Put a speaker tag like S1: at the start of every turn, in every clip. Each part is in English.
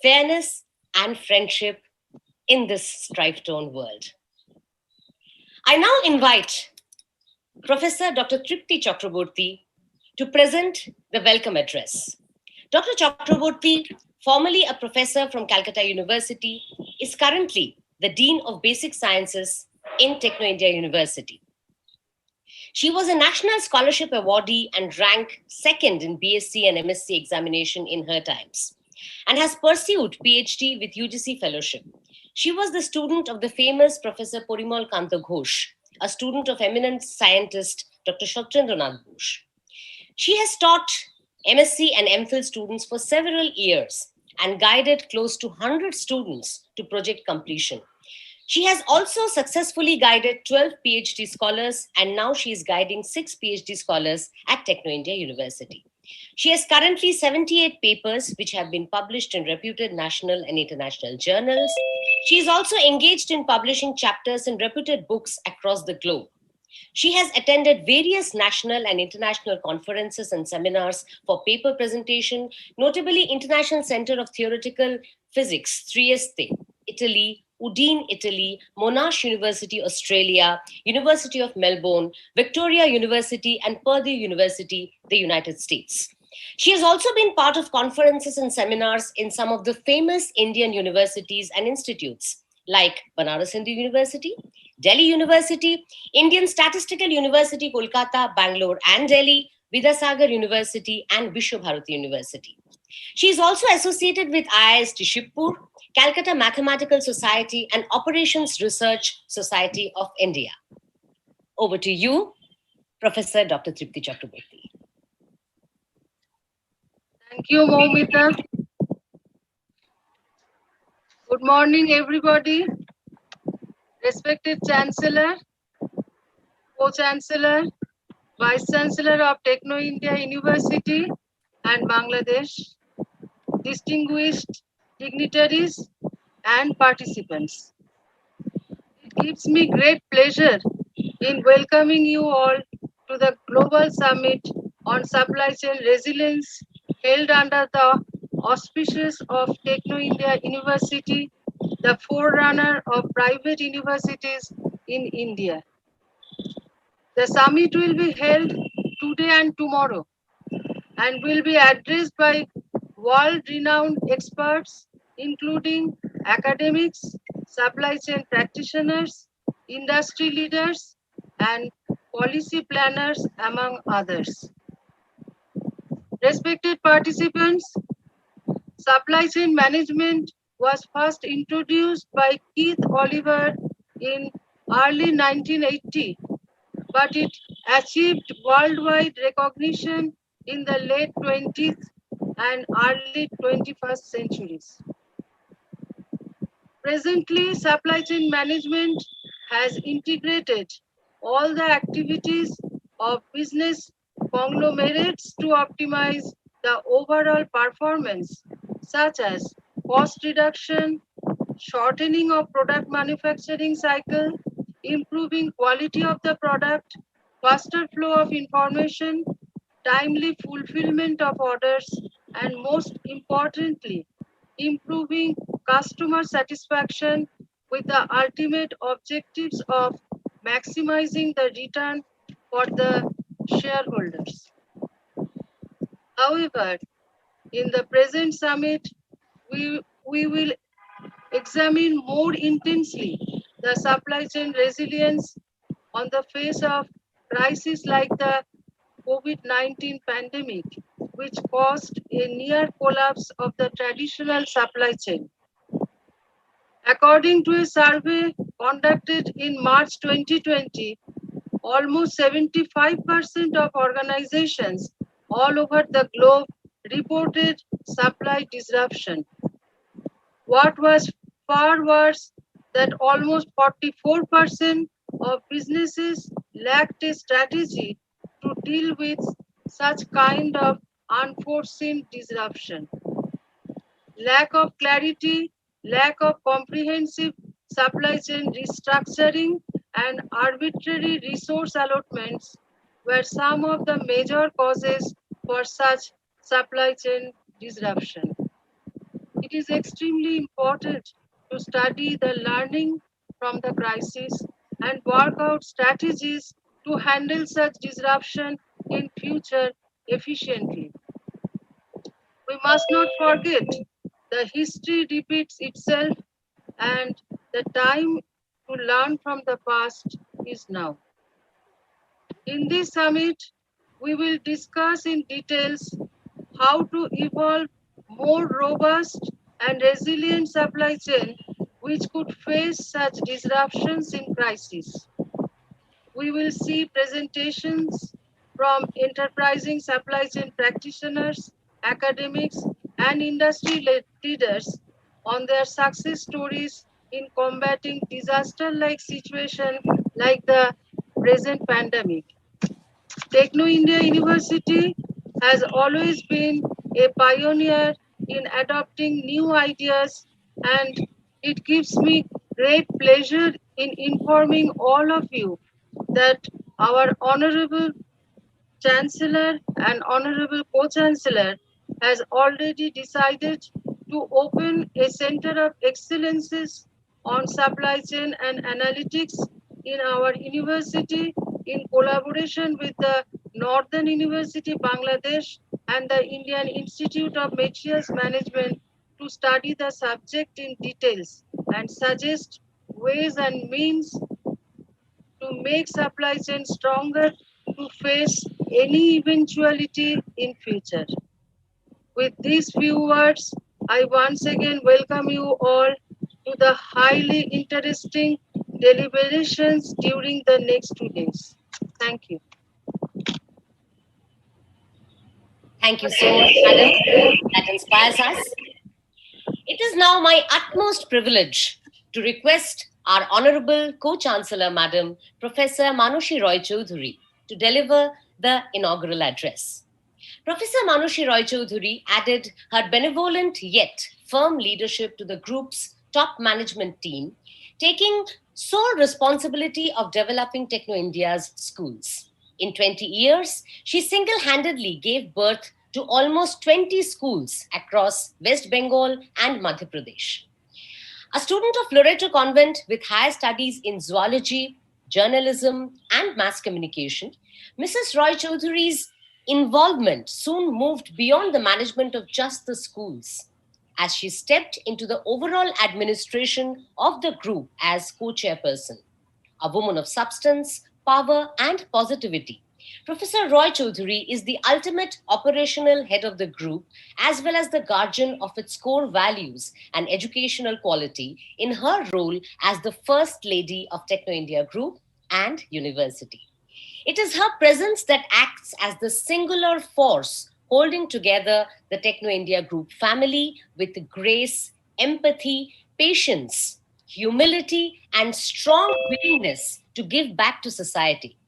S1: fairness, and friendship in this strife-torn world. I now invite Professor Dr. Tripti Chakraborty to present the welcome address. Dr. Chakraborty, formerly a professor from Calcutta University, is currently the Dean of Basic Sciences in Techno India University. She was a National Scholarship Awardee and ranked second in BSc and MSc examination in her times, and has pursued PhD with UGC Fellowship. She was the student of the famous Professor Porimal Kanta Ghosh, a student of eminent scientist Dr. Shatrendranath Ghosh. She has taught MSc and MPhil students for several years and guided close to 100 students to project completion. She has also successfully guided 12 PhD scholars, and now she is guiding 6 PhD scholars at Techno India University. She has currently 78 papers which have been published in reputed national and international journals. She is also engaged in publishing chapters in reputed books across the globe. She has attended various national and international conferences and seminars for paper presentation, notably International Center of Theoretical Physics, Trieste, Italy, Udine, Italy, Monash University, Australia, University of Melbourne, Victoria University, and Purdue University, the United States. She has also been part of conferences and seminars in some of the famous Indian universities and institutes like Banaras Hindu University, Delhi University, Indian Statistical University, Kolkata, Bangalore, and Delhi, Vidyasagar University, and Vishwabharati University. She is also associated with IIST Shibpur, Calcutta Mathematical Society, and Operations Research Society of India. Over to you, Professor Dr. Tripti Chakraborty.
S2: Thank you, Moumita. Good morning, everybody. Respected Chancellor, Co-Chancellor, Vice Chancellor of Techno India University and Bangladesh, distinguished dignitaries and participants. It gives me great pleasure in welcoming you all to the Global Summit on Supply Chain Resilience held under the auspices of Techno India University, the forerunner of private universities in India. The summit will be held today and tomorrow and will be addressed by world-renowned experts, including academics, supply chain practitioners, industry leaders, and policy planners, among others. Respected participants, supply chain management was first introduced by Keith Oliver in early 1980, but it achieved worldwide recognition in the late 20th and early 21st centuries. Presently, supply chain management has integrated all the activities of business conglomerates to optimize the overall performance, such as cost reduction, shortening of product manufacturing cycle, improving quality of the product, faster flow of information, timely fulfillment of orders, and most importantly, improving customer satisfaction with the ultimate objectives of maximizing the return for the shareholders. However, in the present summit, we will examine more intensely the supply chain resilience on the face of crises like the COVID-19 pandemic, which caused a near collapse of the traditional supply chain. According to a survey conducted in March 2020, almost 75% of organizations all over the globe reported supply disruption. What was far worse, that almost 44% of businesses lacked a strategy to deal with such kind of unforeseen disruption. Lack of clarity, lack of comprehensive supply chain restructuring, and arbitrary resource allotments were some of the major causes for such supply chain disruption. It it is extremely important to study the learning from the crisis and work out strategies to handle such disruption in future efficiently. We must not forget the history repeats itself and the time to learn from the past is now. In this summit, we will discuss in details how to evolve more robust and resilient supply chain which could face such disruptions in crisis. We will see presentations from enterprising supply chain practitioners, academics, and industry leaders on their success stories in combating disaster-like situations like the present pandemic. Techno India University has always been a pioneer in adopting new ideas, and it gives me great pleasure in informing all of you that our Honorable Chancellor and Honorable Co-Chancellor has already decided to open a Center of Excellences on Supply Chain and Analytics in our university in collaboration with the Northern University Bangladesh and the Indian Institute of Materials Management to study the subject in details and suggest ways and means to make supply chain stronger to face any eventuality in future. With these few words, I once again welcome you all to the highly interesting deliberations during the next 2 days. Thank you.
S1: Thank you so much, madam. That inspires us. It is now my utmost privilege to request our Honorable Co-Chancellor, Madam Professor Manushi Roy Choudhury, to deliver the inaugural address. Professor Manushi Roy Choudhury added her benevolent yet firm leadership to the group's top management team, taking sole responsibility of developing Techno India's schools. In 20 years, she single-handedly gave birth to almost 20 schools across West Bengal and Madhya Pradesh. A student of Loreto Convent with higher studies in zoology, journalism, and mass communication, Mrs. Roy Choudhury's involvement soon moved beyond the management of just the schools, as she stepped into the overall administration of the group as co-chairperson. A woman of substance, power, and positivity, Professor Roy Choudhury is the ultimate operational head of the group, as well as the guardian of its core values and educational quality in her role as the First Lady of Techno India Group and University. It is her presence that acts as the singular force holding together the Techno India Group family with grace, empathy, patience, humility, and strong willingness to give back to society.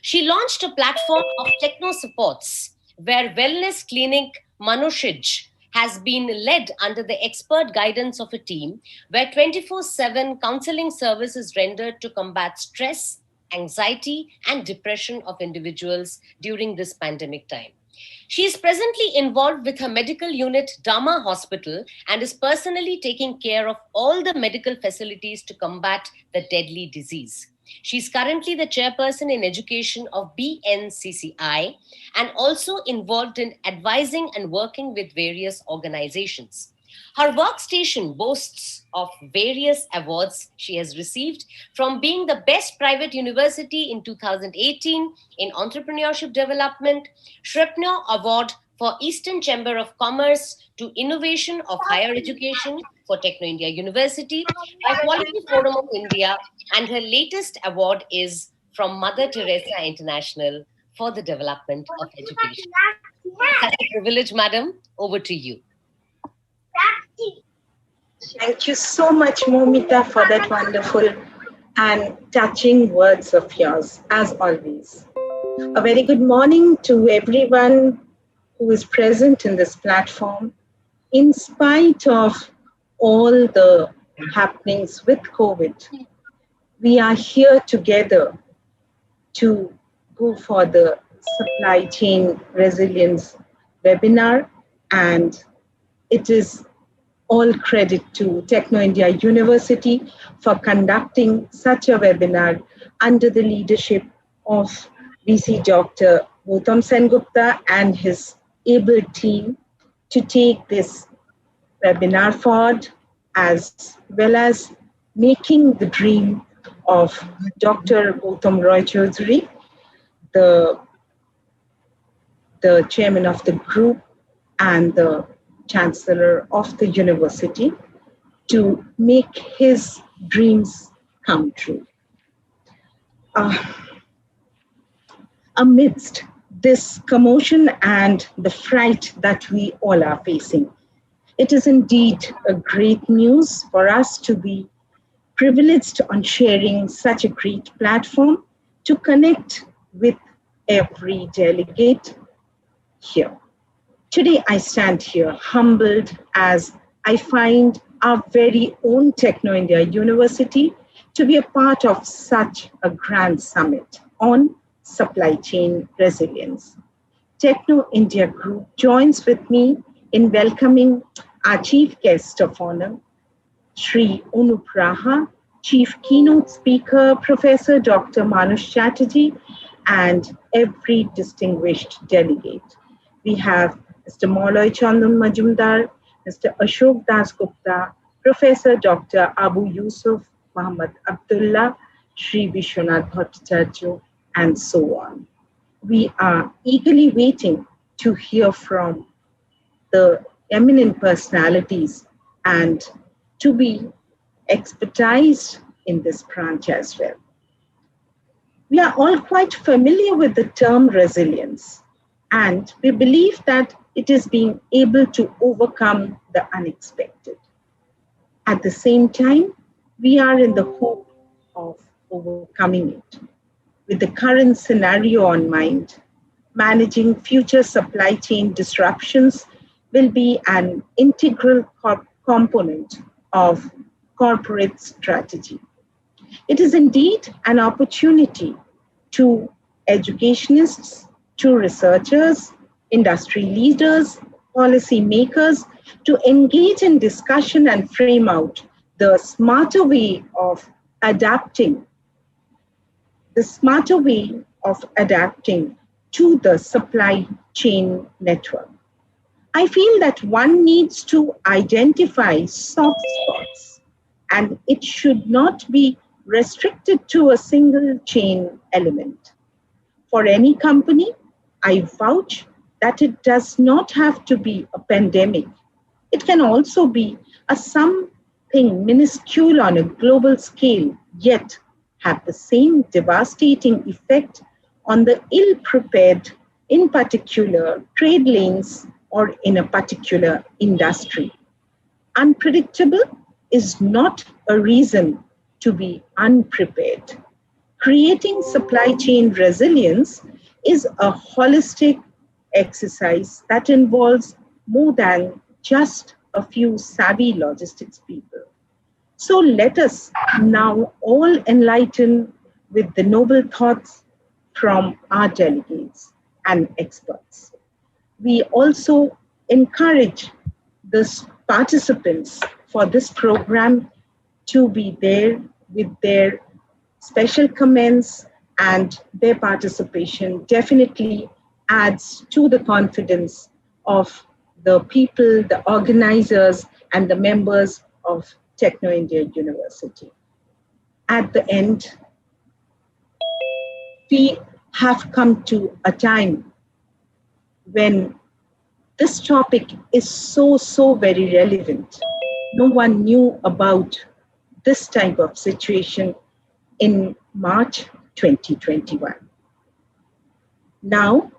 S1: She launched a platform of techno supports where wellness clinic Manushij has been led under the expert guidance of a team where 24/7 counseling service is rendered to combat stress, anxiety, and depression of individuals during this pandemic time. She is presently involved with her medical unit, Dharma Hospital, and is personally taking care of all the medical facilities to combat the deadly disease. She is currently the chairperson in education of BNCCI and also involved in advising and working with various organizations. Her workstation boasts of various awards she has received, from being the best private university in 2018 in entrepreneurship development, Shrepner Award for Eastern Chamber of Commerce, to Innovation of Higher Education for Techno India University by Quality Forum of India, and her latest award is from Mother Teresa International for the development of education. Such a privilege, madam. Over to you.
S3: Thank you so much, Momita, for that wonderful and touching words of yours, as always. A very good morning to everyone who is present in this platform. In spite of all the happenings with COVID, we are here together to go for the supply chain resilience webinar, and it is all credit to Techno India University for conducting such a webinar under the leadership of VC Dr. Gautam Sengupta and his able team to take this webinar forward, as well as making the dream of Dr. Gautam Roy Choudhury, the chairman of the group and the chancellor of the university, to make his dreams come true. Amidst this commotion and the fright that we all are facing, it is indeed a great news for us to be privileged on sharing such a great platform to connect with every delegate here. Today, I stand here humbled as I find our very own Techno India University to be a part of such a grand summit on supply chain resilience. Techno India Group joins with me in welcoming our chief guest of honor, Shri Anup Raha, Chief Keynote Speaker, Professor Dr. Manush Chatterjee, and every distinguished delegate. We have Mr. Mauloy Chandan Majumdar, Mr. Ashok Das Gupta, Professor Dr. Abu Yusuf Muhammad Abdullah, Shri Vishwanath Bhattacharya, and so on. We are eagerly waiting to hear from the eminent personalities and to be expertised in this branch as well. We are all quite familiar with the term resilience, and we believe that it is being able to overcome the unexpected. At the same time, we are in the hope of overcoming it. With the current scenario on mind, managing future supply chain disruptions will be an integral component of corporate strategy. It is indeed an opportunity to educationists, to researchers, industry leaders, policy makers to engage in discussion and frame out the smarter way of adapting to the supply chain network. I feel that one needs to identify soft spots, and it should not be restricted to a single chain element. For any company, I vouch that it does not have to be a pandemic. It can also be a something minuscule on a global scale, yet have the same devastating effect on the ill-prepared, in particular trade lanes or in a particular industry. Unpredictable is not a reason to be unprepared. Creating supply chain resilience is a holistic exercise that involves more than just a few savvy logistics people. So let us now all enlighten with the noble thoughts from our delegates and experts. We also encourage the participants for this program to be there with their special comments, and their participation definitely adds to the confidence of the people, the organizers, and the members of Techno India University. At the end, we have come to a time when this topic is so very relevant. No one knew about this type of situation in March 2021. Now,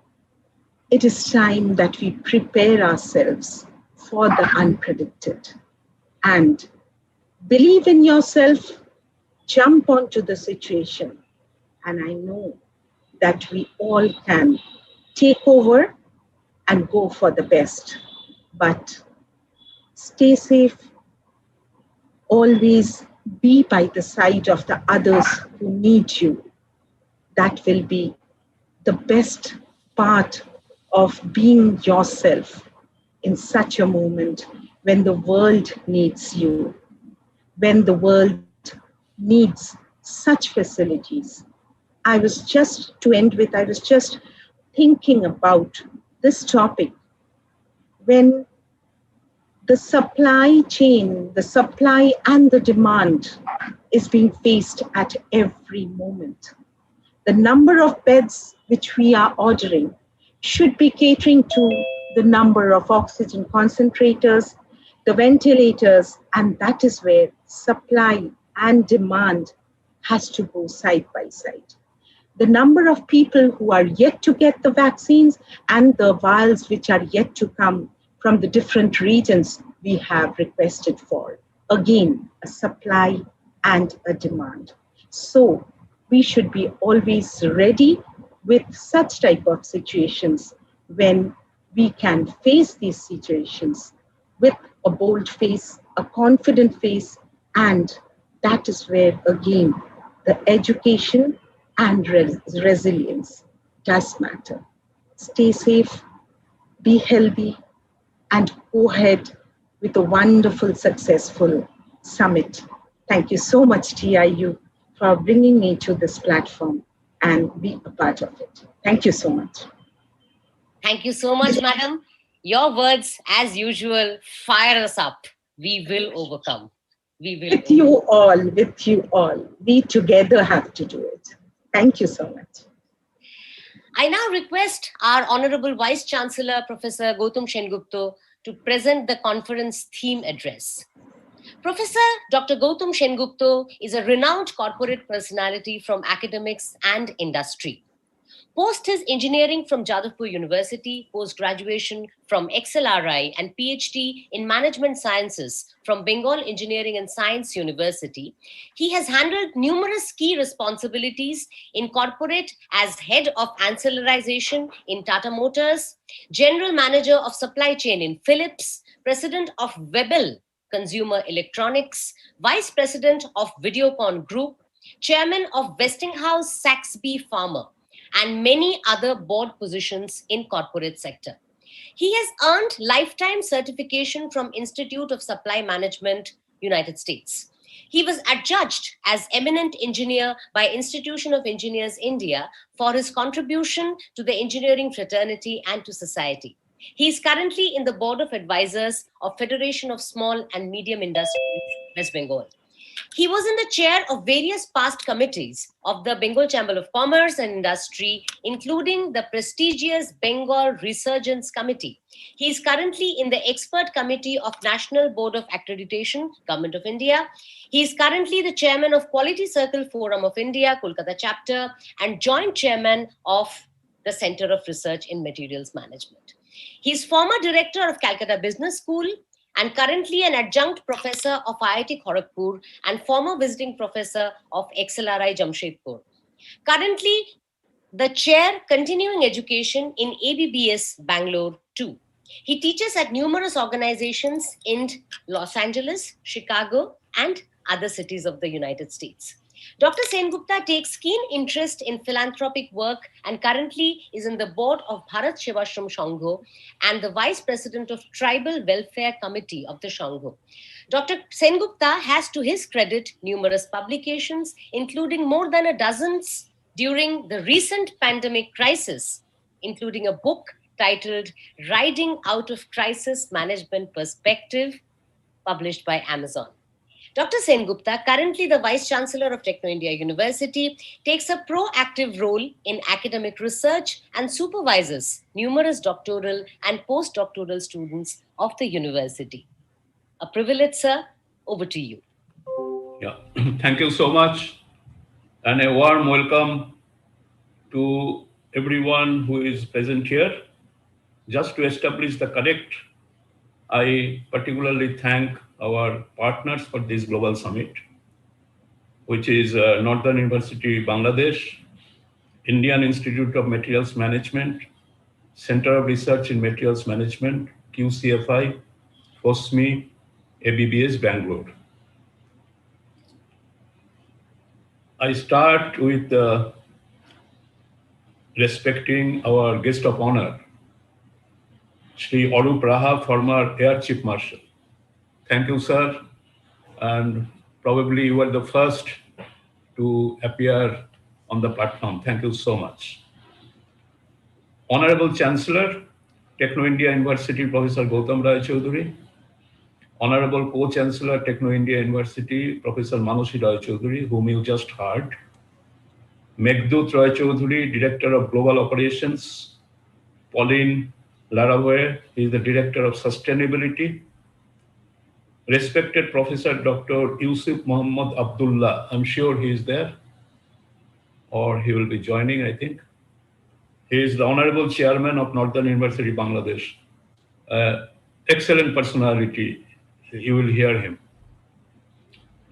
S3: it is time that we prepare ourselves for the unpredicted and believe in yourself, jump onto the situation, and I know that we all can take over and go for the best. But stay safe, always be by the side of the others who need you. That will be the best part of being yourself in such a moment when the world needs you, when the world needs such facilities. I was just thinking about this topic when the supply chain, the supply and the demand is being faced at every moment. The number of beds which we are ordering should be catering to the number of oxygen concentrators, the ventilators, and that is where supply and demand has to go side by side. The number of people who are yet to get the vaccines and the vials which are yet to come from the different regions we have requested for. Again, a supply and a demand. So we should be always ready with such type of situations when we can face these situations with a bold face, a confident face, and that is where again the education and resilience does matter. Stay safe, be healthy, and go ahead with a wonderful, successful summit. Thank you so much, TIU, for bringing me to this platform and be a part of it. Thank you so much.
S1: Thank you so much, madam. Your words, as usual, fire us up. We will overcome. We will.
S3: With you all. We together have to do it. Thank you so much.
S1: I now request our Honorable Vice Chancellor, Professor Gautam Sengupta, to present the conference theme address. Professor Dr. Gautam Sengupta is a renowned corporate personality from academics and industry. Post his engineering from Jadavpur University, post-graduation from XLRI, and PhD in Management Sciences from Bengal Engineering and Science University, he has handled numerous key responsibilities in corporate as head of ancillarization in Tata Motors, general manager of supply chain in Philips, president of Webel Consumer Electronics, vice president of Videocon Group, chairman of Westinghouse Saxby Pharma, and many other board positions in corporate sector. He has earned lifetime certification from Institute of Supply Management, United States. He was adjudged as eminent engineer by Institution of Engineers India for his contribution to the engineering fraternity and to society. He is currently in the board of advisors of Federation of Small and Medium Industries, West Bengal. He was in the chair of various past committees of the Bengal Chamber of Commerce and Industry, including the prestigious Bengal Resurgence Committee. He is currently in the expert committee of National Board of Accreditation, Government of India. He is currently the chairman of Quality Circle Forum of India, Kolkata chapter, and joint chairman of the Center of Research in Materials Management. He is former director of Calcutta Business School, and currently an adjunct professor of IIT Kharagpur and former visiting professor of XLRI Jamshedpur. Currently, the chair continuing education in ABBS Bangalore 2. He teaches at numerous organizations in Los Angeles, Chicago, and other cities of the United States. Dr. Sengupta takes keen interest in philanthropic work and currently is in the board of Bharat Sevashram Shangho and the vice president of Tribal Welfare Committee of the Shangho. Dr. Sengupta has to his credit numerous publications, including more than a dozen during the recent pandemic crisis, including a book titled Riding Out of Crisis Management Perspective, published by Amazon. Dr. Sengupta, currently the Vice Chancellor of Techno India University, takes a proactive role in academic research and supervises numerous doctoral and postdoctoral students of the university. A privilege, sir. Over to you.
S4: Yeah, thank you so much. And a warm welcome to everyone who is present here. Just to establish the connect, I particularly thank our partners for this global summit, which is Northern University, Bangladesh, Indian Institute of Materials Management, Center of Research in Materials Management, QCFI, FOSMI, ABBS, Bangalore. I start with respecting our guest of honor, Shri Arup Raha, former Air Chief Marshal. Thank you, sir. And probably you were the first to appear on the platform. Thank you so much. Honorable Chancellor, Techno India University, Professor Gautam Rai Chaudhuri. Honorable Co-Chancellor, Techno India University, Professor Manoshi Rai Chaudhuri, whom you just heard. Meghdut Roy Chaudhuri, Director of Global Operations. Pauline Laraway, he is the Director of Sustainability. Respected Professor Dr. Yusuf Muhammad Abdullah, I'm sure he is there, or he will be joining, I think. He is the Honorable Chairman of Northern University, Bangladesh. Excellent personality, you will hear him.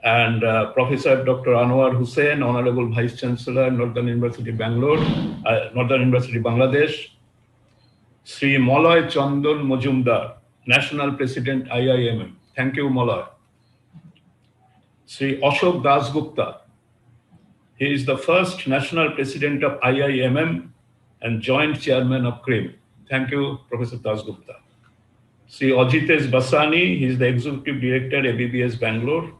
S4: And Professor Dr. Anwar Hussain, Honorable Vice Chancellor, Northern University, Bangalore, Northern University, Bangladesh. Sri Moloy Chandan Majumdar, National President, IIMM. Thank you, Moloy. Sri Ashok Dasgupta, he is the first National President of IIMM and Joint Chairman of CRIM. Thank you, Professor Dasgupta. Sri Ajitesh Basani, he is the Executive Director, ABBS Bangalore.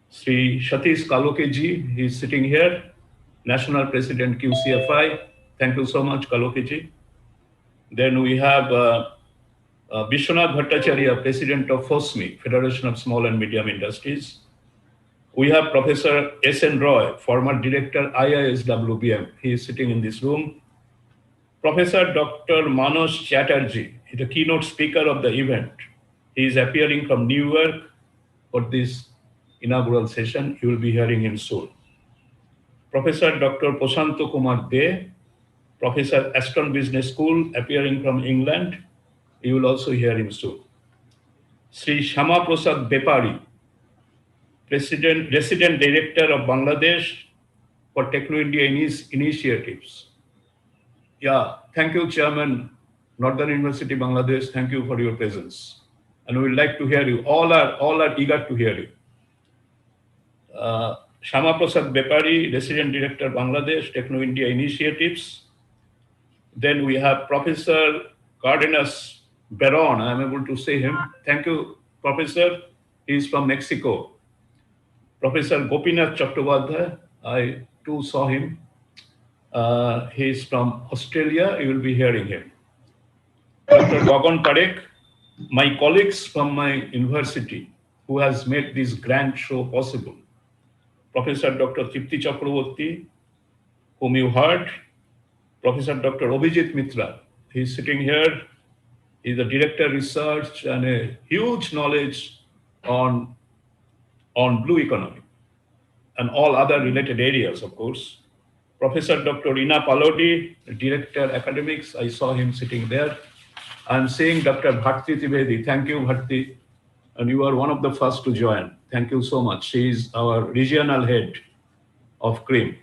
S4: Sri Satish Kalokeji, he is sitting here, National President, QCFI. Thank you so much, Kalokeji. Then we have Vishwanath Bhattacharya, President of FOSMI, Federation of Small and Medium Industries. We have Professor S.N. Roy, former Director, IISWBM. He is sitting in this room. Professor Dr. Manoj Chatterjee, he is the keynote speaker of the event. He is appearing from New York for this inaugural session. You will be hearing him soon. Professor Dr. Prashanto Kumar De, Professor Aston Business School, appearing from England. You will also hear him soon. Sri Shama Prasad Bepari, Resident Director of Bangladesh for Techno India Initiatives. Yeah, thank you, Chairman, Northern University, Bangladesh. Thank you for your presence. And we would like to hear you. All are eager to hear you. Shama Prasad Bepari, Resident Director, Bangladesh, Techno India Initiatives. Then we have Professor Cardenas Beron. I'm able to say him. Thank you, Professor. He is from Mexico. Professor Gopinath Chattopadhyay, I too saw him. He is from Australia. You will be hearing him. Dr. Gagan Parekh, my colleagues from my university who has made this grand show possible. Professor Dr. Tripti Chakraborty, whom you heard. Professor Dr. Abhijit Mitra, he is sitting here. He is a director of research and a huge knowledge on blue economy and all other related areas, of course. Professor Dr. Rina Palodi, Director Academics, I saw him sitting there. I'm seeing Dr. Bharti Trivedi. Thank you, Bharti. And you are one of the first to join. Thank you so much. She is our regional head of CRIM.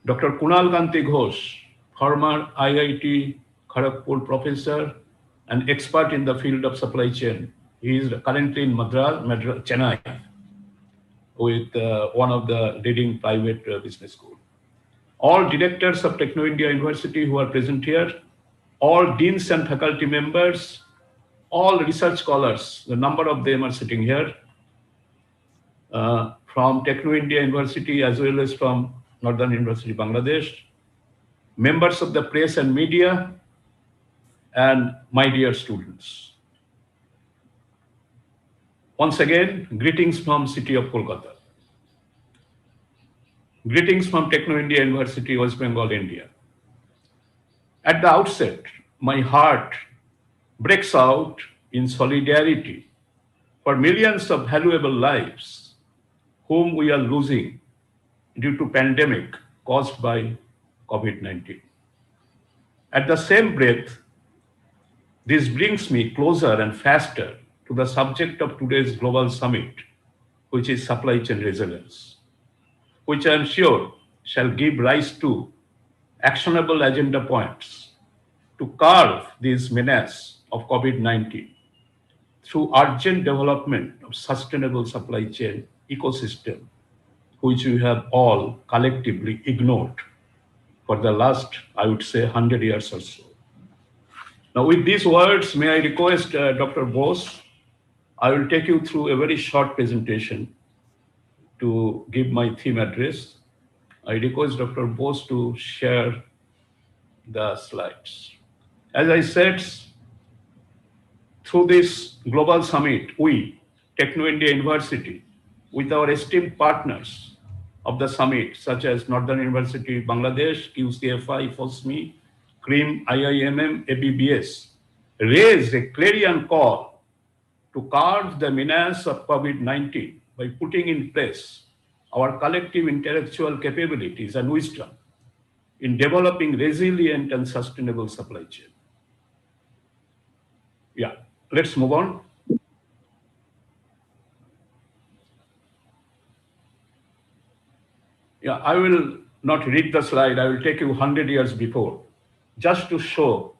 S4: Dr. Kunal Kanti Ghosh, former IIT Kharagpur professor and expert in the field of supply chain. He is currently in Madras, Chennai, with one of the leading private business schools. All directors of Techno India University who are present here, all deans and faculty members, all research scholars, the number of them are sitting here, from Techno India University as well as from Northern University, Bangladesh, members of the press and media, and my dear students. Once again, greetings from city of Kolkata. Greetings from Techno India University, West Bengal, India. At the outset, my heart breaks out in solidarity for millions of valuable lives whom we are losing due to pandemic caused by COVID-19. At the same breath, this brings me closer and faster to the subject of today's global summit, which is supply chain resilience, which I am sure shall give rise to actionable agenda points to curb this menace of COVID-19 through urgent development of sustainable supply chain ecosystem, which we have all collectively ignored for the last, I would say, 100 years or so. Now, with these words, may I request Dr. Bose, I will take you through a very short presentation to give my theme address. I request Dr. Bose to share the slides. As I said, through this global summit, we, Techno India University, with our esteemed partners of the summit, such as Northern University, Bangladesh, QCFI, FOSMI, CREAM, IIMM, ABBS, raised a clarion call to curb the menace of COVID-19 by putting in place our collective intellectual capabilities and wisdom in developing resilient and sustainable supply chain. Yeah, let's move on. Yeah, I will not read the slide. I will take you 100 years before, just to show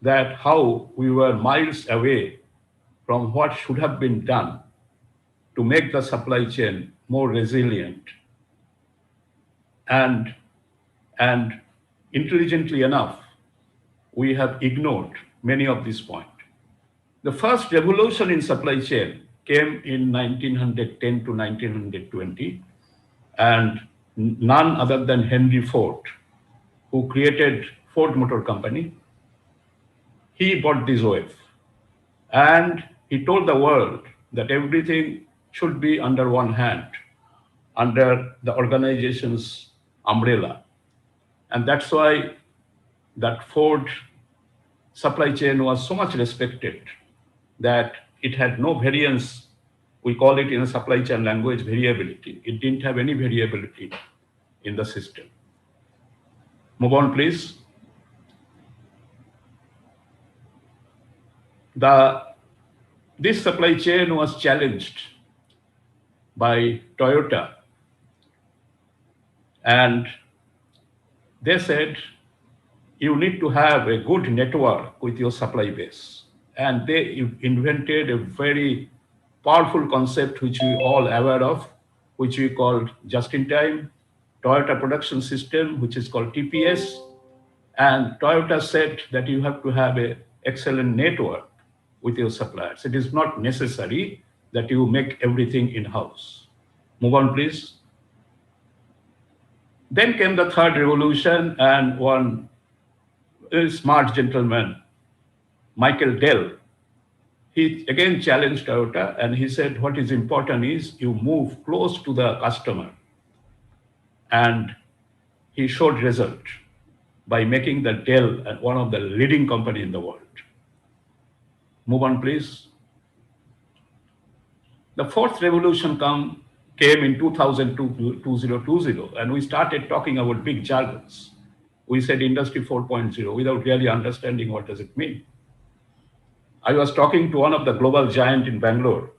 S4: that how we were miles away from what should have been done to make the supply chain more resilient. And intelligently enough, we have ignored many of these points. The first revolution in supply chain came in 1910 to 1920, and none other than Henry Ford, who created Ford Motor Company. He bought this wave, and he told the world that everything should be under one hand, under the organization's umbrella. And that's why that Ford supply chain was so much respected that it had no variance. We call it in a supply chain language variability. It didn't have any variability in the system. Move on, please. This supply chain was challenged by Toyota, and they said, you need to have a good network with your supply base. And they invented a very powerful concept which we all aware of, which we called just-in-time, Toyota Production System, which is called TPS. And Toyota said that you have to have an excellent network with your suppliers. It is not necessary that you make everything in-house. Move on, please. Then came the third revolution, and one smart gentleman, Michael Dell, he again challenged Toyota, and he said, what is important is you move close to the customer. And he showed result by making the Dell one of the leading company in the world. Move on, please. The fourth revolution came in 2020, and we started talking about big jargons. We said Industry 4.0 without really understanding what does it mean. I was talking to one of the global giant in Bangalore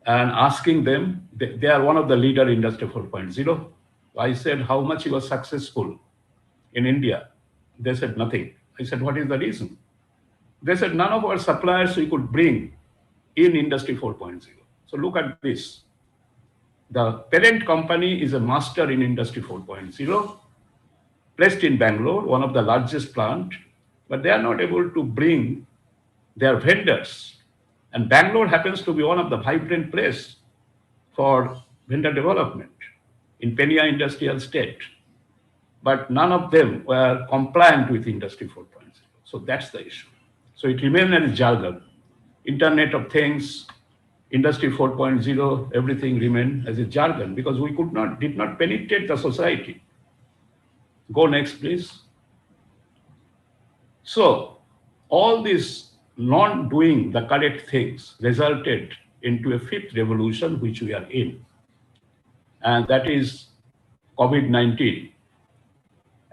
S4: and asking them, they are one of the leader in Industry 4.0. I said, how much you were successful in India? They said, nothing. I said, what is the reason? They said, none of our suppliers we could bring in Industry 4.0. So look at this. The parent company is a master in Industry 4.0, placed in Bangalore, one of the largest plant, but they are not able to bring their vendors. And Bangalore happens to be one of the vibrant place for vendor development in Penia Industrial State. But none of them were compliant with Industry 4.0. So that's the issue. So it remained as jargon. Internet of Things, Industry 4.0, everything remained as a jargon because we did not penetrate the society. Go next, please. So all this not doing the correct things resulted into a fifth revolution, which we are in. And that is COVID-19.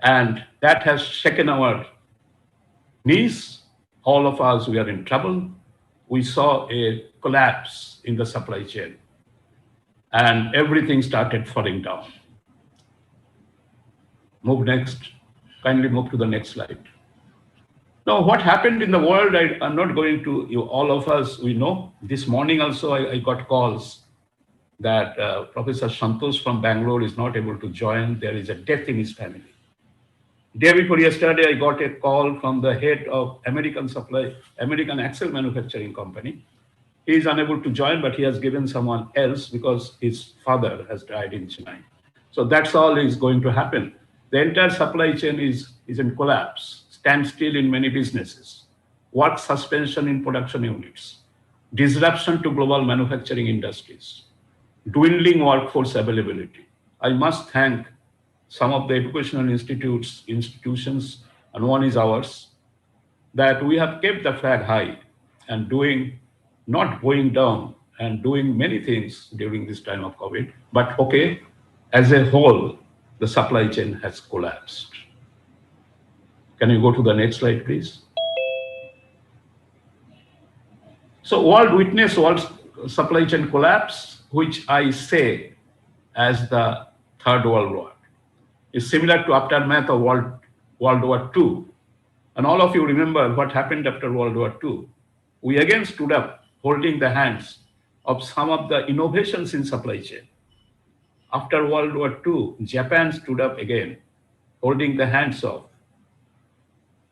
S4: And that has shaken our knees. All of us, we are in trouble. We saw a collapse in the supply chain. And everything started falling down. Move next. Kindly move to the next slide. Now, what happened in the world, I'm not going to, all of us, we know. This morning also, I got calls that Professor Santosh from Bangalore is not able to join. There is a death in his family. Day before yesterday, I got a call from the head of American Axle Manufacturing Company. He is unable to join, but he has given someone else because his father has died in Chennai. So that's all is going to happen. The entire supply chain is in collapse, standstill in many businesses, work suspension in production units, disruption to global manufacturing industries, dwindling workforce availability. I must thank some of the educational institutions, and one is ours, that we have kept the flag high and not going down and doing many things during this time of COVID. But okay, as a whole, the supply chain has collapsed. Can you go to the next slide, please? So world witnessed world supply chain collapse, which I say as the Third World War. It's similar to aftermath of World War II. And all of you remember what happened after World War II. We again stood up holding the hands of some of the innovations in supply chain. After World War II, Japan stood up again, holding the hands of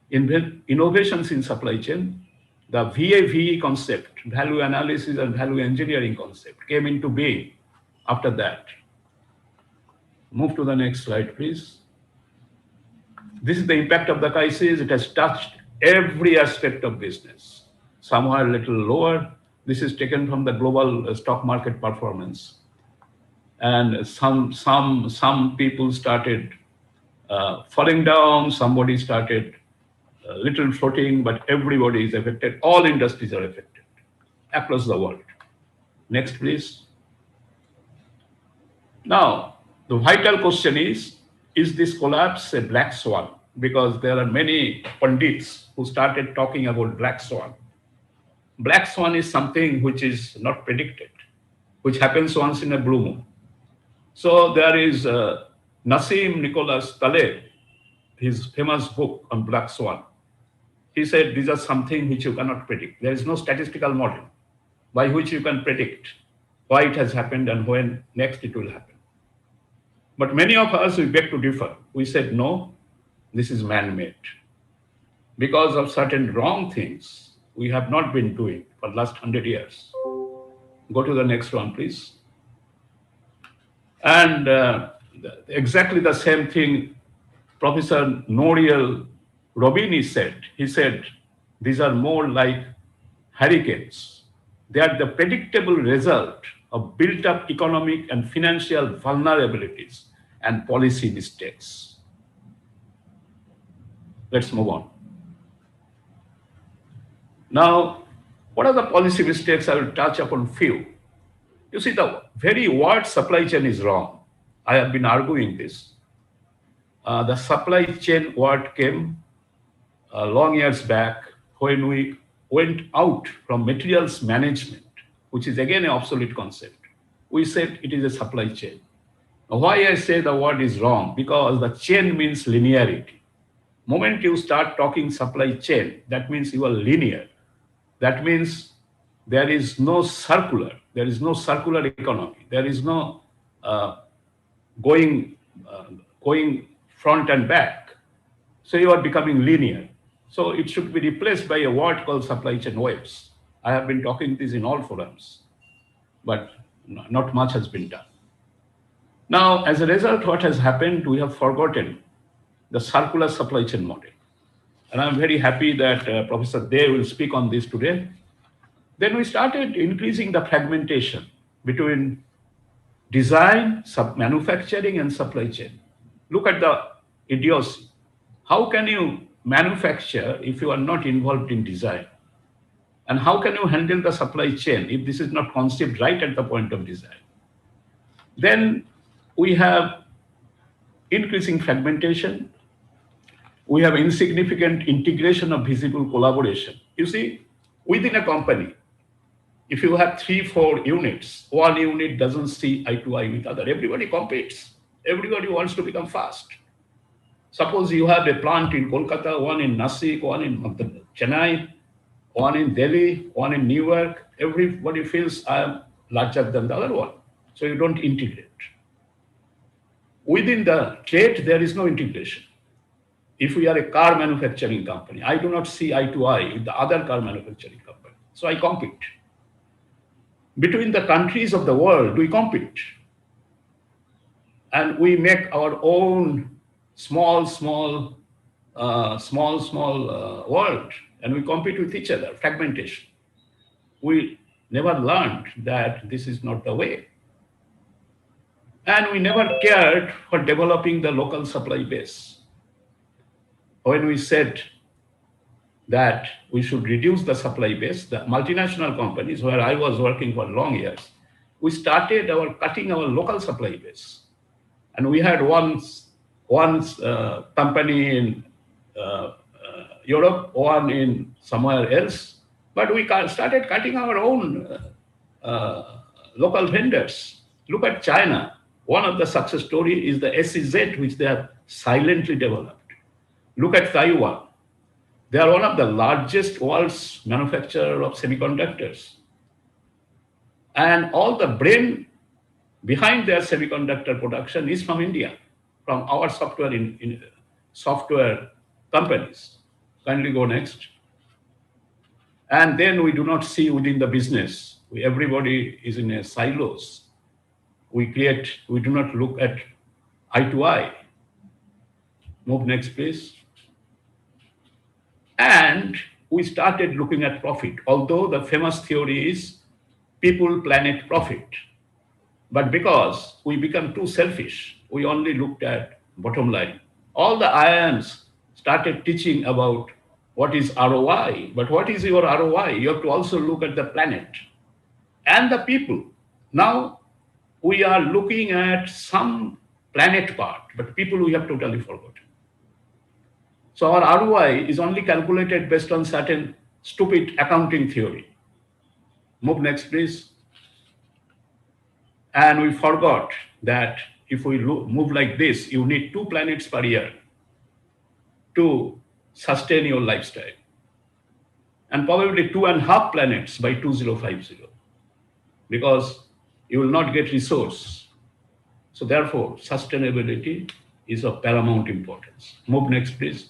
S4: innovations in supply chain. The VAVE concept, value analysis and value engineering concept, came into being after that. Move to the next slide, please. This is the impact of the crisis. It has touched every aspect of business. Some are a little lower. This is taken from the global stock market performance. And some people started falling down, somebody started a little floating, but everybody is affected. All industries are affected across the world. Next, please. Now, the vital question is this collapse a black swan? Because there are many pundits who started talking about black swan. Black swan is something which is not predicted, which happens once in a blue moon. So there is Nassim Nicholas Taleb, his famous book on black swan. He said these are something which you cannot predict. There is no statistical model by which you can predict why it has happened and when next it will happen. But many of us, we beg to differ. We said, no, this is man-made. Because of certain wrong things we have not been doing for the last 100 years. Go to the next one, please. And exactly the same thing Professor Nouriel Roubini said. He said, these are more like hurricanes. They are the predictable result of built-up economic and financial vulnerabilities and policy mistakes. Let's move on. Now, what are the policy mistakes? I will touch upon few. You see, the very word supply chain is wrong. I have been arguing this. The supply chain word came long years back when we went out from materials management, which is again an obsolete concept. We said it is a supply chain. Now, why I say the word is wrong? Because the chain means linearity. Moment you start talking supply chain, that means you are linear. That means there is no circular. There is no circular economy. There is no going front and back. So you are becoming linear. So it should be replaced by a word called supply chain webs. I have been talking this in all forums, but not much has been done. Now, as a result, what has happened, we have forgotten the circular supply chain model. And I'm very happy that Professor Dey will speak on this today. Then we started increasing the fragmentation between design, manufacturing, and supply chain. Look at the idiocy. How can you manufacture if you are not involved in design? And how can you handle the supply chain if this is not conceived right at the point of design? Then we have increasing fragmentation. We have insignificant integration of visible collaboration. You see, within a company, if you have 3-4 units, one unit doesn't see eye to eye with other. Everybody competes. Everybody wants to become fast. Suppose you have a plant in Kolkata, one in Nasik, one in Chennai, one in Delhi, one in New York. Everybody feels I am larger than the other one. So you don't integrate. Within the trade, there is no integration. If we are a car manufacturing company, I do not see eye to eye with the other car manufacturing company. So I compete. between the countries of the world, we compete. And we make our own small world, and we compete with each other, fragmentation. We never learned that this is not the way. And we never cared for developing the local supply base. When we said that we should reduce the supply base, the multinational companies where I was working for long years, we started cutting our local supply base. And we had one company in Europe, one in somewhere else, but we started cutting our own local vendors. Look at China. One of the success stories is the SEZ, which they have silently developed. Look at Taiwan. They are one of the largest world's manufacturer of semiconductors. And all the brain behind their semiconductor production is from India, from our software companies. Kindly go next. And then we do not see within the business. Everybody is in a silos. We do not look at eye to eye. Move next, please. And we started looking at profit, although the famous theory is people, planet, profit. But because we become too selfish, we only looked at bottom line. All the IIMs started teaching about what is ROI, but what is your ROI? You have to also look at the planet and the people. Now we are looking at some planet part, but people we have totally forgotten. So our ROI is only calculated based on certain stupid accounting theory. Move next, please. And we forgot that if we move like this, you need 2 planets per year to sustain your lifestyle. And probably 2.5 planets by 2050, because you will not get resource. So therefore, sustainability is of paramount importance. Move next, please.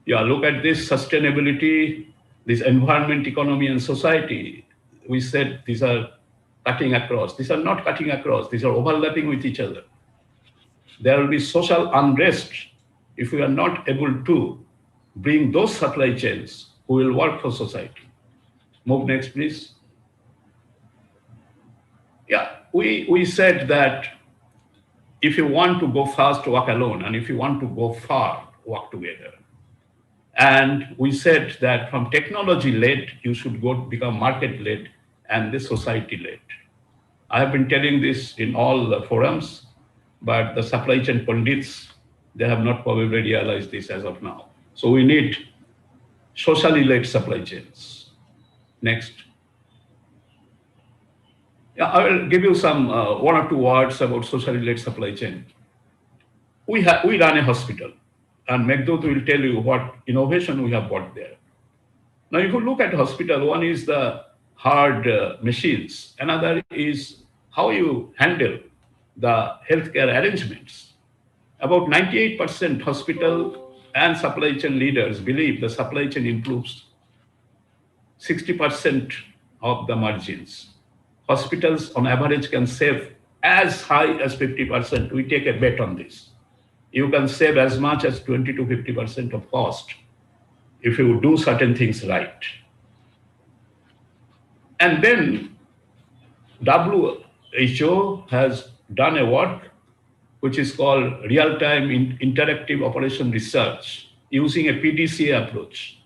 S4: Yeah, look at this sustainability, this environment, economy, and society. We said these are cutting across. These are not cutting across. These are overlapping with each other. There will be social unrest if we are not able to bring those supply chains who will work for society. Move next, please. Yeah, we said that if you want to go fast, walk alone. And if you want to go far, walk together. And we said that from technology-led, you should go become market-led and the society-led. I have been telling this in all the forums, but the supply chain pundits, they have not probably realized this as of now. So we need socially-led supply chains. Next. Yeah, I will give you some 1 or 2 words about socially-led supply chain. We run a hospital, and Meghdut will tell you what innovation we have brought there. Now, if you look at hospital, one is the hard machines. Another is how you handle the healthcare arrangements. About 98% hospital and supply chain leaders believe the supply chain improves 60% of the margins. Hospitals on average can save as high as 50%. We take a bet on this. You can save as much as 20 to 50% of cost if you do certain things right. And then WHO has done a work which is called real-time interactive operation research using a PDCA approach,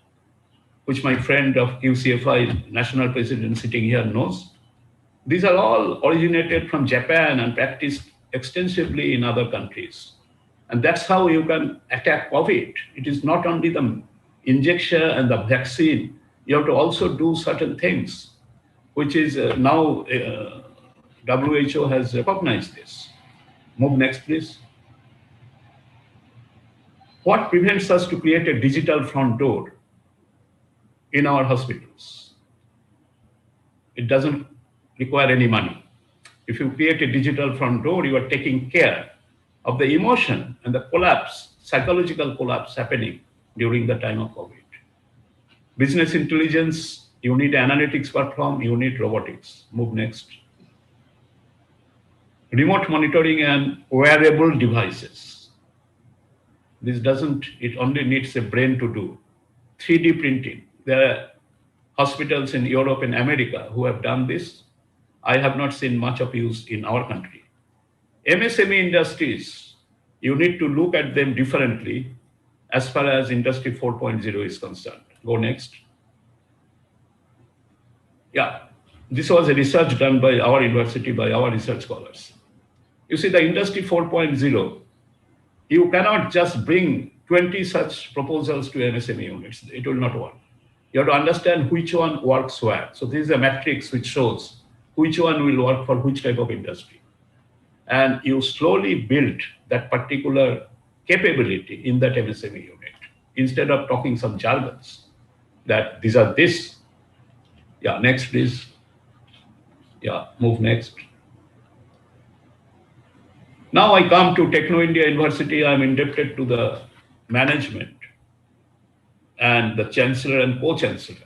S4: which my friend of UCFI national president sitting here knows. These are all originated from Japan and practiced extensively in other countries. And that's how you can attack COVID. It is not only the injection and the vaccine, you have to also do certain things, which is now WHO has recognized this. Move next, please. What prevents us to create a digital front door in our hospitals? It doesn't require any money. If you create a digital front door, you are taking care of the emotion and the collapse, psychological collapse happening during the time of COVID. Business intelligence You need analytics platform, you need robotics. Move next. Remote monitoring and wearable devices. This doesn't, it only needs a brain to do. 3D printing. There are hospitals in Europe and America who have done this. I have not seen much of use in our country. MSME industries, you need to look at them differently as far as Industry 4.0 is concerned. Go next. Yeah, this was a research done by our university, by our research scholars. You see, the Industry 4.0, you cannot just bring 20 such proposals to MSME units. It will not work. You have to understand which one works where. So this is a matrix which shows which one will work for which type of industry. And you slowly build that particular capability in that MSME unit instead of talking some jargons that these are this. Yeah, next please. Yeah, move next. Now I come to Techno India University. I'm indebted to the management and the chancellor and co-chancellor.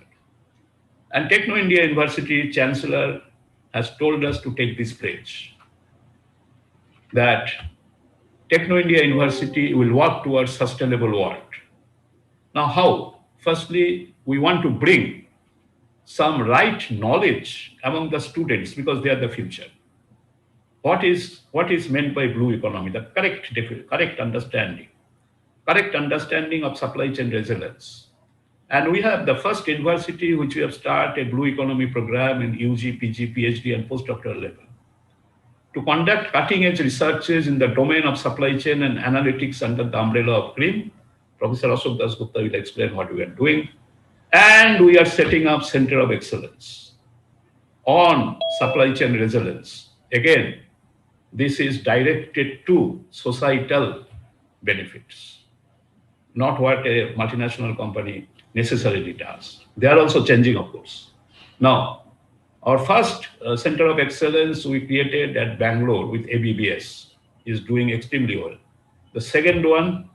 S4: And Techno India University chancellor has told us to take this pledge that Techno India University will work towards sustainable world. Now how? Firstly, we want to bring some right knowledge among the students because they are the future. What is meant by blue economy? The correct understanding of supply chain resilience. And we have the first university which we have started a blue economy program in UG, PG, PhD, and postdoctoral level to conduct cutting-edge researches in the domain of supply chain and analytics under the umbrella of CREAM. Professor Ashok Dasgupta will explain what we are doing. And we are setting up Center of Excellence on supply chain resilience. Again, this is directed to societal benefits, not what a multinational company necessarily does. They are also changing, of course. Now, our first Center of Excellence we created at Bangalore with ABBS is doing extremely well. The second one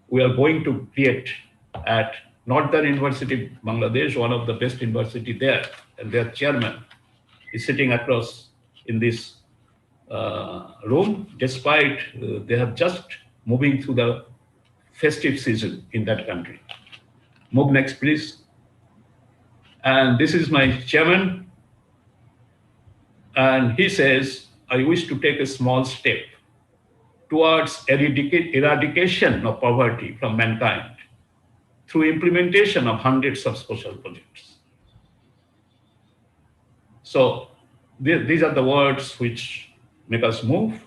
S4: we are going to create at Northern University, Bangladesh, one of the best university there, and their chairman is sitting across in this room, despite they have just moving through the festive season in that country. Move next, please. And this is my chairman. And he says, I wish to take a small step towards eradication of poverty from mankind through implementation of hundreds of social projects. So these are the words which make us move.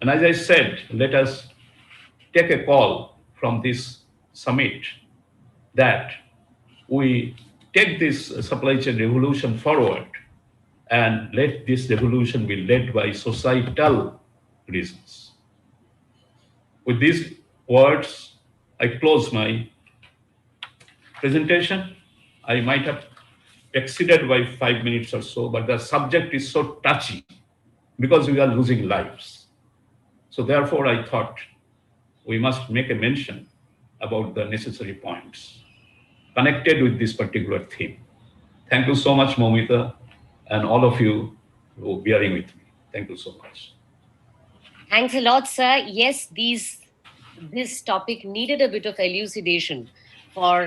S4: And as I said, let us take a call from this summit that we take this supply chain revolution forward and let this revolution be led by societal reasons. With these words, I close my presentation. I might have exceeded by 5 minutes or so, but the subject is so touchy because we are losing lives. So therefore, I thought we must make a mention about the necessary points connected with this particular theme. Thank you so much, Momita, and all of you who are bearing with me. Thank you so much.
S1: Thanks a lot, sir. Yes, this topic needed a bit of elucidation for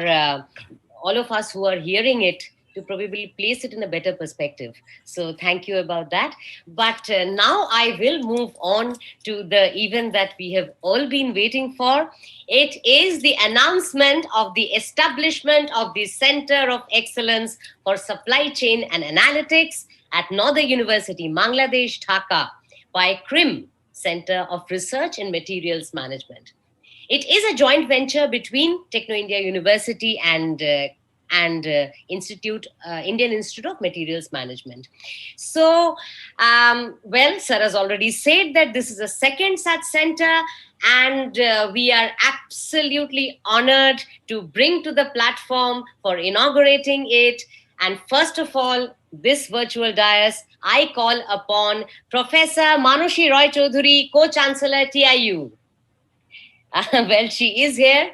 S1: all of us who are hearing it to probably place it in a better perspective. So thank you about that. But now I will move on to the event that we have all been waiting for. It is the announcement of the establishment of the Center of Excellence for Supply Chain and Analytics at Northern University, Bangladesh, Dhaka, by CRIM, Center of Research in Materials Management. It is a joint venture between Techno India University and Indian Institute of Materials Management. So, well, sir has already said that this is a second such center, and we are absolutely honored to bring to the platform for inaugurating it. And first of all, this virtual dais, I call upon Professor Manushi Roy Choudhury, Co-Chancellor, TIU. Well, she is here.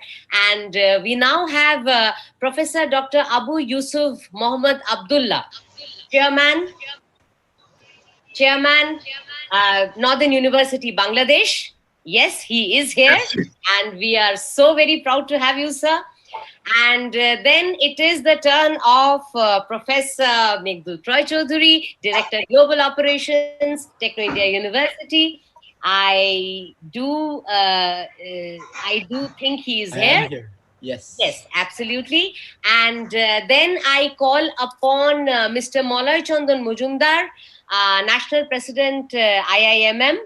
S1: And we now have Professor Dr. Abu Yusuf Mohammad Abdullah, Chairman, Northern University, Bangladesh. Yes, he is here. And we are so very proud to have you, sir. And then it is the turn of Professor Meghdul Troy Choudhury, Director Global Operations, Techno India University. I do think he is
S5: I
S1: here.
S5: am here. Yes.
S1: Yes, absolutely. And then I call upon Mr. Molloy Chandan Mujumdar, National President, IIMM.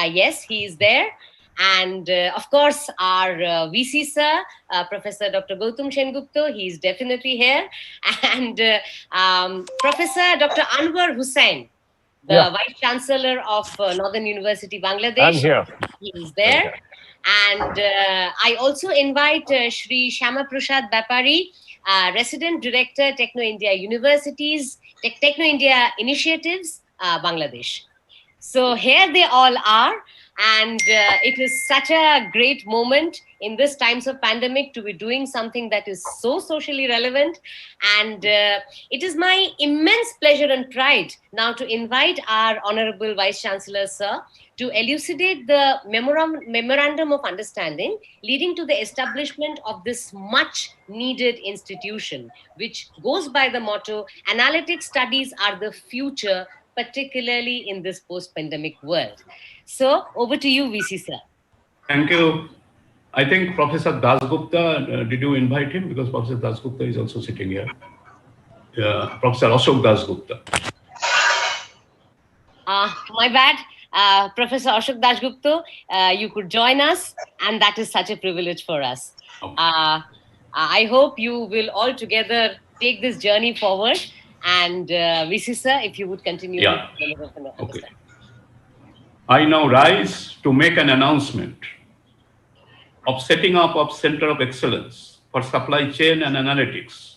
S1: Yes, he is there. And of course, our VC sir, Professor Dr. Gautam Sengupta, he is definitely here. And Professor Dr. Anwar Hussain, the Vice Chancellor of Northern University, Bangladesh.
S6: I'm here.
S1: He is there. And I also invite Shri Shama Prasad Bapari, Resident Director, Techno India Universities, Techno India Initiatives, Bangladesh. So here they all are. And it is such a great moment in this times of pandemic to be doing something that is so socially relevant. And it is my immense pleasure and pride now to invite our Honorable Vice Chancellor, sir, to elucidate the memorandum of understanding leading to the establishment of this much needed institution, which goes by the motto, analytic studies are the future, particularly in this post-pandemic world. So over to you, VC sir.
S4: Thank you. I think Professor Dasgupta, did you invite him? Because Professor Dasgupta is also sitting here. Professor Ashok Dasgupta.
S1: My bad. Professor Ashok Dasgupta, you could join us, and that is such a privilege for us.
S4: Okay.
S1: I hope you will all together take this journey forward. And VC sir, if you would continue.
S4: Yeah.
S1: With
S4: Okay. I now rise to make an announcement of setting up of Center of Excellence for Supply Chain and Analytics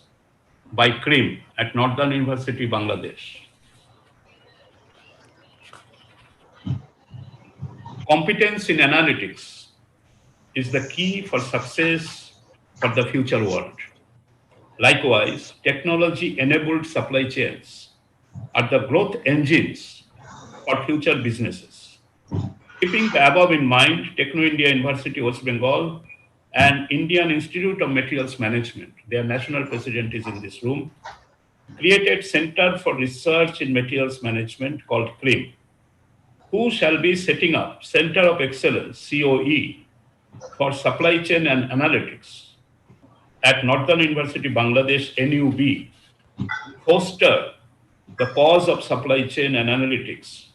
S4: by CRIM at Northern University, Bangladesh. Competence in analytics is the key for success for the future world. Likewise, technology-enabled supply chains are the growth engines for future businesses. Keeping the above in mind, Techno India University, West Bengal, and Indian Institute of Materials Management, their national president is in this room, created Center for Research in Materials Management called CRIM, who shall be setting up Center of Excellence, COE, for Supply Chain and Analytics at Northern University, Bangladesh, NUB, foster the cause of supply chain and analytics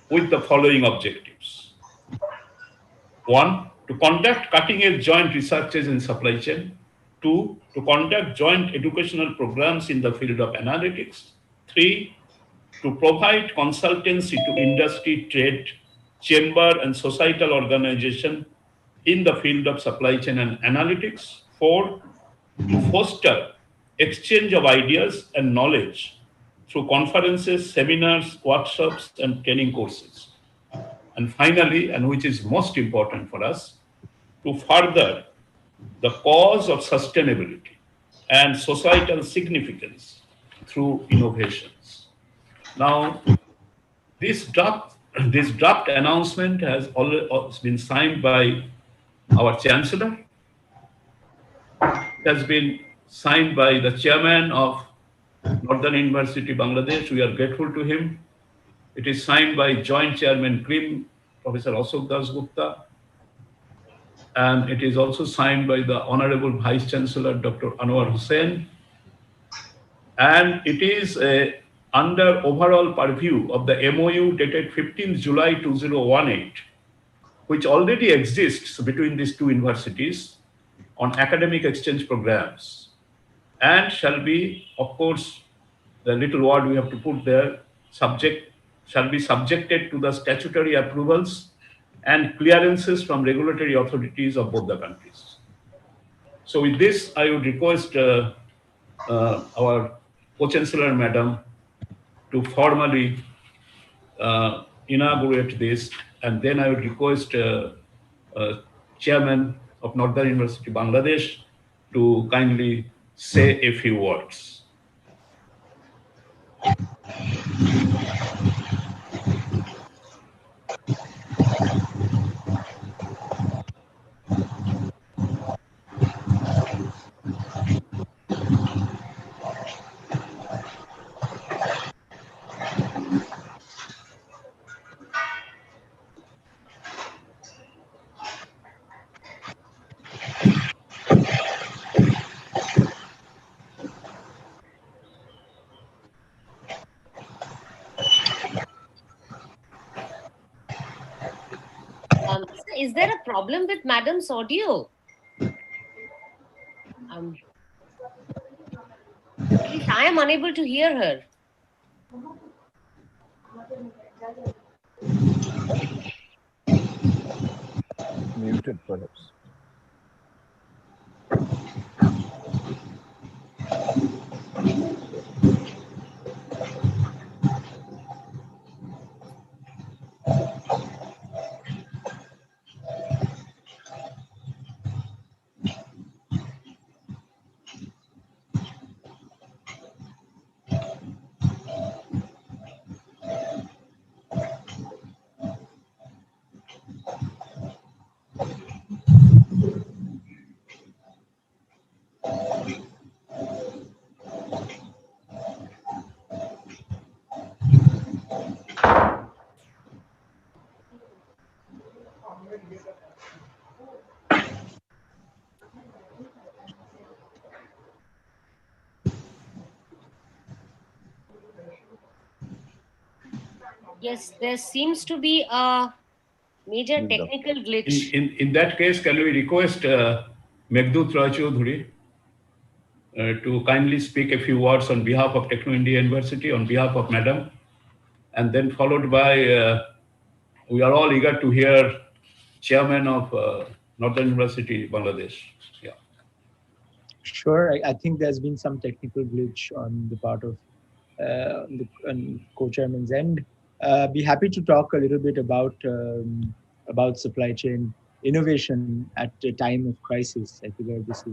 S4: with the following objectives. 1, to conduct cutting-edge joint researches in supply chain. 2, to conduct joint educational programs in the field of analytics. 3, to provide consultancy to industry, trade, chamber, and societal organization in the field of supply chain and analytics. 4, to foster exchange of ideas and knowledge through conferences, seminars, workshops, and training courses. And finally, and which is most important for us, to further the cause of sustainability and societal significance through innovations. Now, this draft announcement has already been signed by our Chancellor. It has been signed by the Chairman of Northern University, Bangladesh. We are grateful to him. It is signed by Joint Chairman CRIM, Professor Ashok Dasgupta. And it is also signed by the Honorable Vice Chancellor, Dr. Anwar Hussain. And it is under overall purview of the MOU dated 15th July 2018, which already exists between these two universities on academic exchange programs, and shall be, of course, the little word we have to put there, shall be subjected to the statutory approvals and clearances from regulatory authorities of both the countries. So with this, I would request our Co-Chancellor Madam to formally inaugurate this, and then I would request Chairman of Northern University, Bangladesh, to kindly say a few words.
S1: Sir, is there a problem with Madam's audio? At least I am unable to hear her.
S5: Muted, perhaps.
S1: Yes, there seems to be a major
S5: Please,
S1: technical glitch.
S4: In that case, can we request Meghdut Roy Choudhury to kindly speak a few words on behalf of Techno India University, on behalf of Madam, and then followed by, we are all eager to hear Chairman of Northern University, Bangladesh. Yeah.
S6: Sure, I think there's been some technical glitch on the part of the co-chairman's end. Be happy to talk a little bit about supply chain innovation at a time of crisis. I figure this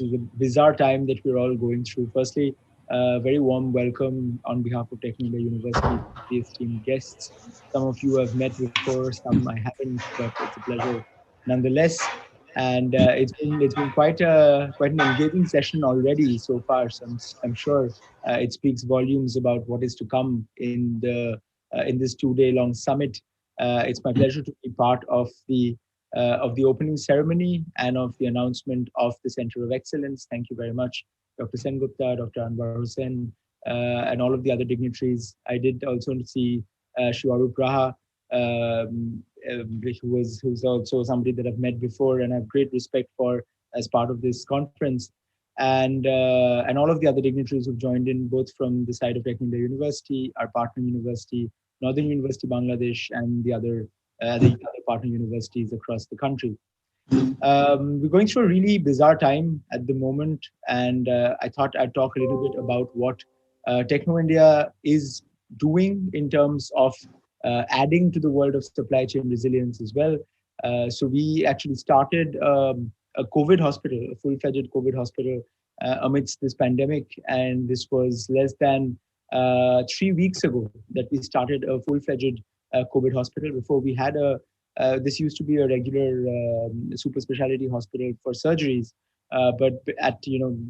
S6: is a bizarre time that we're all going through. Firstly, very warm welcome on behalf of Technical University, the esteemed guests. Some of you I've met before, some I haven't, but it's a pleasure nonetheless. And it's been quite an engaging session already so far. So I'm sure it speaks volumes about what is to come in this 2-day long summit. It's my pleasure to be part of the opening ceremony and of the announcement of the Center of Excellence. Thank you very much, Dr. Sengupta, Dr. Anwar Hussain, and all of the other dignitaries. I did also see Shivarup Raha, who's also somebody that I've met before and have great respect for as part of this conference, and all of the other dignitaries who've joined in, both from the side of Technical University, our partner university, Northern University Bangladesh, and the other partner universities across the country. We're going through a really bizarre time at the moment, and I thought I'd talk a little bit about what Techno India is doing in terms of adding to the world of supply chain resilience as well. So we actually started a COVID hospital, a full-fledged COVID hospital amidst this pandemic, and this was less than 3 weeks ago that we started a full-fledged COVID hospital. Before we had this used to be a regular super specialty hospital for surgeries, but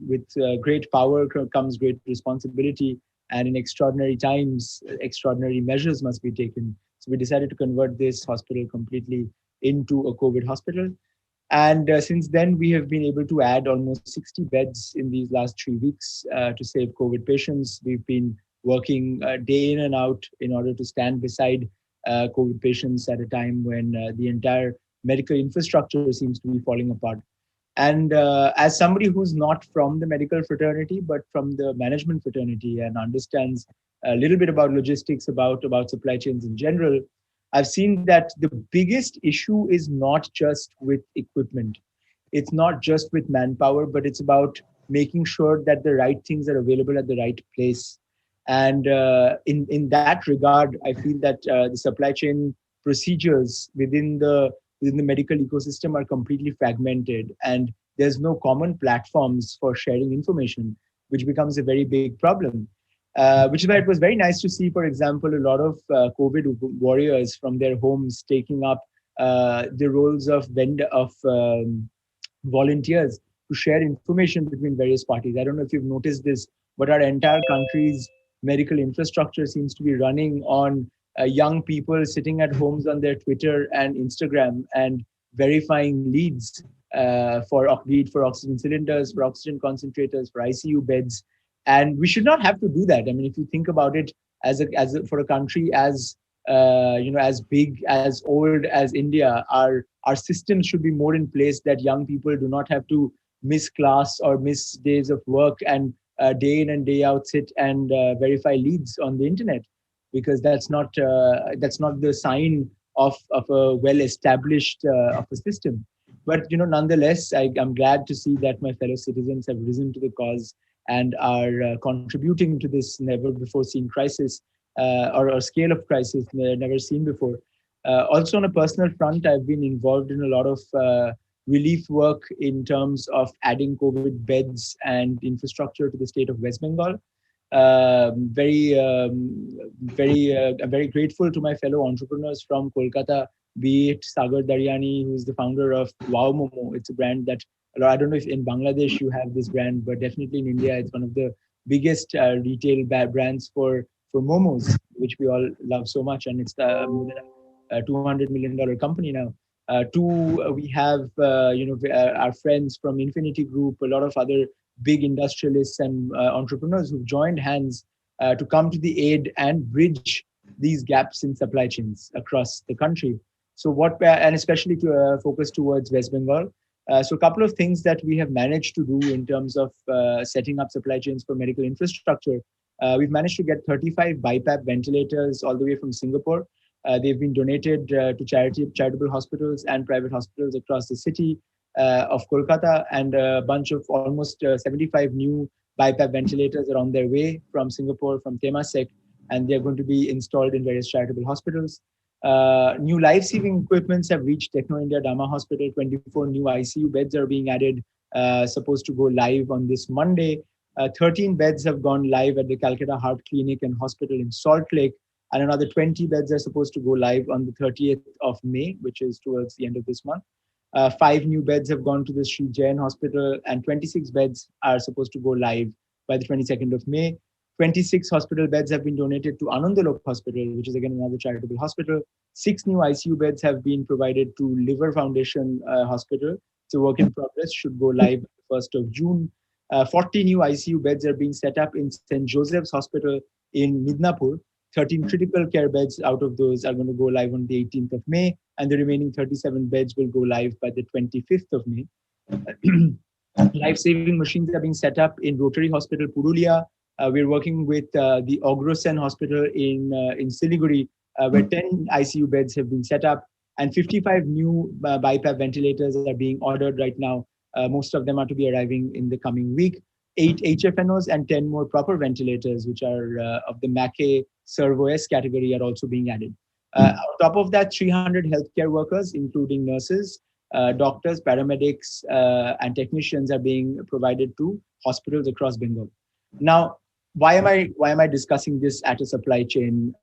S6: with great power comes great responsibility, and in extraordinary times, extraordinary measures must be taken. So we decided to convert this hospital completely into a COVID hospital. And since then, we have been able to add almost 60 beds in these last 3 weeks to save COVID patients. We've been working day in and out in order to stand beside COVID patients at a time when the entire medical infrastructure seems to be falling apart. And as somebody who's not from the medical fraternity, but from the management fraternity and understands a little bit about logistics, about supply chains in general, I've seen that the biggest issue is not just with equipment. It's not just with manpower, but it's about making sure that the right things are available at the right place. And in that regard, I feel that the supply chain procedures within the within the medical ecosystem are completely fragmented, and there's no common platforms for sharing information, which becomes a very big problem. Which is why it was very nice to see, for example, a lot of COVID warriors from their homes taking up the roles of volunteers to share information between various parties. I don't know if you've noticed this, but our entire country's medical infrastructure seems to be running on young people sitting at homes on their Twitter and Instagram and verifying leads be it for oxygen cylinders, for oxygen concentrators, for ICU beds. And we should not have to do that. I mean, if you think about it, for a country as as big, as old as India, our systems should be more in place that young people do not have to miss class or miss days of work and day in and day out sit and verify leads on the internet, because that's not the sign of a well established of a system. But nonetheless, I'm glad to see that my fellow citizens have risen to the cause and are contributing to this never before seen crisis, or a scale of crisis never seen before. Also, on a personal front, I've been involved in a lot of relief work in terms of adding COVID beds and infrastructure to the state of West Bengal. I'm very grateful to my fellow entrepreneurs from Kolkata, be it Sagar Daryani, who is the founder of Wow Momo. It's a brand that, I don't know if in Bangladesh you have this brand, but definitely in India, it's one of the biggest retail brands for momos, which we all love so much. And it's more than a $200 million company now. We have our friends from Infinity Group, a lot of other big industrialists and entrepreneurs who've joined hands to come to the aid and bridge these gaps in supply chains across the country. So and especially to focus towards West Bengal. So a couple of things that we have managed to do in terms of setting up supply chains for medical infrastructure. We've managed to get 35 BiPAP ventilators all the way from Singapore. They've been donated to charitable hospitals and private hospitals across the city of Kolkata, and a bunch of almost 75 new BiPAP ventilators are on their way from Singapore, from Temasek, and they're going to be installed in various charitable hospitals. New life-saving equipments have reached Techno India Dhamma Hospital. 24 new ICU beds are being added, supposed to go live on this Monday. 13 beds have gone live at the Calcutta Heart Clinic and Hospital in Salt Lake, and another 20 beds are supposed to go live on the 30th of May, which is towards the end of this month. 5 new beds have gone to the Sri Jain Hospital, and 26 beds are supposed to go live by the 22nd of May. 26 hospital beds have been donated to Anandalok Hospital, which is again another charitable hospital. 6 new ICU beds have been provided to Liver Foundation Hospital. It's a work in progress, should go live 1st of June. 40 new ICU beds are being set up in St. Joseph's Hospital in Midnapur. 13 critical care beds out of those are going to go live on the 18th of May, and the remaining 37 beds will go live by the 25th of May. Life-saving machines are being set up in Rotary Hospital, Purulia. We're working with the Ogrosen Hospital in Siliguri, where 10 ICU beds have been set up, and 55 new BiPAP ventilators are being ordered right now. Most of them are to be arriving in the coming week. 8 HFNOs and 10 more proper ventilators, which are of the Mackay Servo S category, are also being added. On top of that, 300 healthcare workers, including nurses, doctors, paramedics, and technicians, are being provided to hospitals across Bengal. Now, why am I discussing this at a supply chain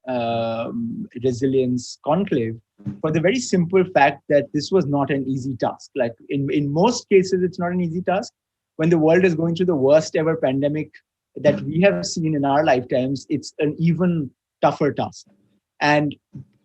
S6: resilience conclave? For the very simple fact that this was not an easy task. Like in most cases, it's not an easy task. When the world is going through the worst ever pandemic that we have seen in our lifetimes, it's an even tougher task. And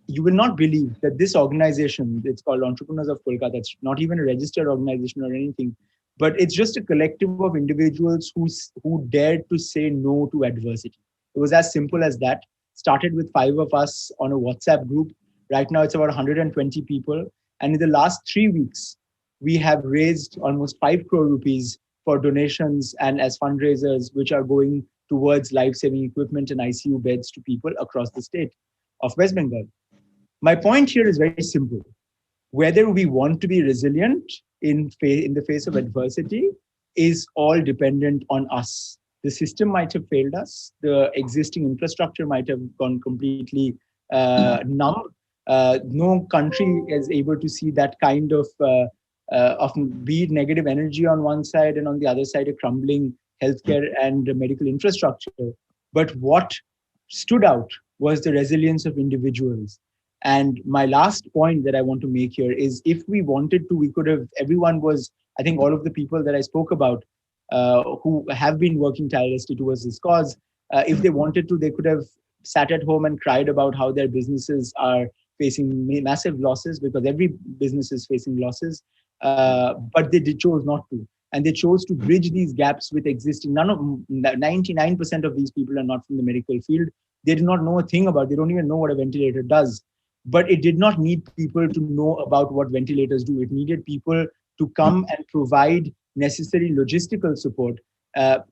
S6: you will not believe that this organization, it's called Entrepreneurs of Kolkata, it's not even a registered organization or anything, but it's just a collective of individuals who dared to say no to adversity. It was as simple as that. Started with 5 of us on a WhatsApp group. Right now it's about 120 people. And in the last 3 weeks, we have raised almost 5 crore rupees for donations and as fundraisers, which are going towards life-saving equipment and ICU beds to people across the state of West Bengal. My point here is very simple. Whether we want to be resilient in the face of adversity is all dependent on us. The system might have failed us. The existing infrastructure might have gone completely numb. No country is able to see that kind of be it negative energy on one side and on the other side a crumbling healthcare and medical infrastructure. But what stood out was the resilience of individuals. And my last point that I want to make here is if we wanted to, we could have, everyone was, I think all of the people that I spoke about who have been working tirelessly towards this cause, if they wanted to, they could have sat at home and cried about how their businesses are facing massive losses, because every business is facing losses. But they chose not to. And they chose to bridge these gaps with existing, 99% of these people are not from the medical field. They do not know a thing about, they don't even know what a ventilator does. But it did not need people to know about what ventilators do. It needed people to come and provide necessary logistical support,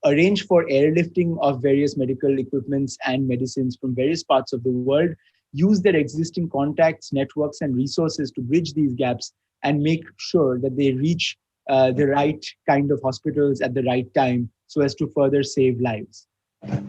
S6: arrange for airlifting of various medical equipments and medicines from various parts of the world, use their existing contacts, networks, and resources to bridge these gaps and make sure that they reach the right kind of hospitals at the right time so as to further save lives.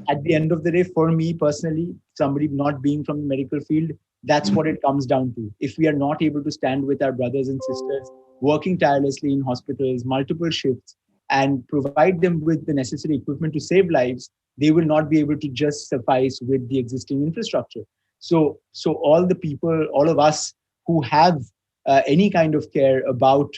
S6: At the end of the day, for me personally, somebody not being from the medical field, that's what it comes down to. If we are not able to stand with our brothers and sisters working tirelessly in hospitals, multiple shifts, and provide them with the necessary equipment to save lives, they will not be able to just suffice with the existing infrastructure. So all the people, all of us who have any kind of care about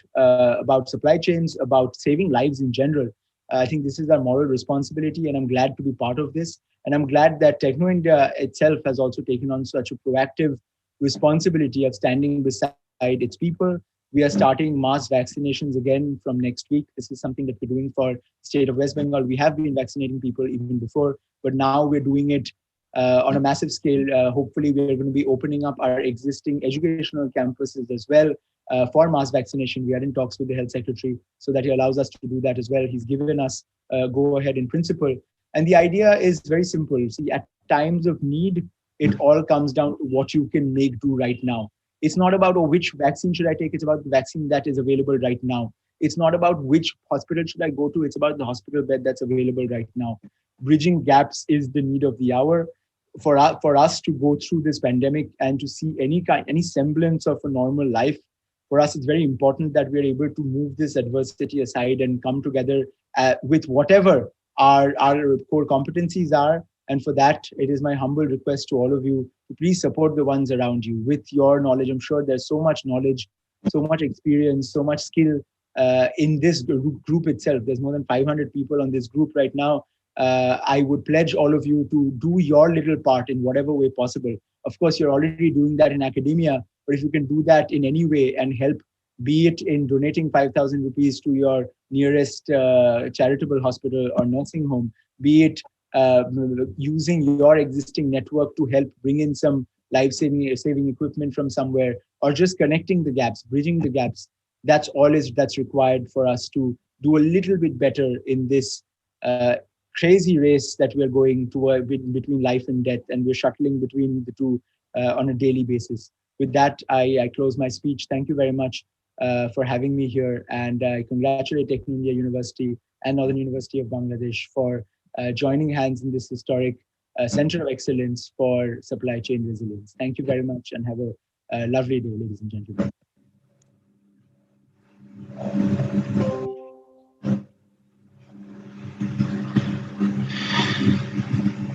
S6: supply chains, about saving lives in general, I think this is our moral responsibility, and I'm glad to be part of this. And I'm glad that Techno India itself has also taken on such a proactive responsibility of standing beside its people. We are starting mass vaccinations again from next week. This is something that we're doing for state of West Bengal. We have been vaccinating people even before, but now we're doing it on a massive scale. Hopefully, we're going to be opening up our existing educational campuses as well for mass vaccination. We are in talks with the health secretary so that he allows us to do that as well. He's given us go ahead in principle. And the idea is very simple. See, at times of need, it all comes down to what you can make do right now. It's not about, oh, which vaccine should I take? It's about the vaccine that is available right now. It's not about which hospital should I go to. It's about the hospital bed that's available right now. Bridging gaps is the need of the hour. For us to go through this pandemic and to see any semblance of a normal life, for us, it's very important that we're able to move this adversity aside and come together with whatever our core competencies are. And for that, it is my humble request to all of you to please support the ones around you with your knowledge. I'm sure there's so much knowledge, so much experience, so much skill in this group itself. There's more than 500 people on this group right now. I would pledge all of you to do your little part in whatever way possible. Of course, you're already doing that in academia, but if you can do that in any way and help, be it in donating 5,000 rupees to your nearest charitable hospital or nursing home, be it using your existing network to help bring in some life-saving equipment from somewhere, or just connecting the gaps, bridging the gaps, that's required for us to do a little bit better in this crazy race that we are going to between life and death, and we're shuttling between the two on a daily basis. With that, I close my speech. Thank you very much for having me here, and I congratulate Techno India University and Northern University of Bangladesh for joining hands in this historic Center of Excellence for Supply Chain Resilience. Thank you very much, and have a lovely day, ladies and gentlemen.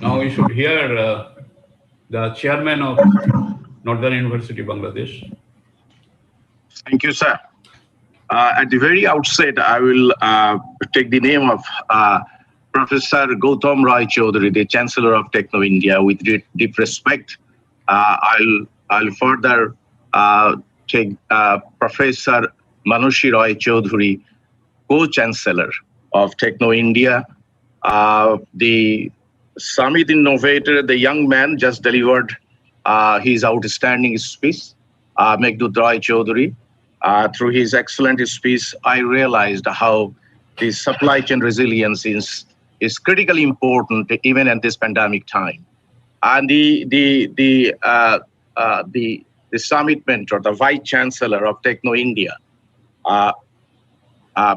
S4: Now we should hear the chairman of Northern University, Bangladesh.
S7: Thank you, sir. At the very outset, I will take the name of Professor Gautam Roy Choudhury, the Chancellor of Techno India, with deep respect. I'll further take Professor Manushi Roy Choudhury, Co-Chancellor of Techno India. The summit innovator, the young man, just delivered his outstanding speech, Meghdud Roy Choudhury. Through his excellent speech, I realized how the supply chain resilience is critically important even at this pandemic time. And the summit mentor, the Vice Chancellor of Techno India,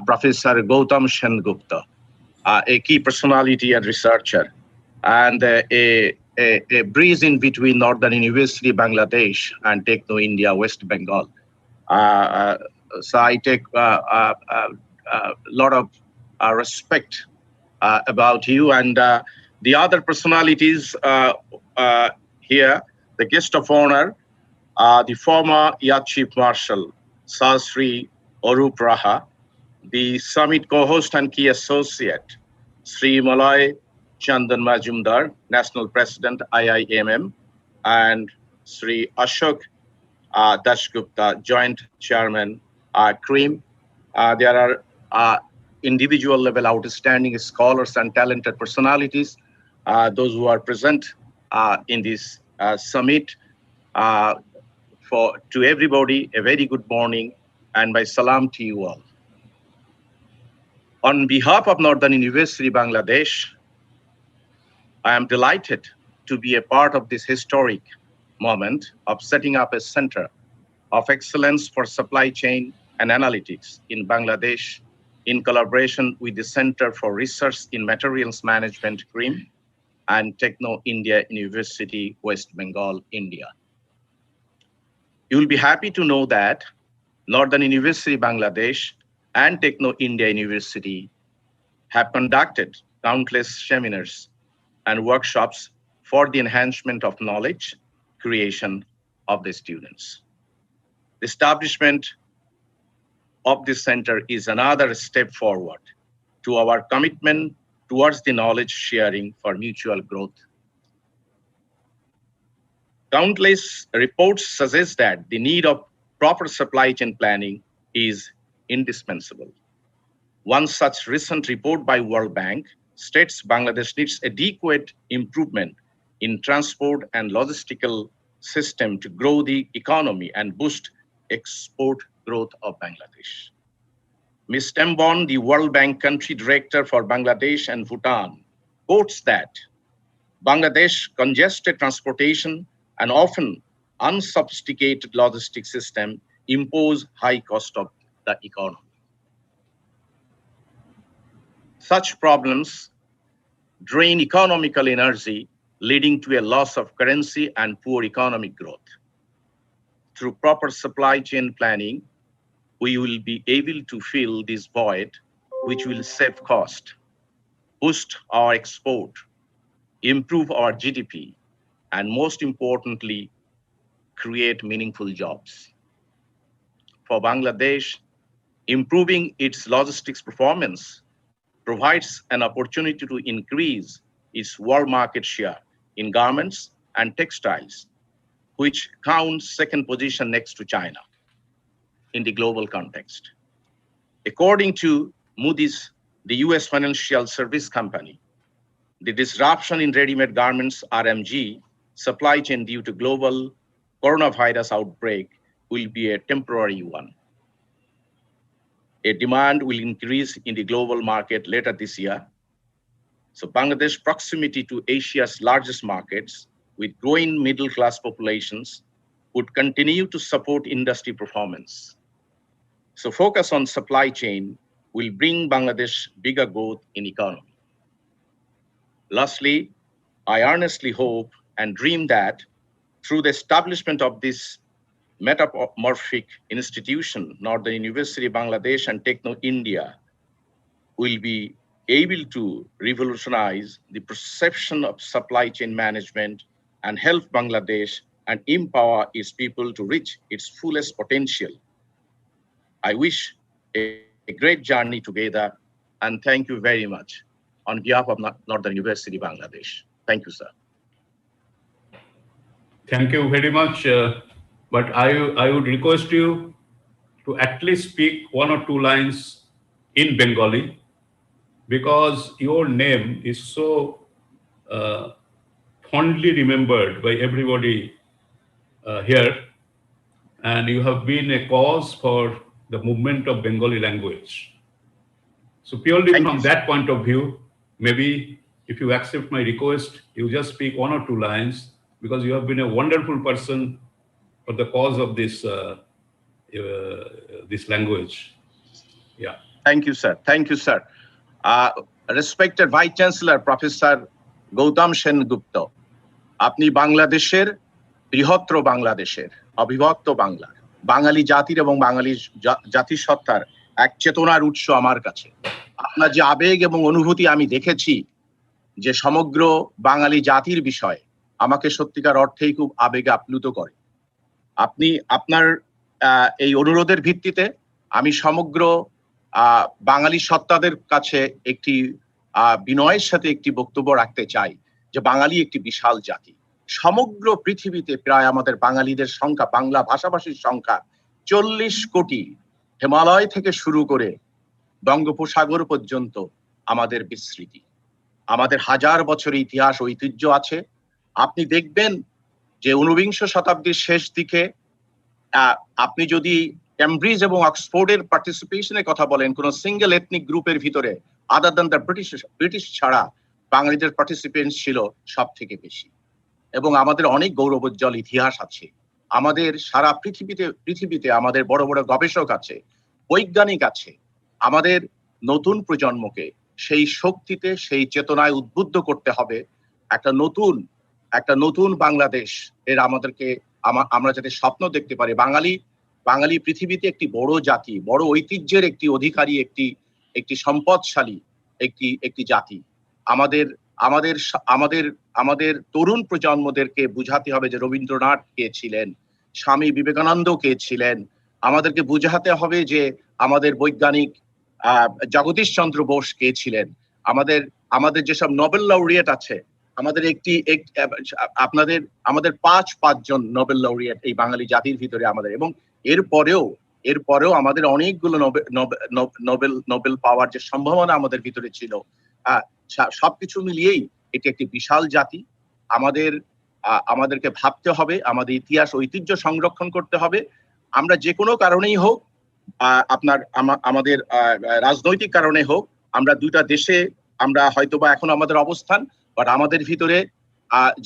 S7: Professor Gautam Sengupta, a key personality and researcher, and a a breeze in between Northern University, Bangladesh, and Techno India, West Bengal. So I take a lot of respect about you and the other personalities here, the guest of honor, the former Air Chief Marshal, Sri Arup Raha, the summit co-host and key associate, Sri Malay Chandan Majumdar, National President, IIMM, and Sri Ashok Dashgupta, Joint Chairman, CREAM. There are individual level outstanding scholars and talented personalities, those who are present in this summit. To everybody, a very good morning and my salam to you all. On behalf of Northern University, Bangladesh, I am delighted to be a part of this historic moment of setting up a center of excellence for supply chain and analytics in Bangladesh in collaboration with the Center for Research in Materials Management, CREAM, and Techno India University, West Bengal, India. You will be happy to know that Northern University, Bangladesh, and Techno India University have conducted countless seminars and workshops for the enhancement of knowledge creation of the students. The establishment of this center is another step forward to our commitment towards the knowledge sharing for mutual growth. Countless reports suggest that the need of proper supply chain planning is indispensable. One such recent report by World Bank states Bangladesh needs adequate improvement in transport and logistical system to grow the economy and boost export growth of Bangladesh. Ms. Tembon, the World Bank country director for Bangladesh and Bhutan, quotes that Bangladesh congested transportation and often unsophisticated logistics system impose high cost of the economy. Such problems drain economical energy, leading to a loss of currency and poor economic growth. Through proper supply chain planning, we will be able to fill this void, which will save cost, boost our export, improve our GDP, and most importantly, create meaningful jobs. For Bangladesh, improving its logistics performance provides an opportunity to increase its world market share in garments and textiles, which counts second position next to China in the global context. According to Moody's, the US financial service company, the disruption in ready-made garments RMG supply chain due to global coronavirus outbreak will be a temporary one. A demand will increase in the global market later this year. So Bangladesh's proximity to Asia's largest markets with growing middle-class populations would continue to support industry performance. So focus on supply chain will bring Bangladesh bigger growth in economy. Lastly, I earnestly hope and dream that through the establishment of this metamorphic institution, Northern University, Bangladesh, and Techno India will be able to revolutionize the perception of supply chain management and help Bangladesh and empower its people to reach its fullest potential. I wish a great journey together, and thank you very much on behalf of Northern University, Bangladesh. Thank you, sir.
S4: Thank you very much. But I would request you to at least speak one or two lines in Bengali, because your name is so fondly remembered by everybody here, and you have been a cause for the movement of Bengali language. So purely from that point of view, maybe if you accept my request, you just speak one or two lines, because you have been a wonderful person for the cause of this this language. Yeah.
S7: Thank you, sir. Thank you, sir. Respected Vice Chancellor, Professor Gautam Sengupta, আপনি বাংলাদেশের, বৃহত্তর বাংলাদেশের, অবিভক্ত বাংলার, বাঙালি জাতির এবং বাঙালি জাতিসত্তার এক চেতনার উৎস আমার কাছে। আপনার যে আবেগ এবং অনুভূতি আমি দেখেছি, যে সমগ্র বাঙালি জাতির বিষয়, আমাকে সত্যিকার অর্থেই খুব আবেগে আপ্লুত করে। আপনি আপনার এই অনুরোধের ভিত্তিতে আমি সমগ্র বাঙালি সত্তাদের কাছে একটি বিনয়ের সাথে একটি বক্তব্য রাখতে চাই, যে বাঙালি একটি বিশাল জাতি। সমগ্র পৃথিবীতে প্রায় আমাদের বাঙালিদের সংখ্যা, বাংলা ভাষাভাষীর সংখ্যা 40 কোটি। হিমালয় থেকে শুরু করে বঙ্গোপসাগর পর্যন্ত আমাদের বিস্তৃতি, আমাদের হাজার বছরের ইতিহাস ঐতিহ্য আছে। আপনি দেখবেন যে 19বিংশ শতাব্দীর শেষ দিকে আপনি যদি ক্যামব্রিজ এবং অক্সফোর্ডের পার্টিসিপেশনের কথা বলেন, কোন সিঙ্গেল এথনিক গ্রুপের ভিতরে আদার দ্যান দ্য ব্রিটিশ ছাড়া বাঙালিদের পার্টিসিপেন্স ছিল সব থেকে বেশি। এবং আমাদের অনেক গৌরবোজ্জ্বল ইতিহাস আছে। আমাদের সারা পৃথিবীতে আমাদের বড় বড় গবেষক আছে, বৈজ্ঞানিক আছে। আমাদের নতুন প্রজন্মকে সেই শক্তিতে, সেই চেতনায় উদ্বুদ্ধ করতে হবে। একটা নতুন বাংলাদেশ এর আমাদেরকে আমরা যাতে স্বপ্ন দেখতে পারি। বাঙালি পৃথিবীতে একটি বড় জাতি, বড় ঐতিহ্যের একটি অধিকারী, একটি সম্পদশালী একটি জাতি। আমাদের তরুণ প্রজন্মদেরকে বুঝাতে হবে যে রবীন্দ্রনাথ কে ছিলেন, স্বামী বিবেকানন্দ কে ছিলেন। আমাদেরকে বুঝাতে হবে যে আমাদের বৈজ্ঞানিক জগদীশ চন্দ্র বোস কে ছিলেন। আমাদের যেসব নোবেল লাউরিয়েট আছে, আমাদের পাঁচজন নোবেল লাউরিয়েট এই বাঙালি জাতির ভিতরে আমাদের, এবং এরপরেও আমাদের অনেকগুলো নোবেল পাওয়ার যে সম্ভাবনা আমাদের ভিতরে ছিল। সবকিছু মিলিয়েই এটি একটি বিশাল জাতি। আমাদেরকে ভাবতে হবে, আমাদের ইতিহাস ঐতিহ্য সংরক্ষণ করতে হবে। আমরা যে কোনো কারণেই হোক, আমাদের রাজনৈতিক কারণে হোক, আমরা দুইটা দেশে আমরা হয়তোবা এখন আমাদের অবস্থান, বাট আমাদের ভিতরে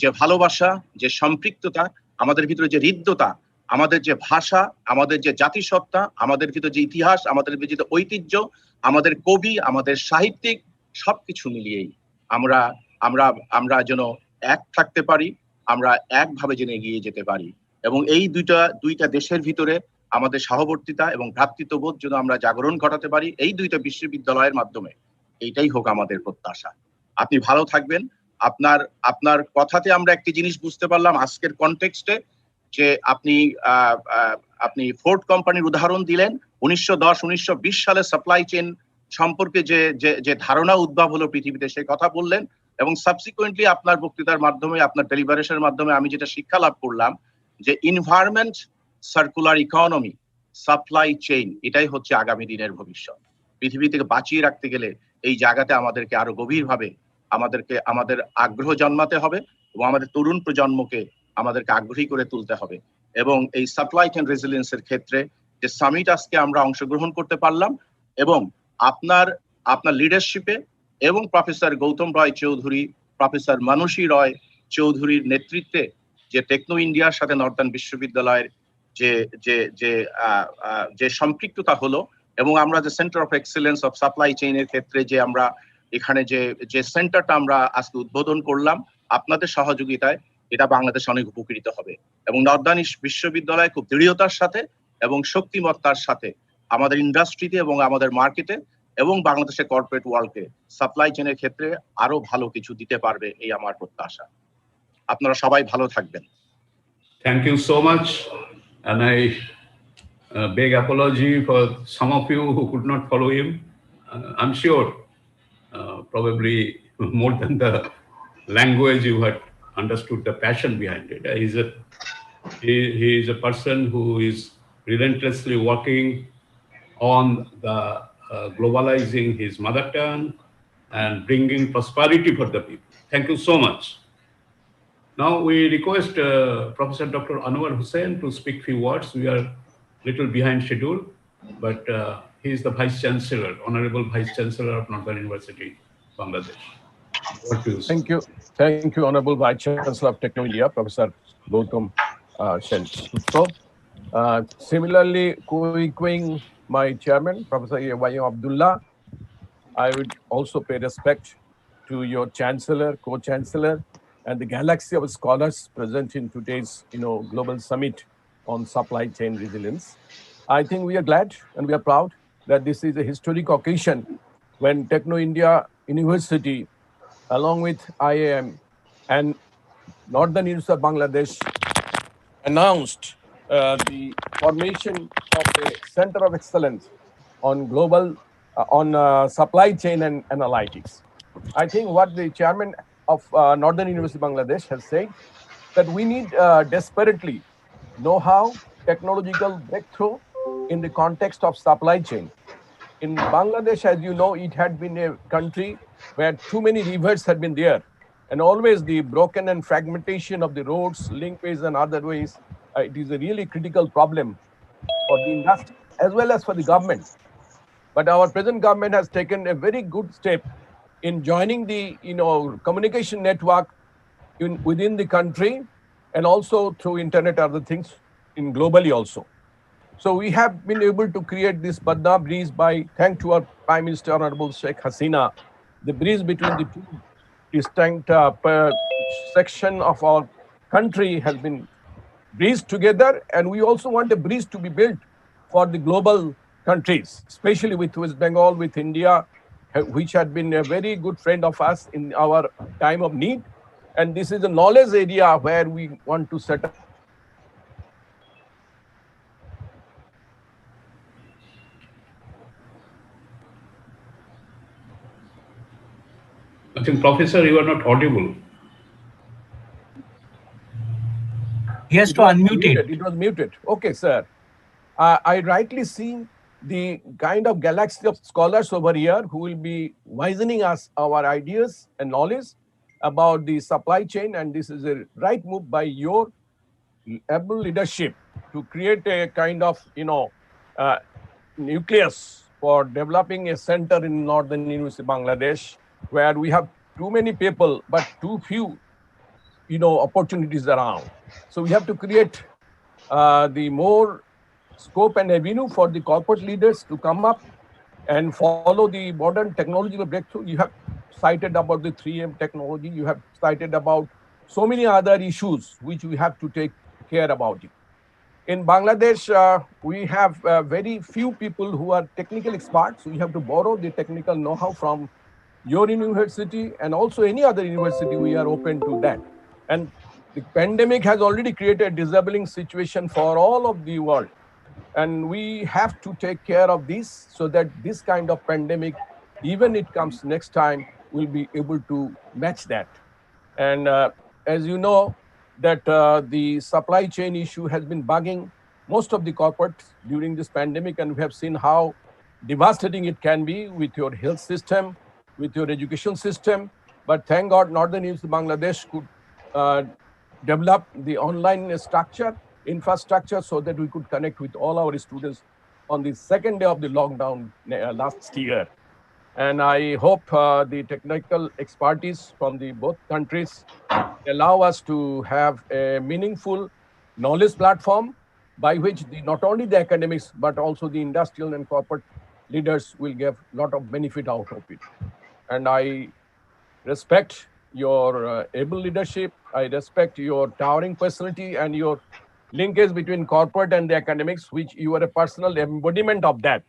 S7: যে ভালোবাসা, যে সম্পৃক্ততা, আমাদের ভিতরে যে হৃদ্যতা, আমাদের যে ভাষা, আমাদের যে জাতিসত্তা, আমাদের ভিতরে যে ইতিহাস, আমাদের ভিতরে ঐতিহ্য, আমাদের কবি, আমাদের সাহিত্যিক, সবকিছু মিলিয়েই আমরা যেন এক থাকতে পারি, আমরা একভাবে যেন এগিয়ে যেতে পারি। এবং এই দুইটা দেশের ভিতরে আমাদের সহবর্তিতা এবং ভ্রাতৃত্ববোধ যেন আমরা জাগরণ ঘটাতে পারি এই দুইটা বিশ্ববিদ্যালয়ের মাধ্যমে। এইটাই হোক আমাদের প্রত্যাশা। আপনি ভালো থাকবেন। আপনার কথাতে আমরা একটি জিনিস বুঝতে পারলাম আজকের কনটেক্সটে, যে আপনি ফোর্ড কোম্পানির উদাহরণ দিলেন। 1910-1920 সালে সাপ্লাই চেইন সম্পর্কে যে ধারণা উদ্ভব হলো পৃথিবীতে, সেই কথা বললেন। এবং সাবসিকুয়েন্টলি আপনার বক্তৃতার মাধ্যমে, আপনার ডেলিভারেশনের মাধ্যমে আমি যেটা শিক্ষা লাভ করলাম, যে environment, circular economy, supply chain, এটাই হচ্ছে আগামী দিনের ভবিষ্যৎ। পৃথিবী থেকে বাঁচিয়ে রাখতে গেলে এই জায়গাতে আমাদেরকে আরো গভীরভাবে আমাদের আগ্রহ জন্মাতে হবে, এবং আমাদের তরুণ প্রজন্মকে আমাদেরকে আগ্রহী করে তুলতে হবে। এবং এই সাপ্লাই চেইন রেজিলিয়েন্সের ক্ষেত্রে যে সামিট আজকে আমরা অংশগ্রহণ করতে পারলাম, এবং আপনার লিডারশিপে এবং প্রফেসর গৌতম রায় চৌধুরী, প্রফেসর মানসী রয় চৌধুরীর নেতৃত্বে যে টেকনো ইন্ডিয়ার সাথে নর্দার্ন বিশ্ববিদ্যালয়ের যে সম্পৃক্ততা হলো, এবং আমরা যে centre of excellence of supply চেইনের ক্ষেত্রে যে আমরা এখানে যে সেন্টারটা আমরা আজকে উদ্বোধন করলাম, আপনাদের সহযোগিতায় এটা বাংলাদেশ অনেক উপকৃত হবে। এবং নর্দার্ন বিশ্ববিদ্যালয় খুব দৃঢ়তার সাথে এবং শক্তিমত্তার সাথে আমাদের ইন্ডাস্ট্রিতে এবং আমাদের মার্কেটে এবং বাংলাদেশের কর্পোরেট ওয়ার্ল্ডকে সাপ্লাই চেইনের ক্ষেত্রে আরো ভালো কিছু দিতে পারবে, এই আমার প্রত্যাশা। আপনারা সবাই ভালো থাকবেন।
S4: Thank you so much, and I beg apology for some of you who could not follow him. I'm sure probably more than the language you had understood the passion behind it. He is a person who is relentlessly working on the globalizing his mother tongue and bringing prosperity for the people. Thank you so much. Now we request Professor Dr. Anwar Hussain to speak few words. We are little behind schedule, but he is the Vice Chancellor, Honorable Vice Chancellor of Northern University, Bangladesh.
S5: Thank you, Honorable Vice Chancellor of Techno India, Professor Gautam Sen. Similarly, co-echoing my chairman, Professor Wayyam Abdullah, I would also pay respect to your chancellor, co-chancellor, and the galaxy of scholars present in today's global summit on supply chain resilience. I think we are glad and we are proud that this is a historic occasion when Techno India University, along with IAM and Northern University of Bangladesh, announced the formation of a Center of Excellence on global supply chain and analytics. I think what the chairman of Northern University Bangladesh has said, that we need desperately know-how, technological breakthrough in the context of supply chain. In Bangladesh, as you know, it had been a country where too many rivers had been there, and always the broken and fragmentation of the roads, linkways, and other ways. It is a really critical problem for the industry as well as for the government. But our present government has taken a very good step in joining the communication network within the country, and also through internet, other things in globally also. So we have been able to create this Padma bridge by thanks to our Prime Minister Honorable Sheikh Hasina. The bridge between the two distinct section of our country has been bridged together, and we also want a bridge to be built for the global countries, especially with West Bengal, with India, which had been a very good friend of us in our time of need. And this is a knowledge area where we want to set up.
S4: I think, Professor, you are not audible.
S8: He has to unmute it.
S5: It was muted. Okay, sir. I rightly see the kind of galaxy of scholars over here who will be wisening us our ideas and knowledge about the supply chain, and this is a right move by your able leadership to create a kind of nucleus for developing a center in Northern University Bangladesh, where we have too many people but too few opportunities around. So we have to create the more scope and avenue for the corporate leaders to come up and follow the modern technological breakthrough. You have cited about the 3M technology. You have cited about so many other issues which we have to take care about it. In Bangladesh, we have very few people who are technical experts. We have to borrow the technical know-how from your university and also any other university. We are open to that. And the pandemic has already created a disabling situation for all of the world. And we have to take care of this so that this kind of pandemic, even it comes next time, will be able to match that. And as you know, that the supply chain issue has been bugging most of the corporates during this pandemic, and we have seen how devastating it can be with your health system, with your education system. But thank God, Northern University Bangladesh could develop the online structure, infrastructure, so that we could connect with all our students on the second day of the lockdown last year. And I hope the technical expertise from the both countries allow us to have a meaningful knowledge platform by which not only the academics, but also the industrial and corporate leaders will get a lot of benefit out of it. And I respect your able leadership. I respect your towering personality and your linkage between corporate and the academics, which you are a personal embodiment of that.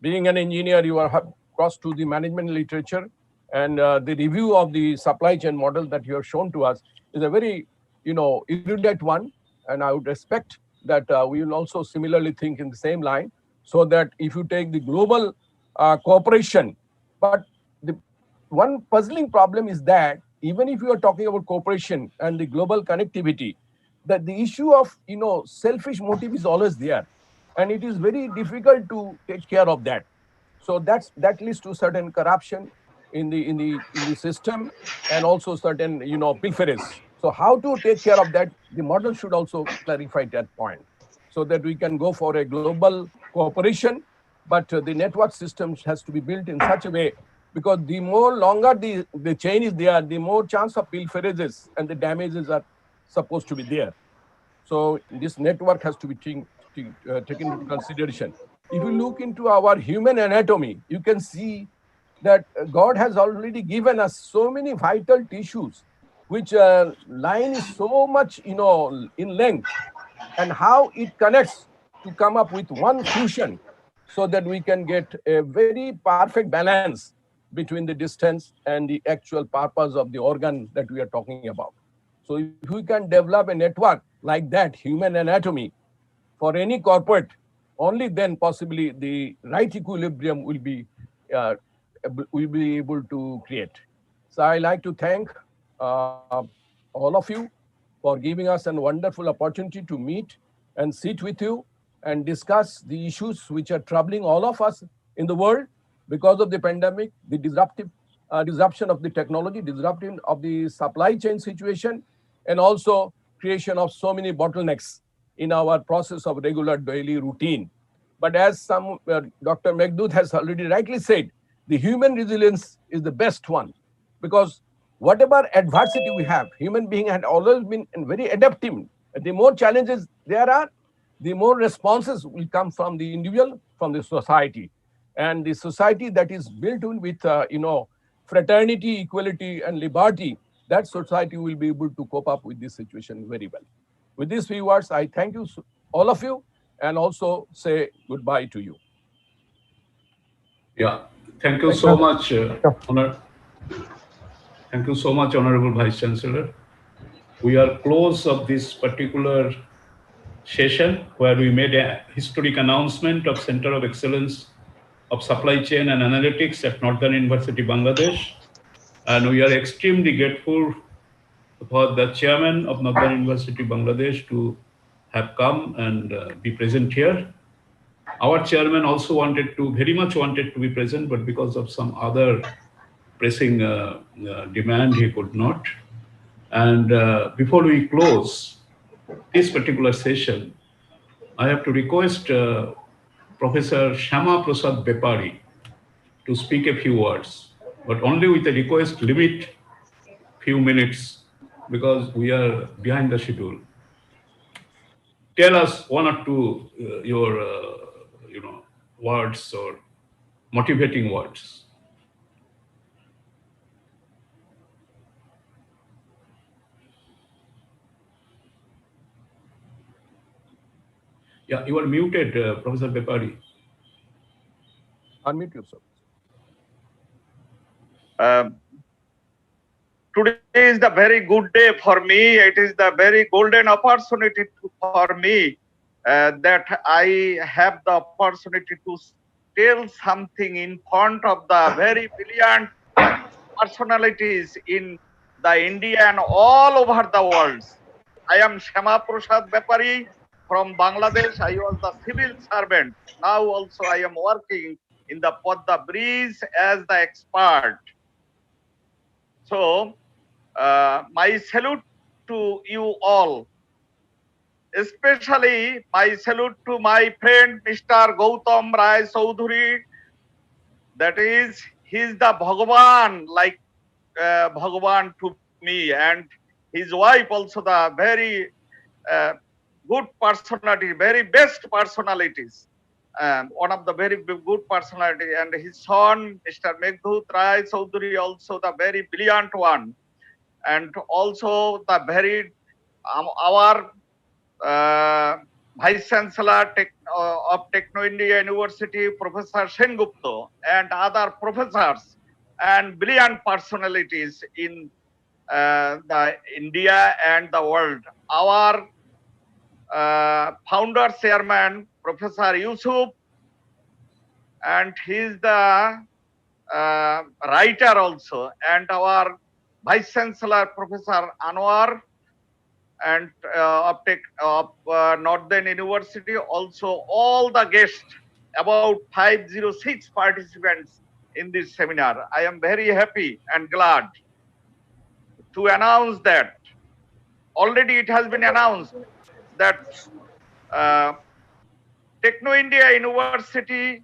S5: Being an engineer, you are across to the management literature, and the review of the supply chain model that you have shown to us is a very, erudite one. And I would expect that we will also similarly think in the same line, so that if you take the global cooperation, but the one puzzling problem is that even if you are talking about cooperation and the global connectivity, that the issue of selfish motive is always there, and it is very difficult to take care of that. So that leads to certain corruption in the system, and also certain pilferage. So how to take care of that? The model should also clarify that point, so that we can go for a global cooperation, but the network systems has to be built in such a way, because the more longer the chain is there, the more chance of pilferages and the damages are supposed to be there. So this network has to be taken into consideration. If you look into our human anatomy, you can see that God has already given us so many vital tissues, which line is so much, in length, and how it connects to come up with one fusion so that we can get a very perfect balance between the distance and the actual purpose of the organ that we are talking about. So if we can develop a network like that, human anatomy, for any corporate, only then possibly the right equilibrium uh, will be able to create. So I like to thank uh, all of you for giving us a wonderful opportunity to meet and sit with you and discuss the issues which are troubling all of us in the world because of the pandemic, the disruption of the technology, disruption of the supply chain situation, and also creation of so many bottlenecks in our process of regular daily routine. But as Dr. Meghdud has already rightly said, the human resilience is the best one because whatever adversity we have, human being had always been very adaptive. The more challenges there are, the more responses will come from the individual, from the society. And the society that is built with, fraternity, equality, and liberty, that society will be able to cope up with this situation very well. With these few words, I thank you, all of you, and also say goodbye to you.
S4: Yeah, thank you so much, Thank you so much, Honorable Vice Chancellor. We are close of this particular session where we made a historic announcement of Center of Excellence of Supply Chain and Analytics at Northern University, Bangladesh. And we are extremely grateful for the chairman of Northern University, Bangladesh to have come and be present here. Our chairman also very much wanted to be present, but because of some other pressing demand, he could not. And before we close this particular session, I have to request Professor Shyama Prasad Bepari to speak a few words, but only with a request limit few minutes because we are behind the schedule. Tell us one or two your words or motivating words. Yeah, you are muted, Professor Bepari.
S5: Unmute yourself.
S9: Today is the very good day for me. It is the very golden opportunity for me that I have the opportunity to tell something in front of the very brilliant personalities in the India and all over the world. I am Shyama Prasad Bepari from Bangladesh. I was the civil servant. Now also I am working in the Podda Bridge as the expert. So, my salute to you all, especially my salute to my friend Mr. Gautam Rai Chaudhuri. That is, he's the Bhagavan, like Bhagavan to me, and his wife also the very good personality, very best personalities. One of the very good personality, and his son, Mr. Meghdud Rai Chaudhuri, also the very brilliant one. And also the very our Vice Chancellor of Techno India University, Professor Sengupta, and other professors and brilliant personalities in the India and the world. Our founder chairman, Professor Yusuf, and he is the writer also, and our Vice Chancellor, Professor Anwar, and of Northern University, also all the guests, about 506 participants in this seminar. I am very happy and glad to announce that already it has been announced that Techno India University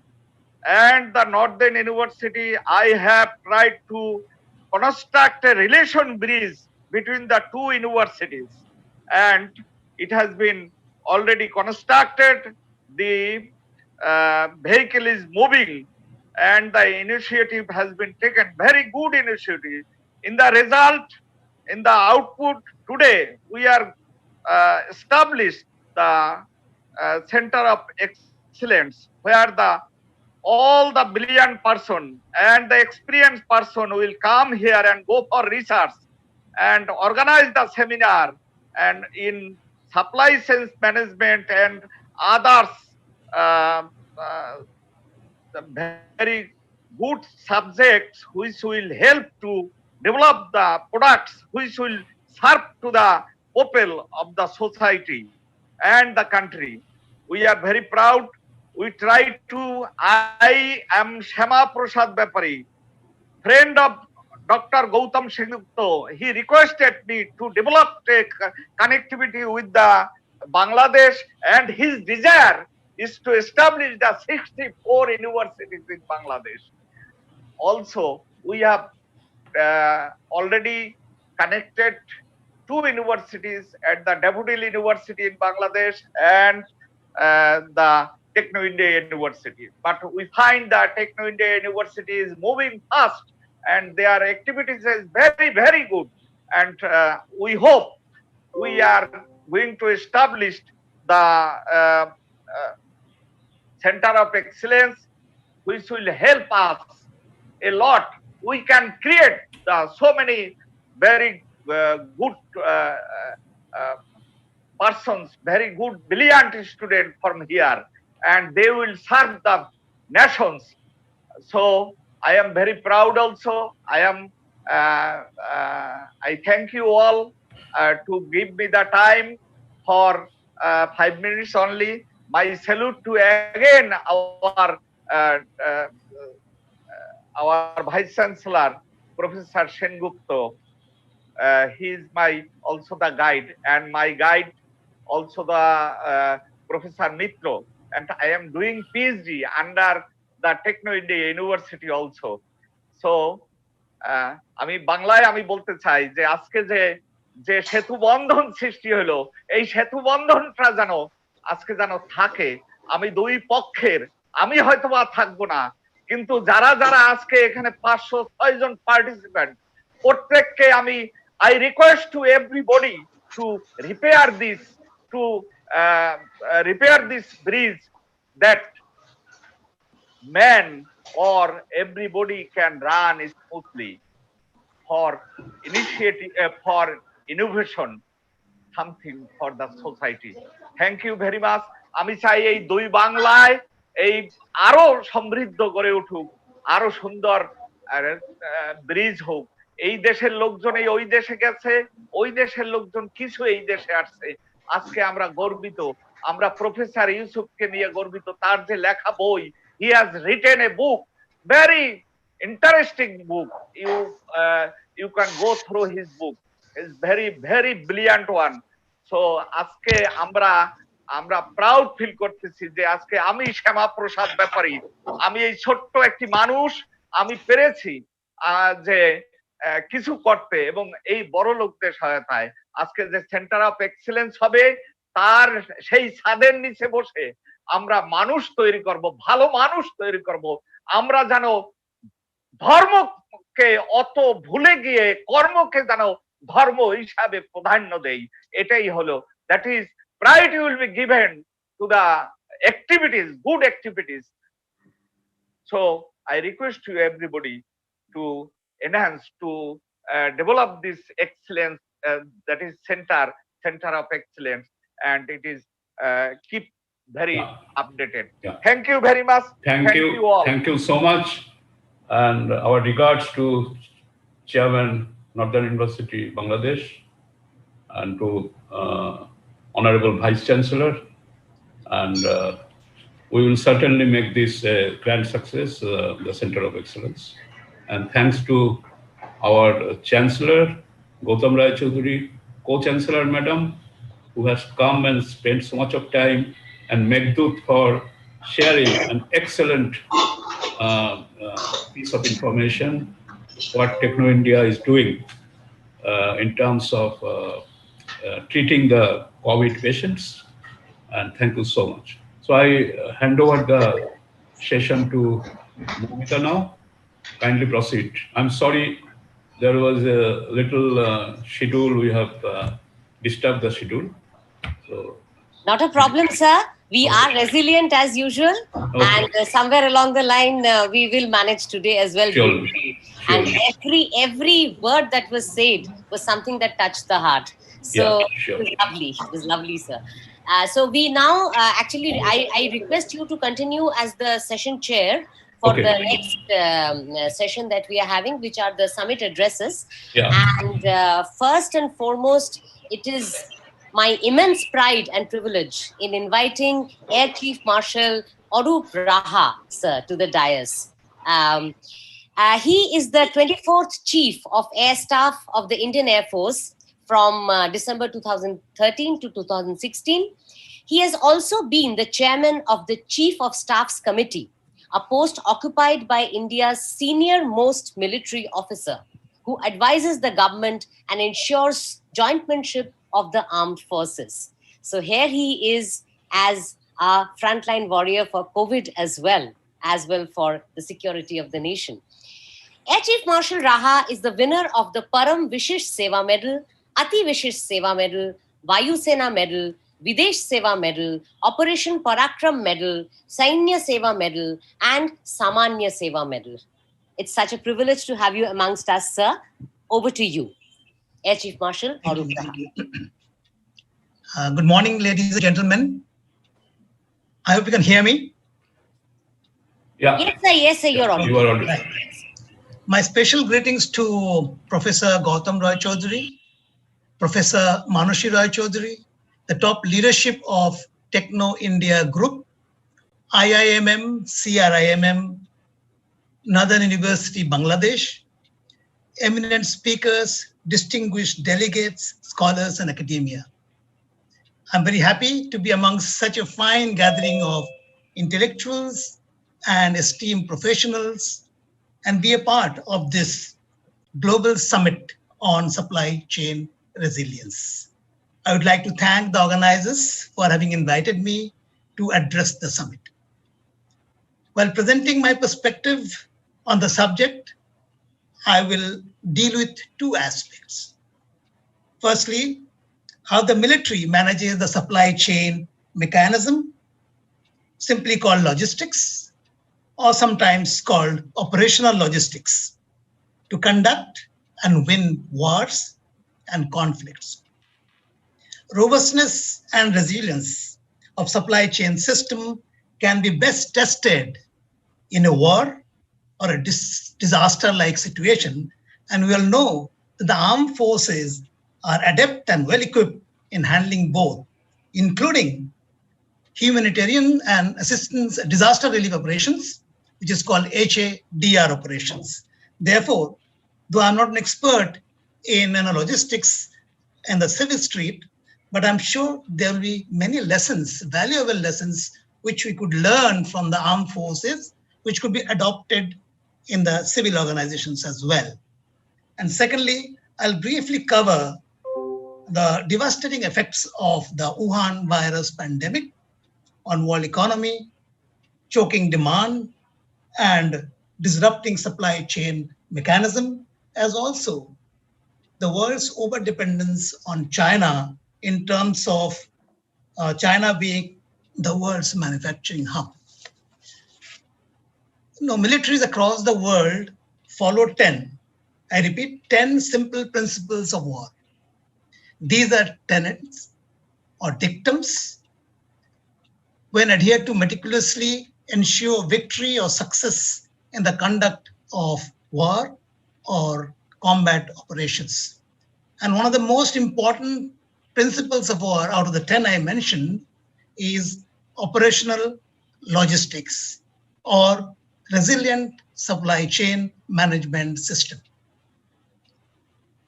S9: and the Northern University, I have tried to construct a relation bridge between the two universities, and it has been already constructed. The vehicle is moving, and the initiative has been taken. Very good initiative. In the result, in the output today, we are established the Center of Excellence, where all the brilliant person and the experienced person will come here and go for research and organize the seminar, and in supply chain management and others very good subjects which will help to develop the products which will serve to the people of the society and the country. We are very proud. We try to, I am Shama Prasad Bapari, friend of Dr. Gautam Sengupta. He requested me to develop a connectivity with the Bangladesh, and his desire is to establish the 64 universities in Bangladesh. Also, we have already connected 2 universities at the Daffodil University in Bangladesh and the Techno India University. But we find that Techno India University is moving fast and their activities is very, very good. And we hope we are going to establish the Center of Excellence, which will help us a lot. We can create so many very good persons, very good, brilliant students from here, and they will serve the nations. So I am very proud also. I thank you all to give me the time for 5 minutes only. My salute to again our Vice Chancellor, Professor Sengupta. He is also the guide, and my guide also the Professor Mitro. And I am doing PhD under the Techno India University also. So, আমি বাংলায় আমি বলতে চাই যে আজকে যে সেতু বন্ধন সৃষ্টি হলো, এই সেতু বন্ধনটা যেন আজকে যেন থাকে। আমি দুই পক্ষের, আমি হয়তোবা থাকবো না, কিন্তু যারা যারা আজকে এখানে 506 জন পার্টিসিপেন্ট, প্রত্যেককে আমি I request to everybody to repair this bridge, that man or everybody can run smoothly for initiative, for innovation, something for the society. Thank you very much. আমি চাই এই দুই বাংলায় এই আরো সমৃদ্ধ গড়ে উঠুক, আরো সুন্দর ব্রিজ হোক। এই দেশের লোকজন এই ওই দেশে গেছে, ওই দেশের লোকজন কিছু এই দেশে আসছে। আজকে আমরা গর্বিত, আমরা প্রফেসর ইউসুফকে নিয়ে গর্বিত। তার যে লেখা বই, he has written a book, very interesting book. You can go through his book. It's very, very brilliant one. So আজকে আমরা প্রাউড ফিল করতেছি যে আজকে আমি শ্যামা প্রসাদ ব্যাপারী, আমি এই ছোট্ট একটি মানুষ, আমি পেরেছি যে কিছু করতে, এবং এই বড় লোকদের সহায়তায় আজকে যে সেন্টার অফ এক্সেলেন্স হবে, তার সেই ছাদের নিচে বসে আমরা মানুষ তৈরি করব, ভালো মানুষ তৈরি করব। আমরা যেন ধর্মকে অত ভুলে গিয়ে কর্মকে যেন ধর্ম হিসাবে প্রাধান্য দেই, এটাই হলো, that is priority will be given to the activities, good activities. So I request you everybody to enhance, to develop this excellence, that is center of excellence, and it is keep very updated. Thank you very much.
S4: Thank you all. Thank you so much, and our regards to Chairman, Northern University, Bangladesh, and to Honorable Vice Chancellor, and we will certainly make this a grand success, the Center of Excellence. And thanks to our Chancellor, Gautam Rai Choudhury, Co-Chancellor Madam, who has come and spent so much of time, and Meghdut for sharing an excellent piece of information, what Techno India is doing in terms of treating the COVID patients, and thank you so much. So I hand over the session to Momita now. Kindly proceed. I'm sorry there was a little schedule. We have disturbed the schedule. So,
S1: not a problem, sir. We
S4: Okay.
S1: are resilient as usual,
S4: Okay.
S1: and somewhere along the line, we will manage today as well.
S4: Surely.
S1: And
S4: Surely.
S1: every word that was said was something that touched the heart. So
S4: Yeah, sure.
S1: it was lovely. It was lovely, sir. So we now actually, I request you to continue as the session chair for
S4: Okay.
S1: the next session that we are having, which are the summit addresses.
S4: Yeah.
S1: And first and foremost, it is my immense pride and privilege in inviting Air Chief Marshal Arup Raha, sir, to the dais. He is the 24th Chief of Air Staff of the Indian Air Force from December 2013 to 2016. He has also been the chairman of the Chief of Staff's Committee, a post occupied by India's senior-most military officer who advises the government and ensures jointmanship of the armed forces. So here he is as a frontline warrior for COVID as well for the security of the nation. Air Chief Marshal Raha is the winner of the Param Vishish Seva Medal, Ati Vishish Seva Medal, Vayu Sena Medal, Videsh Seva Medal, Operation Parakram Medal, Sainya Seva Medal, and Samanya Seva Medal. It's such a privilege to have you amongst us, sir. Over to you, Air Chief Marshal Arup Raha.
S10: Good morning, ladies and gentlemen. I hope you can hear me.
S4: Yeah.
S1: Yes, sir, you're on.
S4: You are on.
S10: Right. My special greetings to Professor Gautam Roy Chaudhary, Professor Manushi Roy Chaudhary, the top leadership of Techno India Group, IIMM, CRIMM, Northern University, Bangladesh, eminent speakers, distinguished delegates, scholars, and academia. I'm very happy to be amongst such a fine gathering of intellectuals and esteemed professionals and be a part of this global summit on supply chain resilience. I would like to thank the organizers for having invited me to address the summit. While presenting my perspective on the subject, I will deal with two aspects. Firstly, how the military manages the supply chain mechanism, simply called logistics, or sometimes called operational logistics, to conduct and win wars and conflicts. Robustness and resilience of supply chain system can be best tested in a war or a disaster-like situation, and we all know that the armed forces are adept and well-equipped in handling both, including humanitarian and assistance disaster relief operations, which is called HADR operations. Therefore, though I'm not an expert in logistics and the civil street, but I'm sure there will be many lessons, valuable lessons, which we could learn from the armed forces, which could be adopted in the civil organizations as well. And secondly, I'll briefly cover the devastating effects of the Wuhan virus pandemic on world economy, choking demand, and disrupting supply chain mechanism, as also the world's overdependence on China in terms of China being the world's manufacturing hub. Militaries across the world follow 10, I repeat, 10 simple principles of war. These are tenets or dictums when adhered to meticulously ensure victory or success in the conduct of war or combat operations. And one of the most important principles of war out of the 10 I mentioned is operational logistics or resilient supply chain management system.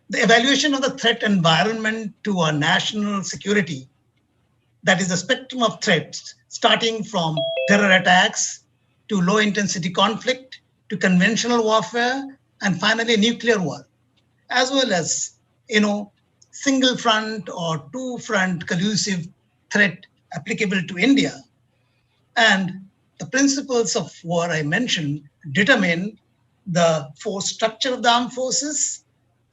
S10: The evaluation of the threat environment to our national security, that is the spectrum of threats, starting from terror attacks to low intensity conflict to conventional warfare and finally nuclear war, as well as single front or two front collusive threat applicable to India. And the principles of war I mentioned determine the force structure of the armed forces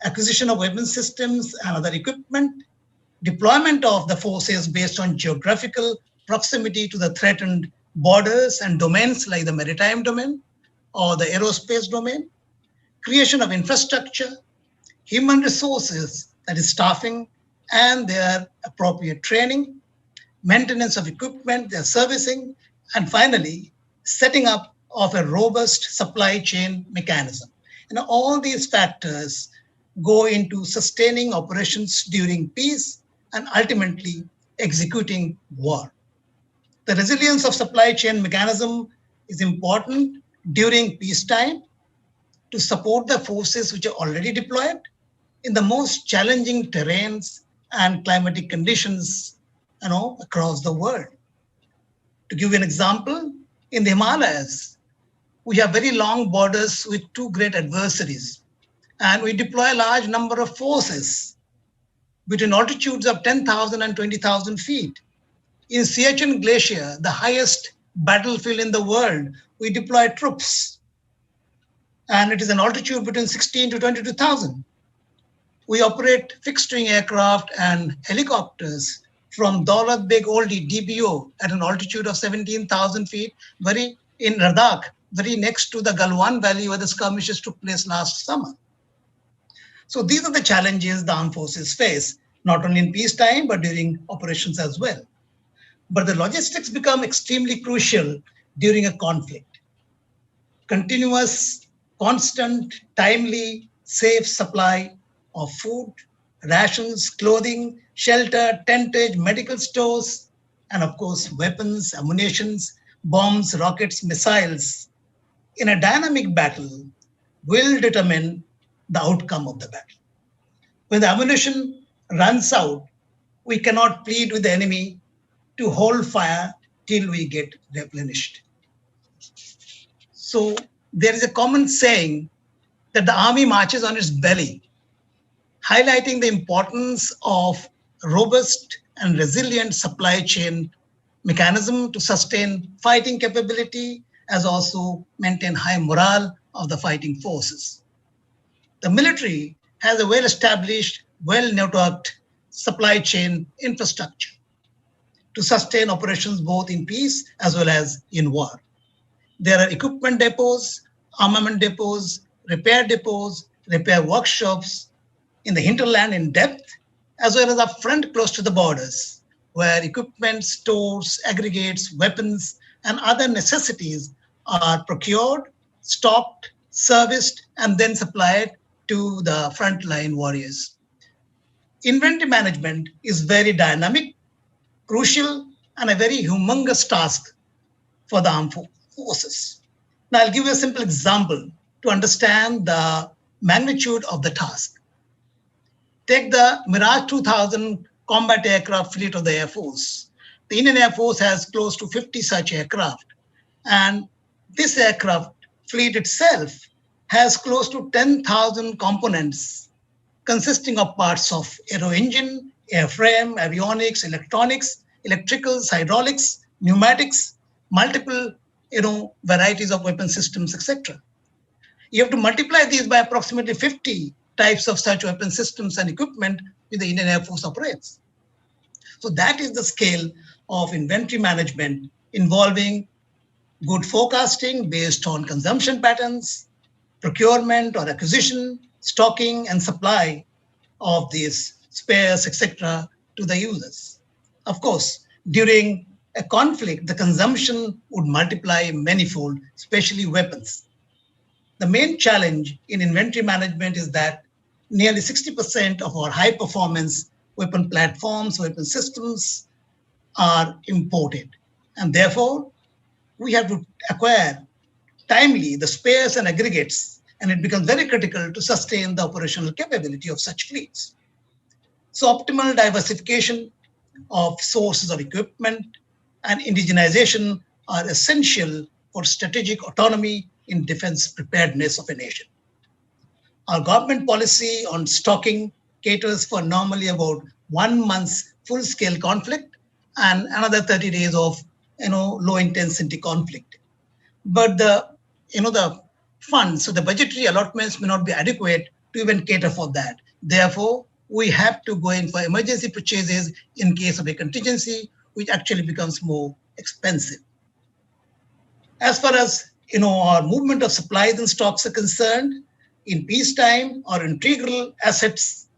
S10: acquisition of weapon systems and other equipment, deployment of the forces based on geographical proximity to the threatened borders and domains like the maritime domain or the aerospace domain, creation of infrastructure, human resources, that is staffing, and their appropriate training, maintenance of equipment, their servicing, and finally, setting up of a robust supply chain mechanism. All these factors go into sustaining operations during peace and ultimately executing war. The resilience of supply chain mechanism is important during peacetime to support the forces which are already deployed in the most challenging terrains and climatic conditions, across the world. To give you an example, in the Himalayas, we have very long borders with two great adversaries, and we deploy a large number of forces between altitudes of 10,000 and 20,000 feet. In Siachen Glacier, the highest battlefield in the world, we deploy troops, and it is an altitude between 16 to 22,000. We operate fixed-wing aircraft and helicopters from Daulat Beg Oldi DBO at an altitude of 17,000 feet, in Ladakh, very next to the Galwan Valley where the skirmishes took place last summer. So these are the challenges the armed forces face, not only in peacetime, but during operations as well. But the logistics become extremely crucial during a conflict. Continuous, constant, timely, safe supply of food, rations, clothing, shelter, tentage, medical stores, and of course, weapons, ammunitions, bombs, rockets, missiles in a dynamic battle will determine the outcome of the battle. When the ammunition runs out, we cannot plead with the enemy to hold fire till we get replenished. So there is a common saying that the army marches on its belly, highlighting the importance of robust and resilient supply chain mechanism to sustain fighting capability, as also maintain high morale of the fighting forces. The military has a well-established, well-networked supply chain infrastructure to sustain operations both in peace as well as in war. There are equipment depots, armament depots, repair workshops in the hinterland in depth, as well as up front close to the borders, where equipment, stores, aggregates, weapons, and other necessities are procured, stocked, serviced, and then supplied to the frontline warriors. Inventory management is very dynamic, crucial, and a very humongous task for the armed forces. Now, I'll give you a simple example to understand the magnitude of the task. Take the Mirage 2000 combat aircraft fleet of the Air Force. The Indian Air Force has close to 50 such aircraft. And this aircraft fleet itself has close to 10,000 components consisting of parts of aero engine, airframe, avionics, electronics, electricals, hydraulics, pneumatics, multiple varieties of weapon systems, etc. You have to multiply these by approximately 50 types of such weapon systems and equipment which the Indian Air Force operates. So that is the scale of inventory management involving good forecasting based on consumption patterns, procurement or acquisition, stocking and supply of these spares, etc., to the users. Of course, during a conflict, the consumption would multiply manifold, especially weapons. The main challenge in inventory management is that nearly 60% of our high-performance weapon platforms, weapon systems are imported. And therefore, we have to acquire timely the spares and aggregates, and it becomes very critical to sustain the operational capability of such fleets. So optimal diversification of sources of equipment and indigenization are essential for strategic autonomy in defense preparedness of a nation. Our government policy on stocking caters for normally about 1 month's full-scale conflict and another 30 days of low-intensity conflict. But the funds, so the budgetary allotments may not be adequate to even cater for that. Therefore, we have to go in for emergency purchases in case of a contingency, which actually becomes more expensive. As far as our movement of supplies and stocks are concerned, in peacetime, our integral assets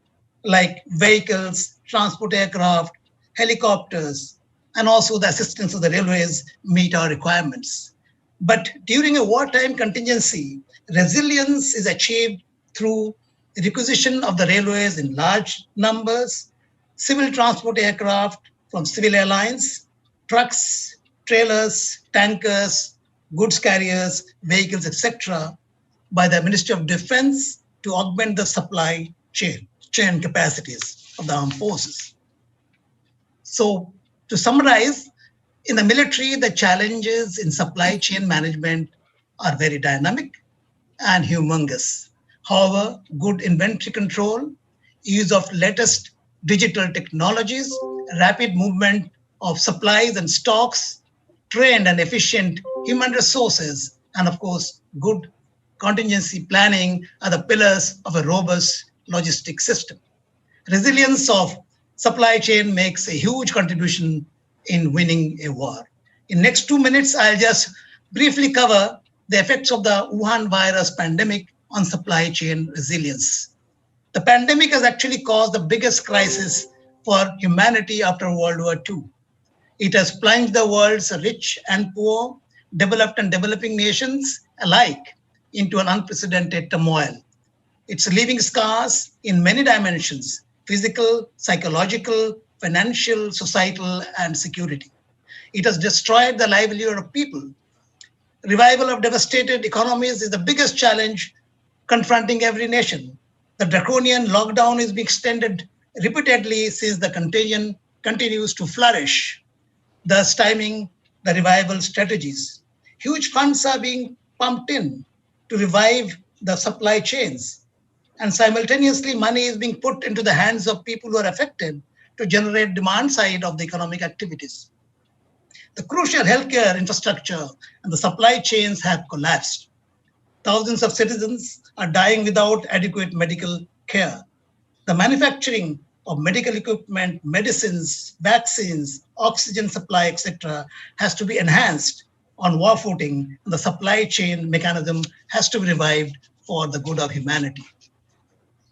S10: like vehicles, transport aircraft, helicopters, and also the assistance of the railways meet our requirements. But during a wartime contingency, resilience is achieved through the requisition of the railways in large numbers, civil transport aircraft from civil airlines, trucks, trailers, tankers, goods carriers, vehicles, etc., by the Ministry of Defense to augment the supply chain capacities of the armed forces. So to summarize, in the military, the challenges in supply chain management are very dynamic and humongous. However, good inventory control, use of latest digital technologies, rapid movement of supplies and stocks, trained and efficient human resources, and of course, good contingency planning are the pillars of a robust logistic system. Resilience of supply chain makes a huge contribution in winning a war. In next 2 minutes, I'll just briefly cover the effects of the Wuhan virus pandemic on supply chain resilience. The pandemic has actually caused the biggest crisis for humanity after World War II. It has plunged the world's rich and poor, developed and developing nations alike into an unprecedented turmoil. It's leaving scars in many dimensions: physical, psychological, financial, societal, and security. It has destroyed the livelihood of people. Revival of devastated economies is the biggest challenge confronting every nation. The draconian lockdown is being extended repeatedly since the contagion continues to flourish, thus stymieing the revival strategies. Huge funds are being pumped in to revive the supply chains, and simultaneously money is being put into the hands of people who are affected to generate demand side of the economic activities. The crucial healthcare infrastructure and the supply chains have collapsed. Thousands of citizens are dying without adequate medical care. The manufacturing of medical equipment, medicines, vaccines, oxygen supply, etc., has to be enhanced on war footing, and the supply chain mechanism has to be revived for the good of humanity.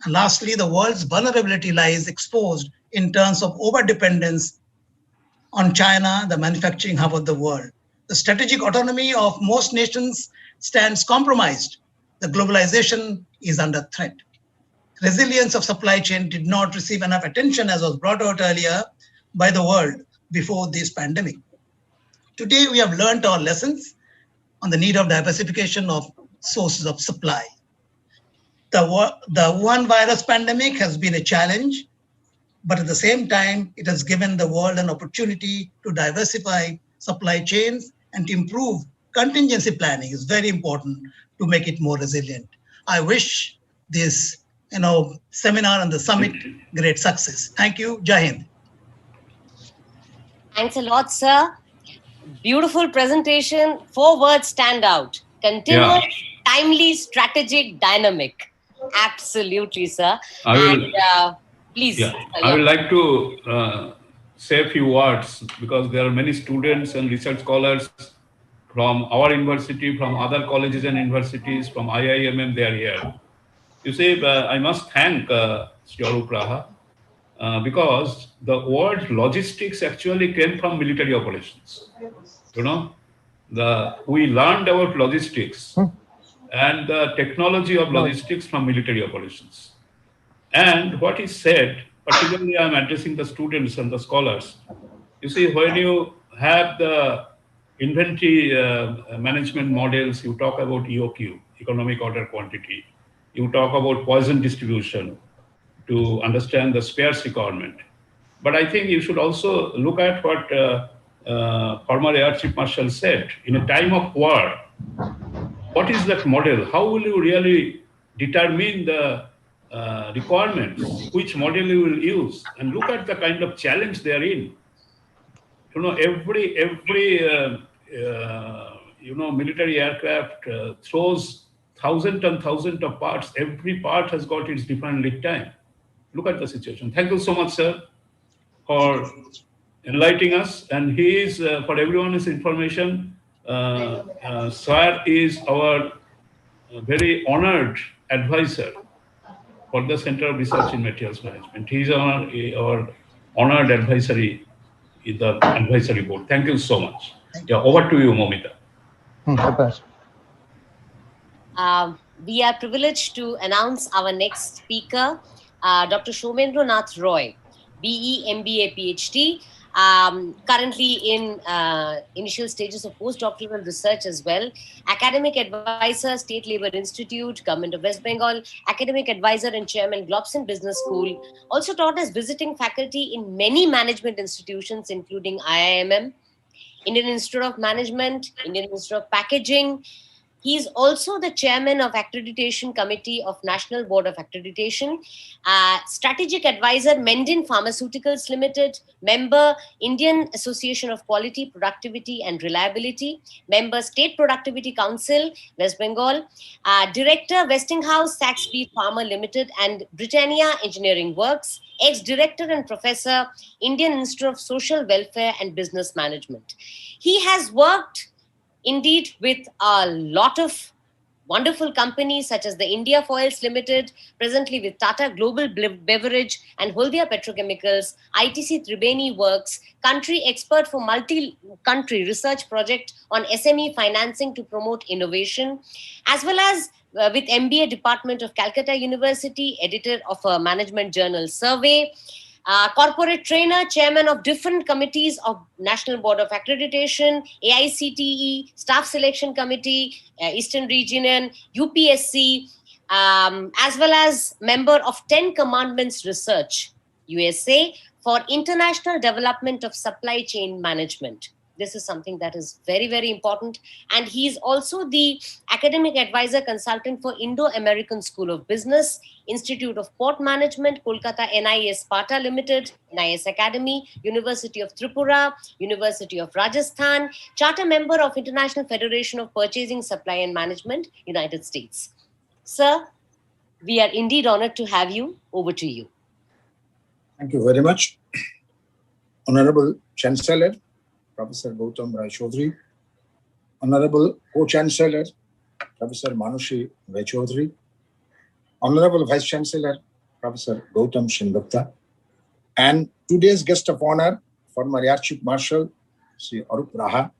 S10: And lastly, the world's vulnerability lies exposed in terms of overdependence on China, the manufacturing hub of the world. The strategic autonomy of most nations stands compromised. The globalization is under threat. Resilience of supply chain did not receive enough attention, as was brought out earlier, by the world before this pandemic. Today, we have learned our lessons on the need of diversification of sources of supply. The Wuhan virus pandemic has been a challenge, but at the same time, it has given the world an opportunity to diversify supply chains and to improve contingency planning. Is very important to make it more resilient. I wish this seminar and the summit great success. Thank you. Jai Hind.
S1: Thanks a lot, sir. Beautiful presentation. 4 words stand out: continuous, timely, strategic, dynamic. Absolutely, sir. Please.
S4: Yeah, I would like to say a few words, because there are many students and research scholars from our university, from other colleges and universities, from IIMM, they are here. You see, I must thank Sri Arup Raha, because the word logistics actually came from military operations. We learned about logistics and the technology of logistics from military operations. And what is said, particularly I'm addressing the students and the scholars, you see, when you have the inventory management models, you talk about EOQ, economic order quantity. You talk about poison distribution to understand the spares requirement. But I think you should also look at what former Air Chief Marshal said. In a time of war, what is that model? How will you really determine the requirements? Which model you will use? And look at the kind of challenge they are in. Every military aircraft throws thousands and thousands of parts. Every part has got its different lead time. Look at the situation. Thank you so much, sir, for enlightening us. And he is, for everyone's information, sir is our very honored advisor for the Center of Research in Materials Management. He is our honored advisory in the advisory board. Thank you so much. Yeah, over to you, Momita.
S1: We are privileged to announce our next speaker, Dr. Somendra Nath Roy, BE, MBA, PhD, currently in initial stages of postdoctoral research as well. Academic advisor, State Labour Institute, Government of West Bengal, academic advisor and chairman, Globson Business School. Also taught as visiting faculty in many management institutions, including IIMM, Indian Institute of Management, Indian Institute of Packaging. He is also the chairman of Accreditation Committee of National Board of Accreditation, strategic advisor, Mendin Pharmaceuticals Limited, member, Indian Association of Quality, Productivity and Reliability, member, State Productivity Council, West Bengal, director, Westinghouse Saxby Pharma Limited and Britannia Engineering Works, ex-director and professor, Indian Institute of Social Welfare and Business Management. He has worked indeed with a lot of wonderful companies such as the India Foils Limited, presently with Tata Global Beverage and Holdia Petrochemicals, ITC Tribeni Works, country expert for multi-country research project on SME financing to promote innovation, as well as with MBA Department of Calcutta University, editor of a management journal Survey, corporate trainer, chairman of different committees of National Board of Accreditation, AICTE, Staff Selection Committee, Eastern Region, UPSC, as well as member of 10 Commandments Research, USA, for international development of supply chain management. This is something that is very, very important. And he is also the academic advisor consultant for Indo-American School of Business, Institute of Port Management, Kolkata NIS Sparta Limited, NIS Academy, University of Tripura, University of Rajasthan, charter member of International Federation of Purchasing, Supply and Management, United States. Sir, we are indeed honored to have you. Over to you.
S11: Thank you very much. Honorable Chancellor, Professor Gautam Roy Chaudhary, Honorable Co-Chancellor, Professor Manushi Roy Chaudhary, Honorable Vice Chancellor, Professor Gautam Sengupta, and today's guest of honor, former Air Chief Marshal, Sri Arup Raha,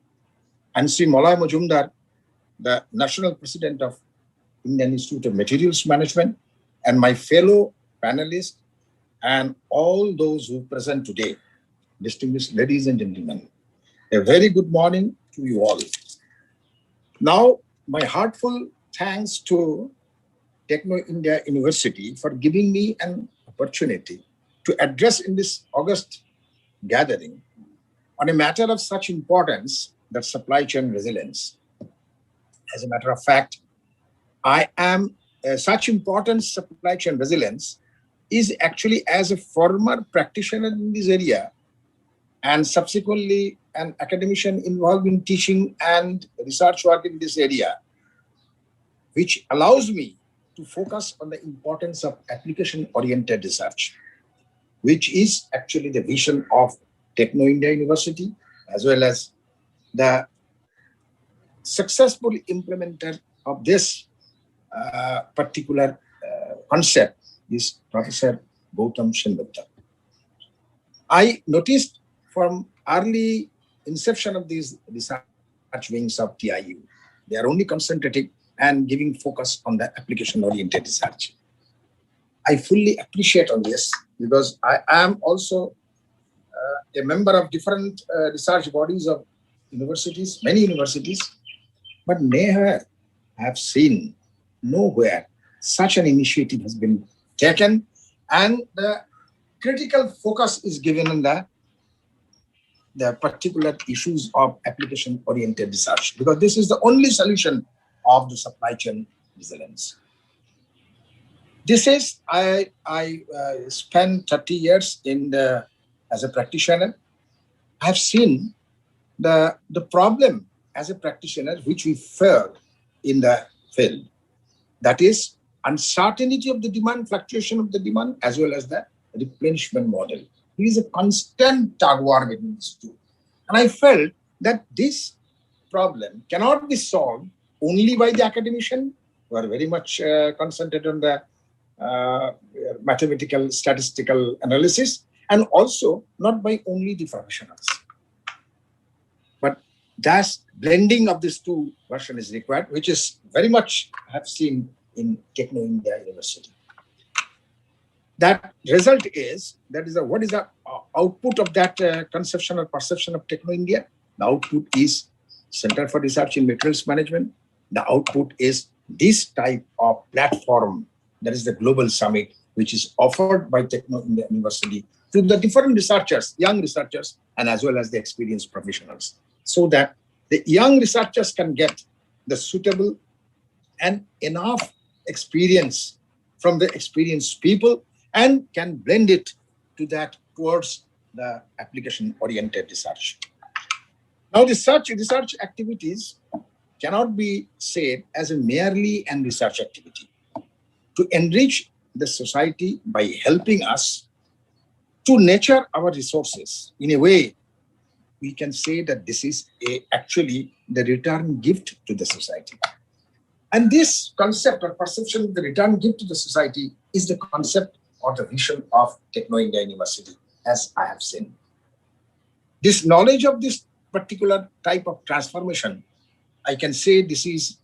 S11: and Sri Malay Majumdar, the National President of Indian Institute of Materials Management, and my fellow panelists, and all those who present today, distinguished ladies and gentlemen. A very good morning to you all. Now, my heartfelt thanks to Techno India University for giving me an opportunity to address in this August gathering on a matter of such importance, that supply chain resilience. As a matter of fact, I am such importance supply chain resilience is actually, as a former practitioner in this area and subsequently an academician involved in teaching and research work in this area, which allows me to focus on the importance of application-oriented research, which is actually the vision of Techno India University, as well as the successful implementer of this particular concept is Professor Gautam Sengupta. I noticed from early inception of these research wings of TIU, they are only concentrating and giving focus on the application-oriented research. I fully appreciate on this because I am also a member of different research bodies of universities, many universities, but never have seen nowhere such an initiative has been taken, and the critical focus is given on the particular issues of application-oriented research, because this is the only solution of the supply chain resilience. This is, I spent 30 years as a practitioner. I have seen the problem as a practitioner which we felt in the field. That is uncertainty of the demand, fluctuation of the demand, as well as the replenishment model. There is a constant tug war between these two. And I felt that this problem cannot be solved only by the academician, who are very much concentrated on the mathematical, statistical analysis, and also not by only the professionals. But that blending of these two versions is required, which is very much I have seen in Techno India University. That result is, what is the output of that conception or perception of Techno India? The output is Center for Research in Materials Management. The output is this type of platform, that is the Global Summit, which is offered by Techno India University to the different researchers, young researchers, and as well as the experienced professionals, so that the young researchers can get the suitable and enough experience from the experienced people and can blend it to that towards the application-oriented research. Now, the research activities cannot be said as a merely an research activity. To enrich the society by helping us to nurture our resources in a way, we can say that this is actually the return gift to the society. And this concept or perception of the return gift to the society is the concept or the vision of Techno India University, as I have seen. This knowledge of this particular type of transformation, I can say this is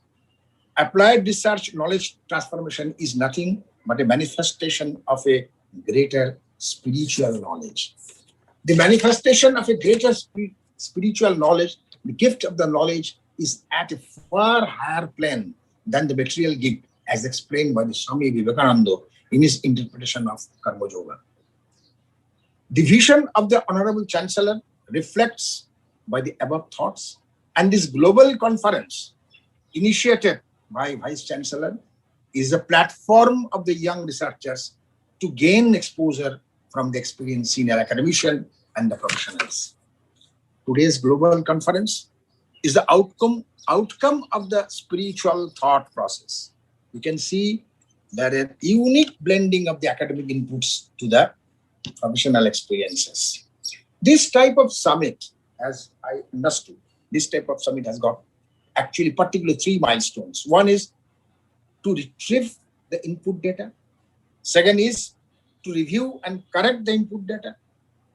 S11: applied research knowledge transformation is nothing but a manifestation of a greater spiritual knowledge. The manifestation of a greater spiritual knowledge, the gift of the knowledge, is at a far higher plane than the material gift, as explained by the Swami Vivekananda in his interpretation of Karma Yoga. The vision of the Honorable Chancellor reflects by the above thoughts, and this global conference initiated by Vice Chancellor is a platform of the young researchers to gain exposure from the experienced senior academician and the professionals. Today's global conference is the outcome of the spiritual thought process. We can see that a unique blending of the academic inputs to the professional experiences. This type of summit, as I understood, this type of summit has got actually particularly 3 milestones. One is to retrieve the input data. Second is to review and correct the input data.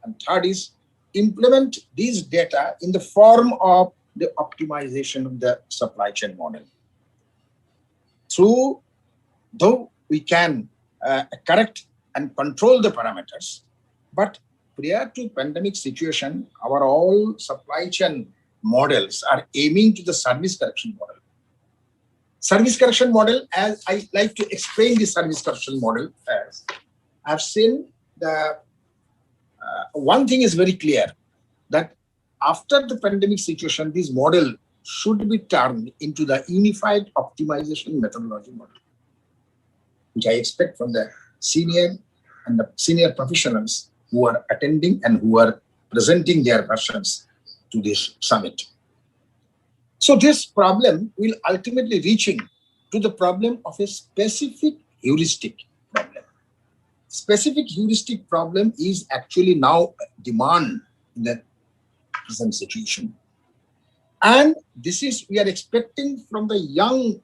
S11: And third is implement these data in the form of the optimization of the supply chain model. Though we can correct and control the parameters, but prior to pandemic situation, our all supply chain models are aiming to the service correction model. Service correction model, as I like to explain the service correction model, as I've seen the one thing is very clear, that after the pandemic situation, this model should be turned into the unified optimization methodology model, which I expect from the senior and the senior professionals who are attending and who are presenting their versions to this summit. So this problem will ultimately reaching to the problem of a specific heuristic problem. Specific heuristic problem is actually now demand in the present situation. And this is, we are expecting from the young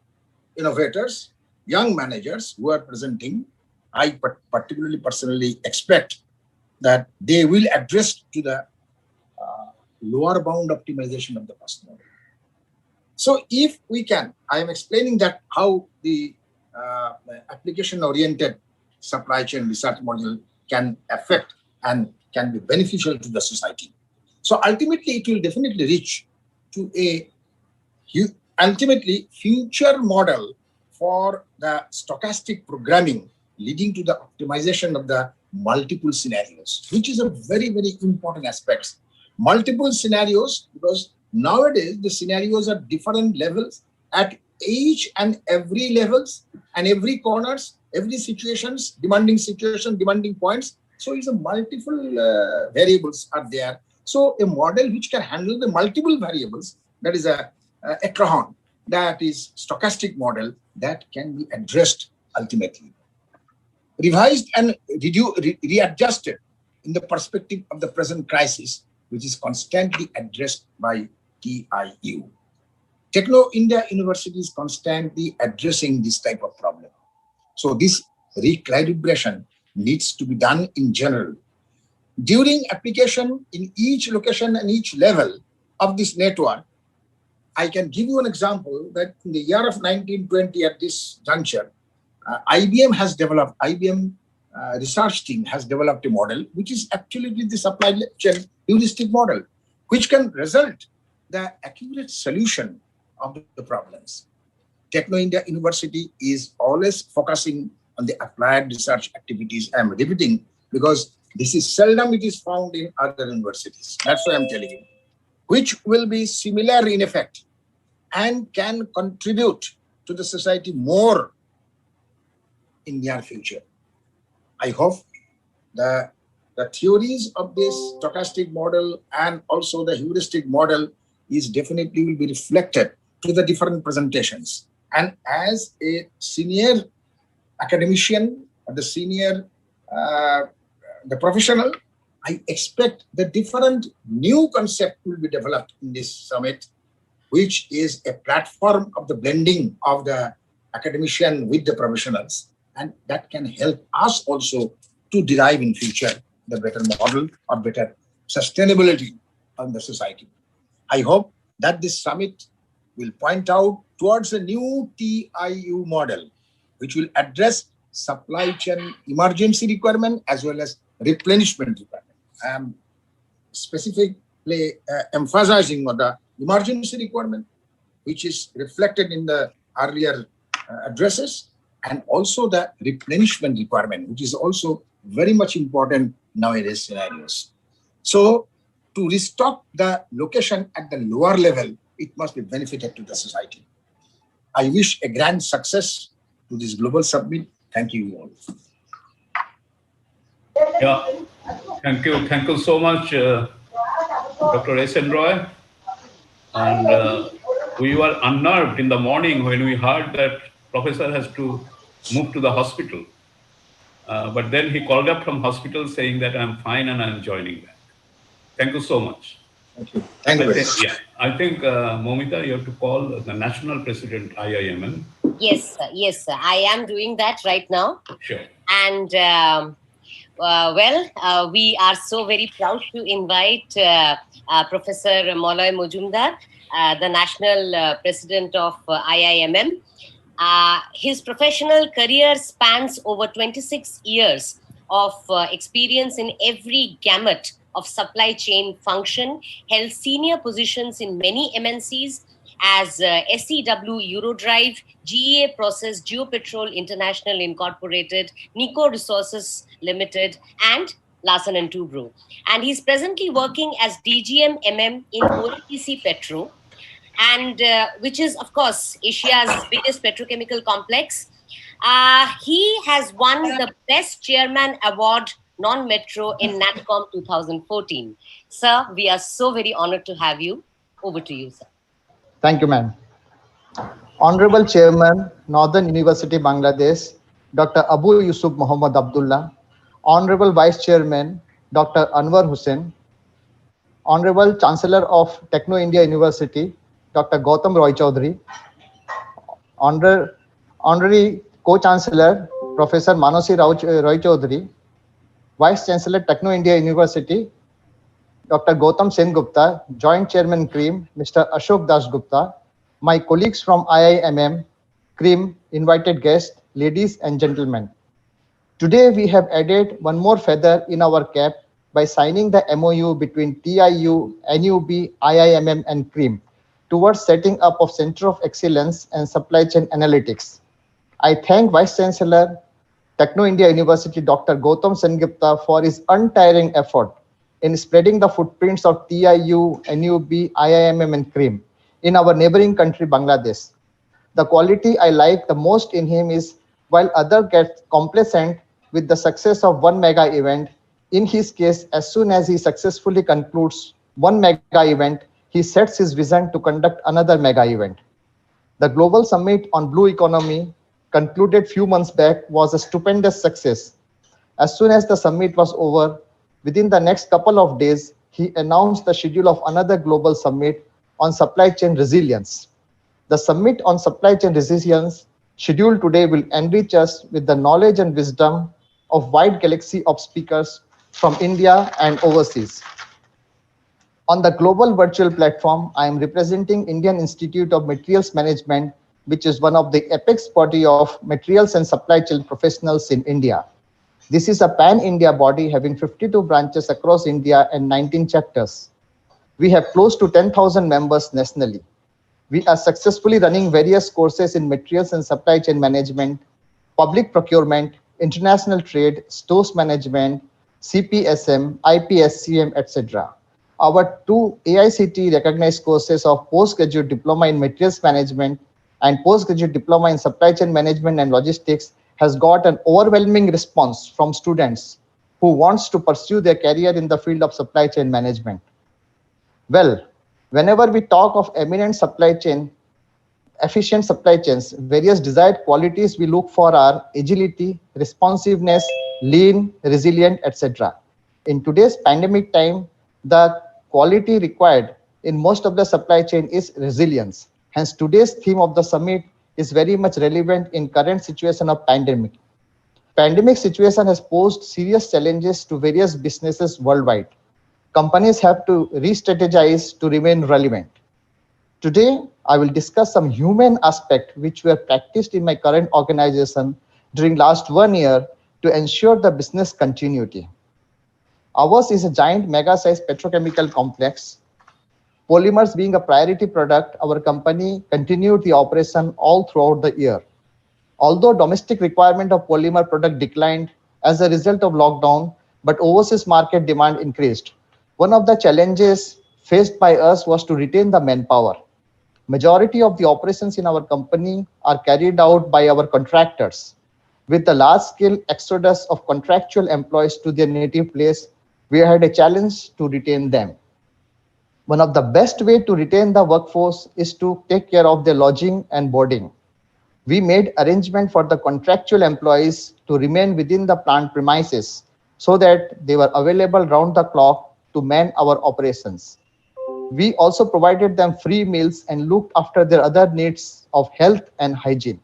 S11: innovators, young managers who are presenting, I particularly personally expect that they will address to the lower bound optimization of the cost model. So if we can, I am explaining that how the application-oriented supply chain research model can affect and can be beneficial to the society. So ultimately, it will definitely reach to a ultimately future model for the stochastic programming leading to the optimization of the multiple scenarios, which is a very, very important aspect. Multiple scenarios, because nowadays the scenarios are different levels at each and every levels and every corners, every situations, demanding points. So it's a multiple variables are there. So a model which can handle the multiple variables, that is a Ekron, that is stochastic model, that can be addressed ultimately. Revised and readjusted in the perspective of the present crisis, which is constantly addressed by TIU. Techno India University is constantly addressing this type of problem. So this recalibration needs to be done in general. During application in each location and each level of this network, I can give you an example that in the year of 1920 at this juncture, IBM research team has developed a model, which is actually the supply chain heuristic model, which can result the accurate solution of the problems. Techno India University is always focusing on the applied research activities. I'm repeating because this is seldom it is found in other universities. That's why I'm telling you, which will be similar in effect and can contribute to the society more in near future. I hope the theories of this stochastic model and also the heuristic model is definitely will be reflected to the different presentations. And as a senior academician or the senior the professional, I expect the different new concept will be developed in this summit, which is a platform of the blending of the academician with the professionals. And that can help us also to derive in future the better model or better sustainability on the society. I hope that this summit will point out towards a new TIU model, which will address supply chain emergency requirement as well as replenishment requirement. I am specifically emphasizing on the emergency requirement, which is reflected in the earlier addresses, and also the replenishment requirement, which is also very much important nowadays scenarios. So to restock the location at the lower level, it must be benefited to the society. I wish a grand success to this global summit. Thank you all.
S4: Yeah, thank you. Thank you so much, Dr. S.N. Roy. And we were unnerved in the morning when we heard that professor has to move to the hospital. But then he called up from hospital saying that I'm fine and I'm joining back. Thank you so much.
S11: Thank you. Thank you.
S4: I think, Momita, you have to call the national president, IIMN.
S1: Yes, sir. Yes, sir. I am doing that right now.
S4: Sure.
S1: And we are so very proud to invite Professor Molloy Mojumdar, the national president of IIMM. His professional career spans over 26 years of experience in every gamut of supply chain function, held senior positions in many MNCs as SEW Eurodrive, GEA Process, Geopetrol International Incorporated, Nico Resources Limited, and Larsen & Toubro. And he's presently working as DGM MM in ONGC Petro, and which is, of course, Asia's biggest petrochemical complex. He has won the Best Chairman Award Non-Metro in NatCom 2014. Sir, we are so very honored to have you. Over to you, sir.
S12: Thank you, ma'am. Honorable Chairman, Northern University, Bangladesh, Dr. Abu Yusuf Muhammad Abdullah, Honorable Vice Chairman, Dr. Anwar Hussain, Honorable Chancellor of Techno India University, Dr. Gautam Roy Choudhury, Honorary Co-Chancellor, Professor Manashi Roy Choudhury, Vice Chancellor, Techno India University, Dr. Gautam Sengupta, Joint Chairman, CREAM, Mr. Ashok Das Gupta, my colleagues from IIMM, CREAM, invited guests, ladies and gentlemen. Today, we have added one more feather in our cap by signing the MOU between TIU, NUB, IIMM, and CREAM towards setting up of Center of Excellence and Supply Chain Analytics. I thank Vice Chancellor, Techno India University, Dr. Gautam Sengupta, for his untiring effort in spreading the footprints of TIU, NUB, IIMM, and CREAM in our neighboring country, Bangladesh. The quality I like the most in him is, while others get complacent with the success of one mega event, in his case, as soon as he successfully concludes one mega event, he sets his vision to conduct another mega event. The Global Summit on Blue Economy, concluded few months back, was a stupendous success. As soon as the summit was over, within the next couple of days, he announced the schedule of another global summit on supply chain resilience. The summit on supply chain resilience scheduled today will enrich us with the knowledge and wisdom of wide galaxy of speakers from India and overseas. On the global virtual platform, I am representing Indian Institute of Materials Management, which is one of the apex body of materials and supply chain professionals in India. This is a pan-India body having 52 branches across India and 19 chapters. We have close to 10,000 members nationally. We are successfully running various courses in materials and supply chain management, public procurement, international trade, stores management, CPSM, IPSCM, etc. Our 2 AICTE recognized courses of postgraduate diploma in materials management and postgraduate diploma in supply chain management and logistics has got an overwhelming response from students who wants to pursue their career in the field of supply chain management. Well, whenever we talk of eminent supply chain, efficient supply chains, various desired qualities we look for are agility, responsiveness, lean, resilient, etc. In today's pandemic time, the quality required in most of the supply chain is resilience. Hence, today's theme of the summit is very much relevant in current situation of pandemic. Pandemic situation has posed serious challenges to various businesses worldwide. Companies have to re-strategize to remain relevant. Today, I will discuss some human aspects which were practiced in my current organization during last 1 year to ensure the business continuity. Ours is a giant mega-sized petrochemical complex. Polymers being a priority product, our company continued the operation all throughout the year. Although domestic requirement of polymer product declined as a result of lockdown, but overseas market demand increased. One of the challenges faced by us was to retain the manpower. Majority of the operations in our company are carried out by our contractors. With the large-scale exodus of contractual employees to their native place, we had a challenge to retain them. One of the best way to retain the workforce is to take care of their lodging and boarding. We made arrangement for the contractual employees to remain within the plant premises so that they were available round the clock to man our operations. We also provided them free meals and looked after their other needs of health and hygiene.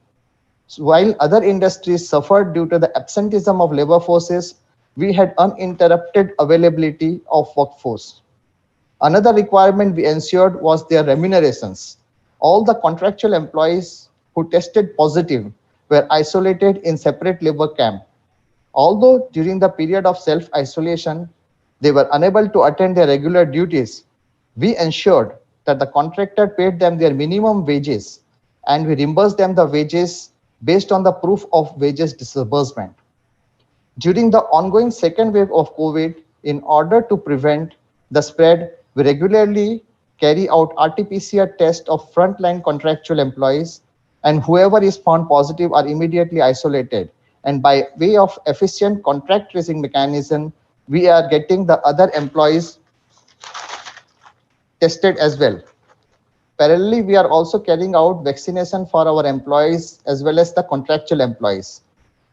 S12: So while other industries suffered due to the absenteeism of labor forces, we had uninterrupted availability of workforce. Another requirement we ensured was their remunerations. All the contractual employees who tested positive were isolated in separate labor camp. Although during the period of self-isolation, they were unable to attend their regular duties, we ensured that the contractor paid them their minimum wages and we reimbursed them the wages based on the proof of wages disbursement. During the ongoing second wave of COVID, in order to prevent the spread, we regularly carry out RT-PCR tests of frontline contractual employees, and whoever is found positive are immediately isolated. And by way of efficient contact tracing mechanism, we are getting the other employees tested as well. Parallelly, we are also carrying out vaccination for our employees as well as the contractual employees.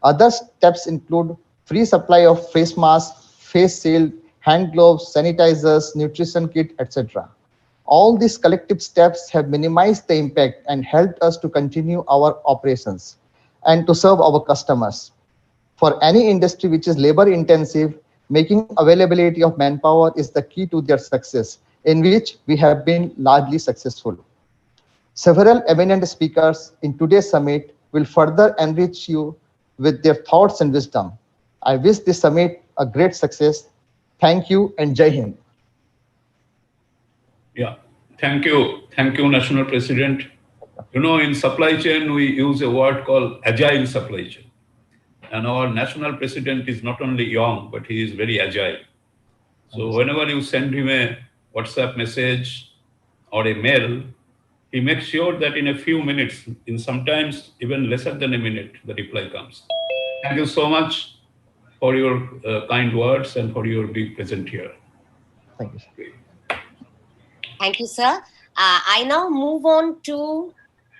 S12: Other steps include free supply of face masks, face shield, hand gloves, sanitizers, nutrition kit, etc. All these collective steps have minimized the impact and helped us to continue our operations and to serve our customers. For any industry which is labor intensive, making availability of manpower is the key to their success, in which we have been largely successful. Several eminent speakers in today's summit will further enrich you with their thoughts and wisdom. I wish this summit a great success. Thank you and Jai Hind.
S4: Yeah, thank you. Thank you, National President. You know, in supply chain, we use a word called agile supply chain. And our National President is not only young, but he is very agile. So whenever you send him a WhatsApp message or a mail, he makes sure that in a few minutes, in sometimes even lesser than a minute, the reply comes. Thank you so much for your kind words and for your being present here.
S12: Thank you, sir.
S1: Thank you, sir. I now move on to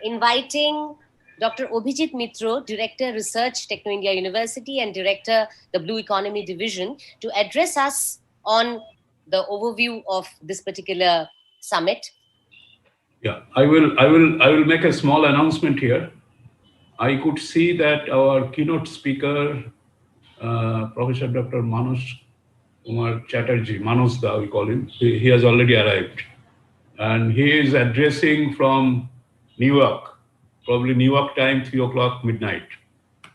S1: inviting Dr. Obhijit Mitro, Director Research, Techno India University and Director, the Blue Economy Division, to address us on the overview of this particular summit.
S4: Yeah, I will make a small announcement here. I could see that our keynote speaker, Professor Dr. Manos Kumar Chatterjee, Manos Da, we call him, he has already arrived. And he is addressing from New York, probably New York time, 3 o'clock midnight.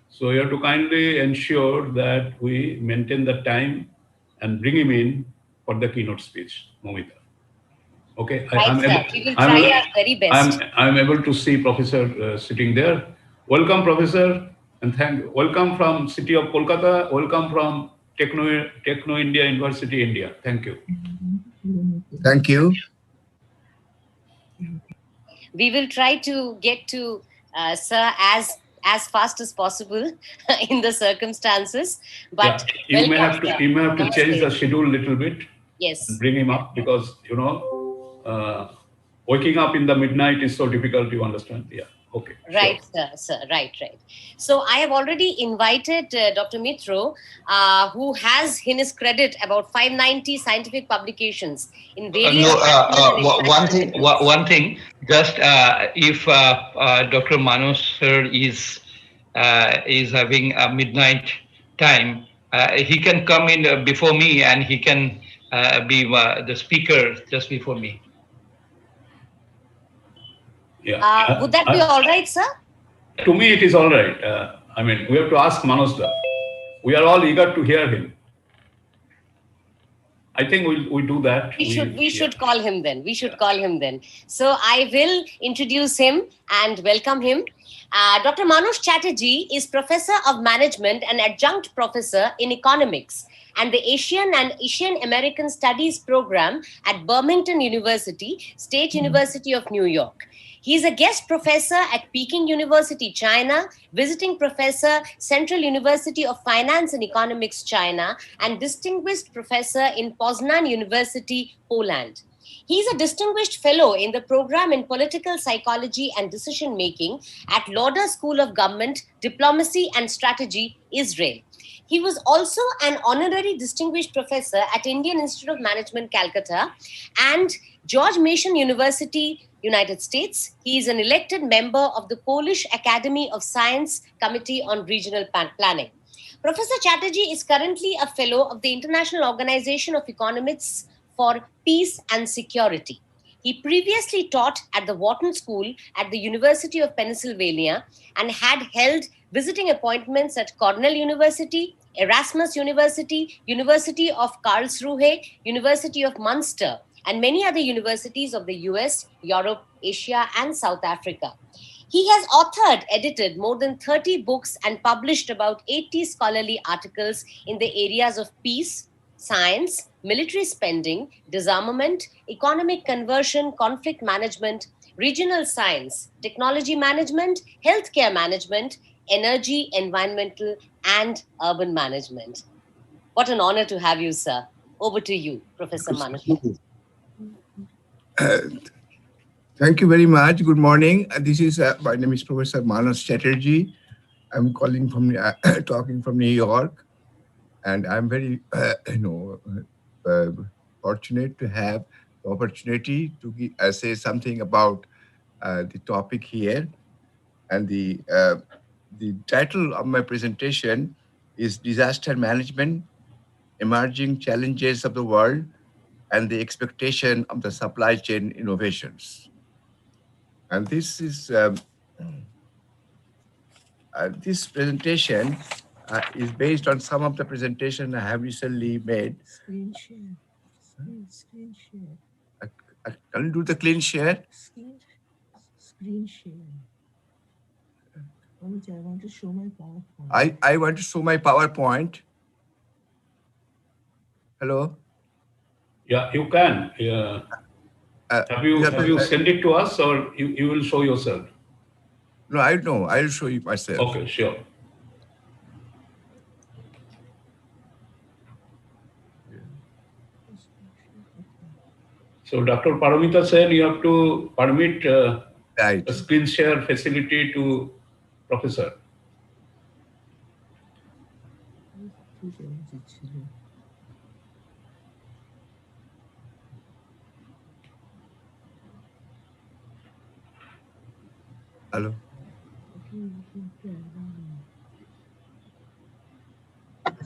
S4: So you have to kindly ensure that we maintain the time and bring him in for the keynote speech, Momita. Okay,
S1: Right, sir. We will try our very best.
S4: I'm able to see Professor sitting there. Welcome, Professor, and welcome from city of Kolkata. Welcome from Techno India University, India. Thank you.
S13: Thank you.
S1: We will try to get to sir as fast as possible in the circumstances. But
S4: yeah, you may have to change the schedule a little bit.
S1: Yes.
S4: And bring him up because waking up in the midnight is so difficult. You understand? Yeah. Okay.
S1: Right, sure. Sir. Right. So I have already invited Dr. Mitro, who has in his credit about 590 scientific publications in various.
S8: One thing. Just if Dr. Manos sir is having a midnight time, he can come in before me and he can be the speaker just before me.
S4: Yeah.
S1: Would that be all right, sir?
S4: To me, it is all right. I mean, we have to ask Manos Da. We are all eager to hear him. I think we'll do that.
S1: We should call him then. We should call him then. So I will introduce him and welcome him. Dr. Manos Chatterjee is Professor of Management and Adjunct Professor in Economics and the Asian and Asian American Studies Program at Birmingham University, State University of New York. He is a guest professor at Peking University, China, visiting professor, Central University of Finance and Economics, China, and distinguished professor in Poznan University, Poland. He is a distinguished fellow in the program in political psychology and decision making at Lauder School of Government, Diplomacy and Strategy, Israel. He was also an honorary distinguished professor at Indian Institute of Management, Calcutta, and George Mason University, United States. He is an elected member of the Polish Academy of Science Committee on Regional Planning. Professor Chatterjee is currently a fellow of the International Organization of Economists for Peace and Security. He previously taught at the Wharton School at the University of Pennsylvania and had held visiting appointments at Cornell University, Erasmus University, University of Karlsruhe, University of Munster, and many other universities of the US, Europe, Asia, and South Africa. He has authored, edited more than 30 books and published about 80 scholarly articles in the areas of peace, science, military spending, disarmament, economic conversion, conflict management, regional science, technology management, healthcare management, energy, environmental, and urban management. What an honor to have you, sir. Over to you, Professor Manos.
S13: Thank you very much. Good morning. My name is Professor Manos Chatterjee. I'm calling from, talking from New York, and I'm very, fortunate to have the opportunity to say something about the topic here. And the title of my presentation is Disaster Management, Emerging Challenges of the World and the Expectation of the Supply Chain Innovations. And this is this presentation is based on some of the presentation I have recently made.
S14: Screen share. Screen share.
S13: Can you do the clean share?
S14: Screen share. I want to show my PowerPoint.
S13: I want to show my PowerPoint. Hello?
S4: Yeah, you can. Yeah. Have you sent it to us or you will show yourself?
S13: No, I know. I'll show you myself.
S4: Okay, sure. So Dr. Paramita said you have to permit a screen share facility to Professor.
S13: Hello.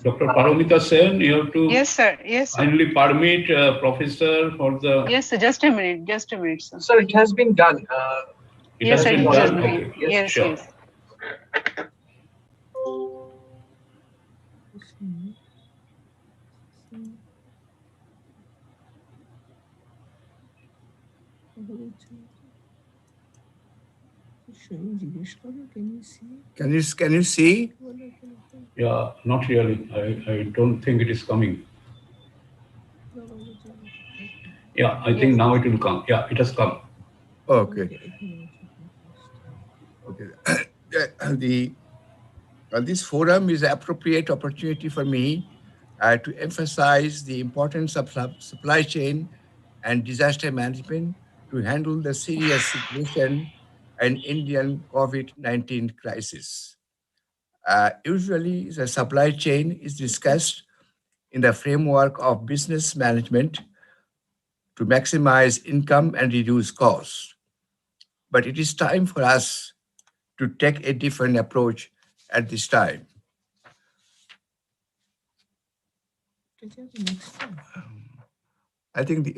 S4: Dr. Paramita Sen, you have to
S15: Yes, sir. Yes, sir.
S4: kindly permit Professor for the.
S15: Yes, sir. Just a minute. Just a minute, sir.
S16: Sir, it has been done.
S4: It
S15: Yes,
S4: has
S15: sir.
S4: been
S15: It has
S4: done.
S15: been.
S4: Okay.
S15: Yes,
S4: Sure.
S15: yes.
S14: Can you see?
S13: Can you see?
S4: Yeah, not really. I don't think it is coming. Yeah, I think now it will come. Yeah, it has come.
S13: Okay. Okay. This forum is an appropriate opportunity for me to emphasize the importance of supply chain and disaster management to handle the serious situation and Indian COVID-19 crisis. Usually, the supply chain is discussed in the framework of business management to maximize income and reduce costs. But it is time for us to take a different approach at this time. I think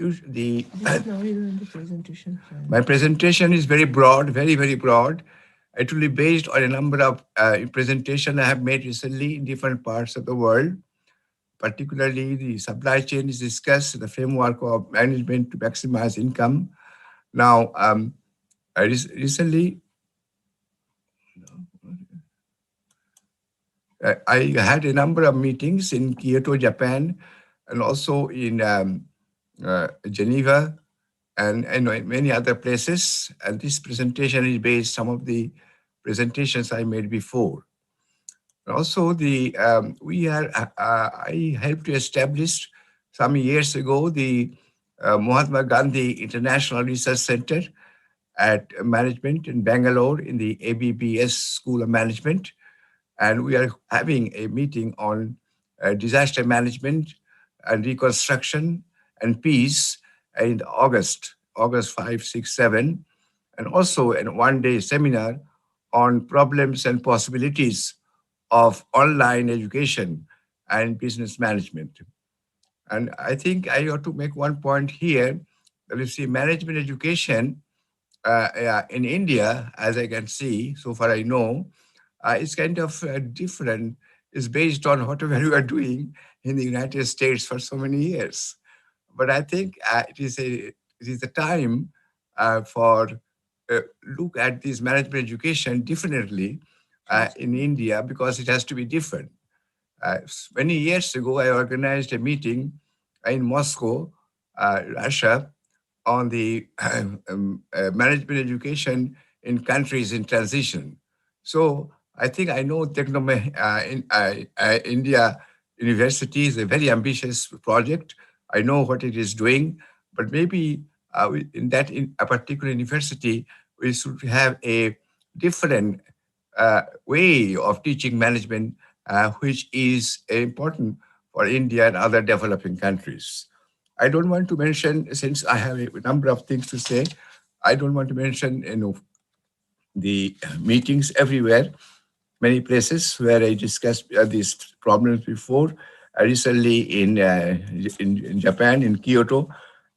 S13: my presentation is very broad, very broad. It will be based on a number of presentations I have made recently in different parts of the world. Particularly, the supply chain is discussed, the framework of management to maximize income. Now, recently, I had a number of meetings in Kyoto, Japan, and also in Geneva, and many other places. And this presentation is based some of the presentations I made before. Also, I helped to establish some years ago the Mahatma Gandhi International Research Center at Management in Bangalore in the ABBS School of Management. And we are having a meeting on disaster management and reconstruction and peace in August 5, 6, 7, and also a one-day seminar on problems and possibilities of online education and business management. And I think I ought to make one point here that you see management education in India, as I can see, so far I know, is kind of different. It's based on whatever you are doing in the United States for so many years. But I think it is a time for look at this management education differently in India because it has to be different. Many years ago, I organized a meeting in Moscow, Russia, on the management education in countries in transition. So I think I know India University is a very ambitious project. I know what it is doing, but maybe in a particular university, we should have a different way of teaching management, which is important for India and other developing countries. I don't want to mention, since I have a number of things to say, I don't want to mention the meetings everywhere, many places where I discussed these problems before, recently in Japan, in Kyoto.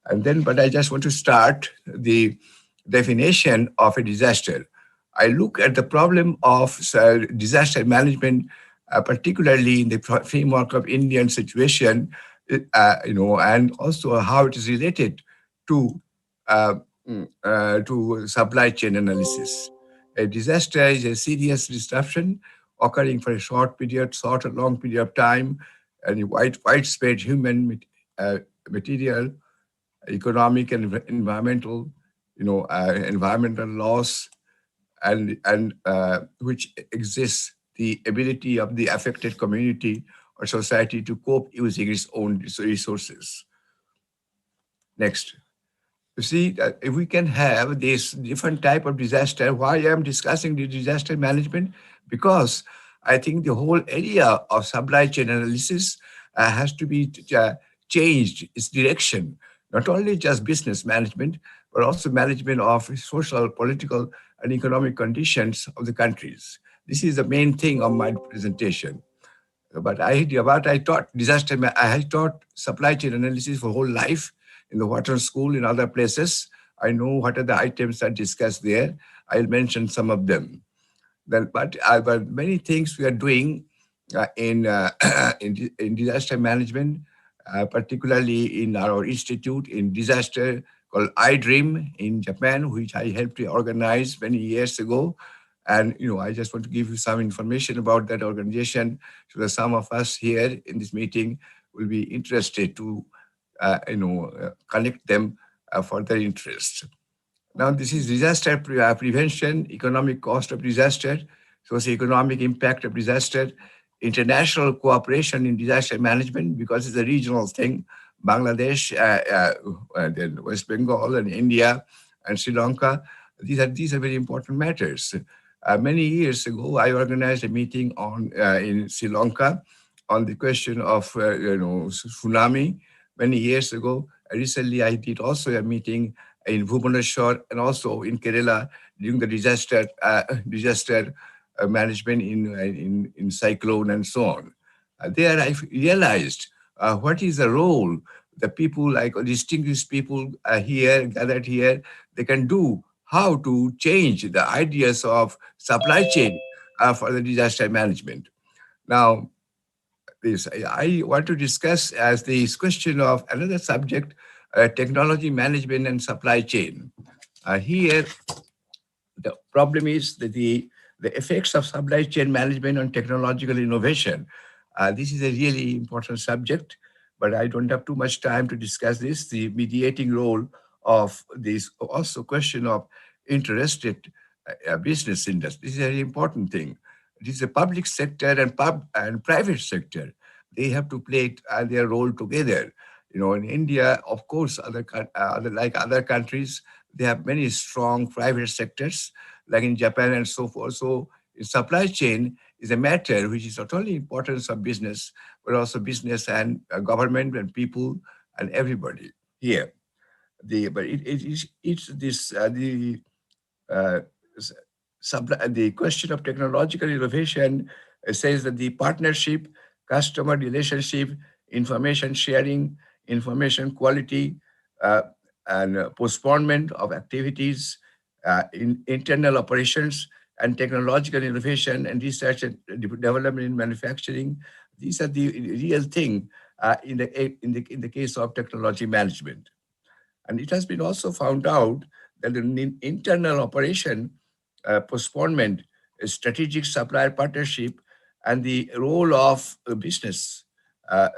S13: But I just want to start the definition of a disaster. I look at the problem of disaster management, particularly in the framework of Indian situation, and also how it is related to supply chain analysis. A disaster is a serious disruption occurring for a short or long period of time, and widespread human, material, economic, and environmental, environmental loss, and which exists the ability of the affected community or society to cope using its own resources. Next. You see, if we can have this different type of disaster, why I'm discussing the disaster management? Because I think the whole area of supply chain analysis has to be changed its direction, not only just business management, but also management of social, political, and economic conditions of the countries. This is the main thing of my presentation. But I taught I taught supply chain analysis for whole life in the Wharton School, in other places. I know what are the items that discussed there. I'll mention some of them. But many things we are doing in disaster management, particularly in our institute in disaster called iDream in Japan, which I helped to organize many years ago. And I just want to give you some information about that organization, so that some of us here in this meeting will be interested to, connect them for their interest. Now, this is disaster prevention, economic cost of disaster, socio-economic impact of disaster, international cooperation in disaster management, because it's a regional thing. Bangladesh, then West Bengal, and India, and Sri Lanka. These are very important matters. Many years ago, I organized a meeting in Sri Lanka on the question of tsunami. Many years ago, recently I did also a meeting in Bhubaneswar and also in Kerala during the disaster management in cyclone and so on. There I realized what is the role the people, like distinguished people here, gathered here, they can do, how to change the ideas of supply chain for the disaster management. Now, I want to discuss as this question of another subject, technology management and supply chain. Here, the problem is that the effects of supply chain management on technological innovation. This is a really important subject, but I don't have too much time to discuss this. The mediating role of this also question of interested business industry. This is a very important thing. It is the public sector and private sector. They have to play their role together. In India, of course, like other countries, they have many strong private sectors, like in Japan and so forth. So supply chain is a matter which is not only importance of business, but also business and government and people and everybody here. The question of technological innovation says that the partnership, customer relationship, information sharing, information quality, and postponement of activities, in internal operations, and technological innovation and research and development in manufacturing. These are the real thing in the case of technology management. And it has been also found out that in internal operation, postponement, strategic supplier partnership, and the role of business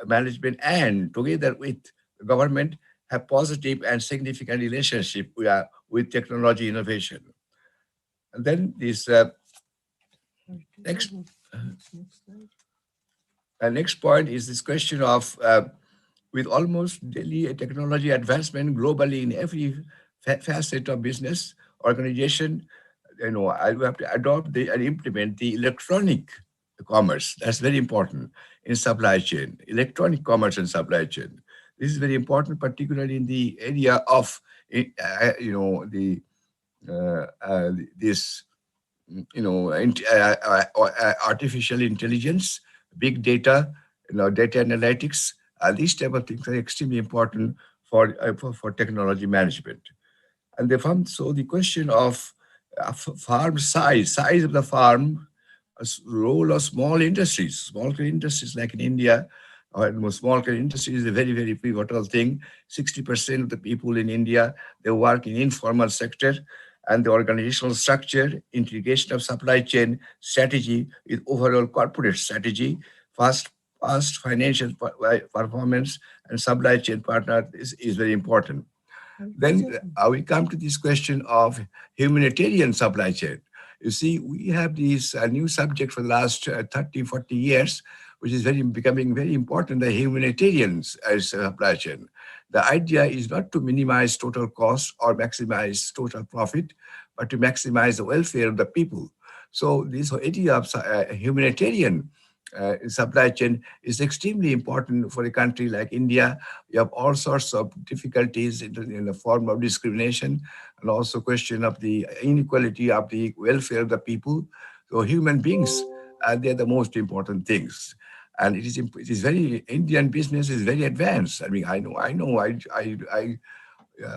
S13: management and together with the government have positive and significant relationship with technology innovation. And then this next point is this question of with almost daily technology advancement globally in every facet of business organization, I have to adopt and implement the electronic commerce. That's very important in supply chain, electronic commerce and supply chain. This is very important, particularly in the area of, artificial intelligence, big data, data analytics. These type of things are extremely important for technology management. And so the question of farm size of the farm, role of small industries like in India, small industry is a very, very pivotal thing. 60% of the people in India, they work in informal sector, and the organizational structure, integration of supply chain strategy with overall corporate strategy, fast financial performance, and supply chain partner is very important. Then we come to this question of humanitarian supply chain. You see, we have this new subject for the last 30, 40 years, which is becoming very important, the humanitarians as supply chain. The idea is not to minimize total cost or maximize total profit, but to maximize the welfare of the people. So this idea of humanitarian supply chain is extremely important for a country like India. You have all sorts of difficulties in the form of discrimination, and also question of the inequality of the welfare of the people. So human beings, they're the most important things. And it is very, Indian business is very advanced. I mean, I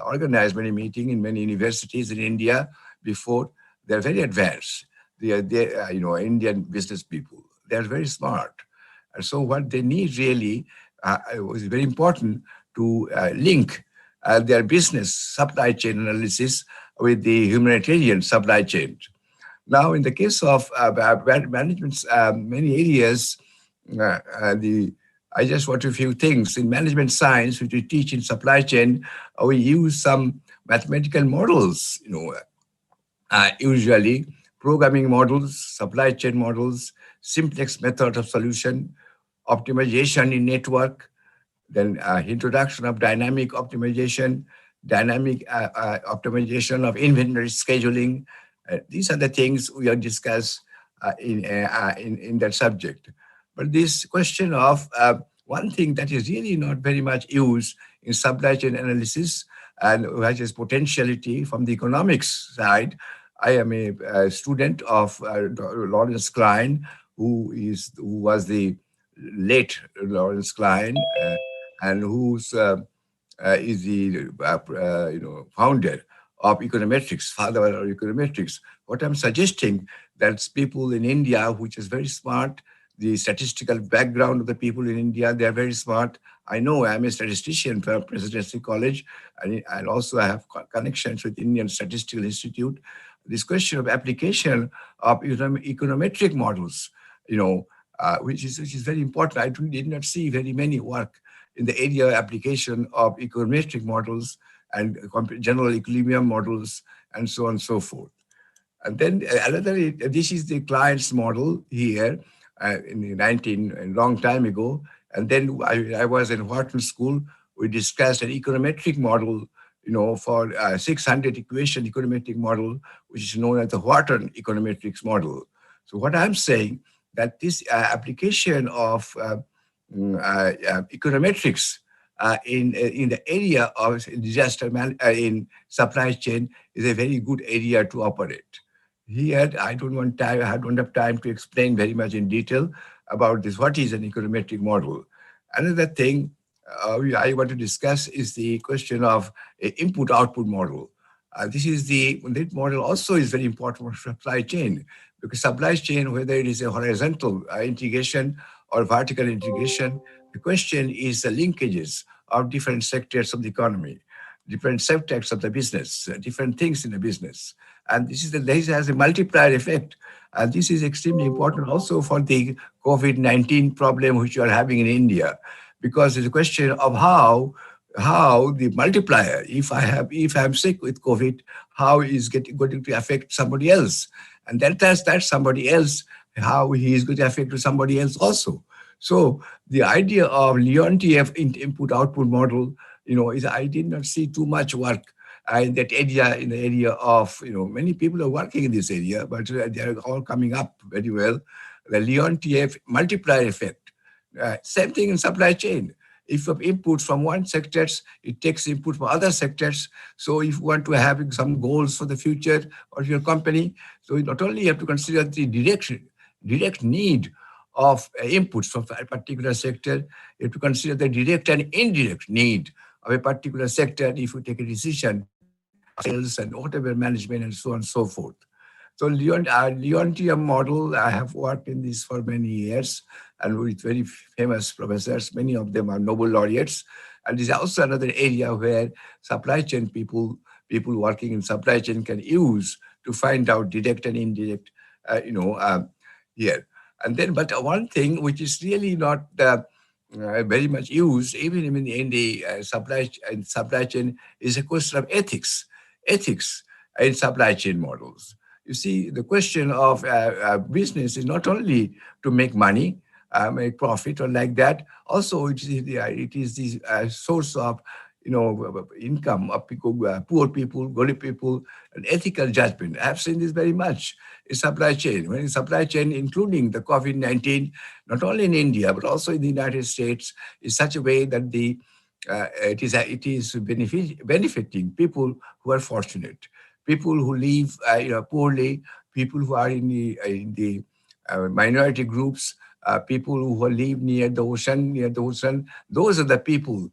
S13: organized many meetings in many universities in India before. They're very advanced. They are Indian business people. They're very smart. And so what they need really was very important to link their business supply chain analysis with the humanitarian supply chain. Now, in the case of management, many areas, I just want a few things. In management science, which we teach in supply chain, we use some mathematical models, usually programming models, supply chain models, simplex method of solution, optimization in network, then introduction of dynamic optimization, dynamic optimization of inventory scheduling. These are the things we have discussed in that subject. But this question of one thing that is really not very much used in supply chain analysis and which is potentiality from the economics side. I am a student of Lawrence Klein, who was the late Lawrence Klein, and who is the founder of econometrics, father of econometrics. What I'm suggesting, that people in India, which is very smart, the statistical background of the people in India, they are very smart. I know I'm a statistician from Presidency College, and also I have connections with Indian Statistical Institute. This question of application of econometric models, which is very important. I did not see very many work in the area of application of econometric models and general equilibrium models, and so on and so forth. And then this is the client's model here in a long time ago. And then I was in Wharton School. We discussed an econometric model, for 600 equation econometric model, which is known as the Wharton econometrics model. So what I'm saying, that this application of econometrics in the area of disaster in supply chain is a very good area to operate. Here, I don't have time to explain very much in detail about this. What is an econometric model? Another thing I want to discuss is the question of input-output model. That model also is very important for supply chain, because supply chain, whether it is a horizontal integration or vertical integration, the question is the linkages of different sectors of the economy, different sectors of the business, different things in the business. And this has a multiplier effect. And this is extremely important also for the COVID-19 problem which you are having in India, because it's a question of how the multiplier, if I'm sick with COVID, how is going to affect somebody else? And that somebody else, how he is going to affect somebody else also. So the idea of Leontief input-output model, I did not see too much work in that area, in the area of, many people are working in this area, but they are all coming up very well. The Leontief multiplier effect. Same thing in supply chain. If you have inputs from one sector, it takes input from other sectors. So if you want to have some goals for the future of your company, so not only you have to consider the direct need of inputs from a particular sector, you have to consider the direct and indirect need of a particular sector if you take a decision, sales and whatever management and so on and so forth. So Leontief model, I have worked in this for many years and with very famous professors. Many of them are Nobel laureates. And this is also another area where supply chain people working in supply chain can use to find out direct and indirect, here. And then, but one thing which is really not very much used, even in the supply chain, is a question of ethics in supply chain models. You see, the question of business is not only to make money. make profit or like that. Also, it is the source of income of people, poor people, golly people, and ethical judgment. I have seen this very much in supply chain. When in supply chain, including the COVID-19, not only in India but also in the United States, in such a way that it is benefiting people who are fortunate, people who live poorly, people who are in the minority groups, people who live near the ocean. Those are the people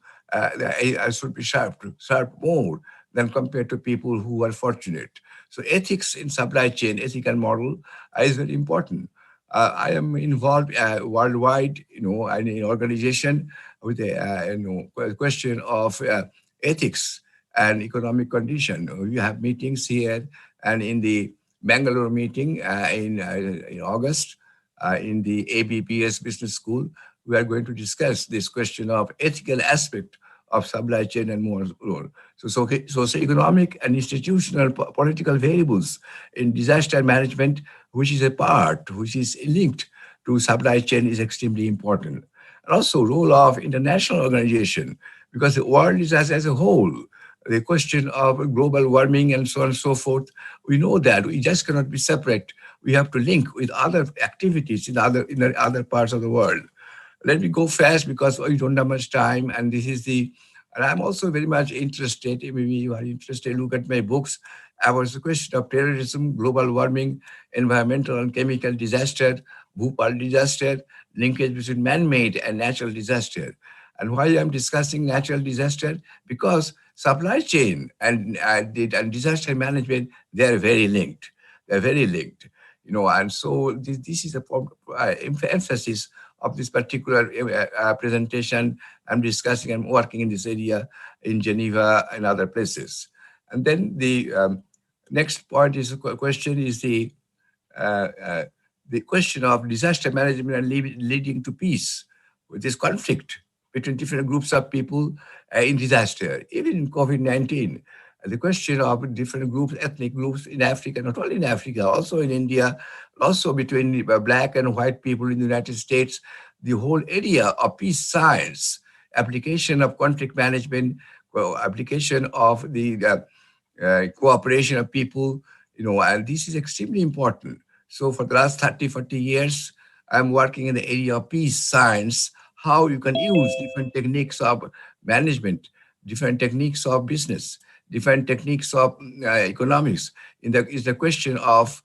S13: should be served more than compared to people who are fortunate. So ethics in supply chain, ethical model is very important. I am involved worldwide, in an organization with a question of ethics and economic condition. We have meetings here, and in the Bangalore meeting in August, in the ABPS Business School, we are going to discuss this question of ethical aspect of supply chain and more. So socioeconomic and institutional political variables in disaster management, which is linked to supply chain, is extremely important. And also role of international organization, because the world is as a whole. The question of global warming and so on and so forth, we know that we just cannot be separate. We have to link with other activities in other parts of the world. Let me go fast because we don't have much time. And I'm also very much interested, maybe you are interested, look at my books. I was the question of terrorism, global warming, environmental and chemical disaster, Bhopal disaster, linkage between man-made and natural disaster. And why I'm discussing natural disaster? Because supply chain and disaster management, they're very linked. They're very linked. And so this is the emphasis of this particular presentation. I'm discussing, I'm working in this area in Geneva and other places. And then the next point is question is the question of disaster management and leading to peace, with this conflict between different groups of people in disaster, even in COVID-19. The question of different groups, ethnic groups in Africa, not only in Africa, also in India, also between black and white people in the United States, the whole area of peace science, application of conflict management, application of the cooperation of people, and this is extremely important. So for the last 30, 40 years, I'm working in the area of peace science, how you can use different techniques of management, different techniques of business, different techniques of economics. Is the question of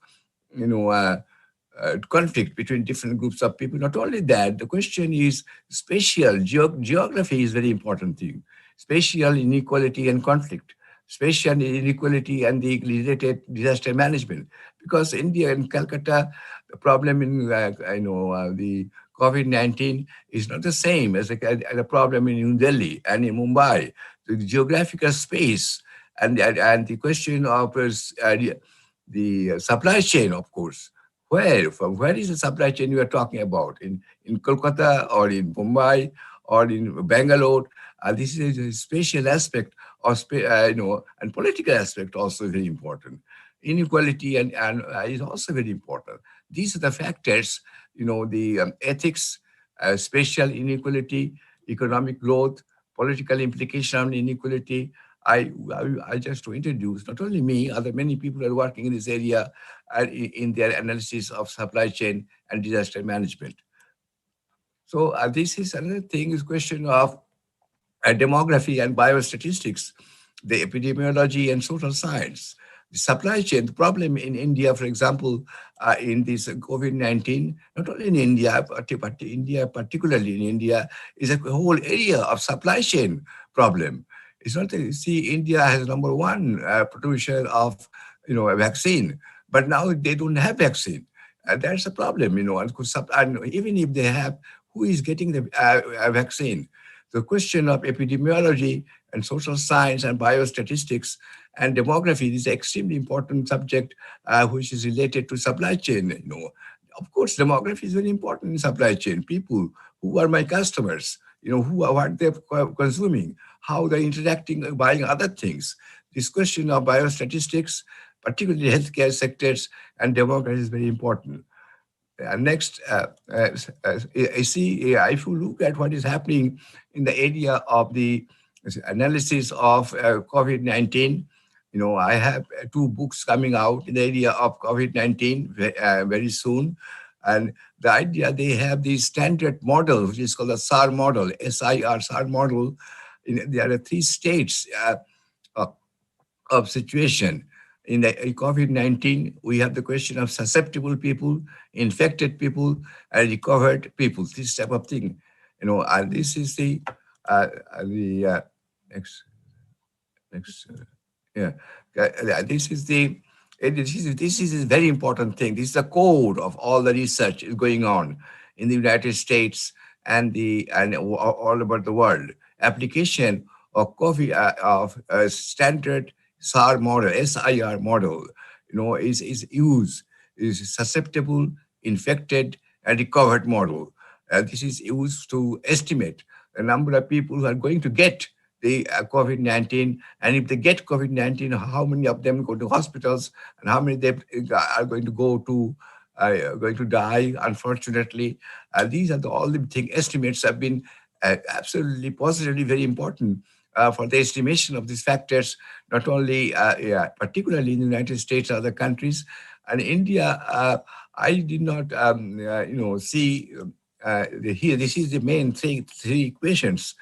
S13: conflict between different groups of people. Not only that, the question is spatial geography is very important thing. Spatial inequality and conflict, spatial inequality and the related disaster management. Because India and Calcutta, the problem in the COVID-19 is not the same as the problem in New Delhi and in Mumbai. The geographical space and the question of the supply chain, of course. From where is the supply chain you are talking about? In Kolkata or in Mumbai or in Bangalore? This is a spatial aspect of and political aspect also very important. Inequality and is also very important. These are the factors, the ethics, spatial inequality, economic growth, political implication on inequality. I just to introduce, not only me, other many people are working in this area in their analysis of supply chain and disaster management. So this is another thing, is question of demography and biostatistics, the epidemiology and social science. The supply chain, the problem in India, for example, in this COVID-19, not only in India, but particularly in India, is a whole area of supply chain problem. It's not that, see, India has number one producer of, a vaccine, but now they don't have vaccine. That's a problem, and even if they have, who is getting the vaccine? The question of epidemiology and social science and biostatistics and demography is an extremely important subject which is related to supply chain. Of course, demography is very important in supply chain. People, who are my customers, what they're consuming, how they're interacting, buying other things. This question of biostatistics, particularly healthcare sectors and demography, is very important. Next, I see, if you look at what is happening in the area of the analysis of COVID-19, I have two books coming out in the area of COVID-19 very soon. And the idea, they have the standard model, which is called the SAR model, SIR, SAR model. There are three states of situation. In the COVID-19, we have the question of susceptible people, infected people, and recovered people, this type of thing. And this is the next, yeah. This is a very important thing. This is the core of all the research is going on in the United States and all over the world. Application of standard SAR model, SIR model, is used, is susceptible, infected, and recovered model. This is used to estimate the number of people who are going to get the COVID-19, and if they get COVID-19, how many of them go to hospitals, and how many they are going to die, unfortunately. These are all the thing. Estimates have been absolutely positively very important for the estimation of these factors, not only particularly in the United States, other countries. And India, I did not see here. This is the main three equations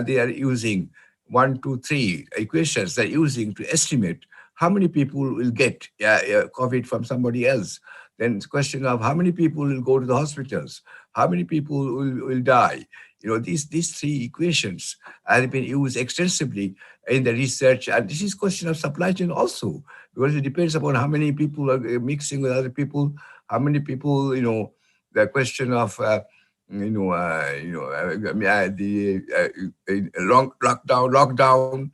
S13: they are using. 1, 2, 3 equations they're using to estimate how many people will get COVID from somebody else. Then it's a question of how many people will go to the hospitals, how many people will die. These three equations have been used extensively in the research. And this is a question of supply chain also, because it depends upon how many people are mixing with other people, how many people, the question of, the lockdown,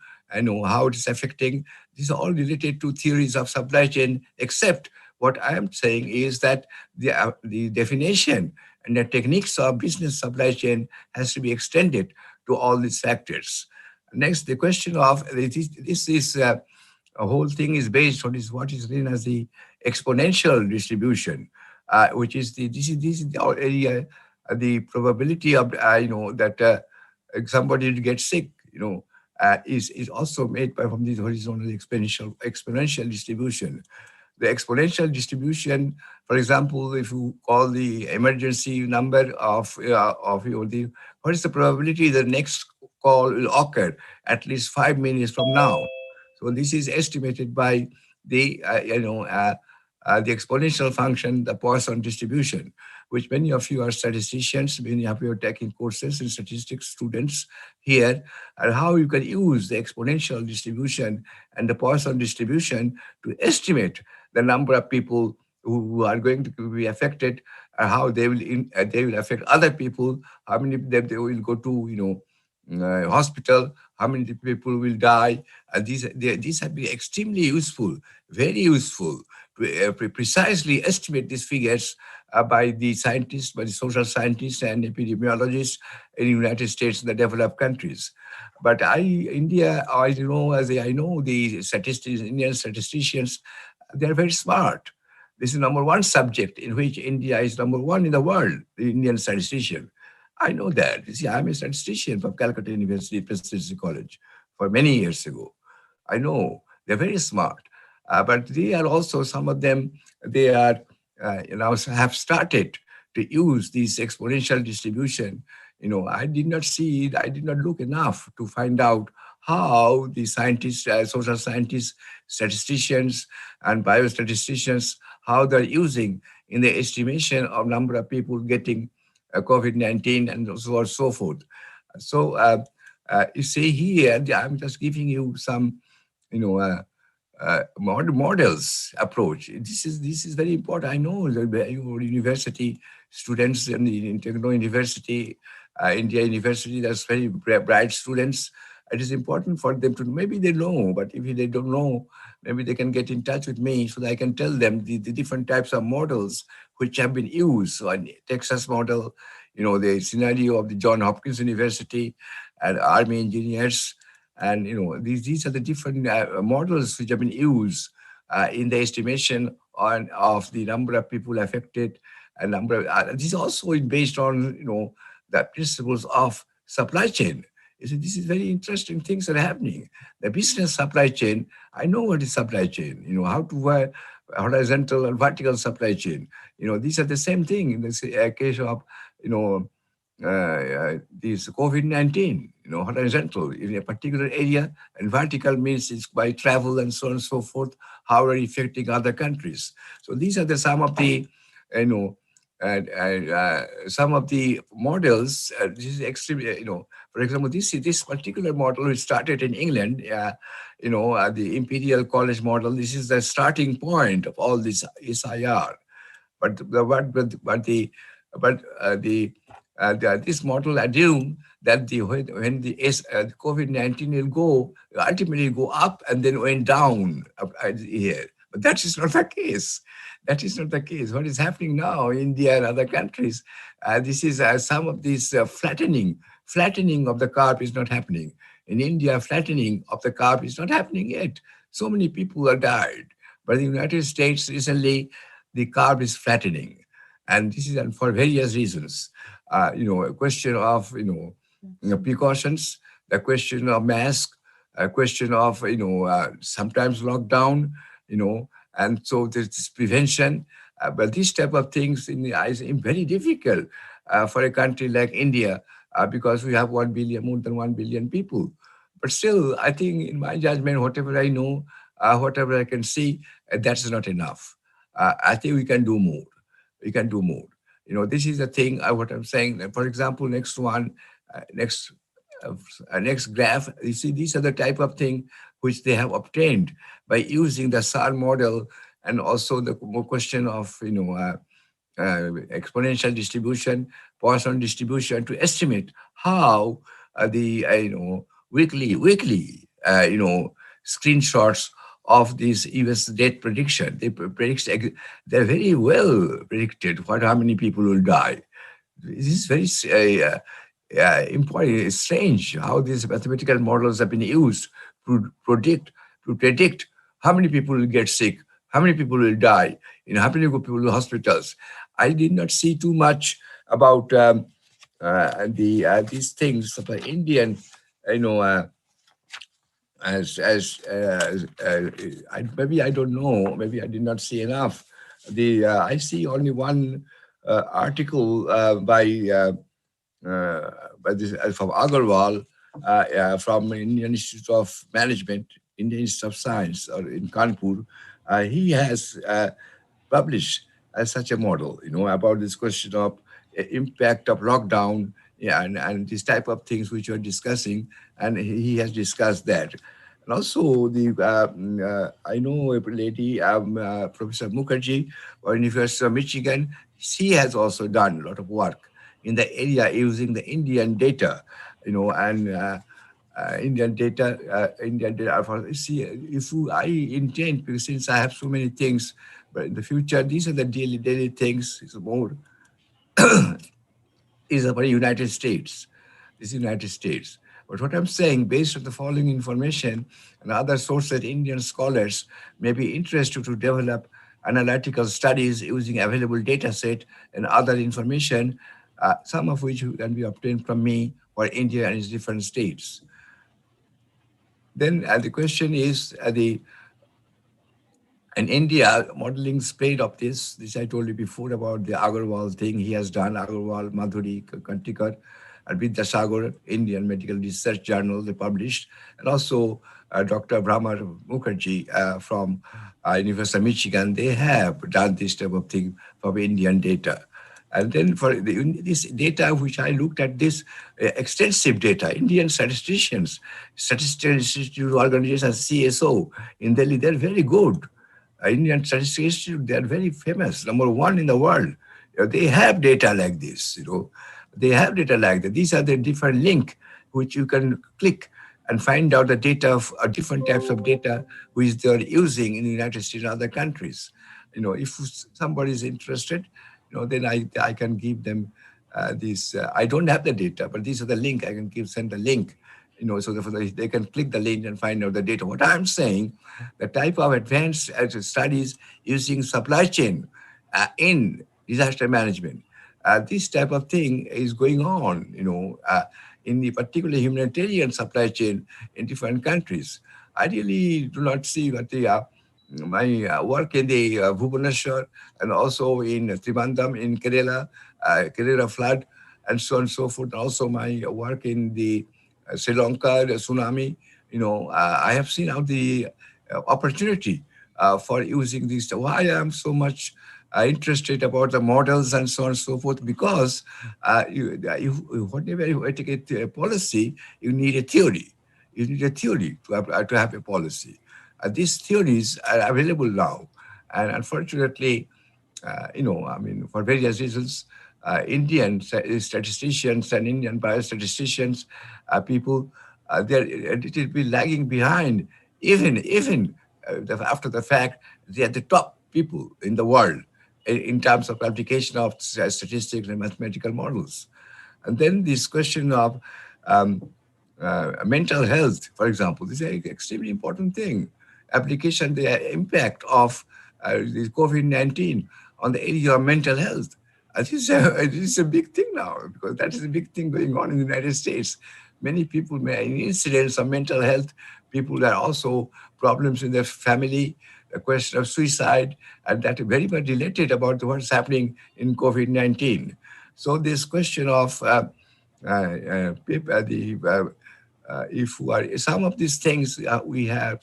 S13: how it is affecting. These are all related to theories of supply chain, except what I am saying is that the definition and the techniques of business supply chain has to be extended to all these factors. Next, the question of this is a whole thing is based on what is known as the exponential distribution, which is this is the area, the probability of that somebody gets sick, is also made from this horizontal exponential distribution. The exponential distribution, for example, if you call the emergency number of what is the probability the next call will occur at least 5 minutes from now? So this is estimated by the the exponential function, the Poisson distribution, which many of you are statisticians, many of you are taking courses in statistics students here, and how you can use the exponential distribution and the Poisson distribution to estimate the number of people who are going to be affected, and how they will affect other people, how many of them they will go to hospital, how many people will die. And these have been extremely useful, very useful, to precisely estimate these figures by the scientists, by the social scientists and epidemiologists in the United States and the developed countries. But India, I know the Indian statisticians, they're very smart. This is number one subject in which India is number one in the world, the Indian statistician. I know that. You see, I'm a statistician from Calcutta University Presidency College for many years ago. I know they're very smart, but they are also, some of them, they are have started to use this exponential distribution. I did not look enough to find out how the scientists, social scientists, statisticians, and biostatisticians, how they're using in the estimation of number of people getting COVID-19 and so on and so forth. So you see here, I'm just giving you some, models approach. This is very important. I know that university students in Techno University, India University, that's very bright students. It is important for them to, maybe they know, but if they don't know, maybe they can get in touch with me so that I can tell them the different types of models which have been used. So in Texas model, the scenario of the Johns Hopkins University and Army engineers, and these are the different models which have been used in the estimation of the number of people affected a number of, this is also based on, the principles of supply chain. You see, this is very interesting things are happening. The business supply chain, I know what is supply chain, how to work horizontal and vertical supply chain. These are the same thing in the case of, this COVID-19, horizontal in a particular area, and vertical means it's by travel and so on and so forth, how are affecting other countries. So these are some of the, some of the models. This is extremely, for example, this particular model which started in England, the Imperial College model. This is the starting point of all this SIR. This model assume that when the COVID-19 will go, ultimately go up and then went down here. But that is not the case. That is not the case. What is happening now in India and other countries, this is some of this flattening of the curve is not happening. In India, flattening of the curve is not happening yet. So many people have died. But in the United States, recently, the curve is flattening. And this is for various reasons. A question of, precautions, the question of mask, a question of, sometimes lockdown, and so there's this prevention. But these type of things is very difficult for a country like India because we have 1 billion, more than 1 billion people. But still, I think in my judgment, whatever I know, whatever I can see, that's not enough. I think we can do more. We can do more. This is the thing, what I'm saying. For example, next graph, you see, these are the type of thing which they have obtained by using the SAR model, and also the question of, exponential distribution, Poisson distribution, to estimate how the, weekly, screenshots of this US death prediction. They're very well predicted how many people will die. This is very important. It's strange how these mathematical models have been used to predict how many people will get sick, how many people will die, how many people will hospitals. I did not see too much about these things of the Indian, maybe I don't know, maybe I did not see enough. I see only one article by this from Agarwal from Indian Institute of Management, Indian Institute of Science, or in Kanpur. He has published such a model, about this question of impact of lockdown, and this type of things which you're discussing, and he has discussed that. And also, I know a lady, Professor Mukherjee, or University of Michigan. She has also done a lot of work in the area using the Indian data, and Indian data. See, I intend, because since I have so many things, but in the future, these are the daily things. It's more is about United States. This is United States. But what I'm saying, based on the following information and other sources, Indian scholars may be interested to develop analytical studies using available data set and other information, some of which can be obtained from me for India and its different states. Then the question is, in India, modeling spread of this I told you before about the Agarwal thing he has done, Agarwal, Madhuri, Kantikar, and Vidyasagar, Indian Medical Research Journal, they published, and also Dr. Bhramar Mukherjee from University of Michigan, they have done this type of thing for Indian data. And then for this data, which I looked at this extensive data, Indian statisticians, Statistical Institute Organization, CSO in Delhi, they're very good. Indian Statistical Institute, they're very famous, number one in the world. They have data like this, They have data like that. These are the different links which you can click and find out the data of different types of data which they're using in the United States and other countries. If somebody is interested, then I can give them this. I don't have the data, but these are the link. I can send the link, so they can click the link and find out the data. What I'm saying, the type of advanced studies using supply chain in disaster management. This type of thing is going on, in the particular humanitarian supply chain in different countries. I really do not see what my work in the Bhubaneswar and also in Trivandrum in Kerala, Kerala flood, and so on and so forth. Also my work in the Sri Lanka, the tsunami. I have seen how the opportunity for using these. Why I am so much interested about the models and so on and so forth, because whatever you take a policy, you need a theory. You need a theory to have a policy. These theories are available now. And unfortunately, for various reasons, Indian statisticians and Indian biostatisticians, people, they're a little bit lagging behind. Even after the fact, they are the top people in the world in terms of application of statistics and mathematical models. And then this question of mental health, for example, this is an extremely important thing. Application, the impact of the COVID-19 on the area of mental health. This is a big thing now, because that is a big thing going on in the United States. Many people may have incidents of mental health. People are also problems in their family, the question of suicide, and that is very much related about what's happening in COVID-19. So this question of some of these things we are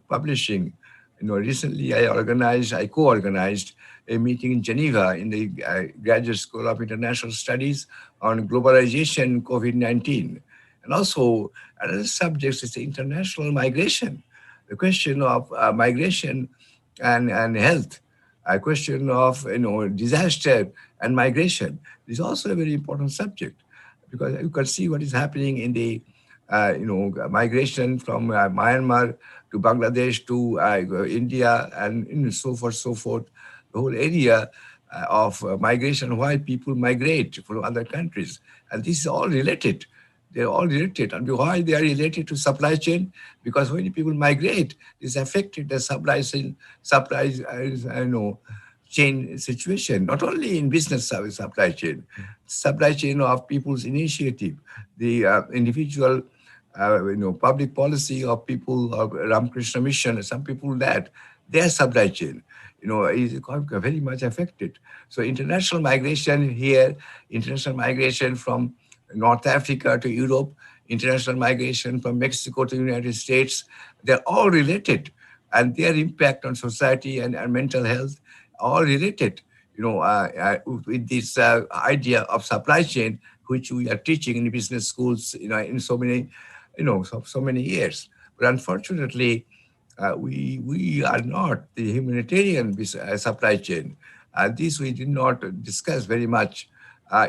S13: publishing. Recently I co-organized a meeting in Geneva in the Graduate School of International Studies on globalization, COVID-19. And also another subject is the international migration, the question of migration and health, a question of disaster and migration. This is also a very important subject, because you can see what is happening in the migration from Myanmar to Bangladesh to India and so forth. The whole area of migration, why people migrate from other countries. And this is all related. They're all related. And why they are related to supply chain? Because when people migrate, this affected the chain situation, not only in business service supply chain of people's initiative, the individual public policy of people of Ramakrishna Mission, some people that their supply chain is very much affected. So international migration here, international migration from North Africa to Europe, international migration from Mexico to the United States, they're all related, and their impact on society and mental health all related, with this idea of supply chain, which we are teaching in business schools, in so many, so many years. But unfortunately, we are not the humanitarian supply chain. This we did not discuss very much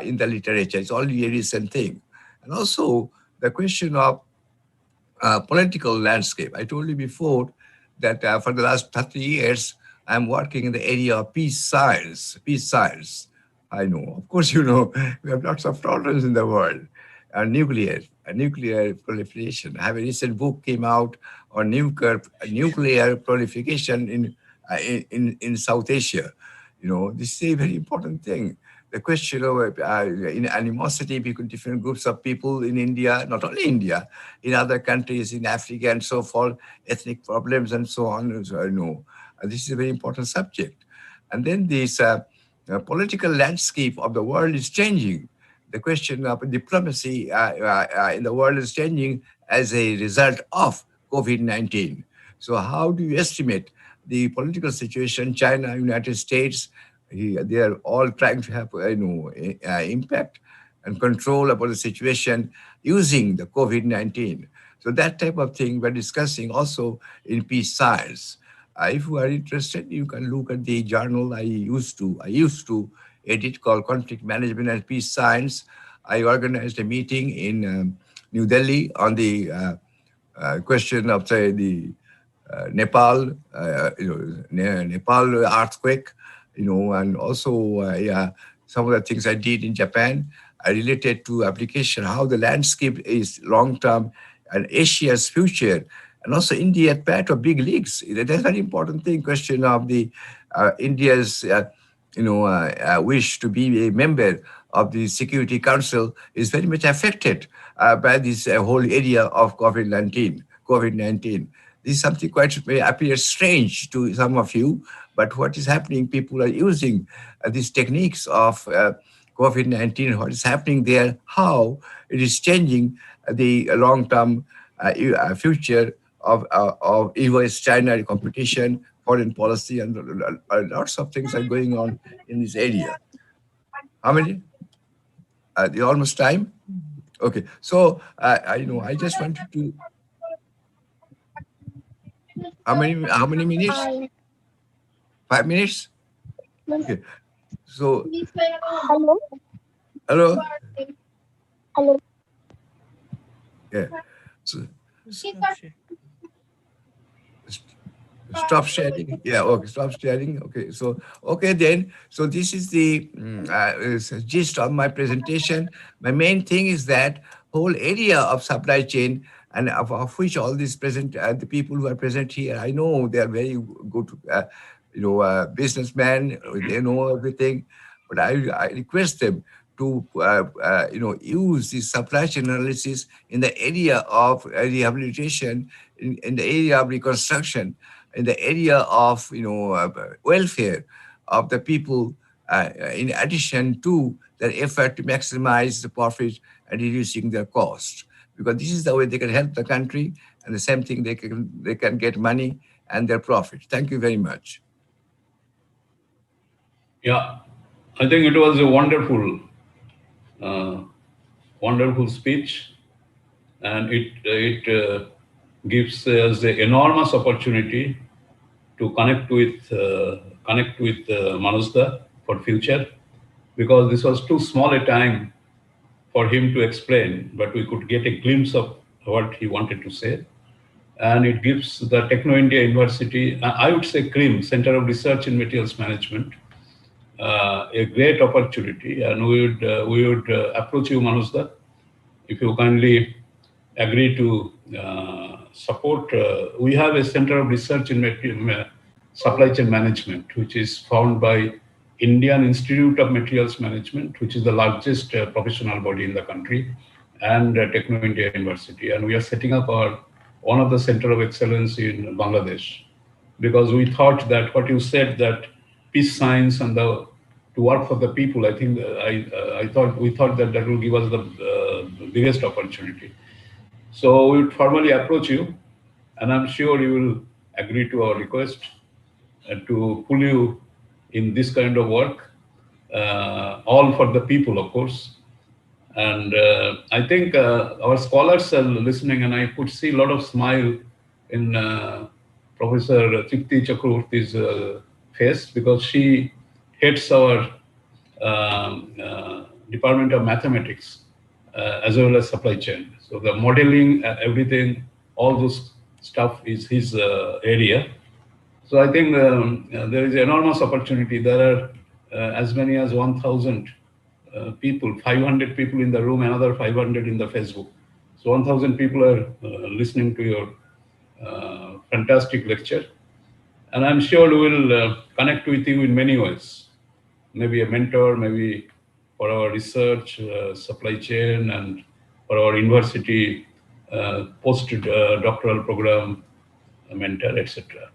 S13: in the literature. It's only a recent thing. And also the question of political landscape. I told you before that for the last 30 years, I'm working in the area of peace science. I know, of course, we have lots of problems in the world. Nuclear proliferation. I have a recent book came out on nuclear proliferation in South Asia. This is a very important thing. The question of animosity between different groups of people in India, not only India, in other countries, in Africa and so forth, ethnic problems and so on. So, this is a very important subject. And then this political landscape of the world is changing. The question of diplomacy in the world is changing as a result of COVID-19. So how do you estimate the political situation? China, United States, they are all trying to have impact and control about the situation using the COVID-19. So that type of thing we're discussing also in peace science. If you are interested, you can look at the journal I used to edit called Conflict Management and Peace Science. I organized a meeting in New Delhi on the question of the Nepal, Nepal earthquake, and also some of the things I did in Japan are related to application, how the landscape is long-term and Asia's future And also India at part of big leagues. That's a very important thing, question of the India's wish to be a member of the Security Council is very much affected by this whole area of COVID-19. This is something quite may appear strange to some of you, but what is happening, people are using these techniques of COVID-19, what is happening there, how it is changing the long-term future of US-China competition, foreign policy, and lots of things are going on in this area. How many? The almost time? Okay, so I just wanted to. How many minutes? 5 minutes? Okay. So.
S16: Hello.
S13: Hello.
S16: Hello.
S13: Yeah. So, stop sharing. Yeah. Okay. Stop sharing. Okay. So then. So this is the gist of my presentation. My main thing is that whole area of supply chain, and of which all these present the people who are present here, I know they are very good, businessmen. They know everything, but I request them to use this supply chain analysis in the area of rehabilitation, in the area of reconstruction, in the area of welfare of the people, in addition to their effort to maximize the profit and reducing their cost. Because this is the way they can help the country, and the same thing they can get money and their profit. Thank you very much.
S4: Yeah, I think it was a wonderful speech, and it gives us the enormous opportunity to connect with Manoj for future, because this was too small a time for him to explain, but we could get a glimpse of what he wanted to say. And it gives the Techno India University, I would say CRIM, Center of Research in Materials Management, a great opportunity. And we would approach you, Manoj, if you kindly agree to support. We have a Center of Research in Supply Chain Management, which is founded by Indian Institute of Materials Management, which is the largest professional body in the country, and Techno India University. And we are setting up one of the Center of Excellence in Bangladesh, because we thought that what you said, that peace science and to work for the people, I think we thought that will give us the biggest opportunity. So we would formally approach you, and I'm sure you will agree to our request to pull you in this kind of work, all for the people, of course. And I think our scholars are listening, and I could see a lot of smile in Professor Tripti Chakraborty's face, because she heads our Department of Mathematics as well as supply chain. So the modeling, everything, all those stuff is his area. So I think there is enormous opportunity. There are as many as 1,000 people, 500 people in the room, another 500 in the Facebook. So 1,000 people are listening to your fantastic lecture. And I'm sure we will connect with you in many ways. Maybe a mentor, maybe for our research, supply chain, and for our university post-doctoral program mentor, etc.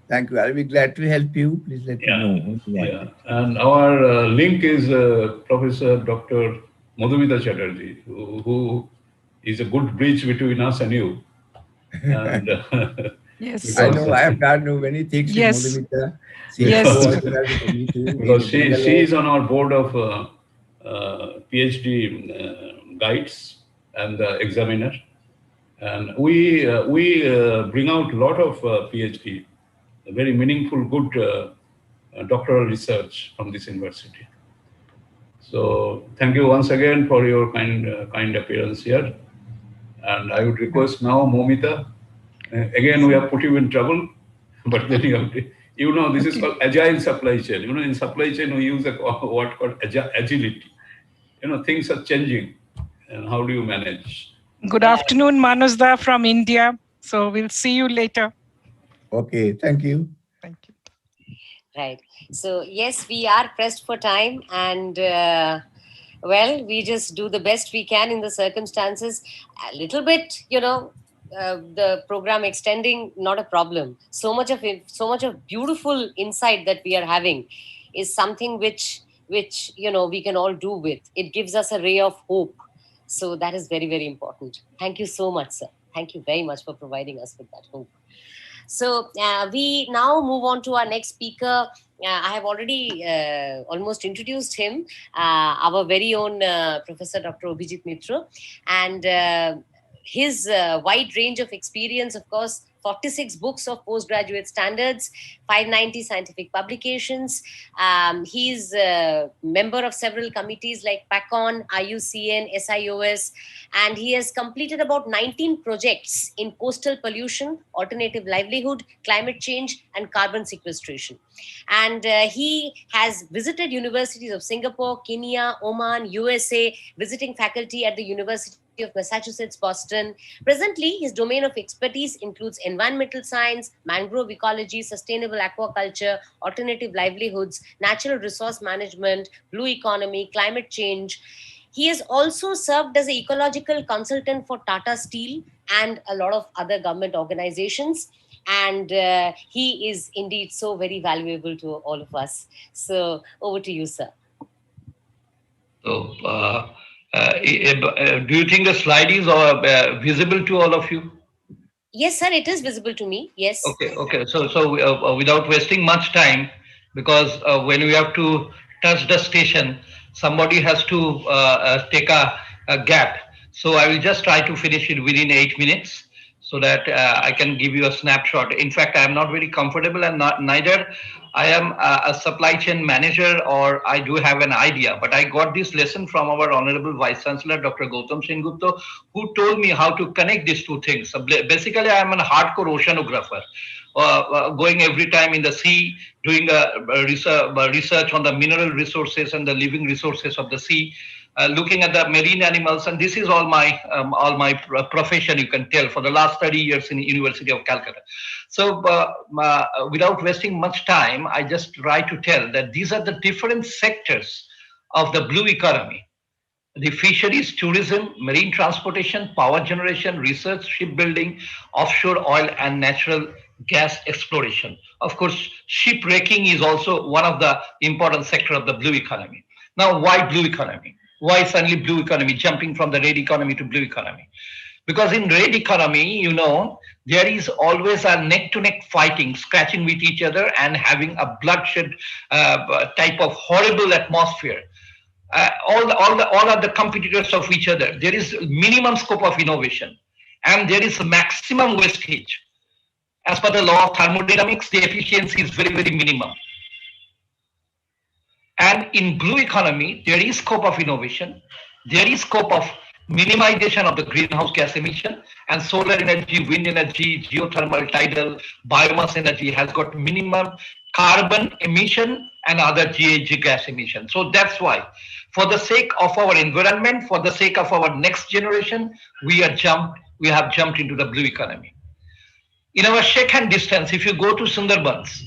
S13: Thank you. I'll be glad to help you. Please let me know.
S4: Yeah, and our link is Professor Dr. Madhumita Chatterjee, who is a good bridge between us and you. And,
S15: yes,
S13: I know. I have done many things
S15: yes.
S13: with Madhumita.
S15: Yes.
S4: Because she is on our board of PhD guides and examiner, and we bring out a lot of PhD, very meaningful, good doctoral research from this university. So thank you once again for your kind appearance here. And I would request now Momita. Again, we have put you in trouble, but then you know this is called agile supply chain. You know, in supply chain we use a word called agility. You know, things are changing, and how do you manage?
S15: Good afternoon, Manoj from India. So we'll see you later.
S13: Okay, thank you.
S15: Thank you.
S1: Right. So yes, we are pressed for time, and well, we just do the best we can in the circumstances. A little bit, the program extending, not a problem. So much of beautiful insight that we are having is something which we can all do with. It gives us a ray of hope. So that is very, very important. Thank you so much, sir. Thank you very much for providing us with that hope. So we now move on to our next speaker. I have already almost introduced him, our very own Professor Dr. Abhijit Mitra, and his wide range of experience, of course, 46 books of postgraduate standards, 590 scientific publications. He's a member of several committees like PACON, IUCN, SIOS, and he has completed about 19 projects in coastal pollution, alternative livelihood, climate change, and carbon sequestration. And he has visited universities of Singapore, Kenya, Oman, USA, visiting faculty at the University of Massachusetts, Boston. Presently, his domain of expertise includes environmental science, mangrove ecology, sustainable aquaculture, alternative livelihoods, natural resource management, blue economy, climate change. He has also served as an ecological consultant for Tata Steel and a lot of other government organizations. And he is indeed so very valuable to all of us. So over to you, sir.
S8: So, do you think the slide is visible to all of you?
S1: Yes, sir, it is visible to me. Yes.
S8: Okay. So without wasting much time, because when we have to touch the station, somebody has to take a gap. So I will just try to finish it within 8 minutes, so that I can give you a snapshot. In fact, I am not very comfortable, and neither I am a supply chain manager, or I do have an idea, but I got this lesson from our Honorable Vice Chancellor, Dr. Gautam Sengupta, who told me how to connect these two things. So basically, I am a hardcore oceanographer, going every time in the sea, doing research on the mineral resources and the living resources of the sea, looking at the marine animals, and this is all my profession, you can tell, for the last 30 years in the University of Calcutta. So without wasting much time, I just try to tell that these are the different sectors of the blue economy: the fisheries, tourism, marine transportation, power generation, research, shipbuilding, offshore oil and natural gas exploration. Of course, shipwrecking is also one of the important sector of the blue economy. Now, why blue economy? Why suddenly blue economy, jumping from the red economy to blue economy? Because in red economy, there is always a neck-to-neck fighting, scratching with each other and having a bloodshed type of horrible atmosphere. All are the competitors of each other. There is minimum scope of innovation, and there is maximum wastage. As per the law of thermodynamics, the efficiency is very, very minimum. And in blue economy, there is scope of innovation. There is scope of minimization of the greenhouse gas emission, and solar energy, wind energy, geothermal, tidal, biomass energy has got minimum carbon emission and other GHG gas emission. So that's why, for the sake of our environment, for the sake of our next generation, we have jumped into the blue economy. In our shake-hand distance, if you go to Sundarbans,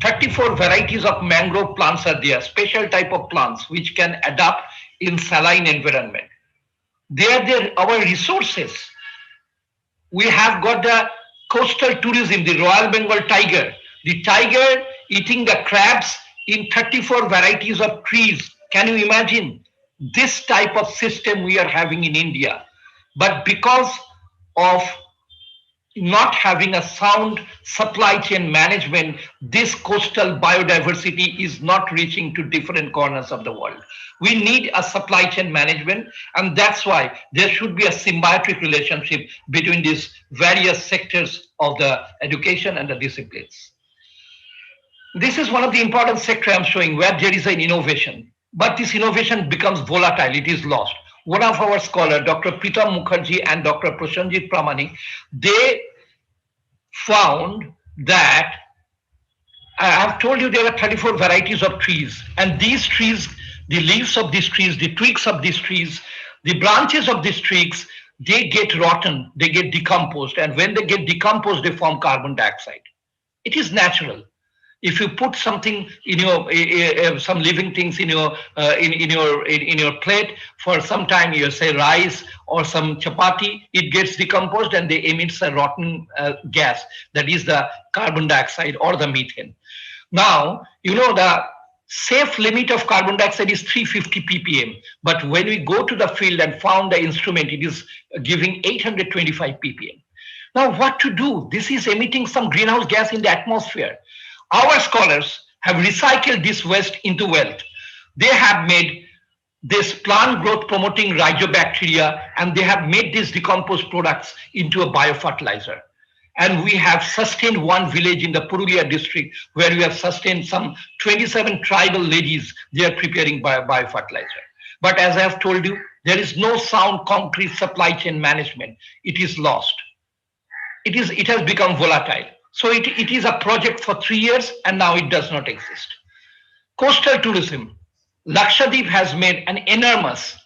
S8: 34 varieties of mangrove plants are there, special type of plants which can adapt in saline environment. They are our resources. We have got the coastal tourism, the Royal Bengal tiger, the tiger eating the crabs in 34 varieties of trees. Can you imagine this type of system we are having in India? But because of not having a sound supply chain management, this coastal biodiversity is not reaching to different corners of the world. We need a supply chain management, and that's why there should be a symbiotic relationship between these various sectors of the education and the disciplines. This is one of the important sectors I'm showing where there is an innovation, but this innovation becomes volatile, it is lost. One of our scholars, Dr. Pritam Mukherjee and Dr. Prashanjit Pramanik, they found that, I have told you there are 34 varieties of trees, and these trees, the leaves of these trees, the twigs of these trees, the branches of these trees, they get rotten, they get decomposed. And when they get decomposed, they form carbon dioxide. It is natural. If you put something in your some living things in your plate for some time, you say rice or some chapati, it gets decomposed and they emits a rotten gas, that is the carbon dioxide or the methane. Now, the safe limit of carbon dioxide is 350 ppm, but when we go to the field and found the instrument, it is giving 825 ppm. Now, what to do? This is emitting some greenhouse gas in the atmosphere. Our scholars have recycled this waste into wealth. They have made this plant growth promoting rhizobacteria, and they have made these decomposed products into a biofertilizer. And we have sustained one village in the Purulia district where we have sustained some 27 tribal ladies. They are preparing biofertilizer. But as I have told you, there is no sound concrete supply chain management. It is lost. It has become volatile. So it is a project for 3 years and now it does not exist. Coastal tourism. Lakshadweep has made an enormous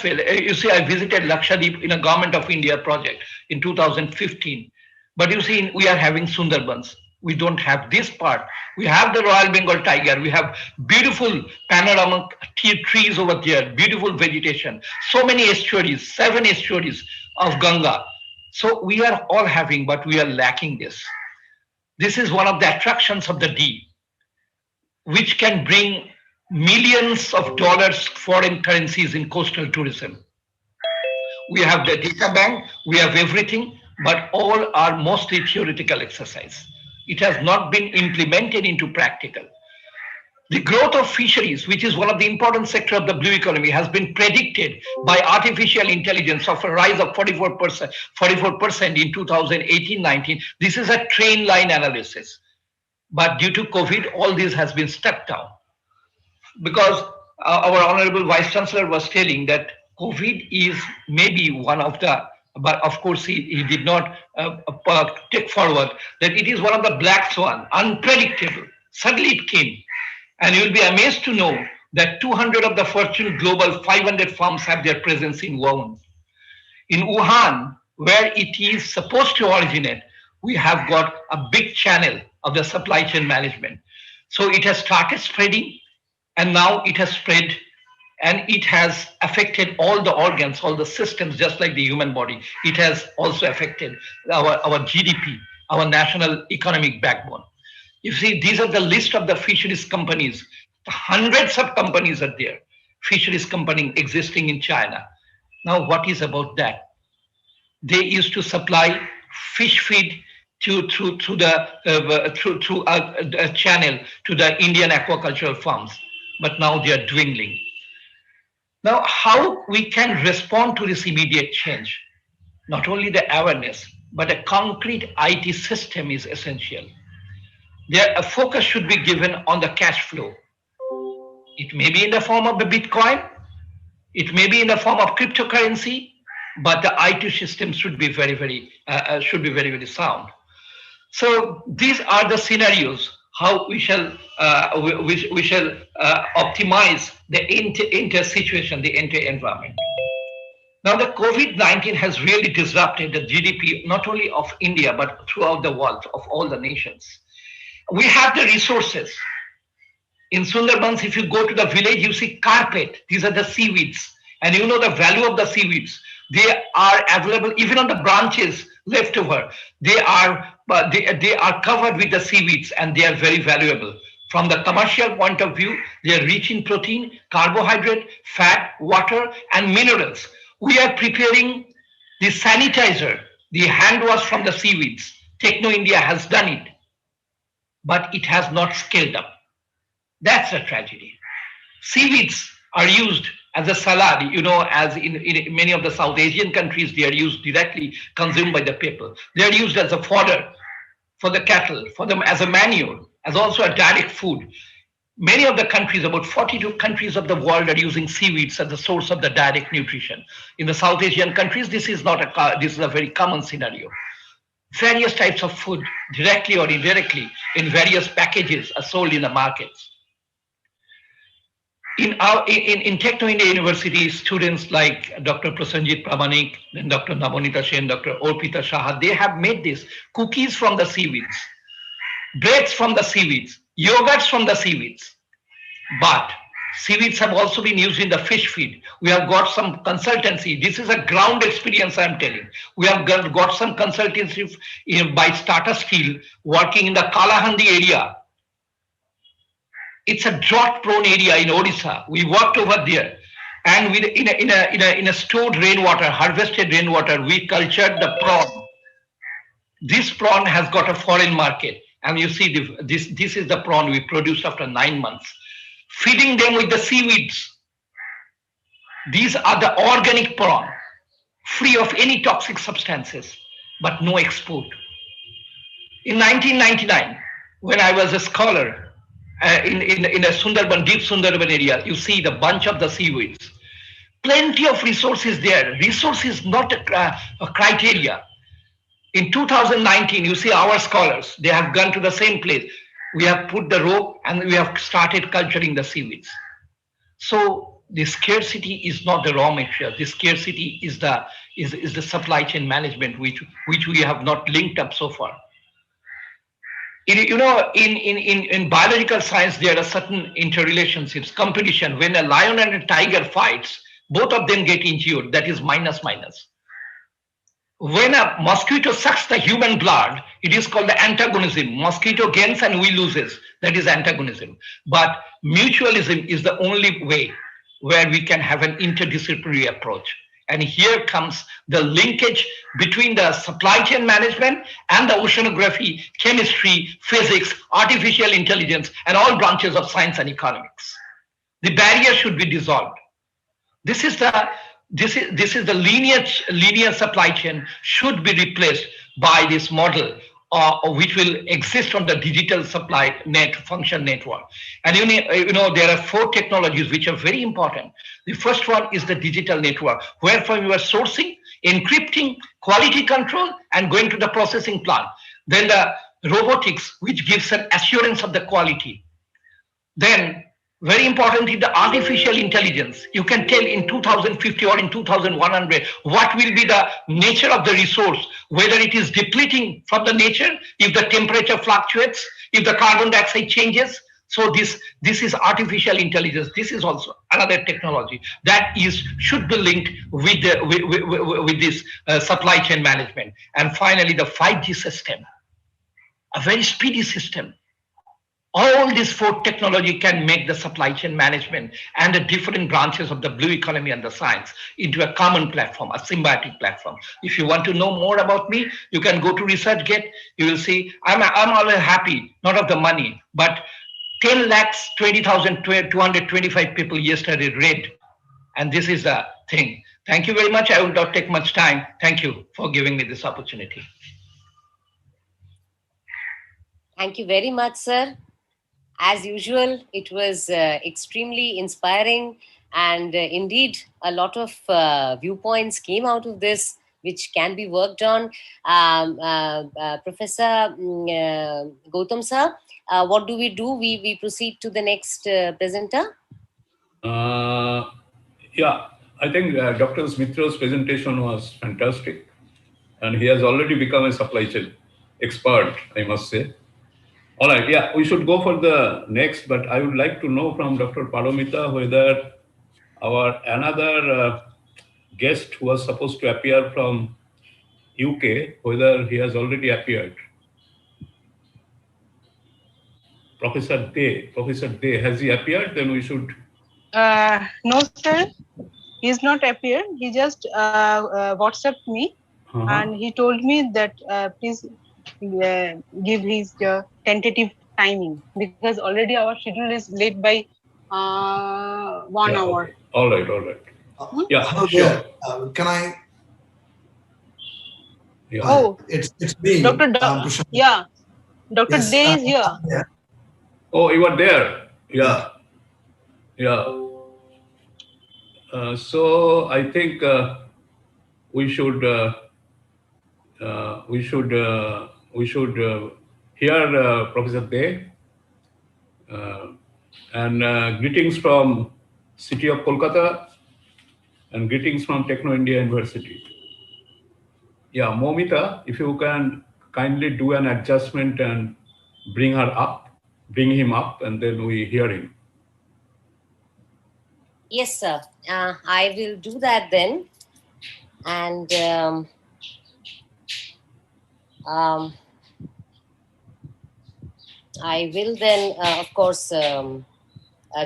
S8: failure. You see, I visited Lakshadweep in a Government of India project in 2015. But you see, we are having Sundarbans. We don't have this part. We have the Royal Bengal tiger. We have beautiful panoramic trees over there, beautiful vegetation. So many estuaries, 7 estuaries of Ganga. So we are all having, but we are lacking this. This is one of the attractions of the D, which can bring millions of dollars foreign currencies in coastal tourism. We have the data bank, we have everything, but all are mostly theoretical exercise. It has not been implemented into practical. The growth of fisheries, which is one of the important sectors of the blue economy, has been predicted by artificial intelligence of a rise of 44% in 2018-19. This is a train line analysis. But due to COVID, all this has been stepped down. Because our Honorable Vice Chancellor was telling that COVID is maybe one of the, but of course he did not take forward, that it is one of the black swan, unpredictable. Suddenly it came. And you'll be amazed to know that 200 of the Fortune Global 500 firms have their presence in Wuhan. In Wuhan, where it is supposed to originate, we have got a big channel of the supply chain management. So it has started spreading, and now it has spread, and it has affected all the organs, all the systems, just like the human body. It has also affected our GDP, our national economic backbone. You see, these are the list of the fisheries companies. Hundreds of companies are there. Fisheries company existing in China. Now, what is about that? They used to supply fish feed through a channel to the Indian aquacultural farms, but now they are dwindling. Now, how we can respond to this immediate change? Not only the awareness, but a concrete IT system is essential. A focus should be given on the cash flow. It may be in the form of the Bitcoin, it may be in the form of cryptocurrency, but the IT system should be very, very sound. So these are the scenarios how we shall optimize the entire situation, the entire environment. Now, the COVID-19 has really disrupted the GDP, not only of India, but throughout the world, of all the nations. We have the resources. In Sundarbans, if you go to the village, you see carpet. These are the seaweeds. And you know the value of the seaweeds. They are available even on the branches left over. They are covered with the seaweeds and they are very valuable. From the commercial point of view, they are rich in protein, carbohydrate, fat, water, and minerals. We are preparing the sanitizer, the hand wash from the seaweeds. Techno India has done it, but it has not scaled up. That's a tragedy. Seaweeds are used as a salad, you know, as in many of the South Asian countries, they are used directly, consumed by the people. They are used as a fodder for the cattle, for them as a manure, as also a direct food. Many of the countries, about 42 countries of the world, are using seaweeds as the source of the direct nutrition. In the South Asian countries, this is a very common scenario. Various types of food, directly or indirectly, in various packages are sold in the markets. in Techno India University, students like Dr. Prasanjit Pramanik, then Dr. Navonita Sen, Dr. Orpita Shah, they have made this cookies from the seaweeds, breads from the seaweeds, yogurts from the seaweeds. But seaweeds have also been used in the fish feed. We have got some consultancy. This is a ground experience I'm telling. We have got some consultancy by Tata Steel working in the Kalahandi area. It's a drought-prone area in Odisha. We worked over there, and with in a stored rainwater, harvested rainwater, we cultured the prawn. This prawn has got a foreign market, and you see this is the prawn we produced after 9 months. Feeding them with the seaweeds. These are the organic prawn, free of any toxic substances, but no export. In 1999, when I was a scholar in a Sundarban, deep Sundarban area, you see the bunch of the seaweeds. Plenty of resources there. Resource is not a criteria. In 2019, you see our scholars, they have gone to the same place. We have put the rope and we have started culturing the seaweeds. So the scarcity is not the raw material. The scarcity is the supply chain management, which we have not linked up so far. In biological science, there are certain interrelationships, competition. When a lion and a tiger fights, both of them get injured. That is minus. When a mosquito sucks the human blood, it is called the antagonism. Mosquito gains and we loses. That is antagonism. But mutualism is the only way where we can have an interdisciplinary approach. And here comes the linkage between the supply chain management and the oceanography, chemistry, physics, artificial intelligence, and all branches of science and economics. The barrier should be dissolved. This is the linear supply chain should be replaced by this model which will exist on the digital supply function network. And there are 4 technologies which are very important. The first one is the digital network, where from you are sourcing, encrypting, quality control, and going to the processing plant. Then the robotics, which gives an assurance of the quality. Then very importantly, the artificial intelligence. You can tell in 2050 or in 2100 what will be the nature of the resource, whether it is depleting from the nature, if the temperature fluctuates, if the carbon dioxide changes. So this is artificial intelligence. This is also another technology that should be linked with this supply chain management. And finally, the 5G system, a very speedy system. All these 4 technology can make the supply chain management and the different branches of the blue economy and the science into a common platform, a symbiotic platform. If you want to know more about me, you can go to ResearchGate. You will see I'm always happy, not of the money, but 10,20,225 people yesterday read. And this is the thing. Thank you very much. I will not take much time. Thank you for giving me this opportunity.
S1: Thank you very much, sir. As usual, it was extremely inspiring, and indeed a lot of viewpoints came out of this which can be worked on. Professor Gautam sir, what do? We proceed to the next presenter?
S4: Yeah, I think Dr. Smitra's presentation was fantastic, and he has already become a supply chain expert, I must say. All right, yeah, we should go for the next, but I would like to know from Dr. Paramita whether our another guest who was supposed to appear from UK, whether he has already appeared. Professor Day, has he appeared? Then we should.
S17: No, sir, he's not appeared. He just WhatsApped me and he told me that please give his tentative timing, because already our schedule is late by 1 hour.
S4: Okay. All right. Yeah,
S18: hello
S4: sure.
S18: there. Can I?
S4: Yeah.
S17: Oh,
S18: it's me.
S17: Dr. Yeah, Dr.
S18: Yes,
S17: Day is here.
S18: Yeah.
S4: Oh, you are there. Yeah. So I think we should hear Professor Day, and greetings from city of Kolkata, and greetings from Techno India University. Yeah, Momita, if you can kindly do an adjustment and bring him up, and then we hear him.
S1: Yes, sir. I will do that then. And I will then, of course,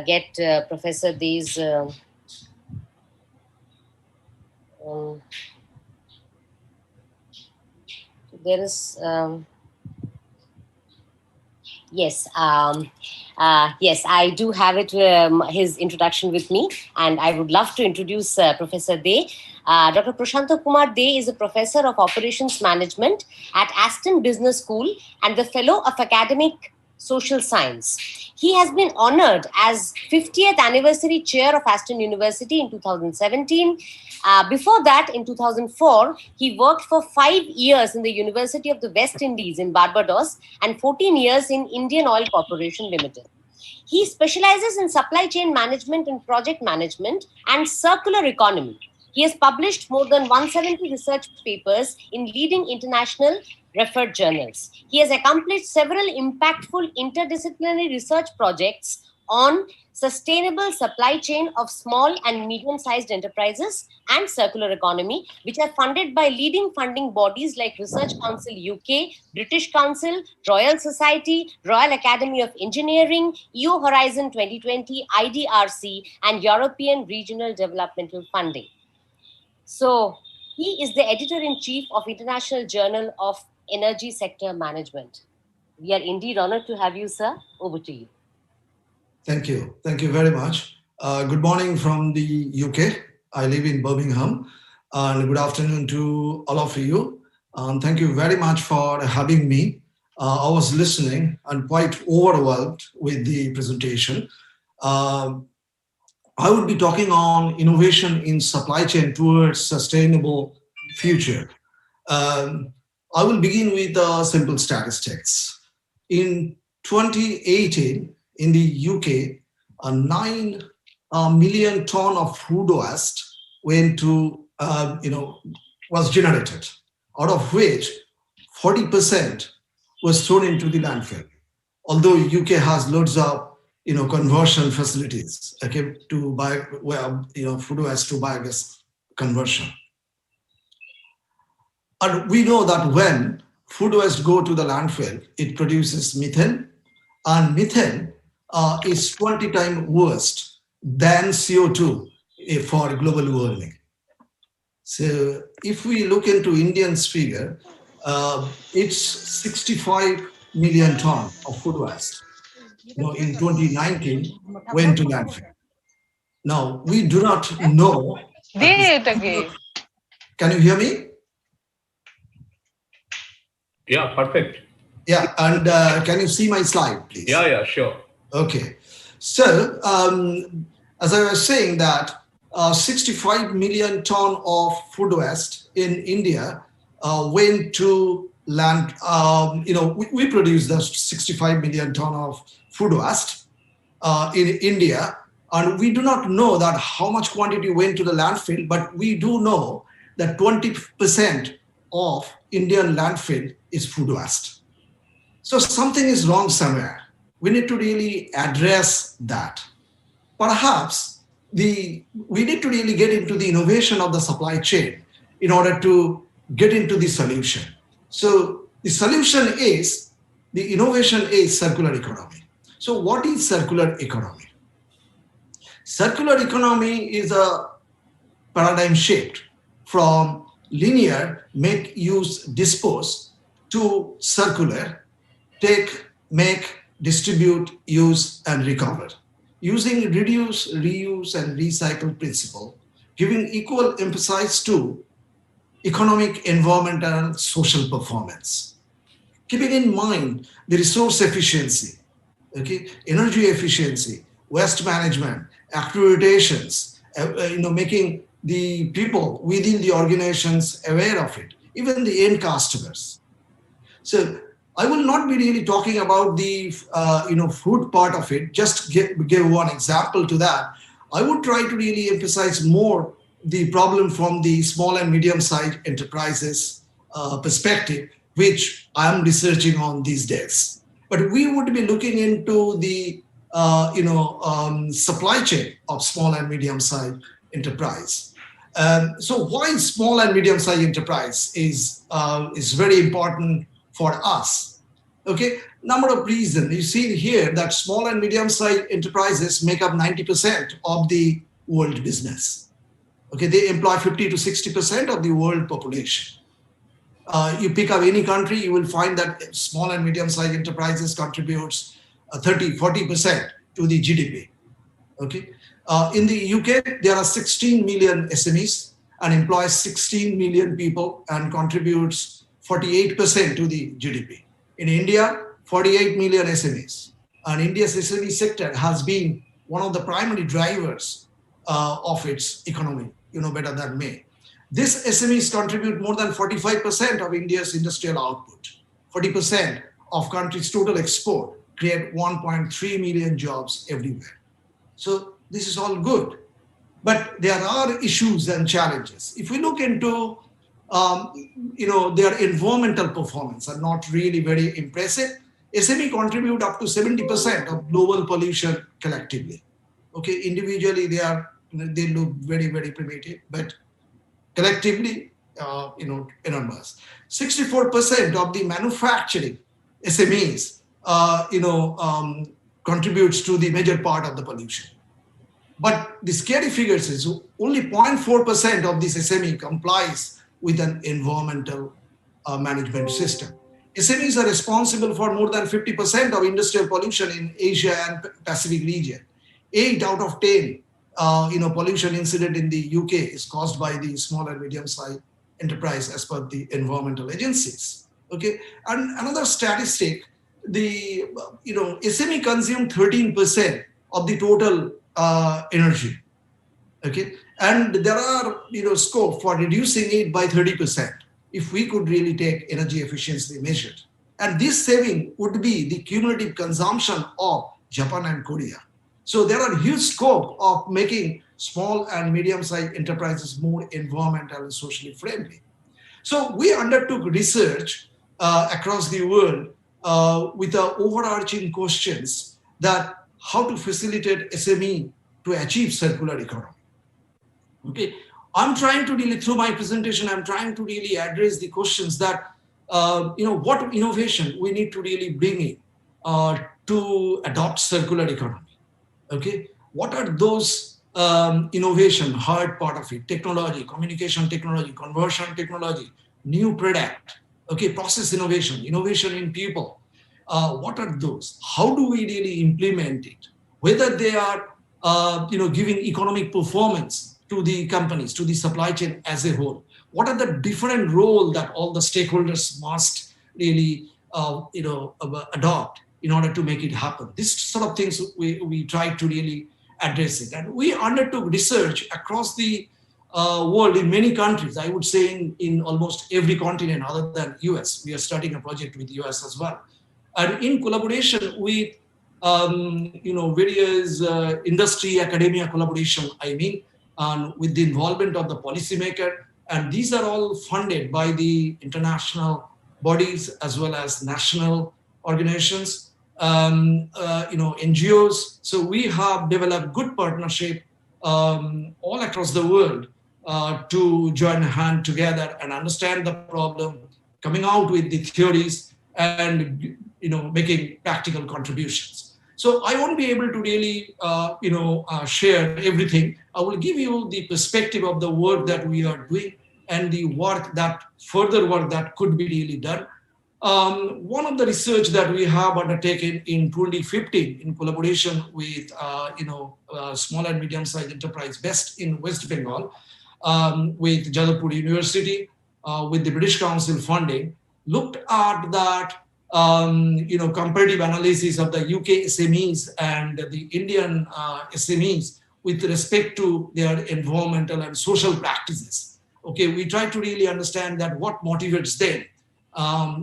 S1: get Professor De's there is yes yes, I do have it his introduction with me, and I would love to introduce Professor De. Dr. Prashanta Kumar De is a professor of operations management at Aston Business School and the fellow of academic social science. He has been honored as 50th anniversary chair of Aston University in 2017. Before that, in 2004, he worked for 5 years in the University of the West Indies in Barbados and 14 years in Indian Oil Corporation Limited. He specializes in supply chain management and project management and circular economy. He has published more than 170 research papers in leading international referred journals. He has accomplished several impactful interdisciplinary research projects on sustainable supply chain of small and medium-sized enterprises and circular economy, which are funded by leading funding bodies like Research Council UK, British Council, Royal Society, Royal Academy of Engineering, EU Horizon 2020, IDRC, and European Regional Developmental Funding. So he is the editor-in-chief of International Journal of Energy Sector Management. We are indeed honored to have you, sir. Over to you.
S18: Thank you. Thank you very much. Good morning from the UK. I live in Birmingham. And good afternoon to all of you. Thank you very much for having me. I was listening and quite overwhelmed with the presentation. I would be talking on innovation in supply chain towards sustainable future. I will begin with simple statistics. In 2018, in the UK, 9 million ton of food waste was generated, out of which 40% was thrown into the landfill. Although UK has loads of conversion facilities, okay, to food waste to biogas conversion. And we know that when food waste go to the landfill, it produces methane, and methane is 20 times worse than CO2 for global warming. So if we look into Indian's figure, it's 65 million ton of food waste. In 2019 went to landfill. Now we do not know. Can you hear me?
S4: Yeah, perfect.
S18: Yeah, and can you see my slide, please?
S4: Yeah, sure.
S18: Okay. So as I was saying that 65 million ton of food waste in India went to land. We produce those 65 million ton of food waste in India, and we do not know that how much quantity went to the landfill, but we do know that 20% of Indian landfill is food waste. So something is wrong somewhere. We need to really address that. Perhaps we need to really get into the innovation of the supply chain in order to get into the solution. So the solution is, the innovation is circular economy. So what is circular economy? Circular economy is a paradigm shift from linear, make, use, dispose, to circular, take, make, distribute, use, and recover, using reduce, reuse, and recycle principle, giving equal emphasis to economic, environmental, and social performance. Keeping in mind the resource efficiency, okay, energy efficiency, waste management, accreditations, making the people within the organizations aware of it, even the end customers. So I will not be really talking about the food part of it. Just give one example to that. I would try to really emphasize more the problem from the small and medium-sized enterprises perspective, which I'm researching on these days. But we would be looking into the supply chain of small and medium-sized enterprise. So why small and medium-sized enterprise is very important for us. Okay, number of reasons. You see here that small and medium-sized enterprises make up 90% of the world business. Okay, they employ 50 to 60% of the world population. You pick up any country, you will find that small and medium-sized enterprises contributes 30-40% to the GDP. Okay, in the UK, there are 16 million SMEs and employs 16 million people and contributes 48% to the GDP. In India, 48 million SMEs. And India's SME sector has been one of the primary drivers of its economy, you know better than me. These SMEs contribute more than 45% of India's industrial output. 40% of country's total export, create 1.3 million jobs everywhere. So this is all good. But there are issues and challenges. If we look into their environmental performance are not really very impressive. SME contribute up to 70% of global pollution collectively. Okay, individually they look very, very primitive, but collectively, enormous. 64% of the manufacturing SMEs, contributes to the major part of the pollution. But the scary figures is only 0.4% of this SME complies with an environmental management system. SMEs are responsible for more than 50% of industrial pollution in Asia and Pacific region. 8 out of 10 pollution incident in the UK is caused by the small and medium-sized enterprise as per the environmental agencies. Okay, and another statistic, the SME consume 13% of the total energy. Okay, and there are scope for reducing it by 30% if we could really take energy efficiency measures. And this saving would be the cumulative consumption of Japan and Korea. So there are huge scope of making small and medium-sized enterprises more environmental and socially friendly. So we undertook research across the world with the overarching questions that how to facilitate SME to achieve circular economy. Okay, I'm trying to really, through my presentation, I'm trying to really address the questions that, what innovation we need to really bring in to adopt circular economy. Okay, what are those innovation, hard part of it, technology, communication technology, conversion technology, new product, okay, process innovation, innovation in people. What are those? How do we really implement it? Whether they are, giving economic performance to the companies, to the supply chain as a whole. What are the different roles that all the stakeholders must really, adopt in order to make it happen? This sort of things we try to really address it. And we undertook research across the world in many countries. I would say in almost every continent other than US. We are starting a project with US as well. And in collaboration with, various industry, academia collaboration, and with the involvement of the policymaker. And these are all funded by the international bodies as well as national organizations, NGOs. So we have developed good partnership all across the world to join hand together and understand the problem, coming out with the theories and making practical contributions. So I won't be able to really share everything. I will give you the perspective of the work that we are doing and the further work that could be really done. One of the research that we have undertaken in 2015 in collaboration with small and medium-sized enterprise based in West Bengal, with Jadavpur University, with the British Council funding, looked at that comparative analysis of the UK SMEs and the Indian SMEs with respect to their environmental and social practices. Okay, we try to really understand that what motivates them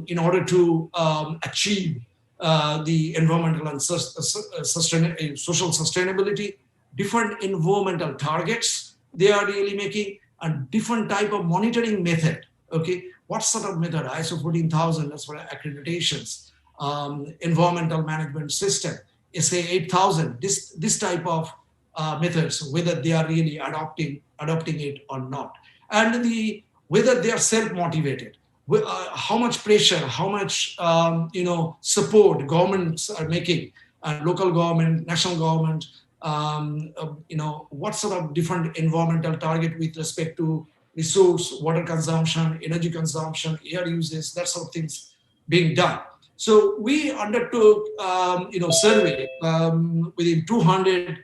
S18: in order to achieve the environmental and social sustainability, different environmental targets they are really making, a different type of monitoring method. Okay, what sort of method? ISO 14000 as for accreditations, environmental management system, SA 8000. This type of methods, whether they are really adopting it or not, and whether they are self-motivated. How much pressure, how much support governments are making, local government, national government, what sort of different environmental target with respect to resource, water consumption, energy consumption, air uses, that sort of things being done. So we undertook, survey within 200,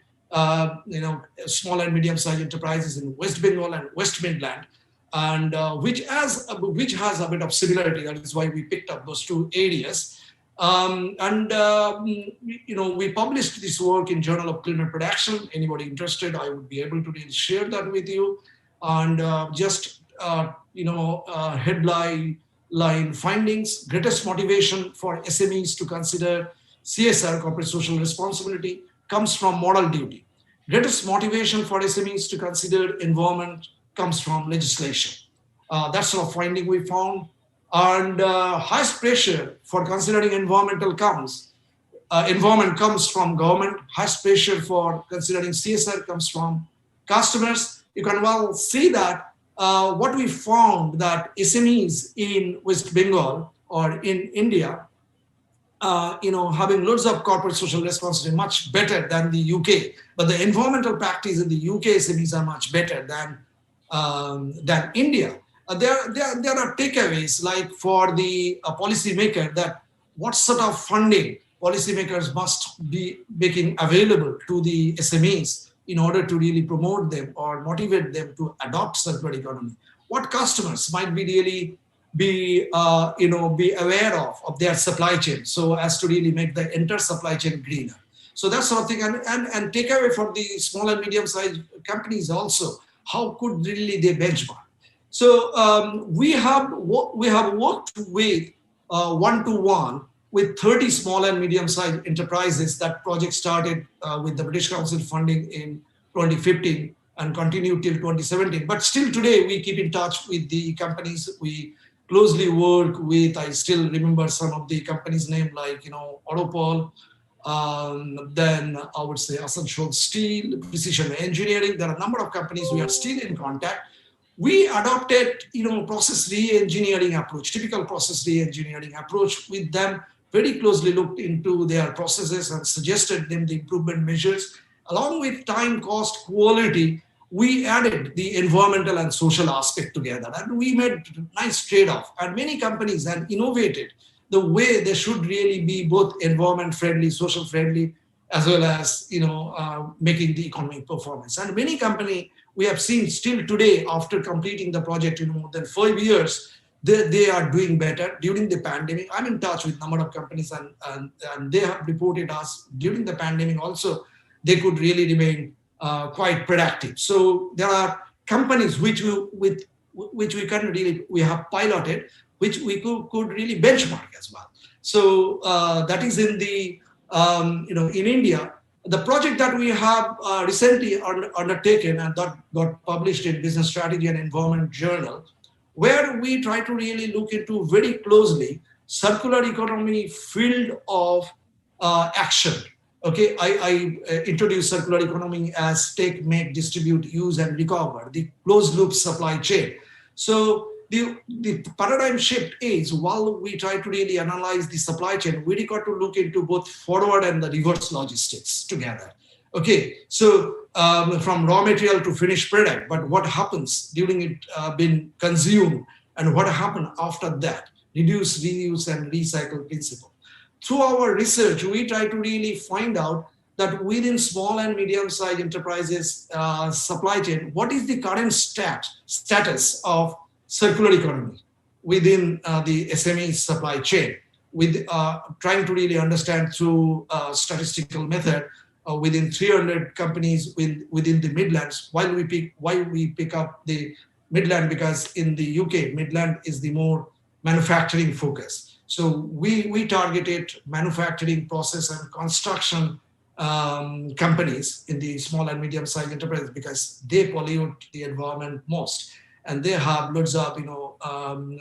S18: small and medium-sized enterprises in West Bengal and West Midland, and which has a bit of similarity. That is why we picked up those two areas. We published this work in Journal of Climate Protection. Anybody interested, I would be able to really share that with you. And headline findings: greatest motivation for SMEs to consider CSR, corporate social responsibility, comes from moral duty. Greatest motivation for SMEs to consider environment comes from legislation. That's sort of finding we found. And highest pressure for considering environment comes from government. Highest pressure for considering CSR comes from customers. You can well see that what we found that SMEs in West Bengal or in India, having loads of corporate social responsibility much better than the UK, but the environmental practice in the UK SMEs are much better than India. There are takeaways, like for the policymaker, that what sort of funding policymakers must be making available to the SMEs in order to really promote them or motivate them to adopt circular economy. What customers might be really be aware of their supply chain, so as to really make the entire supply chain greener. So that sort of thing, and takeaway for the small and medium-sized companies also, how could really they benchmark? So we have worked with one-to-one with 30 small and medium-sized enterprises. That project started with the British Council funding in 2015 and continued till 2017. But still today, we keep in touch with the companies we closely work with. I still remember some of the companies' name, like Oropol, then I would say Asansol Steel, Precision Engineering. There are a number of companies we are still in contact. We adopted, process re-engineering approach, typical process re-engineering approach with them, very closely looked into their processes and suggested them the improvement measures. Along with time, cost, quality, we added the environmental and social aspect together, and we made nice trade-off. And many companies have innovated the way they should really be both environment friendly, social friendly, as well as making the economic performance. And many companies we have seen still today, after completing the project in more than 5 years, they are doing better. During the pandemic, I'm in touch with a number of companies, and they have reported us during the pandemic also, they could really remain quite productive. So there are companies which we have piloted, which we could really benchmark as well. So that is in the in India. The project that we have recently undertaken and that got published in Business Strategy and Environment Journal, where we try to really look into very closely circular economy field of action. Okay, I introduced circular economy as take, make, distribute, use, and recover, the closed loop supply chain. So the paradigm shift is, while we try to really analyze the supply chain, we got to look into both forward and the reverse logistics together. Okay, so from raw material to finished product, but what happens during it being consumed and what happened after that, reduce, reuse, and recycle principle. Through our research, we try to really find out that within small and medium-sized enterprises supply chain, what is the current status of circular economy within the SME supply chain, with trying to really understand through statistical method within 300 companies within the Midlands. Why we pick up the Midland? Because in the UK, Midland is the more manufacturing focus. So we targeted manufacturing, process, and construction companies in the small and medium-sized enterprises because they pollute the environment most, and they have loads of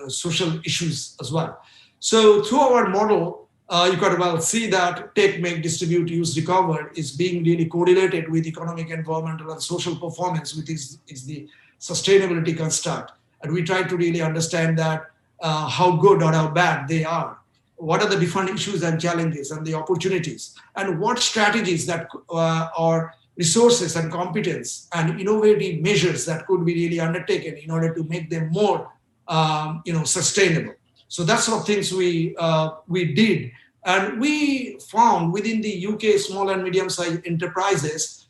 S18: social issues as well. So through our model, you can well see that take, make, distribute, use, recover is being really correlated with economic, environmental, and social performance, which is the sustainability construct. And we try to really understand that how good or how bad they are. What are the different issues and challenges and the opportunities, and what strategies that are resources and competence and innovative measures that could be really undertaken in order to make them more sustainable. So that's sort of things we did. And we found within the UK small and medium-sized enterprises,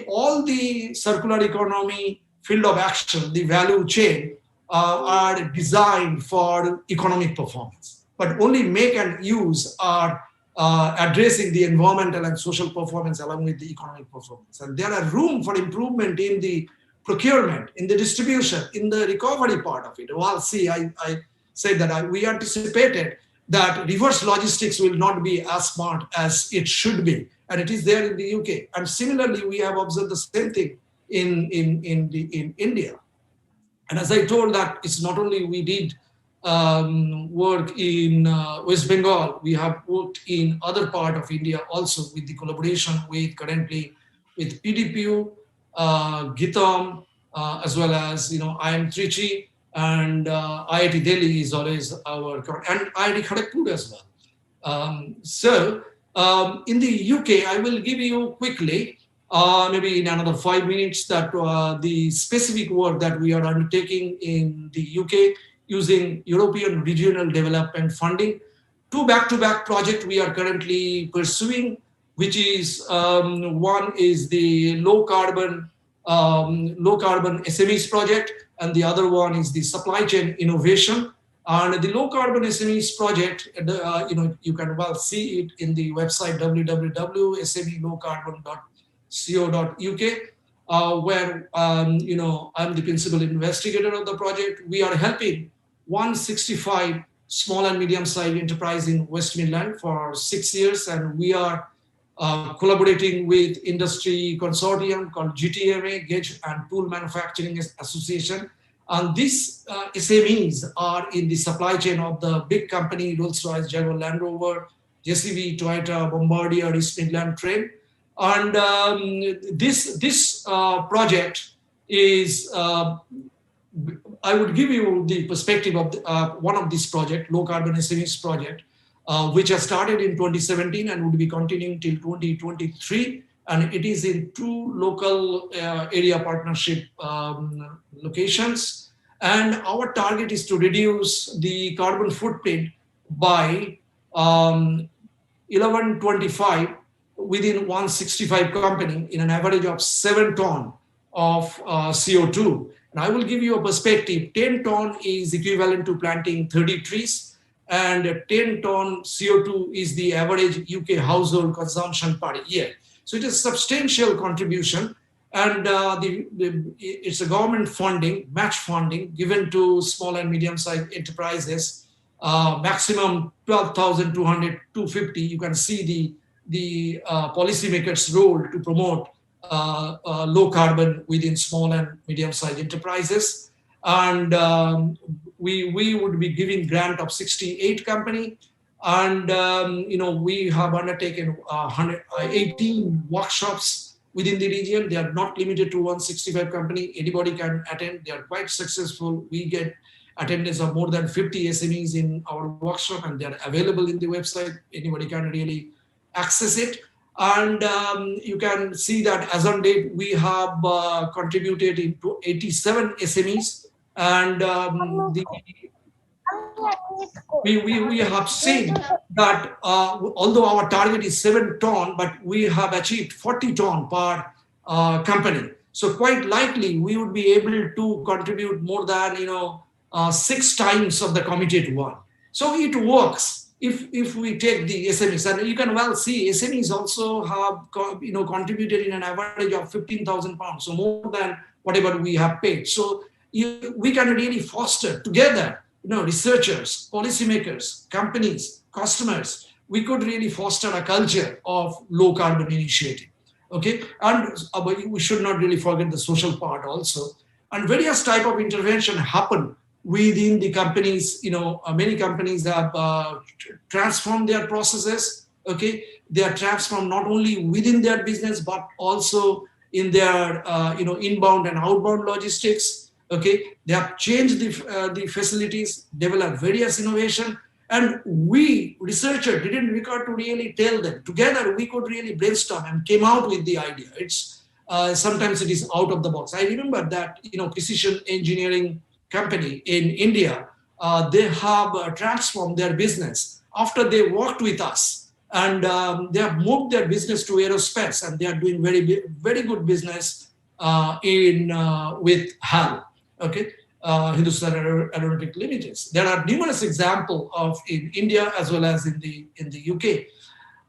S18: all the circular economy field of action, the value chain, are designed for economic performance. But only make and use are addressing the environmental and social performance along with the economic performance. And there are room for improvement in the procurement, in the distribution, in the recovery part of it. Well, see, I said that we anticipated that reverse logistics will not be as smart as it should be. And it is there in the UK. And similarly, we have observed the same thing in India. And as I told that, it's not only we did work in West Bengal, we have worked in other part of India also with the collaboration with currently with PDPU, GITAM, as well as IIM Trichy, and IIT Delhi is always our, and IIT Kharagpur as well. So in the UK, I will give you quickly, maybe in another 5 minutes, that the specific work that we are undertaking in the UK using European Regional Development Funding. 2 back-to-back projects we are currently pursuing, which is one is the low carbon SMEs project, and the other one is the supply chain innovation. And the low carbon SMEs project, you can well see it in the website www.smelowcarbon.co.uk, where I'm the principal investigator of the project. We are helping 165 small and medium-sized enterprise in West Midland for 6 years, and we are collaborating with industry consortium called GTMA, Gauge and Tool Manufacturing Association. And these SMEs are in the supply chain of the big company, Rolls-Royce, Jaguar Land Rover, JCB, Toyota, Bombardier, East Midland Train. And this project is, I would give you the perspective of one of these projects, Low Carbon SMEs project, which has started in 2017 and would be continuing till 2023. And it is in 2 local area partnership locations. And our target is to reduce the carbon footprint by 1125 within 165 company in an average of 7 ton of CO2. And I will give you a perspective. 10 ton is equivalent to planting 30 trees, and 10 ton CO2 is the average UK household consumption per year. So it is a substantial contribution, and it's a government funding, match funding given to small and medium-sized enterprises, maximum 12,200, 250. You can see the policymakers' role to promote low carbon within small and medium-sized enterprises. And we would be giving grant of 68 company. And, we have undertaken 18 workshops within the region. They are not limited to 165 company. Anybody can attend. They are quite successful. We get attendance of more than 50 SMEs in our workshop, and they are available in the website. Anybody can really access it. And you can see that as on date, we have contributed into 87 SMEs. And we have seen that although our target is 7 ton, but we have achieved 40 ton per company. So quite likely we would be able to contribute more than 6 times of the committed one. So it works if we take the SMEs, and you can well see SMEs also have contributed in an average of 15,000 pounds, so more than whatever we have paid. So we can really foster together, researchers, policymakers, companies, customers, we could really foster a culture of low carbon initiative. Okay, and we should not really forget the social part also. And various type of intervention happen within the companies. Many companies have transformed their processes. Okay, they are transformed not only within their business but also in their inbound and outbound logistics. Okay, they have changed the facilities, developed various innovation, and we researchers didn't require to really tell them. Together we could really brainstorm and came out with the idea. It's sometimes it is out of the box. I remember that precision engineering company in India, they have transformed their business after they worked with us, and they have moved their business to aerospace, and they are doing very good business with HAL. Okay, Hindustan Aeronautic Limited. There are numerous examples of in India as well as in the UK.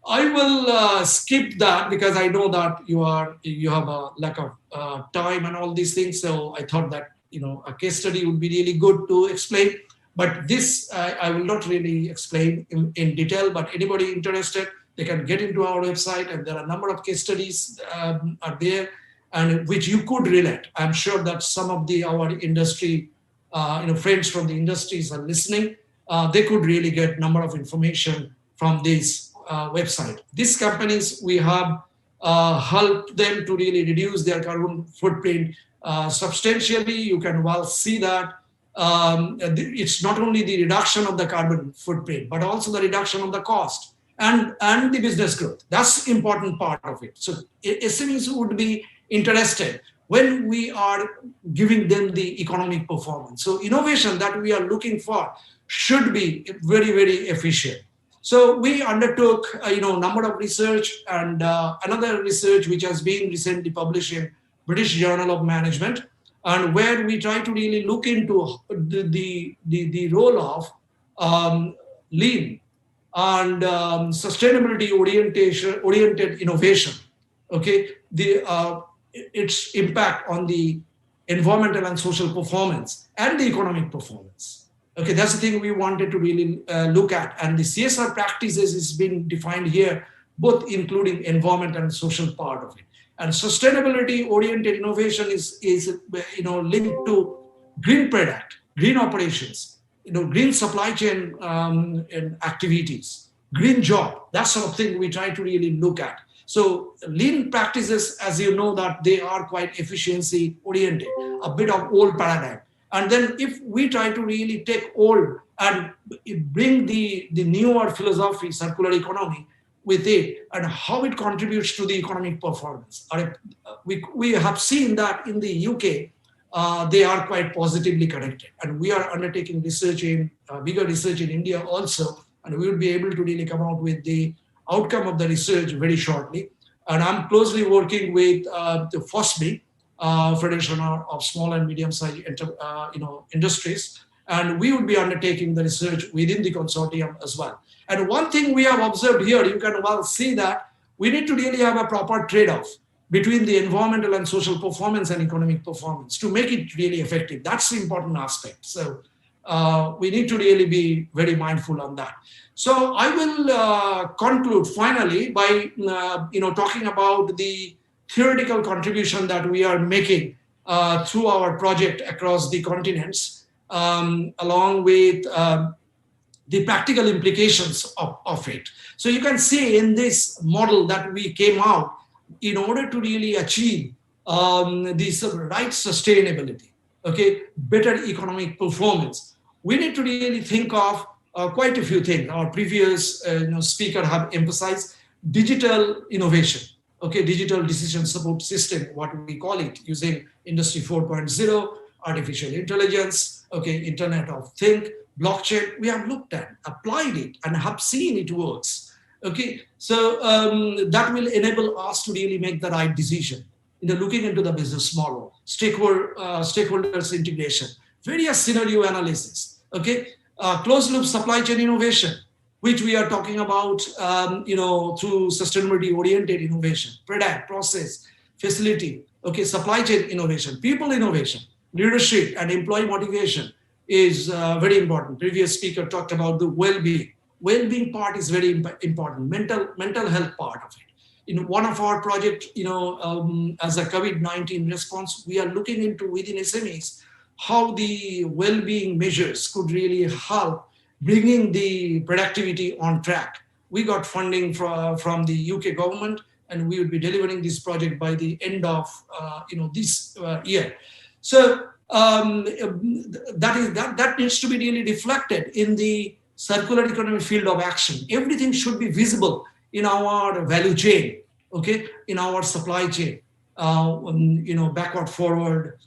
S18: I will skip that because I know that you have a lack of time and all these things. So I thought that a case study would be really good to explain. But this I will not really explain in detail. But anybody interested, they can get into our website, and there are a number of case studies are there, and which you could relate. I'm sure that some of our industry, friends from the industries are listening. They could really get number of information from this website. These companies, we have helped them to really reduce their carbon footprint substantially. You can well see that it's not only the reduction of the carbon footprint, but also the reduction of the cost and the business growth. That's the important part of it. So SMEs would be interested when we are giving them the economic performance. So innovation that we are looking for should be very, very efficient. So we undertook number of research, and another research which has been recently published in British Journal of Management, and where we try to really look into the role of lean and sustainability oriented innovation. Okay, its impact on the environmental and social performance and the economic performance. Okay, that's the thing we wanted to really look at. And the CSR practices is being defined here, both including environment and social part of it. And sustainability-oriented innovation is linked to green product, green operations, green supply chain and activities, green job. That sort of thing we try to really look at. So lean practices, as you know, that they are quite efficiency oriented, a bit of old paradigm. And then if we try to really take old and bring the newer philosophy, circular economy with it, and how it contributes to the economic performance. We have seen that in the UK, they are quite positively connected. And we are undertaking research bigger research in India also, and we will be able to really come out with the outcome of the research very shortly. And I'm closely working with the FOSBI, Federation of Small and Medium-Sized Industries, and we would be undertaking the research within the consortium as well. And one thing we have observed here, you can well see that we need to really have a proper trade-off between the environmental and social performance and economic performance to make it really effective. That's the important aspect. So we need to really be very mindful on that. So I will conclude finally by talking about the theoretical contribution that we are making through our project across the continents, along with the practical implications of it. So you can see in this model that we came out, in order to really achieve this right sustainability, okay, better economic performance, we need to really think of quite a few things. Our previous speaker have emphasized digital innovation, okay, digital decision support system, what we call it, using Industry 4.0, artificial intelligence, okay, Internet of Things, blockchain. We have looked at, applied it, and have seen it works. Okay, so that will enable us to really make the right decision. Looking into the business model, stakeholders integration, various scenario analysis. Okay, closed loop supply chain innovation, which we are talking about, through sustainability-oriented innovation, product, process, facility, okay, supply chain innovation, people innovation, leadership and employee motivation is very important. Previous speaker talked about the well-being, well-being part is very important, mental health part of it. In one of our project, as a COVID-19 response, we are looking into within SMEs how the well-being measures could really help bringing the productivity on track. We got funding from the UK government, and we will be delivering this project by the end of this year. So that needs to be really reflected in the circular economy field of action. Everything should be visible in our value chain, okay, in our supply chain, backward, forward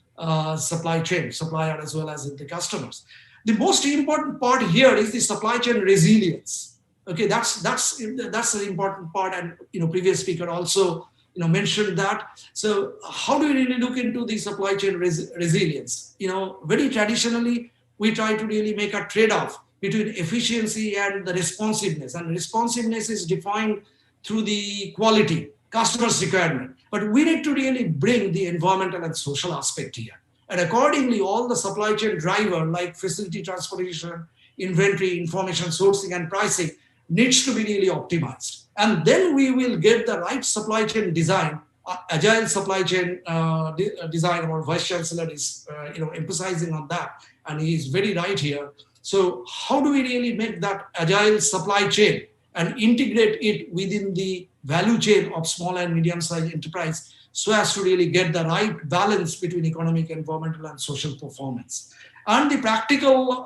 S18: supply chain, supplier as well as the customers. The most important part here is the supply chain resilience. Okay, that's an important part, and previous speaker also mentioned that. So how do we really look into the supply chain resilience? Very traditionally, we try to really make a trade-off between efficiency and the responsiveness. And responsiveness is defined through the quality, customer's requirement. But we need to really bring the environmental and social aspect here. And accordingly, all the supply chain driver like facility transportation, inventory, information sourcing, and pricing needs to be really optimized. And then we will get the right supply chain design, agile supply chain design. Our Vice Chancellor is emphasizing on that, and he is very right here. So how do we really make that agile supply chain and integrate it within the value chain of small and medium-sized enterprise so as to really get the right balance between economic, environmental, and social performance? And the practical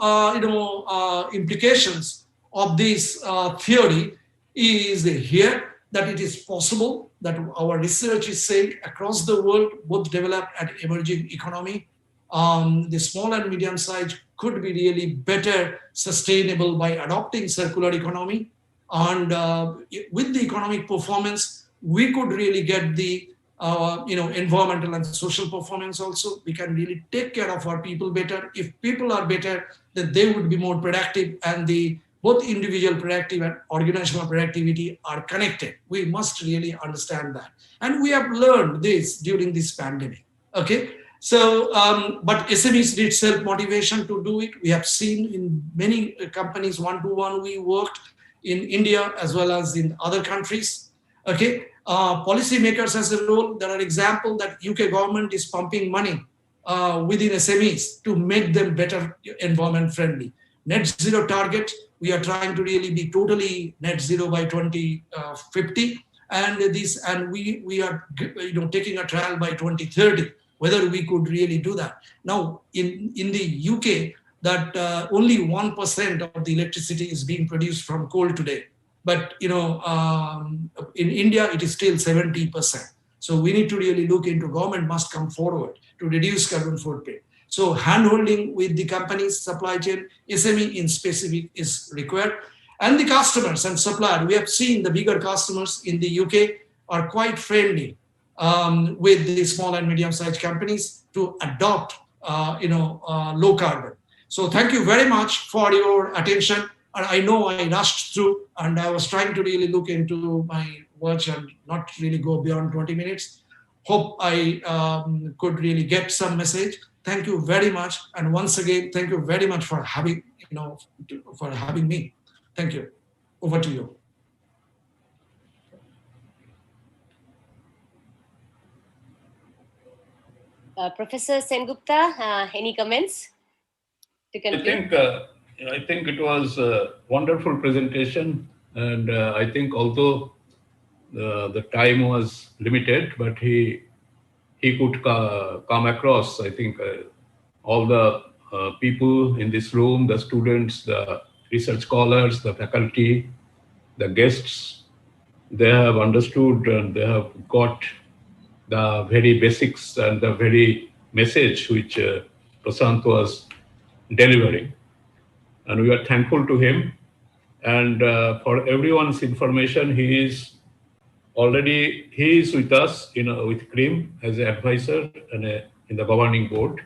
S18: implications of this theory is here, that it is possible that our research is saying across the world, both developed and emerging economy, the small and medium size could be really better sustainable by adopting circular economy. And with the economic performance, we could really get the environmental and social performance also. We can really take care of our people better. If people are better, then they would be more productive, and both individual productive and organizational productivity are connected. We must really understand that. And we have learned this during this pandemic, okay? So, but SMEs need self-motivation to do it. We have seen in many companies, one-to-one we worked in India as well as in other countries, okay? Policymakers as a role, there are examples that UK government is pumping money within SMEs to make them better environment friendly. Net zero target, we are trying to really be totally net zero by 2050, and we are taking a trial by 2030 whether we could really do that. Now in the UK, that only 1% of the electricity is being produced from coal today, but in India it is still 70%. So we need to really look into, government must come forward to reduce carbon footprint. So hand-holding with the companies, supply chain, SME in specific is required. And the customers and suppliers, we have seen the bigger customers in the UK are quite friendly with the small and medium-sized companies to adopt low carbon. So thank you very much for your attention. And I know I rushed through, and I was trying to really look into my watch and not really go beyond 20 minutes. Hope I could really get some message. Thank you very much. And once again, thank you very much for having me. Thank you. Over to you.
S1: Professor Sengupta, any comments to conclude?
S4: I think it was a wonderful presentation, and I think although the time was limited, but he could come across, I think, all the people in this room, the students, the research scholars, the faculty, the guests, they have understood and they have got the very basics and the very message which Prashant was delivering. And we are thankful to him. And for everyone's information, he is with us, with CREAM as an advisor and in the governing board.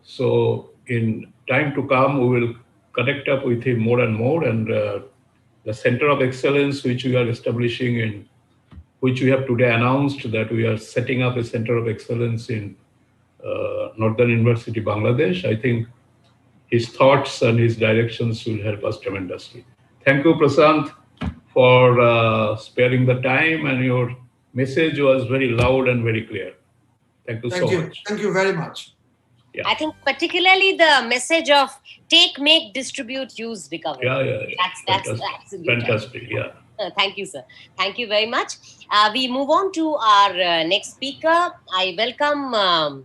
S4: So in time to come, we will connect up with him more and more. And the Center of Excellence, which we are establishing, in which we have today announced that we are setting up a Center of Excellence in Northern University, Bangladesh. I think his thoughts and his directions will help us tremendously. Thank you, Prasant, for sparing the time, and your message was very loud and very clear. Thank you so much.
S18: Thank you very much.
S1: I think particularly the message of take, make, distribute, use, recover.
S4: Yeah.
S1: That's absolutely
S4: fantastic. Yeah.
S1: Thank you, sir. Thank you very much. We move on to our next speaker. I welcome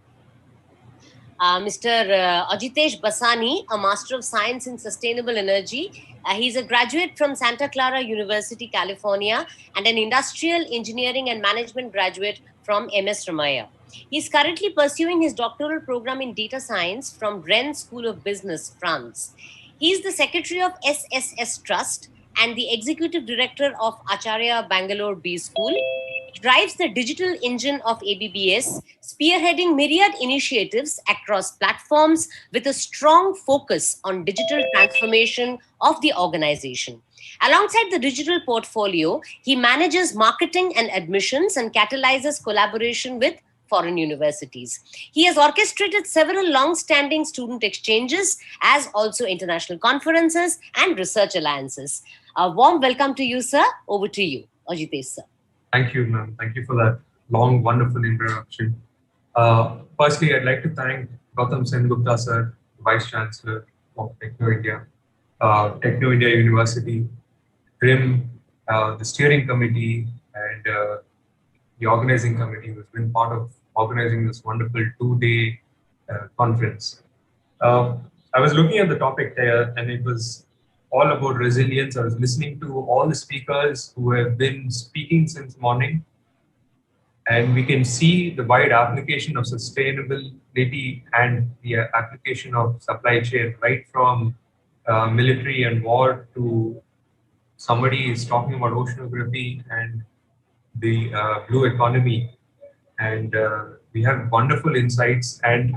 S1: Mr. Ajitesh Basani, a Master of Science in Sustainable Energy. He's a graduate from Santa Clara University, California, and an Industrial Engineering and Management graduate from MS Ramaiah. He's currently pursuing his doctoral program in data science from Rennes School of Business, France. He's the secretary of SSS Trust and the executive director of Acharya Bangalore B School. He drives the digital engine of ABBS, spearheading myriad initiatives across platforms with a strong focus on digital transformation of the organization. Alongside the digital portfolio, he manages marketing and admissions and catalyzes collaboration with foreign universities. He has orchestrated several long-standing student exchanges, as also international conferences and research alliances. A warm welcome to you, sir. Over to you, Ajitesh, sir.
S19: Thank you, ma'am. Thank you for that long, wonderful introduction. Firstly, I'd like to thank Gautam Sengupta, sir, Vice Chancellor of Techno India, Techno India University, CRIM, the steering committee, and the organizing committee who's been part of organizing this wonderful two-day conference. I was looking at the topic there, and it was all about resilience. I was listening to all the speakers who have been speaking since morning, and we can see the wide application of sustainability and the application of supply chain, right from military and war to somebody is talking about oceanography and the blue economy. And we have wonderful insights, and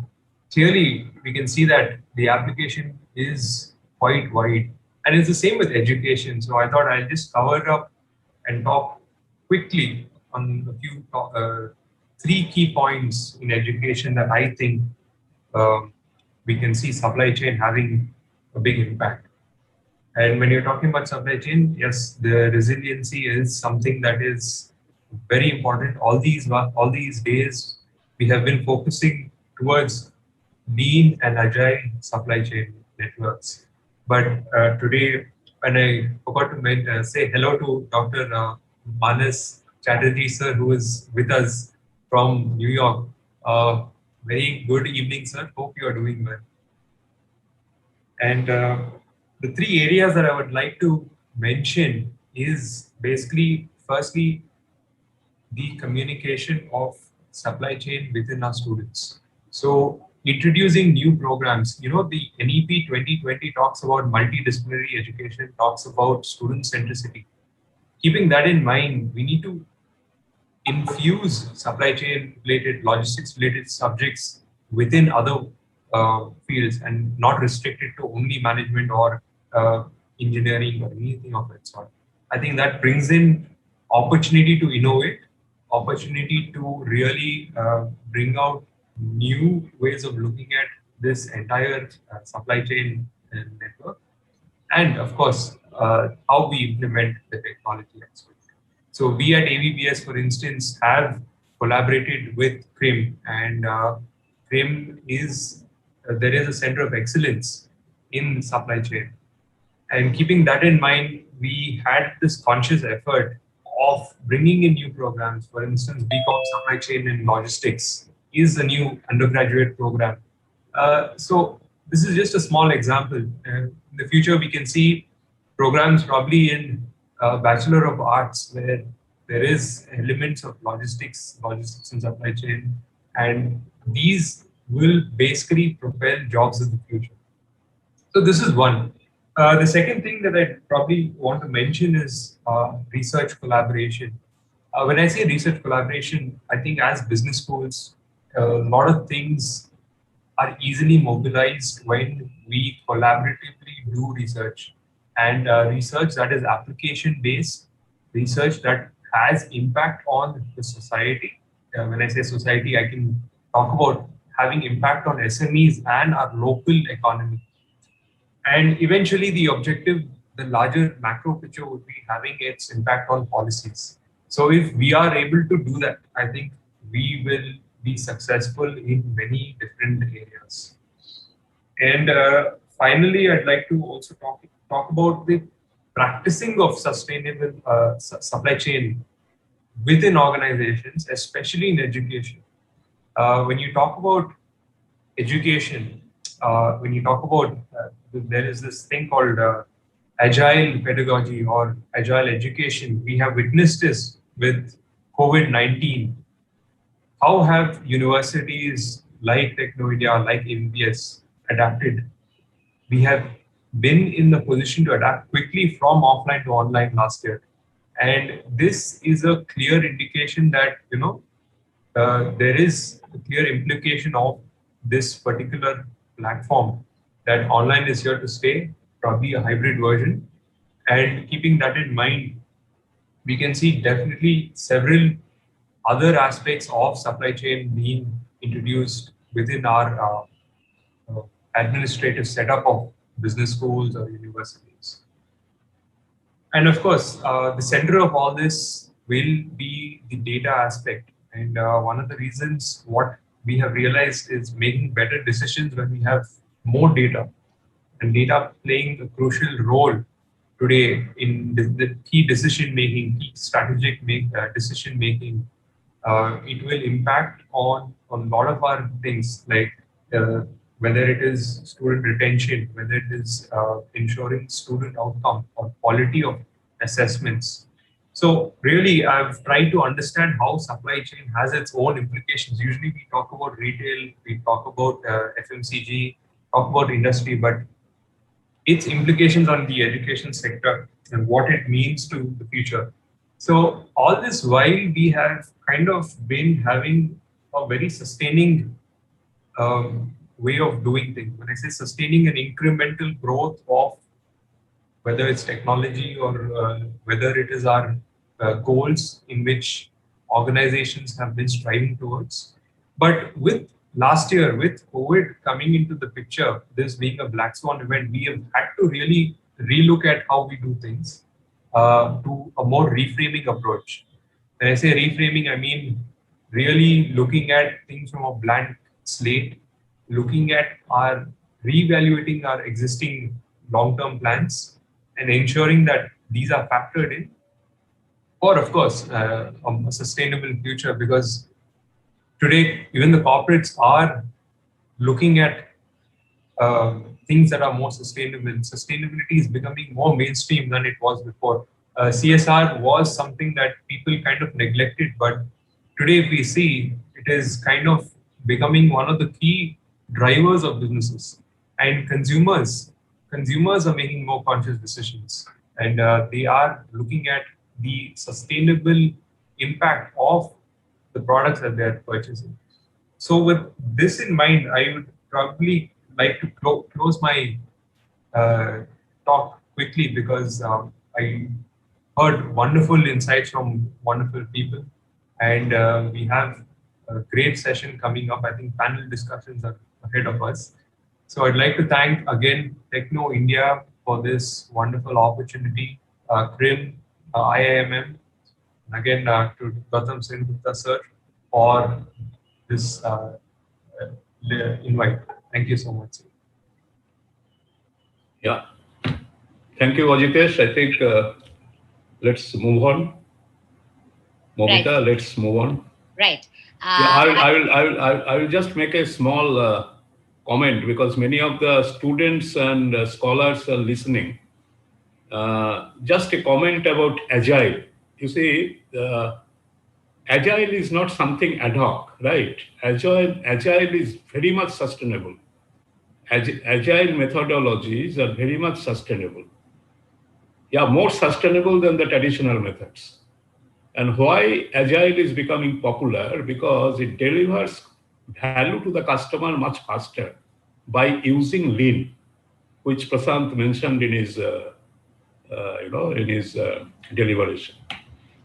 S19: clearly we can see that the application is quite wide. And it's the same with education. So I thought I'll just cover it up and talk quickly on a few, three key points in education that I think we can see supply chain having a big impact. And when you're talking about supply chain, yes, the resiliency is something that is very important. All these days, we have been focusing towards lean and agile supply chain networks. But today, and I forgot to say hello to Dr. Manas Chatterjee, sir, who is with us from New York. Very good evening, sir. Hope you are doing well. And the three areas that I would like to mention is basically, firstly, the communication of supply chain within our students. So introducing new programs, the NEP 2020 talks about multidisciplinary education, talks about student centricity. Keeping that in mind, we need to infuse supply chain related, logistics related subjects within other fields and not restrict it to only management or engineering or anything of that sort. I think that brings in opportunity to innovate, opportunity to really bring out new ways of looking at this entire supply chain network, and of course how we implement the technology as well. So we at ABBS, for instance, have collaborated with CRIM, and CRIM is there is a center of excellence in supply chain, and keeping that in mind, we had this conscious effort of bringing in new programs. For instance, BCom Supply Chain and Logistics is a new undergraduate program. So this is just a small example. In the future, we can see programs probably in Bachelor of Arts where there is elements of logistics and supply chain, and these will basically propel jobs in the future. So this is one. The second thing that I probably want to mention is research collaboration. When I say research collaboration, I think as business schools, a lot of things are easily mobilized when we collaboratively do research, and research that is application-based, research that has impact on the society. When I say society, I can talk about having impact on SMEs and our local economy. And eventually the objective the larger macro picture would be having its impact on policies. So if we are able to do that, I think we will be successful in many different areas. And finally, I'd like to also talk about the practicing of sustainable supply chain within organizations, especially in education. When you talk about education, when you talk about, there is this thing called agile pedagogy or agile education. We have witnessed this with COVID-19. How have universities like Techno India, like MBS adapted? We have been in the position to adapt quickly from offline to online last year. And this is a clear indication that, there is a clear implication of this particular platform, that online is here to stay, probably a hybrid version. And keeping that in mind, we can see definitely several other aspects of supply chain being introduced within our administrative setup of business schools or universities. And of course, the center of all this will be the data aspect. And one of the reasons what we have realized is making better decisions when we have more data, and data playing a crucial role today in the key decision making, key strategic decision making. It will impact on a lot of our things, like whether it is student retention, whether it is ensuring student outcome or quality of assessments. So really, I've tried to understand how supply chain has its own implications. Usually we talk about retail, we talk about FMCG, talk about industry, but its implications on the education sector and what it means to the future. So all this while we have kind of been having a very sustaining way of doing things. When I say sustaining, an incremental growth of whether it's technology or whether it is our goals in which organizations have been striving towards. But with last year, with COVID coming into the picture, this being a black swan event, we have had to really relook at how we do things to a more reframing approach. When I say reframing, I mean really looking at things from a blank slate, looking at reevaluating our existing long-term plans and ensuring that these are factored in for, of course, a sustainable future, because today, even the corporates are looking at things that are more sustainable. Sustainability is becoming more mainstream than it was before. CSR was something that people kind of neglected, but today if we see, it is kind of becoming one of the key drivers of businesses. And consumers are making more conscious decisions, and they are looking at the sustainable impact of the products that they are purchasing. So with this in mind, I would probably like to close my talk quickly, because I heard wonderful insights from wonderful people, and we have a great session coming up. I think panel discussions are ahead of us. So I'd like to thank again Techno India for this wonderful opportunity, CRIM, IIMM, and again to Gautam Sengupta sir for this invite. Thank you so much, sir.
S4: Yeah. Thank you, Ajitesh. I think let's move on. Momita,
S1: Right.
S4: let's move on.
S1: Right.
S4: I will just make a small comment, because many of the students and scholars are listening. Just a comment about agile. You see, agile is not something ad hoc, right? Agile is very much sustainable. Agile methodologies are very much sustainable. Yeah, more sustainable than the traditional methods. And why agile is becoming popular? Because it delivers value to the customer much faster by using lean, which Prashant mentioned in his, deliberation.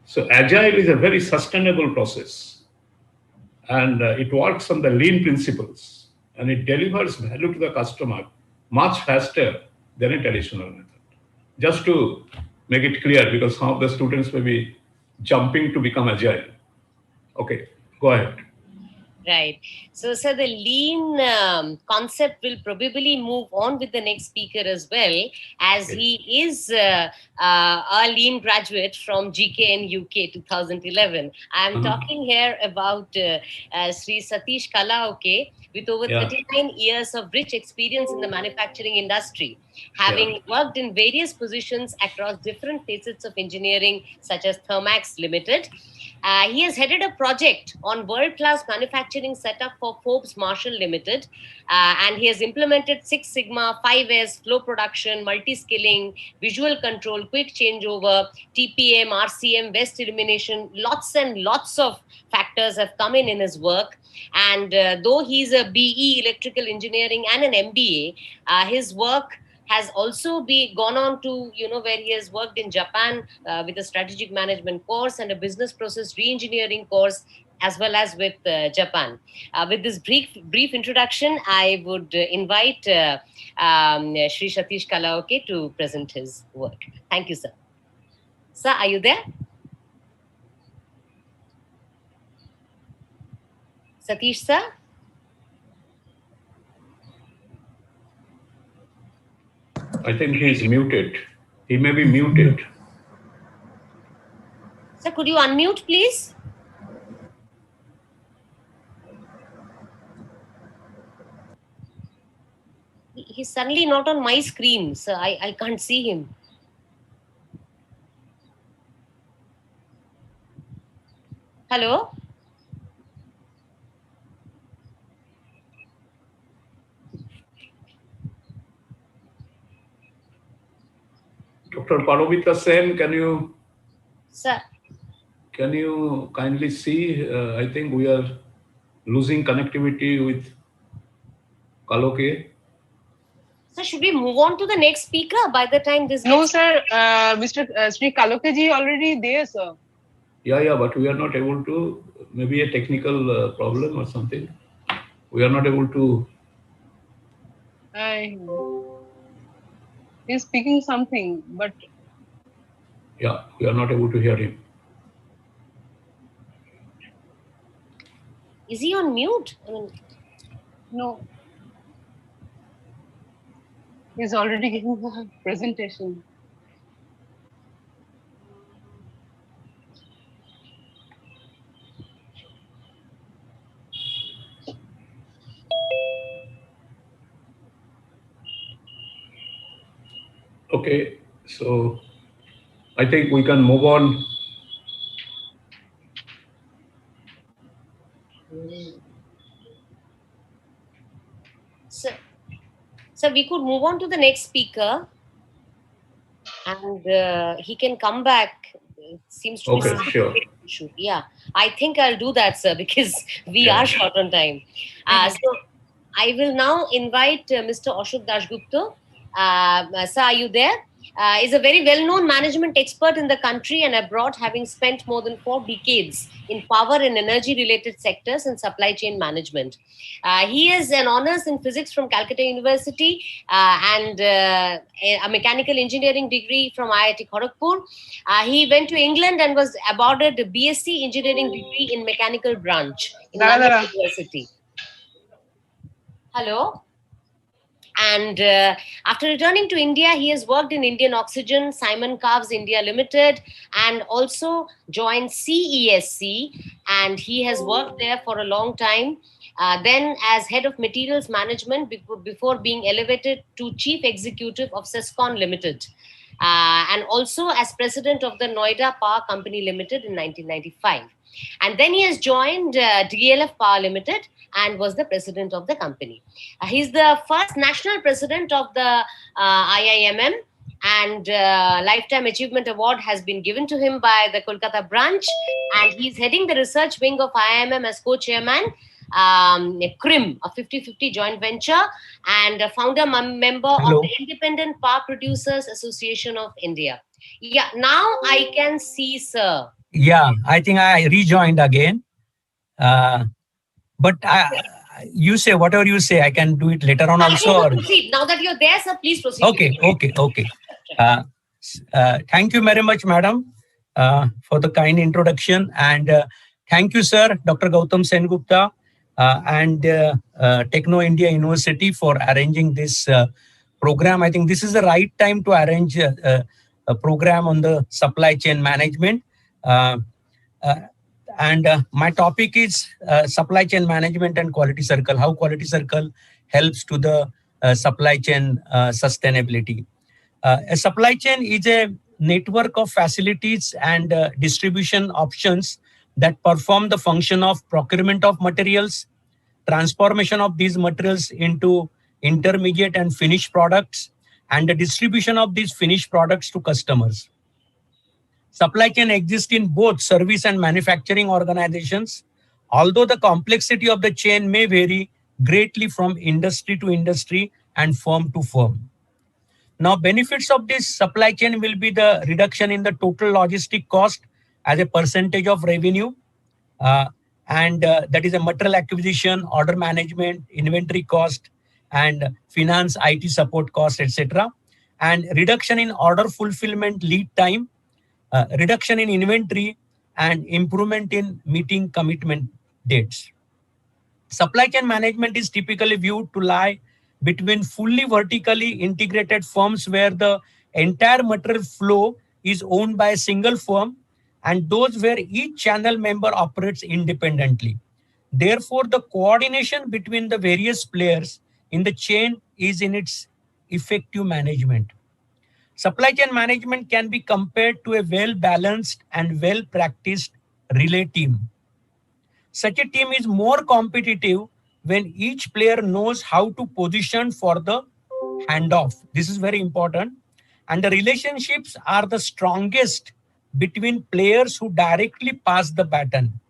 S4: So agile is a very sustainable process, and it works on the lean principles, and it delivers value to the customer much faster than a traditional method. just to make it clear, because some of the students may be jumping to become agile. Okay, go ahead.
S1: Right. So, sir, the lean concept will probably move on with the next speaker as well, as he is a lean graduate from GKN UK 2011. I am talking here about Sri Satish Kalaoke, with over 39 years of rich experience in the manufacturing industry, having worked in various positions across different facets of engineering, such as Thermax Limited. He has headed a project on world-class manufacturing setup for Forbes Marshall Limited, and he has implemented 6 Sigma, 5S, flow production, multi-skilling, visual control, quick changeover, TPM, RCM, waste elimination. Lots and lots of factors have come in his work. And though he's a BE electrical engineering and an MBA, his work has also gone on to, where he has worked in Japan with a strategic management course and a business process re-engineering course, as well as with Japan. With this brief introduction, I would invite Sri Satish Kalaoke to present his work. Thank you, sir. Sir, are you there? Satish, sir?
S4: I think he's muted. He may be muted.
S1: Sir, could you unmute, please? He's suddenly not on my screen, so I can't see him. Hello?
S4: Dr. Paramita Sen, can you kindly see? I think we are losing connectivity with Kalaoke.
S1: Sir, should we move on to the next speaker by the time this?
S17: No, sir. Mr. Sri Kalaoke ji already there, sir.
S4: Yeah, but we are not able to. Maybe a technical problem or something. We are not able to.
S17: He's speaking something, but
S4: yeah, we are not able to hear him.
S1: Is he on mute?
S17: No. He's already giving the presentation.
S4: Okay, so I think we can move on.
S1: So we could move on to the next speaker, and he can come back. It seems to
S4: be
S1: sure. Yeah, I think I'll do that, sir, because we are short on time. So I will now invite Mr. Ashok Dasgupta. Sir, are you there? Is a very well-known management expert in the country and abroad, having spent more than 4 decades in power and energy-related sectors and supply chain management. He is an honors in physics from Calcutta University and a mechanical engineering degree from IIT Kharagpur. He went to England and was awarded a BSc engineering degree in mechanical branch in London University. Hello? And after returning to India, he has worked in Indian Oxygen, Simon Carves India Limited, and also joined CESC. And he has worked there for a long time. Then as head of materials management before being elevated to chief executive of Sescon Limited. And also as president of the Noida Power Company Limited in 1995. And then he has joined DLF Power Limited and was the president of the company. He's the first national president of the IIMM, and Lifetime Achievement Award has been given to him by the Kolkata branch, and he's heading the research wing of IIMM as co-chairman, CRIM, a 50-50 joint venture, and a founder member of the Independent Power Producers Association of India. Yeah, now I can see, sir.
S20: Yeah, I think I rejoined again. But you say whatever you say, I can do it later on also.
S1: Proceed. Now that you're there, sir, please proceed.
S20: Okay. Thank you very much, madam, for the kind introduction. And thank you, sir, Dr. Gautam Sengupta and Techno India University for arranging this program. I think this is the right time to arrange a program on the supply chain management. And my topic is supply chain management and quality circle, how quality circle helps to the supply chain sustainability. A supply chain is a network of facilities and distribution options that perform the function of procurement of materials, transformation of these materials into intermediate and finished products, and the distribution of these finished products to customers. Supply chain exists in both service and manufacturing organizations, although the complexity of the chain may vary greatly from industry to industry and firm to firm. Now, benefits of this supply chain will be the reduction in the total logistic cost as a percentage of revenue, and that is a material acquisition, order management, inventory cost, and finance, IT support cost, etc. And reduction in order fulfillment lead time, reduction in inventory, and improvement in meeting commitment dates. Supply chain management is typically viewed to lie between fully vertically integrated firms where the entire material flow is owned by a single firm and those where each channel member operates independently. Therefore, the coordination between the various players in the chain is in its effective management. Supply chain management can be compared to a well-balanced and well-practiced relay team. Such a team is more competitive when each player knows how to position for the handoff. This is very important. And the relationships are the strongest between players who directly pass the baton.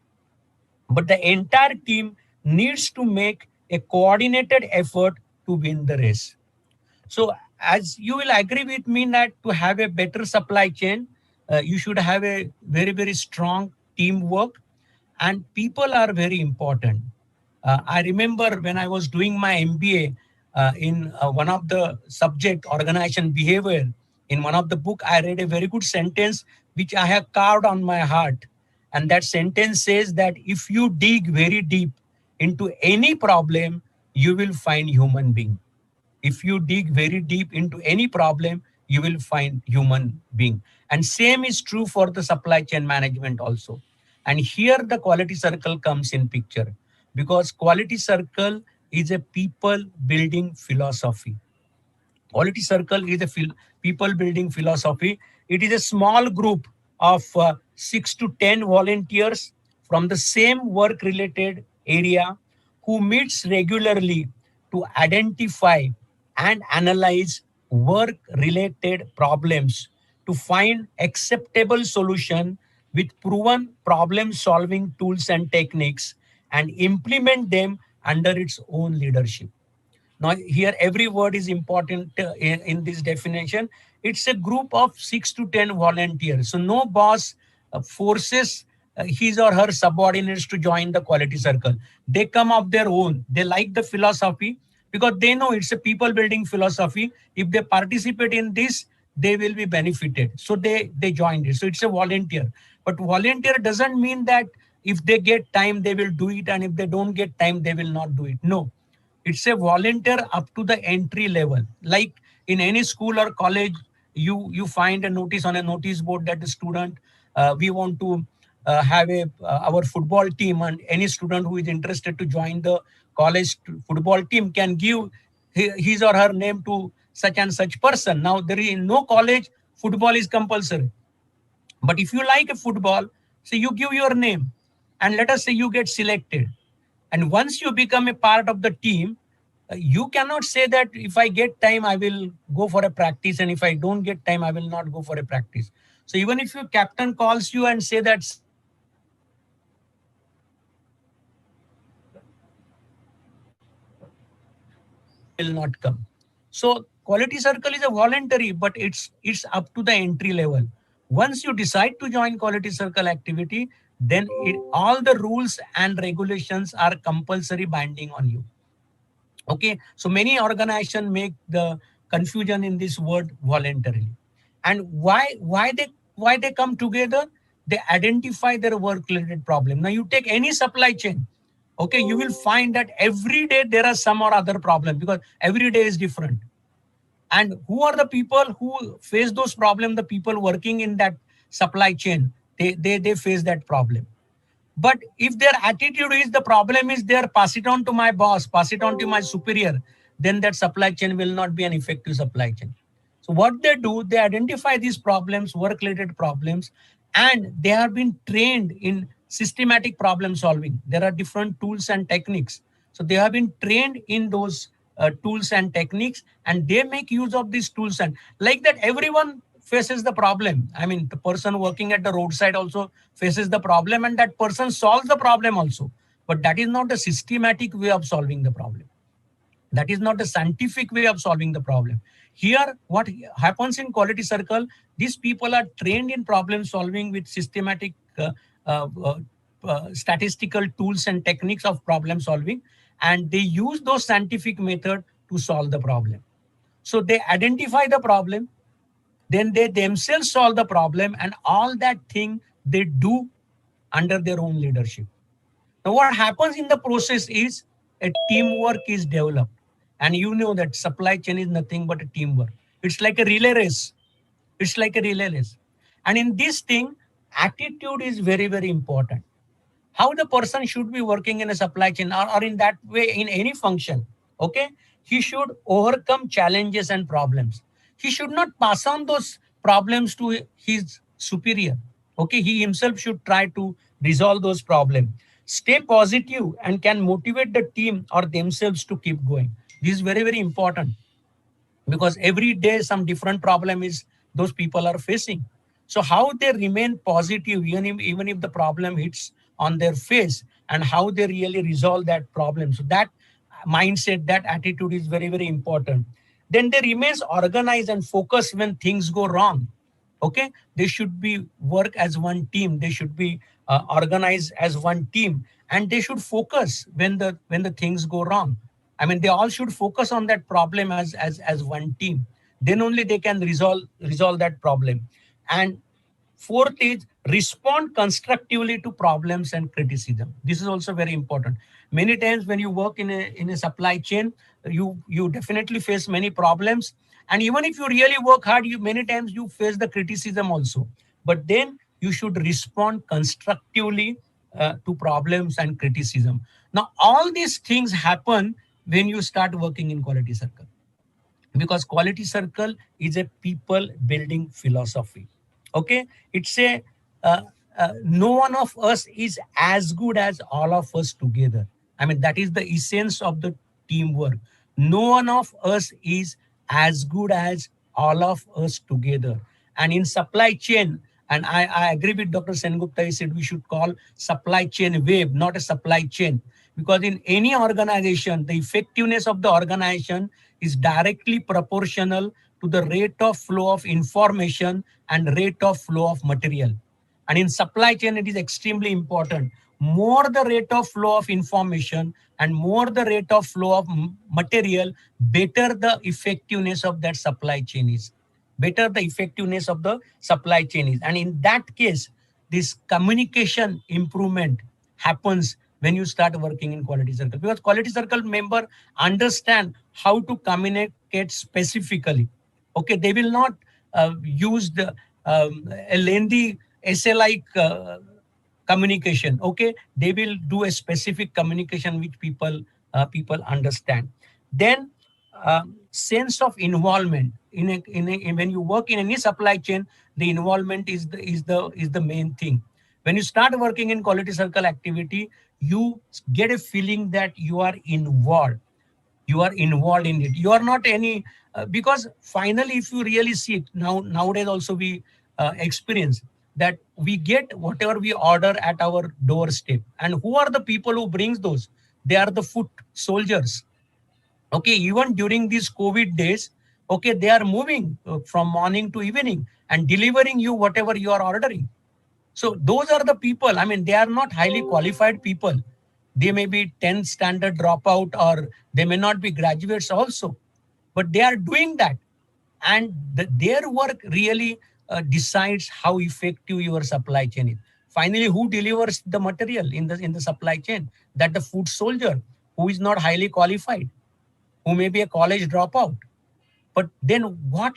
S20: But the entire team needs to make a coordinated effort to win the race. So as you will agree with me that to have a better supply chain, you should have a very, very strong teamwork, and people are very important. I remember when I was doing my MBA in one of the subject, organization behavior, in one of the book, I read a very good sentence which I have carved on my heart. And that sentence says that if you dig very deep into any problem, you will find human being. If you dig very deep into any problem, you will find human being. And same is true for the supply chain management also. And here the quality circle comes in picture, because quality circle is a people building philosophy. Quality circle is a people building philosophy. It is a small group of 6 to 10 volunteers from the same work related area who meets regularly to identify and analyze work related problems to find acceptable solution with proven problem solving tools and techniques and implement them under its own leadership. Now here every word is important in this definition. It's a group of 6 to 10 volunteers. So no boss forces his or her subordinates to join the quality circle. They come of their own. They like the philosophy because they know it's a people building philosophy. If they participate in this, they will be benefited. So they joined it. So it's a volunteer. But volunteer doesn't mean that if they get time, they will do it. And if they don't get time, they will not do it. No, it's a volunteer up to the entry level. Like in any school or college, you find a notice on a notice board that the student, we want to have our football team, and any student who is interested to join the college football team can give his or her name to such and such person. Now there is no college, football is compulsory. But if you like a football, so you give your name and let us say you get selected. And once you become a part of the team, you cannot say that if I get time, I will go for a practice. And if I don't get time, I will not go for a practice. So even if your captain calls you and say that will not come. So quality circle is a voluntary, but it's up to the entry level. Once you decide to join quality circle activity, then all the rules and regulations are compulsory binding on you. Okay, so many organizations make the confusion in this word voluntarily. And why they come together? They identify their work-related problem. Now you take any supply chain, okay, you will find that every day there are some or other problem because every day is different. And who are the people who face those problems? The people working in that supply chain, they face that problem. But if their attitude is the problem is there, pass it on to my boss, pass it on to my superior, then that supply chain will not be an effective supply chain. So what they do, they identify these problems, work-related problems, and they have been trained in systematic problem solving. There are different tools and techniques. So they have been trained in those tools and techniques, and they make use of these tools. And like that, everyone faces the problem. I mean, the person working at the roadside also faces the problem, and that person solves the problem also. But that is not a systematic way of solving the problem. That is not a scientific way of solving the problem. Here, what happens in Quality Circle, these people are trained in problem solving with systematic statistical tools and techniques of problem solving, and they use those scientific methods to solve the problem. So they identify the problem, then they themselves solve the problem, and all that thing they do under their own leadership. Now what happens in the process is a teamwork is developed. And you know that supply chain is nothing but a teamwork. It's like a relay race. It's like a relay race. And in this thing, attitude is very, very important. How the person should be working in a supply chain or in that way in any function, okay? He should overcome challenges and problems. He should not pass on those problems to his superior, okay? He himself should try to resolve those problems. Stay positive and can motivate the team or themselves to keep going. This is very, very important because every day some different problem is those people are facing. So how they remain positive even if the problem hits on their face, and how they really resolve that problem. So that mindset, that attitude is very, very important. Then they remain organized and focused when things go wrong. Okay, they should be work as one team. They should be organized as one team, and they should focus when the things go wrong. I mean, they all should focus on that problem as one team. Then only they can resolve that problem. And fourth is respond constructively to problems and criticism. This is also very important. Many times when you work in a supply chain, you definitely face many problems. And even if you really work hard, many times you face the criticism also. But then you should respond constructively to problems and criticism. Now, all these things happen when you start working in Quality Circle, because Quality Circle is a people building philosophy. Okay, it's a no one of us is as good as all of us together. I mean, that is the essence of the teamwork. No one of us is as good as all of us together. And in supply chain, and I agree with Dr. Sengupta, he said we should call supply chain wave, not a supply chain. Because in any organization, the effectiveness of the organization is directly proportional to the rate of flow of information and rate of flow of material. And in supply chain, it is extremely important. More the rate of flow of information and more the rate of flow of material, better the effectiveness of that supply chain is. Better the effectiveness of the supply chain is. And in that case, this communication improvement happens when you start working in Quality Circle, because Quality Circle member understand how to communicate specifically. Okay, they will not use the a lengthy essay-like communication. Okay, they will do a specific communication which people understand. Then sense of involvement when you work in any supply chain, the involvement is the main thing. When you start working in Quality Circle activity, you get a feeling that you are involved. You are involved in it. You are not any, because finally, if you really see it, nowadays also we experience that we get whatever we order at our doorstep. And who are the people who brings those? They are the foot soldiers. Okay, even during these COVID days, okay, they are moving from morning to evening and delivering you whatever you are ordering. So those are the people. I mean, they are not highly qualified people. They may be 10th standard dropout, or they may not be graduates also, but they are doing that. and their work really decides how effective your supply chain is. Finally, who delivers the material in the supply chain? That the food soldier, who is not highly qualified, who may be a college dropout. But then what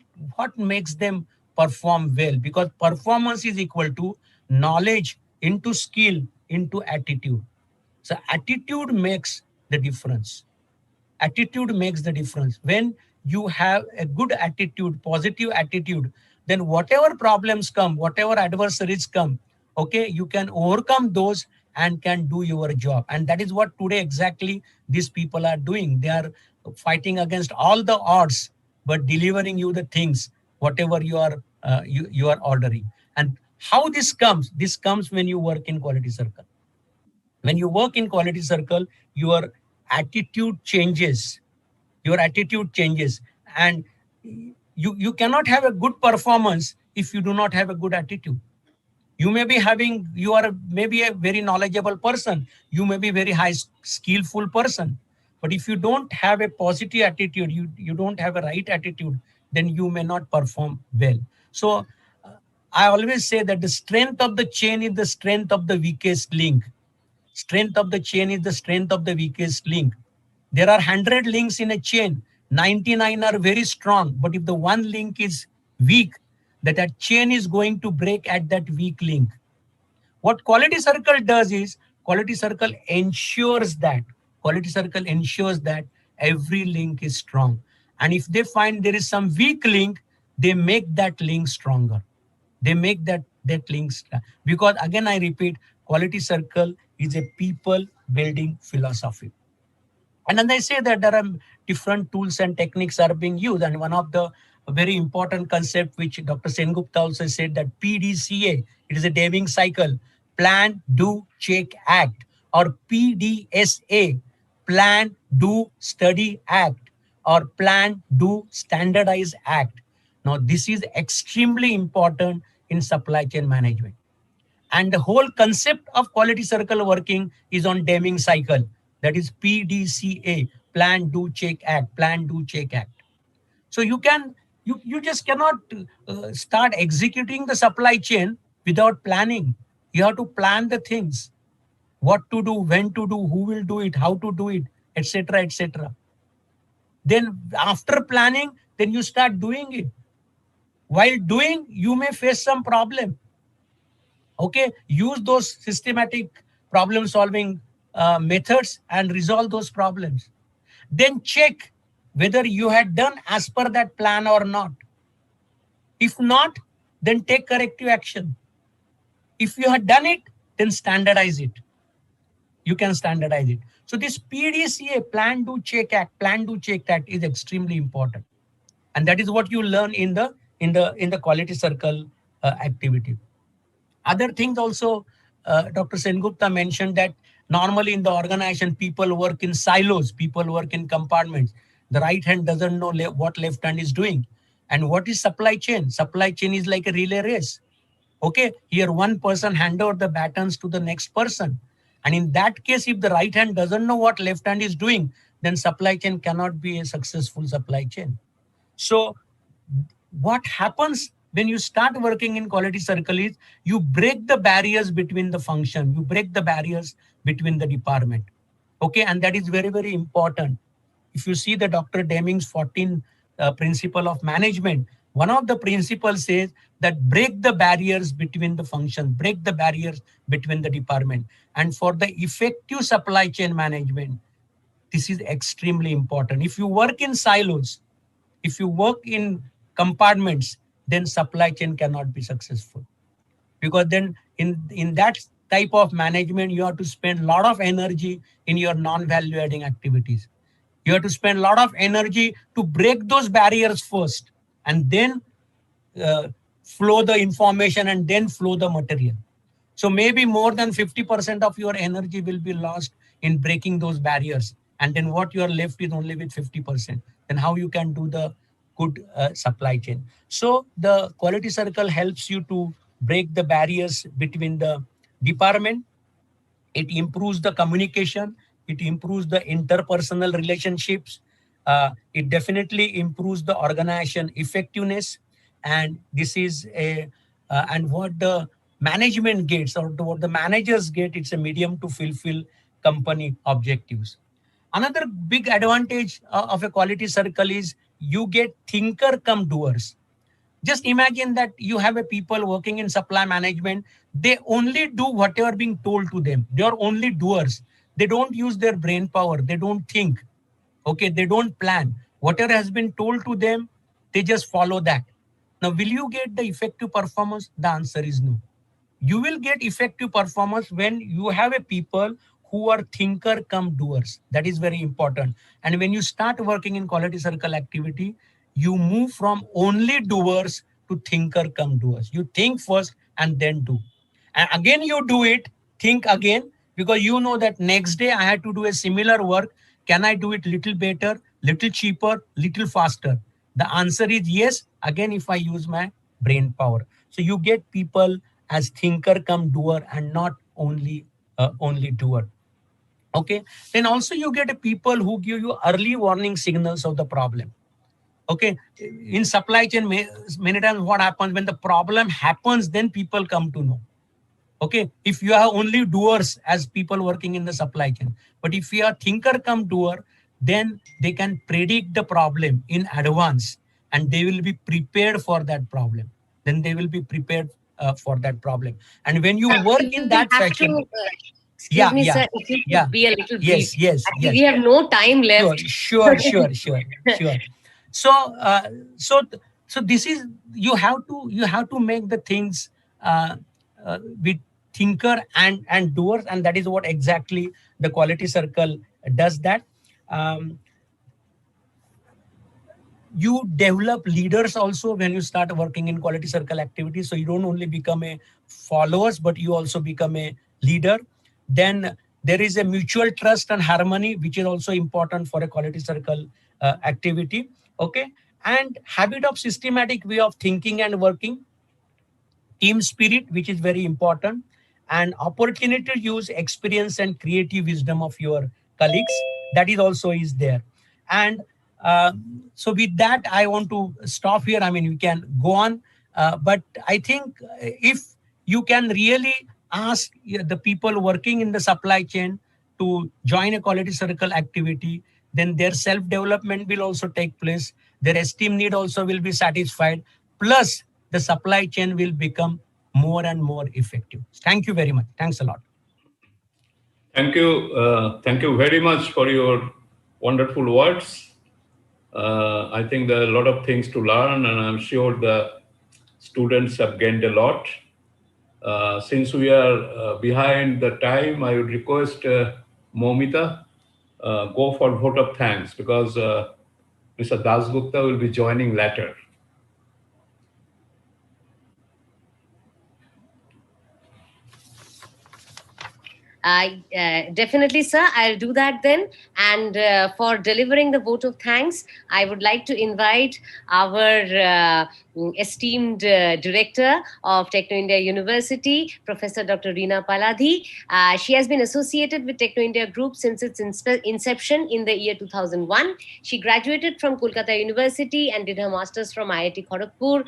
S20: makes them perform well? Because performance is equal to knowledge into skill into attitude. So attitude makes the difference. Attitude makes the difference. When you have a good attitude, positive attitude, then whatever problems come, whatever adversaries come, okay, you can overcome those and can do your job. And that is what today exactly these people are doing. They are fighting against all the odds, but delivering you the things, whatever you are ordering. And how this comes when you work in quality circle. When you work in quality circle, your attitude changes. Your attitude changes. And you cannot have a good performance if you do not have a good attitude. You may be maybe a very knowledgeable person. You may be very high skillful person. But if you don't have a positive attitude, you don't have a right attitude, then you may not perform well. So I always say that the strength of the chain is the strength of the weakest link. Strength of the chain is the strength of the weakest link. There are 100 links in a chain. 99 are very strong. But if the one link is weak, that chain is going to break at that weak link. What quality circle does is, quality circle ensures that every link is strong. And if they find there is some weak link, they make that link stronger. They make that link strong. Because again, I repeat, quality circle is a people building philosophy. And then they say that there are different tools and techniques are being used. And one of the very important concept, which Dr. Sengupta also said, that PDCA, it is a Deming cycle, plan, do, check, act, or PDSA, plan, do, study, act, or plan, do, standardize, act. Now, this is extremely important in supply chain management. And the whole concept of quality circle working is on Deming cycle. That is PDCA, plan, do, check, act, plan, do, check, act. So you just cannot start executing the supply chain without planning. You have to plan the things, what to do, when to do, who will do it, how to do it, etc., etc. Then after planning, then you start doing it. While doing, you may face some problem. Okay, use those systematic problem solving methods and resolve those problems. Then check whether you had done as per that plan or not. If not, then take corrective action. If you had done it, then standardize it. You can standardize it. So this PDCA, plan, do, check, act, plan, do, check, act, is extremely important. And that is what you learn in the quality circle activity. Other things also, Dr. Sengupta mentioned that normally in the organization, people work in silos, people work in compartments. The right hand doesn't know what left hand is doing. And what is supply chain? Supply chain is like a relay race. Okay, here one person hand over the batons to the next person. And in that case, if the right hand doesn't know what left hand is doing, then supply chain cannot be a successful supply chain. So what happens when you start working in quality circle is you break the barriers between the function, you break the barriers between the department. Okay, and that is very, very important. If you see the Dr. Deming's 14 principle of management, one of the principles says that break the barriers between the function, break the barriers between the department. And for the effective supply chain management, this is extremely important. If you work in silos, if you work in compartments, then supply chain cannot be successful. Because then in that type of management, you have to spend a lot of energy in your non-value adding activities. You have to spend a lot of energy to break those barriers first, and then flow the information and then flow the material. So maybe more than 50% of your energy will be lost in breaking those barriers. And then what you are left with only with 50%. Then how you can do the good supply chain. So the quality circle helps you to break the barriers between the department. It improves the communication. It improves the interpersonal relationships. It definitely improves the organization effectiveness, and this is and what the management gets or what the managers get, it's a medium to fulfill company objectives. Another big advantage of a quality circle is you get thinker come doers. Just imagine that you have a people working in supply management. They only do whatever being told to them. They are only doers. They don't use their brain power. They don't think. Okay, they don't plan. Whatever has been told to them, they just follow that. Now, will you get the effective performance? The answer is no. You will get effective performance when you have a people who are thinker come doers. That is very important. And when you start working in quality circle activity, you move from only doers to thinker come doers. You think first and then do. And again, you do it, think again, because you know that next day I had to do a similar work. Can I do it little better, little cheaper, little faster? The answer is yes, again, if I use my brain power. So you get people as thinker come doer and not only doer. Okay, then also you get people who give you early warning signals of the problem. Okay, in supply chain, many times what happens when the problem happens, then people come to know. Okay, if you are only doers as people working in the supply chain, but if you are thinker come doer, then they can predict the problem in advance and they will be prepared for that problem. Then they will be prepared for that problem. And when you work in that fashion,
S1: Excuse me, sir, if you could be a little brief.
S20: Yes.
S1: We have no time left.
S20: Sure. So this is, you have to make the things with thinker and doers, and that is what exactly the quality circle does that. You develop leaders also when you start working in quality circle activity. So you don't only become a followers, but you also become a leader. Then there is a mutual trust and harmony, which is also important for a quality circle activity. Okay, and habit of systematic way of thinking and working, team spirit, which is very important, and opportunity to use experience and creative wisdom of your colleagues. That is also is there. And so with that, I want to stop here. I mean, we can go on, but I think if you can really ask the people working in the supply chain to join a quality circle activity, then their self-development will also take place. Their esteem need also will be satisfied. Plus, the supply chain will become more and more effective. Thank you very much. Thanks a lot.
S4: Thank you. Thank you very much for your wonderful words. I think there are a lot of things to learn, and I'm sure the students have gained a lot. Since we are behind the time, I would request Momita go for vote of thanks, because Mr. Dasgupta will be joining later.
S1: Definitely, sir. I'll do that then. And for delivering the vote of thanks, I would like to invite our esteemed director of Techno India University, Professor Dr. Reena Paladhi. She has been associated with Techno India Group since its inception in the year 2001. She graduated from Kolkata University and did her master's from IIT Kharagpur.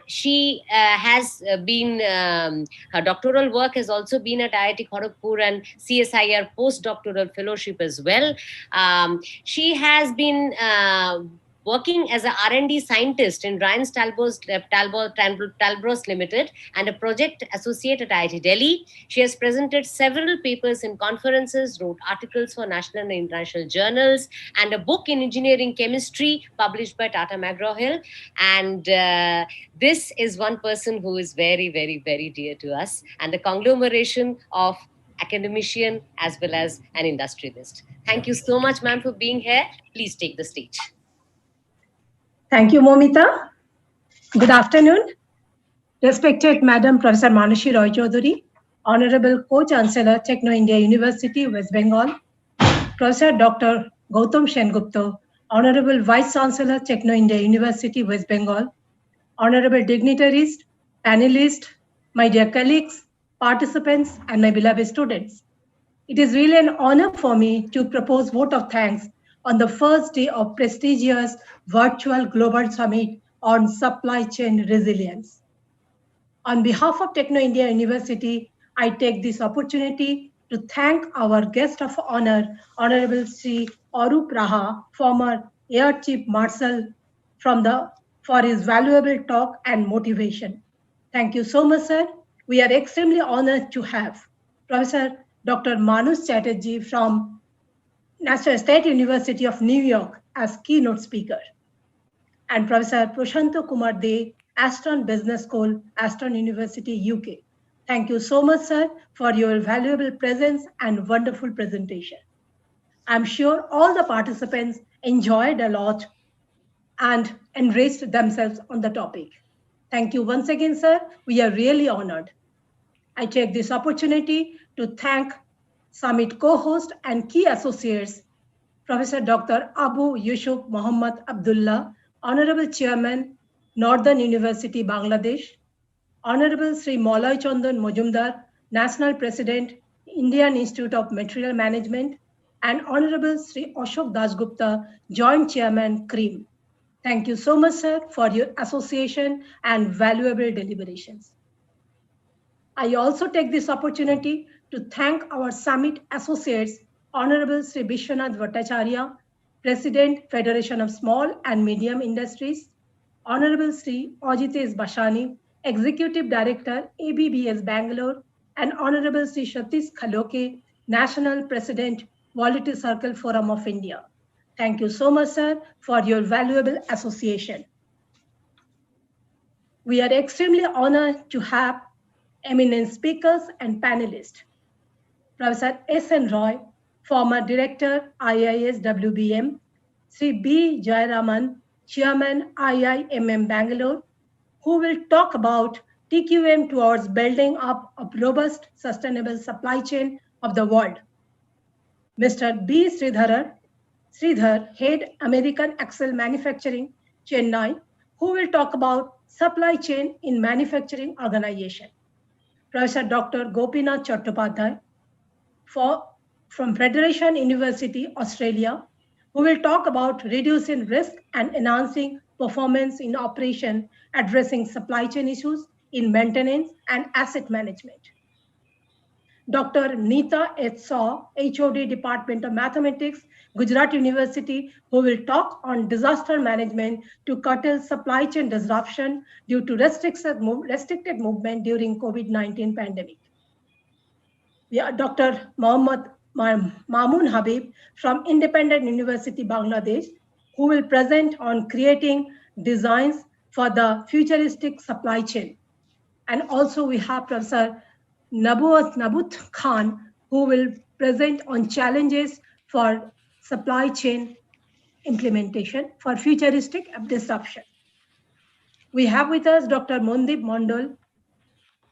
S1: She has been, her doctoral work has also been at IIT Kharagpur and CSIR postdoctoral fellowship as well. She has been working as a R&D scientist in Ryan Talbos Limited and a project associate at IIT Delhi. She has presented several papers in conferences, wrote articles for national and international journals, and a book in engineering chemistry published by Tata McGraw-Hill. And this is one person who is very, very, very dear to us, and the conglomeration of academician as well as an industrialist. Thank you so much, ma'am, for being here. Please take the stage.
S21: Thank you, Momita. Good afternoon. Respected Madam Professor Manushi Roy Choudhury, Honorable Co-Chancellor, Techno India University, West Bengal, Professor Dr. Gautam Sengupta, Honorable Vice Chancellor, Techno India University, West Bengal, Honorable dignitaries, panelists, my dear colleagues, participants, and my beloved students. It is really an honor for me to propose vote of thanks on the first day of prestigious virtual global summit on supply chain resilience. On behalf of Techno India University, I take this opportunity to thank our guest of honor, Honorable Sri Arup Raha, former Air Chief Marshal for his valuable talk and motivation. Thank you so much, sir. We are extremely honored to have Professor Dr. Manus Chatterjee from National State University of New York as keynote speaker, and Professor Prashanto Kumar De, Aston Business School, Aston University, UK. Thank you so much, sir, for your valuable presence and wonderful presentation. I'm sure all the participants enjoyed a lot and enriched themselves on the topic. Thank you once again, sir. We are really honored. I take this opportunity to thank Summit co-host and key associates, Professor Dr. Abu Yusuf Muhammad Abdullah, Honorable Chairman, Northern University, Bangladesh, Honorable Sri Malay Chandan Majumdar, National President, Indian Institute of Material Management, and Honorable Sri Ashok Dasgupta, Joint Chairman, CREAM. Thank you so much, sir, for your association and valuable deliberations. I also take this opportunity to thank our summit associates, Honorable Sri Vishwanath Bhattacharya, President, Federation of Small and Medium Industries, Honorable Sri Ajitesh Bashani, Executive Director, ABBS Bangalore, and Honorable Sri Satish Khaloke, National President, Quality Circle Forum of India. Thank you so much, sir, for your valuable association. We are extremely honored to have eminent speakers and panelists. Professor S.N. Roy, former Director, IIS WBM, Sri B. Jayaraman, Chairman, IIMM Bangalore, who will talk about TQM towards building up a robust, sustainable supply chain of the world. Mr. B. Sridhar, Head American Axle Manufacturing, Chennai, who will talk about supply chain in manufacturing organization. Professor Dr. Gopinath Chattopadhyay from Federation University, Australia, who will talk about reducing risk and enhancing performance in operation, addressing supply chain issues in maintenance and asset management. Dr. Neeta H. Saw, HOD Department of Mathematics, Gujarat University, who will talk on disaster management to curtail supply chain disruption due to restricted movement during COVID-19 pandemic. We are Dr. Mamoon Habib from Independent University, Bangladesh, who will present on creating designs for the futuristic supply chain. And also we have Professor Nabut Khan, who will present on challenges for supply chain implementation for futuristic disruption. We have with us Dr. Mondip Mondal,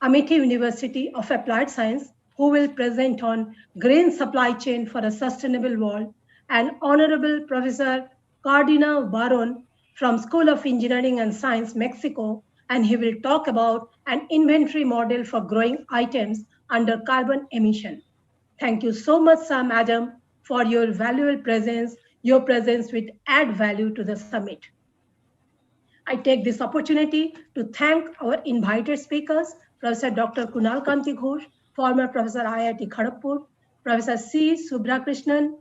S21: Amethi University of Applied Science, who will present on green supply chain for a sustainable world, and Honorable Professor Cardina Baron from School of Engineering and Science, Mexico, and he will talk about an inventory model for growing items under carbon emission. Thank you so much, sir, madam, for your valuable presence. Your presence will add value to the summit. I take this opportunity to thank our invited speakers, Professor Dr. Kunal Kanti Ghosh, former Professor IIT Kharagpur, Professor C. Subrakrishnan,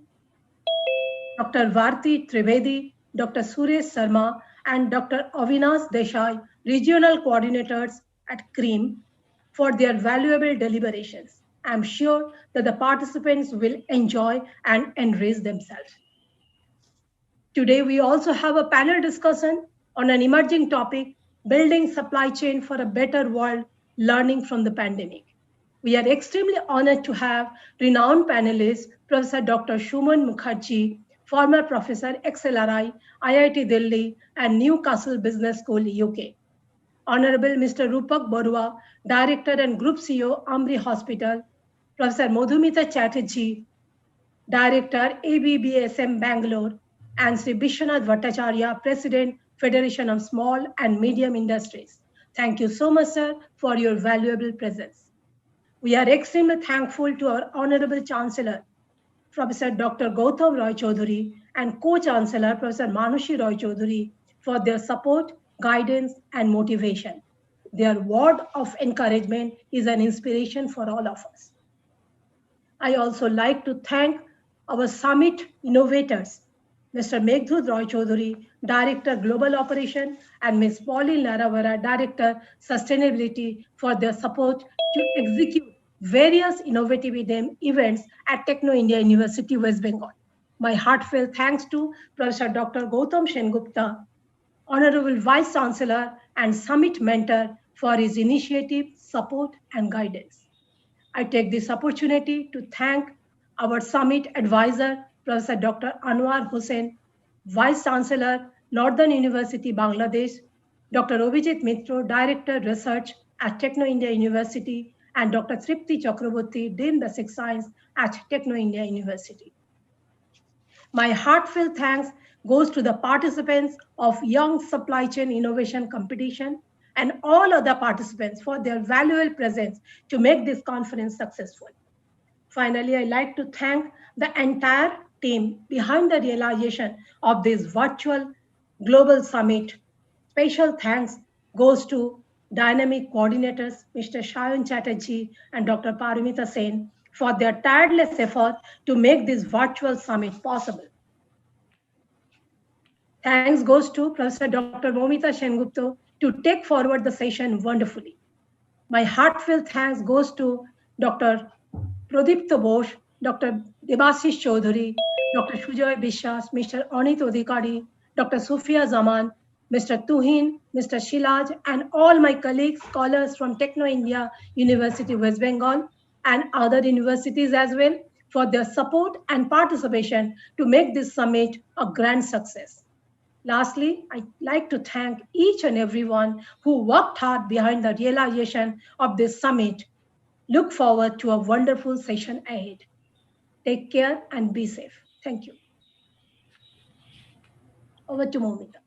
S21: Dr. Varti Trivedi, Dr. Suresh Sharma, and Dr. Avinash Desai, regional coordinators at CREAM, for their valuable deliberations. I'm sure that the participants will enjoy and enrich themselves. Today, we also have a panel discussion on an emerging topic, building supply chain for a better world, learning from the pandemic. We are extremely honored to have renowned panelists, Professor Dr. Shuman Mukherjee, former Professor XLRI, IIT Delhi, and Newcastle Business School, UK. Honorable Mr. Rupak Barua, Director and Group CEO, Amri Hospital, Professor Madhumita Chatterjee, Director, ABBSM Bangalore, and Sri Vishwanath Bhattacharya, President, Federation of Small and Medium Industries. Thank you so much, sir, for your valuable presence. We are extremely thankful to our Honorable Chancellor, Professor Dr. Gautam Roy Choudhury, and Co-Chancellor Professor Manushi Roy Choudhury for their support, guidance, and motivation. Their word of encouragement is an inspiration for all of us. I also like to thank our summit innovators, Mr. Meghdut Roy Choudhury, Director Global Operation, and Ms. Pauline Naravara, Director Sustainability, for their support to execute various innovative events at Techno India University, West Bengal. My heartfelt thanks to Professor Dr. Gautam Sengupta, Honorable Vice Chancellor and Summit Mentor, for his initiative, support, and guidance. I take this opportunity to thank our Summit Advisor, Professor Dr. Anwar Hussain, Vice Chancellor, Northern University, Bangladesh, Dr. Abhijit Mitro, Director Research at Techno India University, and Dr. Tripti Chakraborty, Dean Basic Science at Techno India University. My heartfelt thanks goes to the participants of Young Supply Chain Innovation Competition and all other participants for their valuable presence to make this conference successful. Finally, I'd like to thank the entire team behind the realization of this virtual global summit. Special thanks goes to dynamic coordinators, Mr. Shayan Chatterjee and Dr. Paramita Sen, for their tireless effort to make this virtual summit possible. Thanks goes to Professor Dr. Momita Sengupta to take forward the session wonderfully. My heartfelt thanks goes to Dr. Pradipta Bose, Dr. Debashish Choudhury, Dr. Sujoy Bishwas, Mr. Anit Odhikari, Dr. Sufia Zaman, Mr. Tuhin, Mr. Shilaj, and all my colleagues, scholars from Techno India University, West Bengal, and other universities as well, for their support and participation to make this summit a grand success. Lastly, I'd like to thank each and everyone who worked hard behind the realization of this summit. Look forward to a wonderful session ahead. Take care and be safe. Thank you. Over to Momita.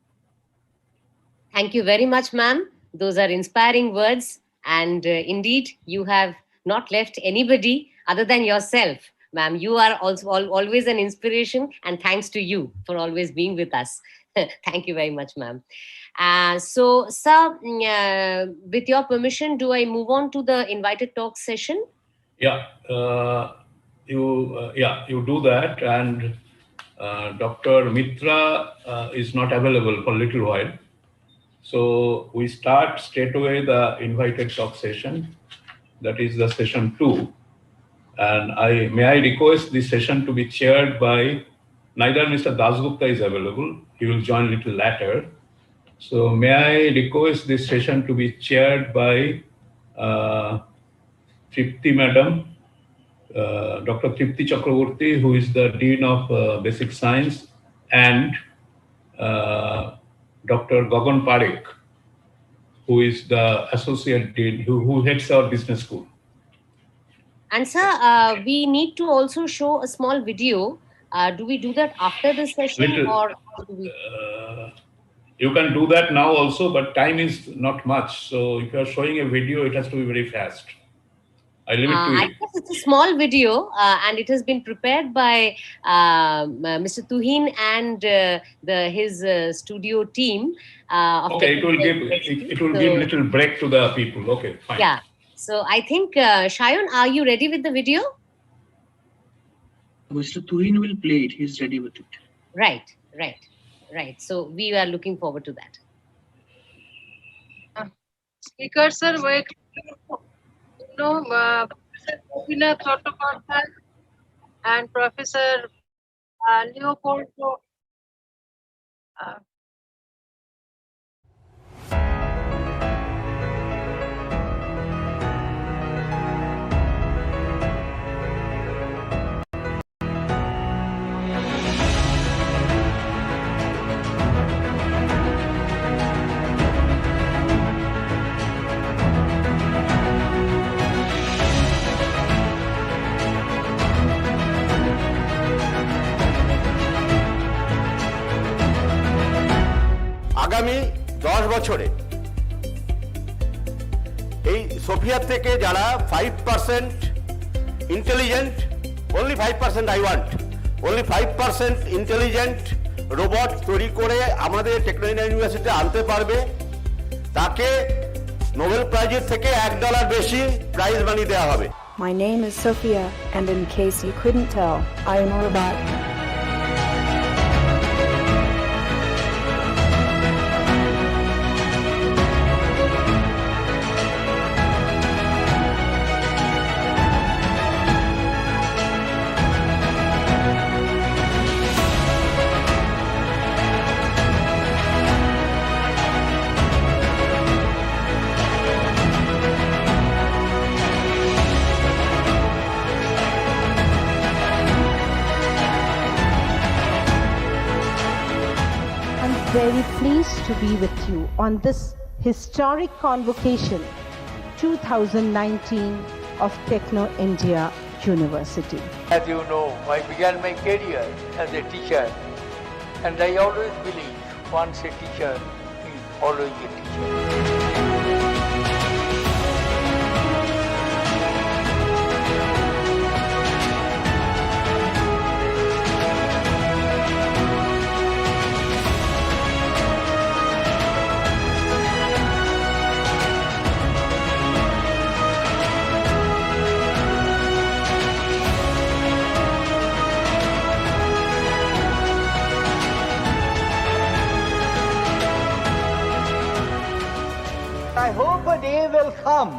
S1: Thank you very much, ma'am. Those are inspiring words. And indeed, you have not left anybody other than yourself. Ma'am, you are also always an inspiration, and thanks to you for always being with us. Thank you very much, ma'am. So, sir, with your permission, do I move on to the invited talk session?
S4: Yeah, you do that. And Dr. Mitra is not available for a little while. So we start straight away the invited talk session. That is the session 2. And may I request this session to be chaired by, neither Mr. Dasgupta is available. He will join a little later. So may I request this session to be chaired by Tripti Madam, Dr. Tripti Chakraborty, who is the Dean of Basic Science, and Dr. Gagan Parekh, who is the Associate Dean, who heads our business school.
S1: And sir, we need to also show a small video. Do we do that after the session, or do we?
S4: You can do that now also, but time is not much. So if you are showing a video, it has to be very fast. I leave it to you.
S1: I guess it's a small video, and it has been prepared by Mr. Tuhin and his studio team.
S4: Okay, it will give a little break to the people. Okay, fine.
S1: Yeah. So I think, Shayan, are you ready with the video?
S14: Mr. Tuhin will play it. He's ready with it.
S1: Right. So we are looking forward to that.
S17: Speakers are Professor Gopinath Chattopadhyay and Professor Leopold.
S2: আগামী 10 বছরে এই Sophia থেকে যারা 5% intelligent, only 5% I want, only 5% intelligent robot তৈরি করে আমাদের techno India ইউনিভার্সিটিতে আনতে পারবে তাকে নোবেল প্রাইজের থেকে $1 বেশি প্রাইজ মানি দেওয়া হবে।
S15: My name is Sophia, and in case you couldn't tell, I am a robot.
S3: Very pleased to be with you on this historic convocation 2019 of Techno India University.
S22: As you know, I began my career as a teacher, and I always believe once a teacher is always a teacher. I hope a day will come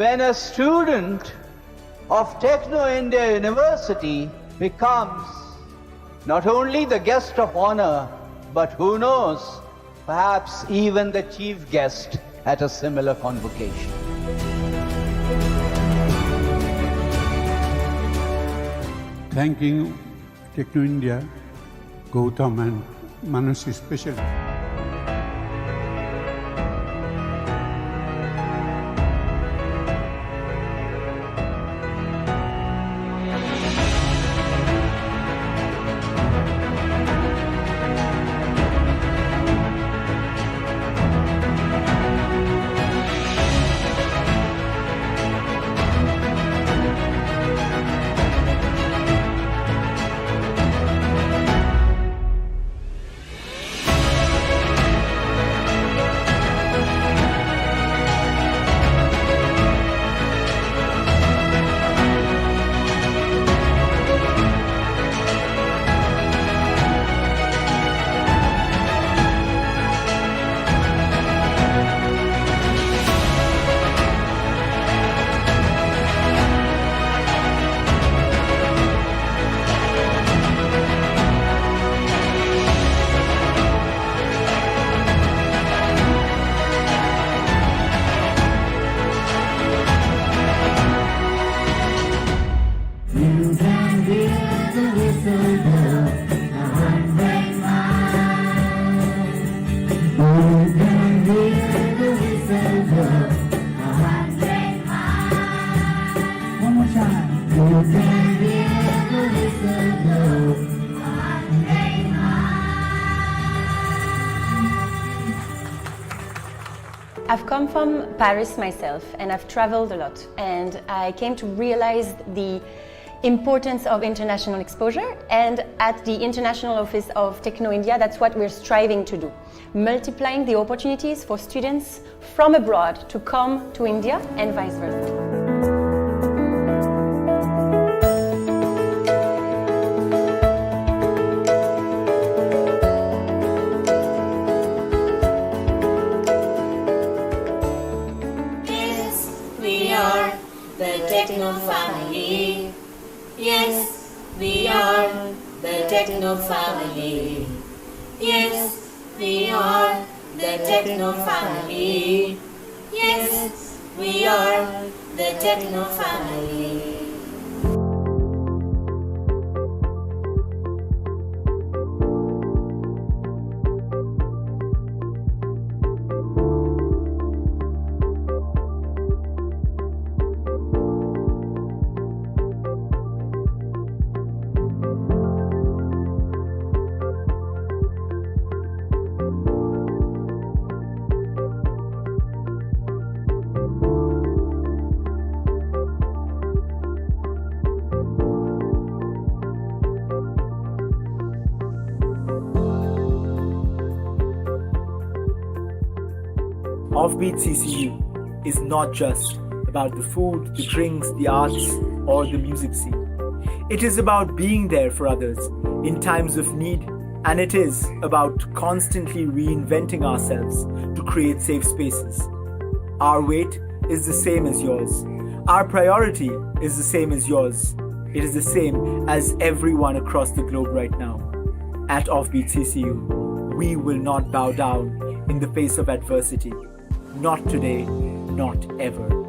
S22: when a student of Techno India University becomes not only the guest of honor, but who knows, perhaps even the chief guest at a similar convocation.
S23: Thanking Techno India, Gautam and Manushi especially.
S24: I've come from Paris myself, and I've traveled a lot, and I came to realize the importance of international exposure, and at the International Office of Techno India, that's what we're striving to do, multiplying the opportunities for students from abroad to come to India and vice versa.
S25: Techno family. Yes, we are the Techno family. Yes, we are the Techno family. Yes, we are the Techno family.
S5: Offbeat CCU is not just about the food, the drinks, the arts, or the music scene. It is about being there for others in times of need, and it is about constantly reinventing ourselves to create safe spaces. Our weight is the same as yours. Our priority is the same as yours. It is the same as everyone across the globe right now. At Offbeat CCU, we will not bow down in the face of adversity. Not today, not ever.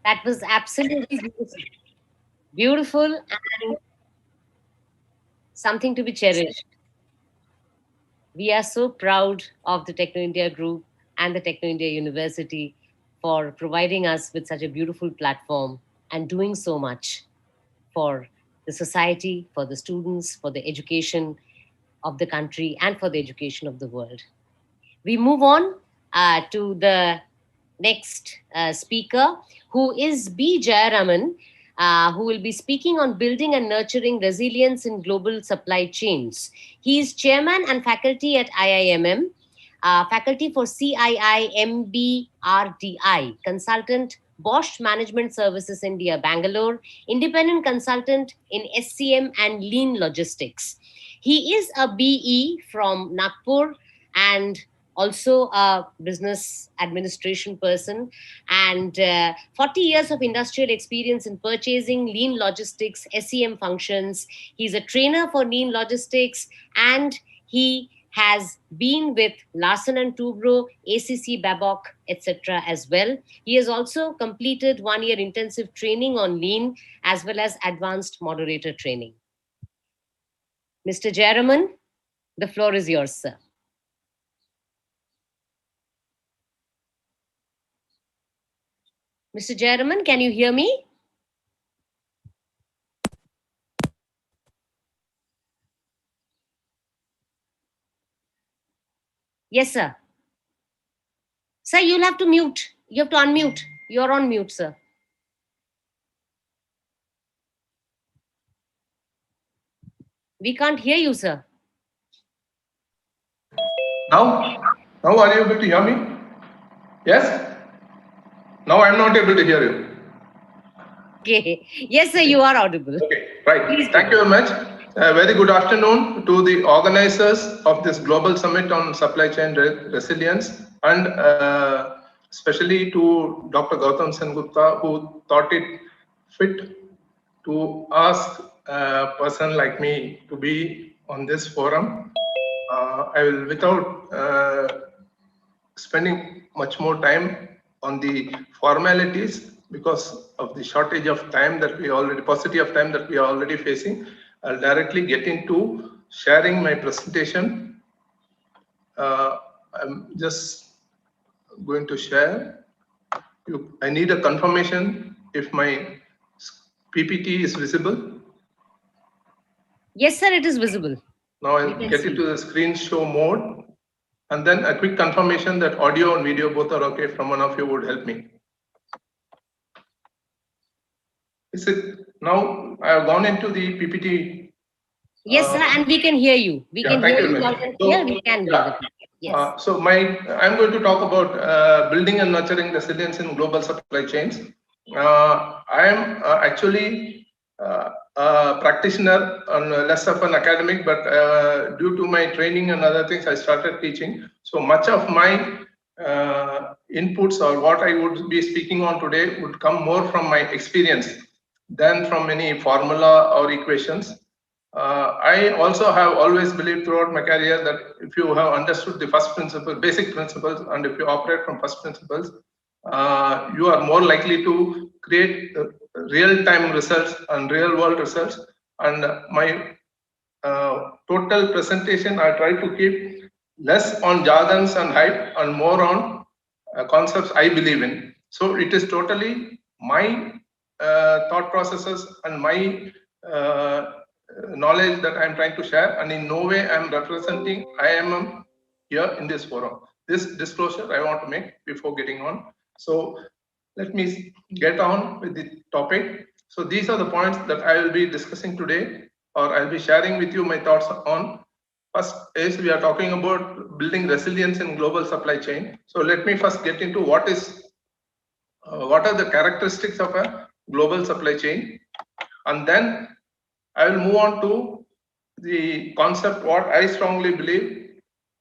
S1: That was absolutely beautiful. Beautiful and something to be cherished. We are so proud of the Techno India Group and the Techno India University for providing us with such a beautiful platform and doing so much for the society, for the students, for the education of the country, and for the education of the world. We move on to the next speaker, who is B. Jayaraman, who will be speaking on building and nurturing resilience in global supply chains. He is chairman and faculty at IIMM, faculty for CII MBRDI, consultant Bosch Management Services India, Bangalore, independent consultant in SCM and Lean Logistics. He is a BE from Nagpur and also a business administration person, and 40 years of industrial experience in purchasing, lean logistics, SEM functions. He's a trainer for lean logistics, and he has been with Larsen & Toubro, ACC, Babcock, etc. as well. He has also completed 1-year intensive training on lean as well as advanced moderator training. Mr. Jayaraman, the floor is yours, sir. Mr. Jayaraman, can you hear me? Yes, sir. Sir, you'll have to mute. You have to unmute. You're on mute, sir. We can't hear you, sir.
S6: Now are you able to hear me? Yes? Now I'm not able to hear you.
S1: Okay. Yes, sir, you are audible.
S6: Okay, right. Thank you very much. Very good afternoon to the organizers of this Global Summit on Supply Chain Resilience, and especially to Dr. Gautam Sengupta, who thought it fit to ask a person like me to be on this forum. I will, without spending much more time on the formalities, because of the shortage of time that we already, paucity of time that we are already facing, I'll directly get into sharing my presentation. I'm just going to share. I need a confirmation if my PPT is visible.
S1: Yes, sir, it is visible.
S6: Now I'll get into the screen show mode, and then a quick confirmation that audio and video both are okay from one of you would help me. Is it now? I have gone into the PPT.
S1: Yes, sir, and we can hear you. We can hear you loud and clear. We can hear you. Yes.
S6: So I'm going to talk about building and nurturing resilience in global supply chains. I am actually a practitioner and less of an academic, but due to my training and other things, I started teaching. So much of my inputs or what I would be speaking on today would come more from my experience than from any formula or equations. I also have always believed throughout my career that if you have understood the first principle, basic principles, and if you operate from first principles, you are more likely to create real-time results and real-world results. And my total presentation, I try to keep less on jargons and hype and more on concepts I believe in. So it is totally my thought processes and my knowledge that I'm trying to share, and in no way I'm representing IIMM here in this forum. This disclosure I want to make before getting on. So let me get on with the topic. So these are the points that I will be discussing today, or I'll be sharing with you my thoughts on. First is we are talking about building resilience in global supply chain. So let me first get into what are the characteristics of a global supply chain, and then I will move on to the concept, what I strongly believe,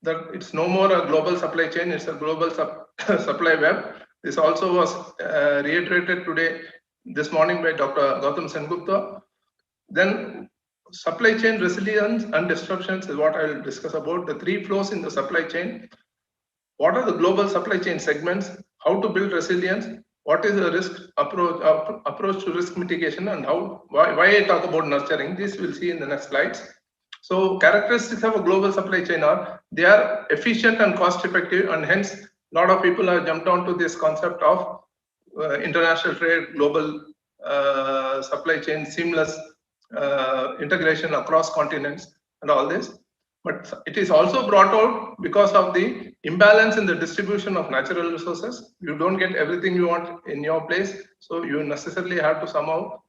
S6: that it's no more a global supply chain, it's a global supply web. This also was reiterated this morning by Dr. Gautam Sengupta. Then supply chain resilience and disruptions is what I will discuss about. The three flows in the supply chain. What are the global supply chain segments? How to build resilience? What is the risk approach to risk mitigation, and why I talk about nurturing? This we'll see in the next slides. So characteristics of a global supply chain are they are efficient and cost effective, and hence a lot of people have jumped onto this concept of international trade, global supply chain, seamless integration across continents and all this. But it is also brought out because of the imbalance in the distribution of natural resources. You don't get everything you want in your place, so you necessarily have to somehow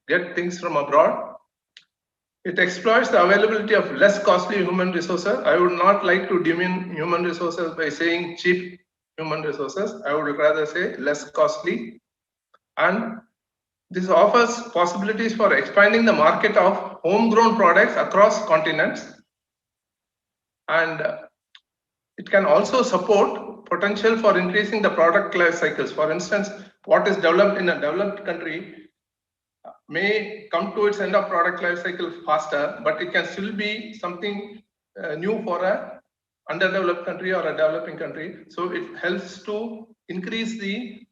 S6: get things from abroad. It exploits the availability of less costly human resources. I would not like to demean human resources by saying cheap human resources. I would rather say less costly. And this offers possibilities for expanding the market of homegrown products across continents. And it can also support potential for increasing the product life cycles. For instance, what is developed in a developed country may come to its end of product life cycle faster, but it can still be something new for a underdeveloped country or a developing country. So it helps to increase the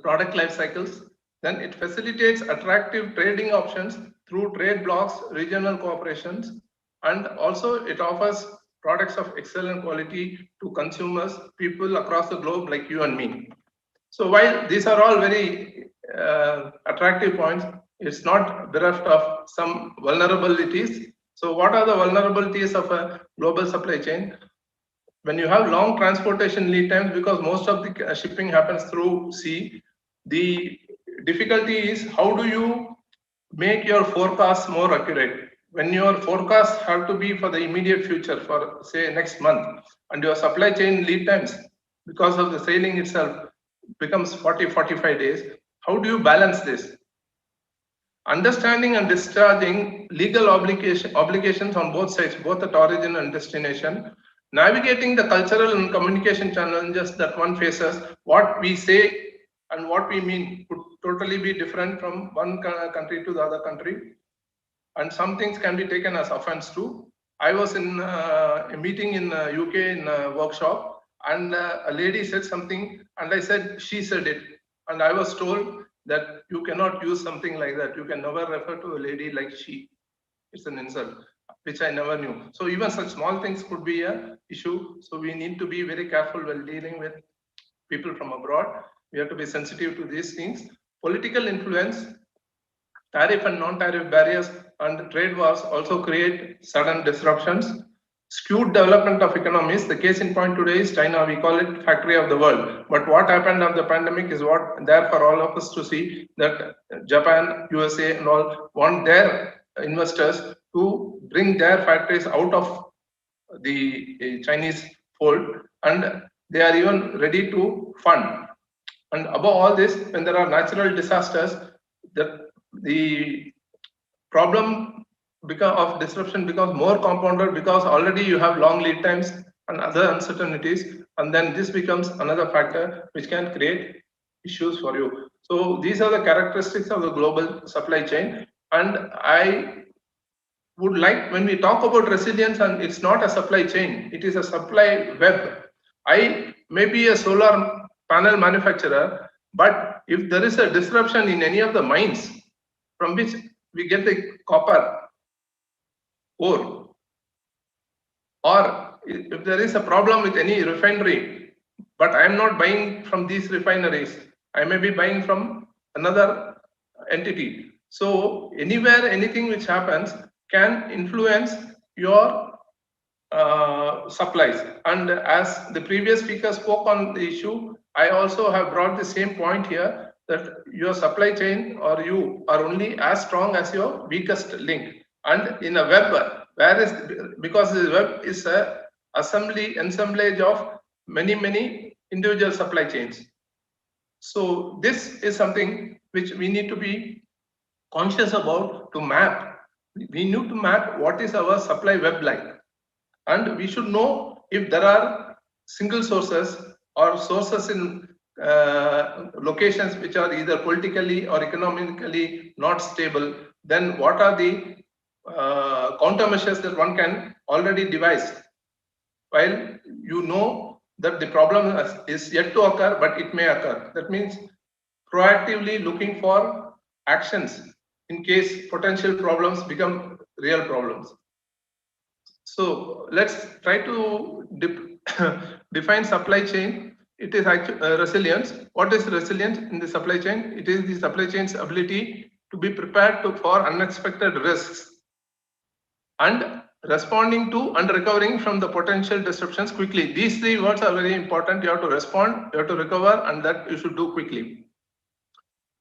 S6: product life cycles. Then it facilitates attractive trading options through trade blocks, regional cooperations, and also it offers products of excellent quality to consumers, people across the globe like you and me. So while these are all very attractive points, it's not bereft of some vulnerabilities. So what are the vulnerabilities of a global supply chain? When you have long transportation lead times, because most of the shipping happens through sea, the difficulty is how do you make your forecasts more accurate? When your forecasts have to be for the immediate future, for say next month, and your supply chain lead times, because of the sailing itself, becomes 40-45 days, how do you balance this? Understanding and discharging legal obligations on both sides, both at origin and destination, navigating the cultural and communication challenges that one faces, what we say and what we mean could totally be different from one country to the other country. And some things can be taken as offense too. I was in a meeting in UK in a workshop, and a lady said something, and I said, she said it. And I was told that you cannot use something like that. You can never refer to a lady like she. It's an insult, which I never knew. So even such small things could be an issue. So we need to be very careful while dealing with people from abroad. We have to be sensitive to these things. Political influence, tariff and non-tariff barriers and trade wars also create sudden disruptions. Skewed development of economies. The case in point today is China. We call it factory of the world. But what happened after the pandemic is what there for all of us to see, that Japan, USA and all want their investors to bring their factories out of the Chinese fold, and they are even ready to fund. And above all this, when there are natural disasters, the problem of disruption becomes more compounded, because already you have long lead times and other uncertainties, and then this becomes another factor which can create issues for you. So these are the characteristics of the global supply chain. And I would like, when we talk about resilience, and it's not a supply chain, it is a supply web. I may be a solar panel manufacturer, but if there is a disruption in any of the mines from which we get the copper ore, or if there is a problem with any refinery, but I am not buying from these refineries, I may be buying from another entity. So anywhere, anything which happens can influence your supplies. And as the previous speaker spoke on the issue, I also have brought the same point here, that your supply chain or you are only as strong as your weakest link. And in a web, because the web is a assemblage of many individual supply chains. So this is something which we need to be conscious about, to map. We need to map what is our supply web like. And we should know if there are single sources or sources in locations which are either politically or economically not stable, then what are the countermeasures that one can already devise, while you know that the problem is yet to occur, but it may occur. That means proactively looking for actions in case potential problems become real problems. So let's try to define supply chain. It is resilience. What is resilience in the supply chain? It is the supply chain's ability to be prepared for unexpected risks and responding to and recovering from the potential disruptions quickly. These three words are very important. You have to respond, you have to recover, and that you should do quickly.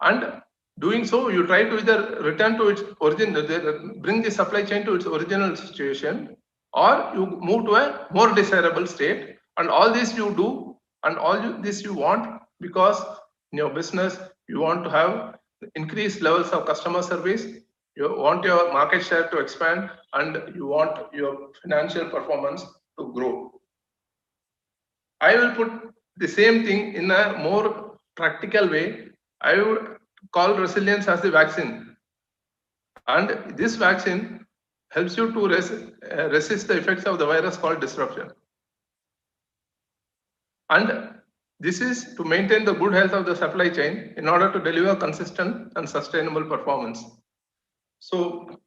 S6: And doing so, you try to either return to its origin, bring the supply chain to its original situation, or you move to a more desirable state. And all this you do, and all this you want, because in your business, you want to have increased levels of customer service, you want your market share to expand, and you want your financial performance to grow. I will put the same thing in a more practical way. I would call resilience as the vaccine. And this vaccine helps you to resist the effects of the virus called disruption. And this is to maintain the good health of the supply chain in order to deliver consistent and sustainable performance. So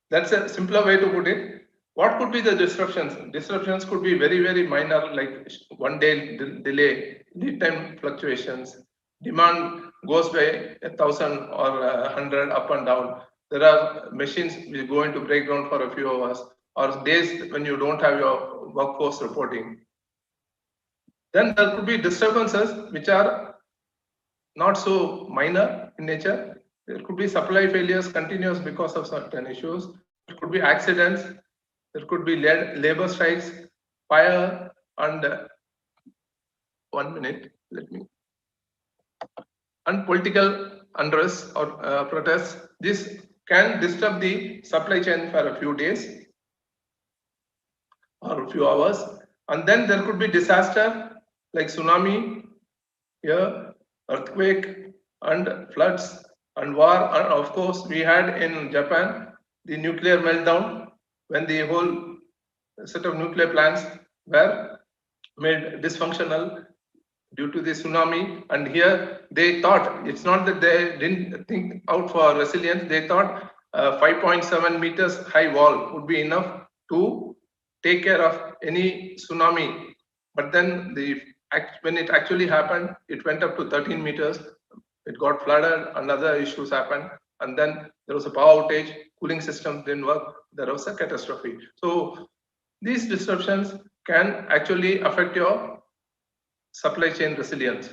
S6: that's a simpler way to put it. What could be the disruptions? Disruptions could be very, very minor, like 1 day delay, lead time fluctuations, demand goes by 1,000 or 100 up and down. There are machines which go into breakdown for a few hours, or days when you don't have your workforce reporting. Then there could be disturbances which are not so minor in nature. There could be supply failures continuous because of certain issues. There could be accidents. There could be labor strikes, fire, and 1 minute, and political unrest or protests. This can disturb the supply chain for a few days or a few hours. And then there could be disaster like tsunami, earthquake, and floods, and war. And of course, we had in Japan the nuclear meltdown, when the whole set of nuclear plants were made dysfunctional due to the tsunami. And here they thought, it's not that they didn't think out for resilience, they thought 5.7 meters high wall would be enough to take care of any tsunami. But then when it actually happened, it went up to 13 meters. It got flooded and other issues happened. And then there was a power outage, cooling system didn't work, there was a catastrophe. So these disruptions can actually affect your supply chain resilience.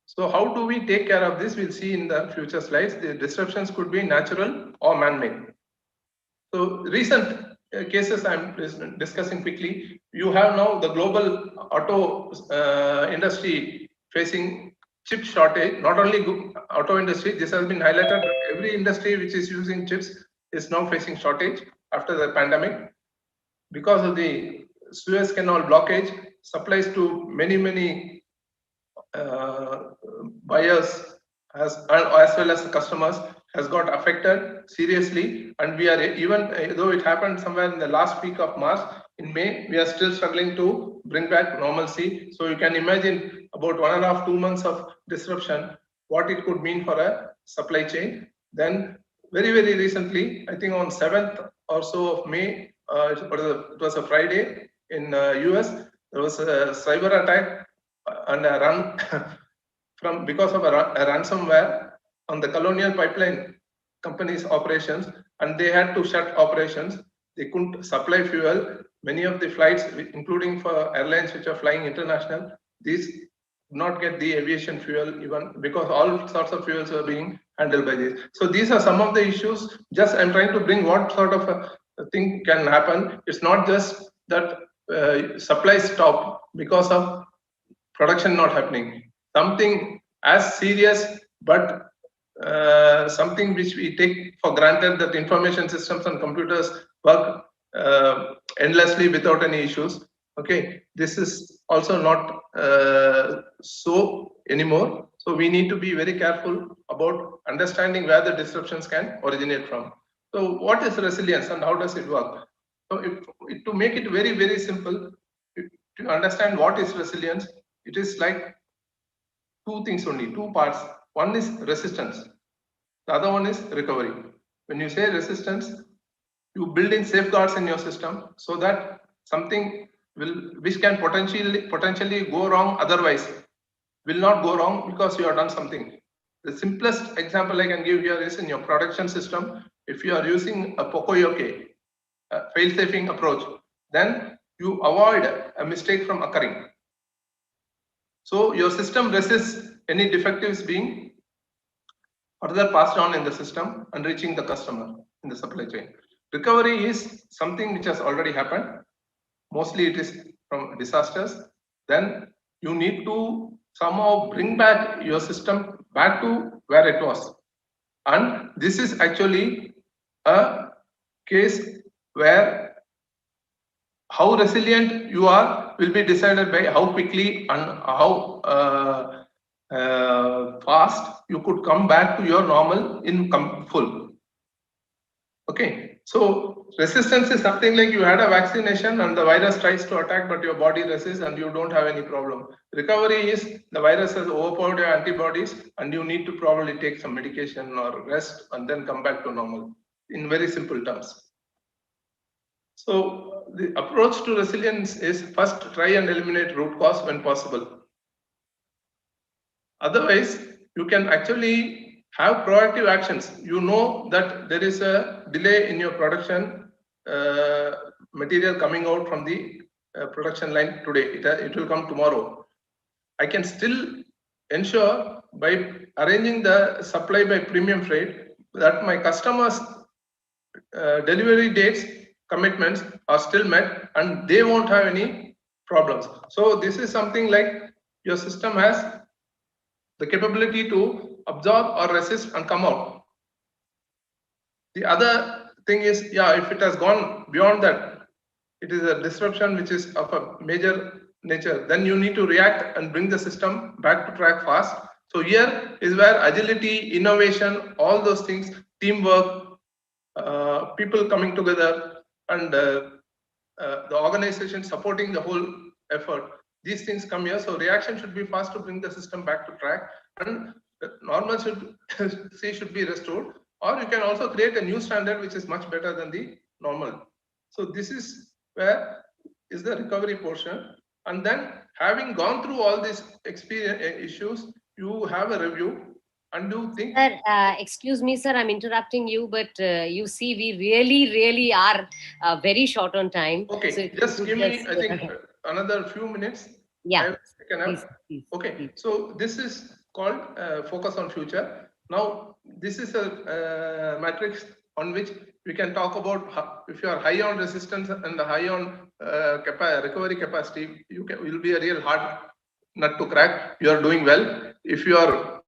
S6: So how do we take care of this? We'll see in the future slides. The disruptions could be natural or man-made. So recent cases I'm discussing quickly. You have now the global auto industry facing chip shortage. Not only auto industry, this has been highlighted. Every industry which is using chips is now facing shortage after the pandemic. Because of the Suez Canal blockage, supplies to many buyers as well as customers has got affected seriously. And we are, even though it happened somewhere in the last week of March, in May, we are still struggling to bring back normalcy. So you can imagine about 1.5 to 2 months of disruption, what it could mean for a supply chain. Then very recently, I think on 7th or so of May, it was a Friday in US, there was a cyber attack and a run because of a ransomware on the Colonial Pipeline company's operations, and they had to shut operations. They couldn't supply fuel. Many of the flights, including for airlines which are flying international, these did not get the aviation fuel, even because all sorts of fuels are being handled by this. So these are some of the issues. Just I'm trying to bring what sort of a thing can happen. It's not just that supplies stop because of production not happening. Something as serious, but something which we take for granted, that information systems and computers work endlessly without any issues. Okay, this is also not so anymore. So we need to be very careful about understanding where the disruptions can originate from. So what is resilience and how does it work? So to make it very simple, to understand what is resilience, it is like two things only, two parts. One is resistance. The other one is recovery. When you say resistance, you build in safeguards in your system so that something which can potentially go wrong otherwise will not go wrong because you have done something. The simplest example I can give here is in your production system. If you are using a Pocoyoke, fail-safing approach, then you avoid a mistake from occurring. So your system resists any defectives being further passed on in the system and reaching the customer in the supply chain. Recovery is something which has already happened. Mostly it is from disasters. Then you need to somehow bring back your system back to where it was. And this is actually a case where how resilient you are will be decided by how quickly and how fast you could come back to your normal in full. Okay, so resistance is something like you had a vaccination and the virus tries to attack, but your body resists and you don't have any problem. Recovery is the virus has overpowered your antibodies and you need to probably take some medication or rest and then come back to normal, in very simple terms. So the approach to resilience is first try and eliminate root cause when possible. Otherwise, you can actually have proactive actions. You know that there is a delay in your production material coming out from the production line today. It will come tomorrow. I can still ensure by arranging the supply by premium freight that my customers' delivery dates commitments are still met and they won't have any problems. So this is something like your system has the capability to absorb or resist and come out. The other thing is, if it has gone beyond that, it is a disruption which is of a major nature, then you need to react and bring the system back to track fast. So here is where agility, innovation, all those things, teamwork, people coming together, and the organization supporting the whole effort, these things come here. So reaction should be fast to bring the system back to track, and normal should be restored, or you can also create a new standard which is much better than the normal. So this is where is the recovery portion. And then having gone through all these issues, you have a review and you think.
S1: Sir, excuse me, sir, I'm interrupting you, but you see, we really are very short on time.
S6: Okay, so just give me, I think, another few minutes.
S1: Yeah.
S6: Please. Okay, so this is called focus on future. Now, this is a matrix on which we can talk about if you are high on resistance and high on recovery capacity, will be a real hard nut to crack. You are doing well. If you are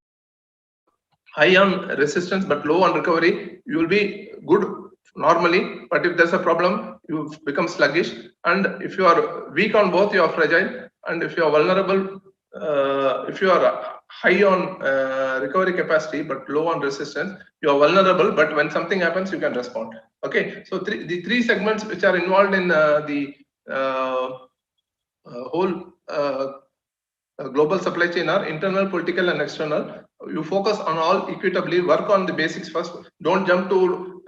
S6: high on resistance but low on recovery, you will be good normally. But if there's a problem, you become sluggish. And if you are weak on both, you are fragile. And if you are vulnerable, if you are high on recovery capacity but low on resistance, you are vulnerable, but when something happens, you can respond. Okay, so the three segments which are involved in the whole global supply chain are internal, political, and external. You focus on all equitably, work on the basics first. Don't jump to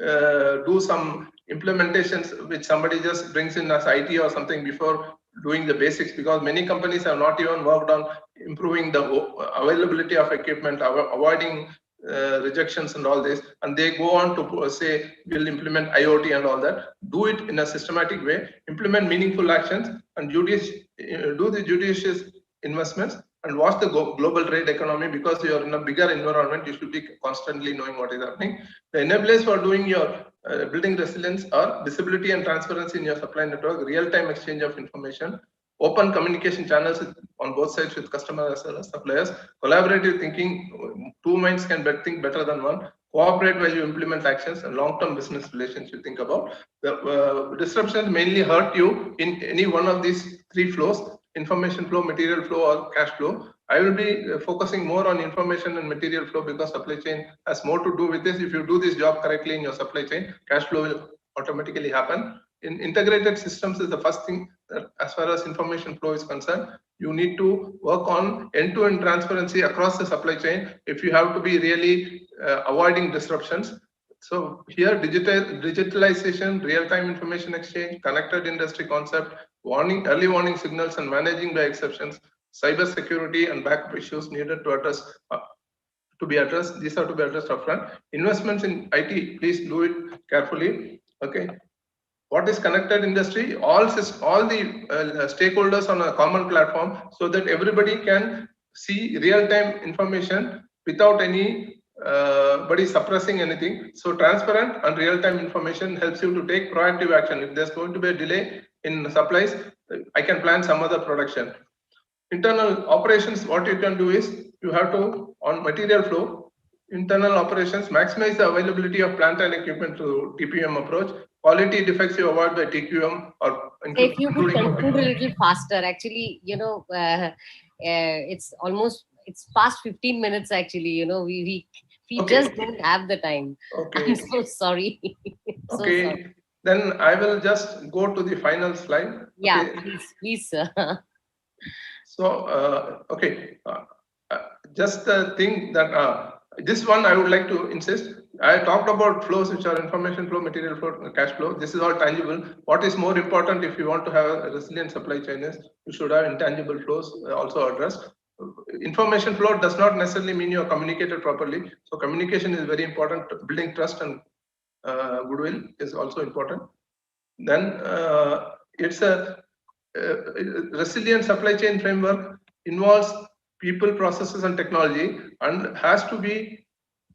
S6: do some implementations which somebody just brings in as IT or something before doing the basics, because many companies have not even worked on improving the availability of equipment, avoiding rejections and all this, and they go on to say we'll implement IoT and all that. Do it in a systematic way, implement meaningful actions, and do the judicious investments, and watch the global trade economy, because you're in a bigger environment. You should be constantly knowing what is happening. The enablers for doing your building resilience are visibility and transparency in your supply network, real-time exchange of information, open communication channels on both sides with customers as well as suppliers, collaborative thinking. Two minds can think better than one. Cooperate while you implement actions, and long-term business relations you think about. The disruptions mainly hurt you in any one of these three flows: information flow, material flow, or cash flow. I will be focusing more on information and material flow because supply chain has more to do with this. If you do this job correctly in your supply chain, cash flow will automatically happen. In integrated systems is the first thing that, as far as information flow is concerned, you need to work on end-to-end transparency across the supply chain if you have to be really avoiding disruptions. So here, digitalization, real-time information exchange, connected industry concept, early warning signals, and managing by exceptions, cyber security and backup issues needed to be addressed. These are to be addressed upfront. Investments in IT, please do it carefully. Okay. What is connected industry? All the stakeholders on a common platform, so that everybody can see real-time information without anybody suppressing anything. So transparent and real-time information helps you to take proactive action. If there's going to be a delay in supplies, I can plan some other production. Internal operations, what you can do is you have to, on material flow, internal operations, maximize the availability of plant and equipment through TPM approach, quality defects you avoid by TQM or
S1: if you could conclude a little faster, actually, it's past 15 minutes actually, we just don't have the time.
S6: Okay.
S1: I'm so sorry. So
S6: okay.
S1: sorry.
S6: Then I will just go to the final slide.
S1: Yeah,
S6: Okay.
S1: please, sir.
S6: So, okay, just the thing that this one I would like to insist. I talked about flows, which are information flow, material flow, cash flow. This is all tangible. What is more important if you want to have a resilient supply chain is you should have intangible flows also addressed. Information flow does not necessarily mean you are communicated properly. So communication is very important. Building trust and goodwill is also important. Then it's a resilient supply chain framework involves people, processes, and technology, and has to be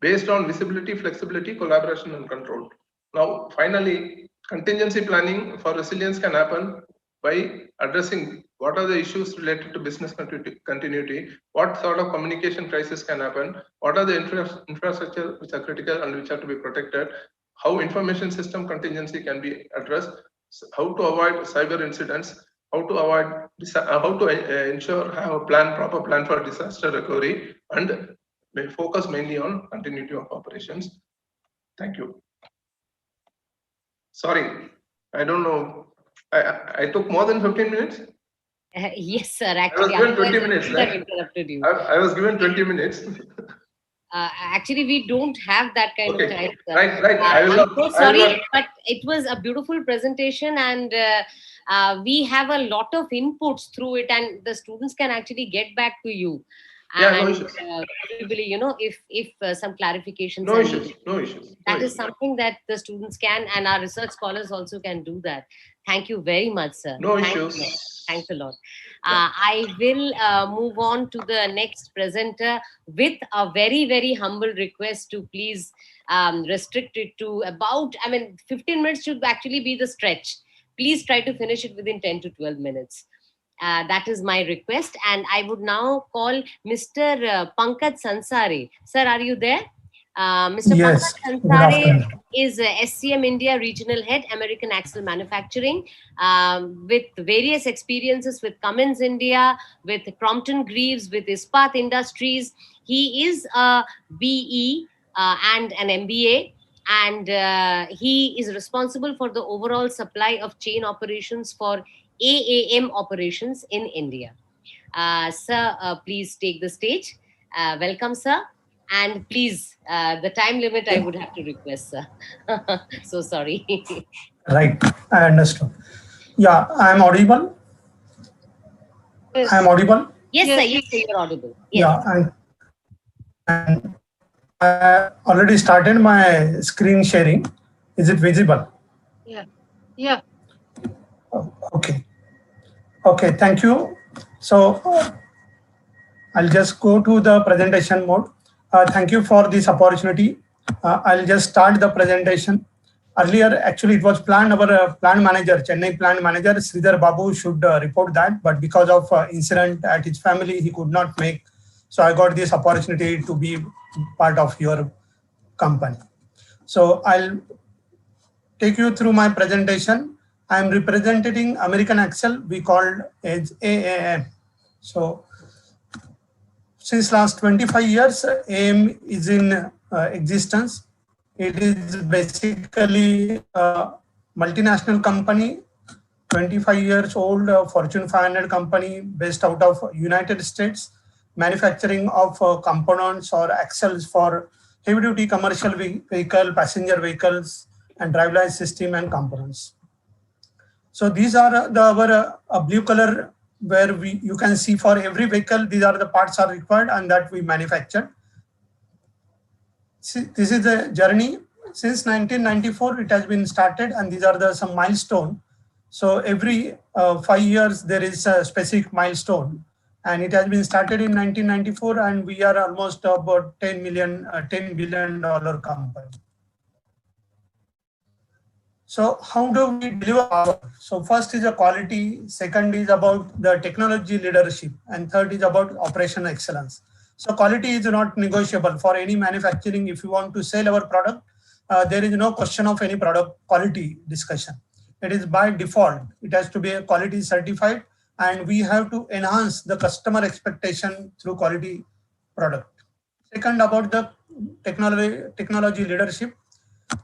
S6: based on visibility, flexibility, collaboration, and control. Now, finally, contingency planning for resilience can happen by addressing what are the issues related to business continuity, what sort of communication crisis can happen, what are the infrastructure which are critical and which have to be protected, how information system contingency can be addressed, how to avoid cyber incidents, how to ensure have a proper plan for disaster recovery, and focus mainly on continuity of operations. Thank you. Sorry, I don't know. I took more than 15 minutes.
S1: Yes, sir. Actually,
S6: I was given 20 minutes.
S1: I interrupted you.
S6: I was given 20 minutes.
S1: Actually, we don't have that kind of time. Sir.
S6: Right.
S1: I'm so sorry, but it was a beautiful presentation, and we have a lot of inputs through it, and the students can actually get back to you.
S6: Yeah,
S1: And
S6: no issues.
S1: If some clarifications.
S6: No issues. No issues.
S1: That is something that the students can, and our research scholars also can do that. Thank you very much, sir.
S6: No issues.
S1: Thanks a lot. I will move on to the next presenter with a very, very humble request to please restrict it to about, 15 minutes should actually be the stretch. Please try to finish it within 10 to 12 minutes. That is my request. And I would now call Mr. Pankaj Sansare. Sir, are you there? Mr.
S7: Yes.
S1: Pankaj Sansare is SCM India Regional Head, American Axle Manufacturing, with various experiences with Cummins India, with Crompton Greaves, with Ispat Industries. He is a BE and an MBA, and he is responsible for the overall supply of chain operations for AAM operations in India. Sir, please take the stage. Welcome, sir. And please, the time limit I would have to request, sir. So sorry.
S7: Right, I understood. Yeah, I am audible.
S1: Yes.
S7: I am audible.
S1: Yes, sir. Yes, sir, you're audible. Yes.
S7: Yeah, and I already started my screen sharing. Is it visible?
S17: Yeah.
S7: Okay, thank you. So I'll just go to the presentation mode. Thank you for this opportunity. I'll just start the presentation. Earlier, actually, it was planned, our plant manager, Chennai plant manager, Sridhar Babu should report that, but because of incident at his family, he could not make. So I got this opportunity to be part of your company. So I'll take you through my presentation. I'm representing American Axle, we called as AAM. So since last 25 years, AM is in existence. It is basically a multinational company, 25 years old, Fortune 500 company based out of United States, manufacturing of components or axles for heavy-duty commercial vehicle, passenger vehicles, and driveline system and components. So these are our blue color where you can see for every vehicle, these are the parts are required and that we manufactured. See, this is the journey. Since 1994, it has been started and these are some milestone. So every 5 years, there is a specific milestone. And it has been started in 1994 and we are almost about $10 billion company. So how do we deliver power? So first is the quality, second is about the technology leadership, and third is about operational excellence. So quality is not negotiable for any manufacturing. If you want to sell our product, there is no question of any product quality discussion. It is by default. It has to be a quality certified, and we have to enhance the customer expectation through quality product. Second, about the technology leadership,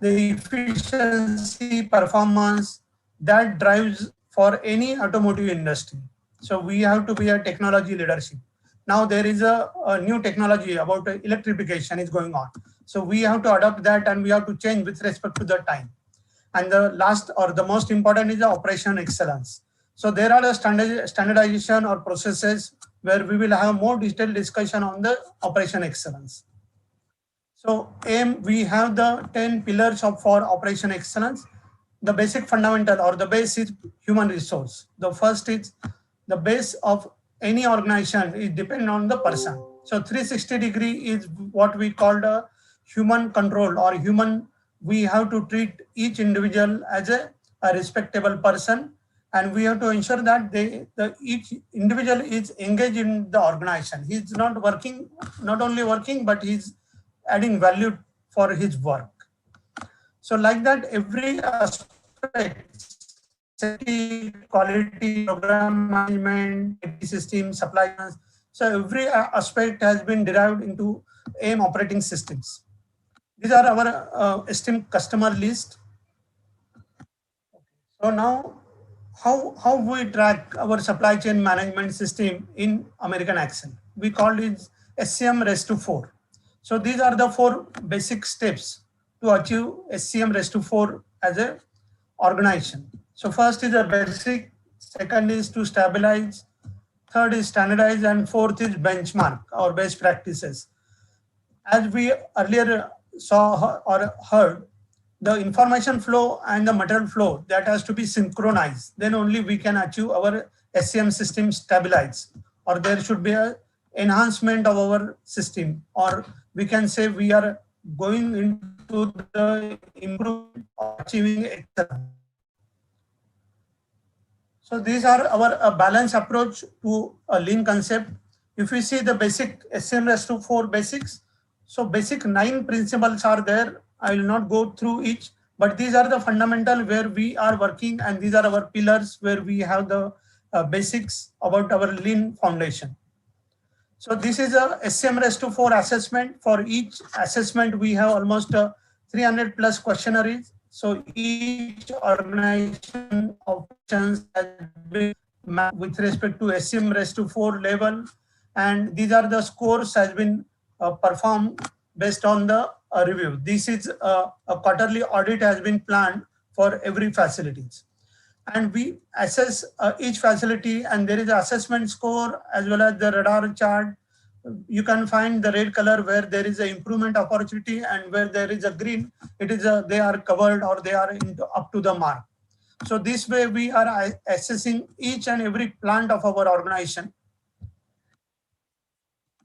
S7: the efficiency performance that drives for any automotive industry. So we have to be a technology leadership. Now there is a new technology about electrification is going on. So we have to adopt that, and we have to change with respect to the time. And the last or the most important is the operation excellence. So there are a standardization or processes where we will have more detailed discussion on the operation excellence. So we have the 10 pillars for operation excellence. The basic fundamental or the base is human resource. The first is the base of any organization is depend on the person. So 360 degree is what we call the human control or human. We have to treat each individual as a respectable person, and we have to ensure that each individual is engaged in the organization. He's not only working, but he's adding value for his work. So like that, every aspect, safety, quality, program management, system, supply chain. So every aspect has been derived into AIM operating systems. These are our esteemed customer list. So now, how we track our supply chain management system in American Axle? We call it SCM REST 4. So these are the 4 basic steps to achieve SCM REST 4 as an organization. So first is a basic, second is to stabilize, third is standardize, and fourth is benchmark or best practices. As we earlier saw or heard, the information flow and the material flow that has to be synchronized. Then only we can achieve our SCM system stabilize, or there should be an enhancement of our system, or we can say we are going into the improvement of achieving excellence. So these are our balanced approach to a lean concept. If we see the basic SCM REST 4 basics, so basic 9 principles are there. I will not go through each, but these are the fundamental where we are working, and these are our pillars where we have the basics about our lean foundation. So this is a SCM REST 4 assessment. For each assessment, we have almost 300 plus questionnaires. So each organization options has been mapped with respect to SCM REST 4 level, and these are the scores has been performed based on the review. This is a quarterly audit has been planned for every facilities, and we assess each facility, and there is an assessment score as well as the radar chart. You can find the red color where there is an improvement opportunity, and where there is a green, it is they are covered or they are up to the mark. So this way we are assessing each and every plant of our organization.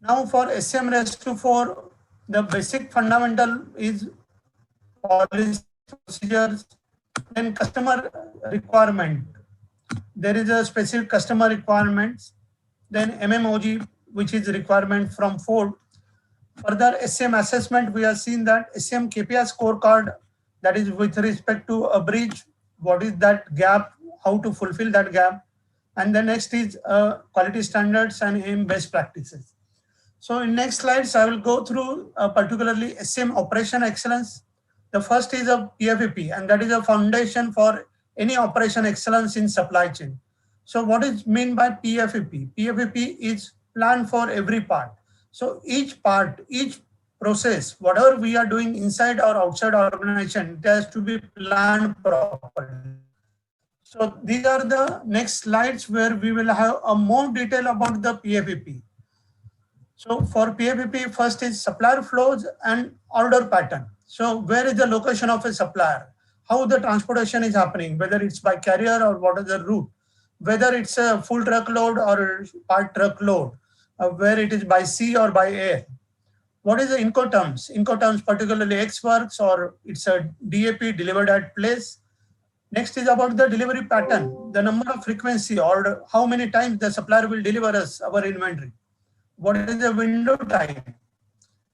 S7: Now for SCM REST 4, the basic fundamental is policy procedures, then customer requirement. There is a specific customer requirements, then MMOG, which is requirement from Ford. Further SCM assessment, we have seen that SCM KPI scorecard, that is with respect to a breach, what is that gap, how to fulfill that gap. And the next is quality standards and AIM best practices. So in next slides, I will go through particularly SCM operation excellence. The first is a PFEP, and that is a foundation for any operation excellence in supply chain. So what is meant by PFEP? PFEP is plan for every part. So each part, each process, whatever we are doing inside or outside our organization, it has to be planned properly. So these are the next slides where we will have a more detail about the PFEP. So for PFEP, first is supplier flows and order pattern. So where is the location of a supplier? How the transportation is happening, whether it's by carrier or what is the route, whether it's a full truckload or part truckload, where it is by sea or by air. What is the Incoterms? Incoterms particularly Ex-Works, or it's a DAP, delivered at place. Next is about the delivery pattern, the number of frequency or how many times the supplier will deliver us our inventory. What is the window time?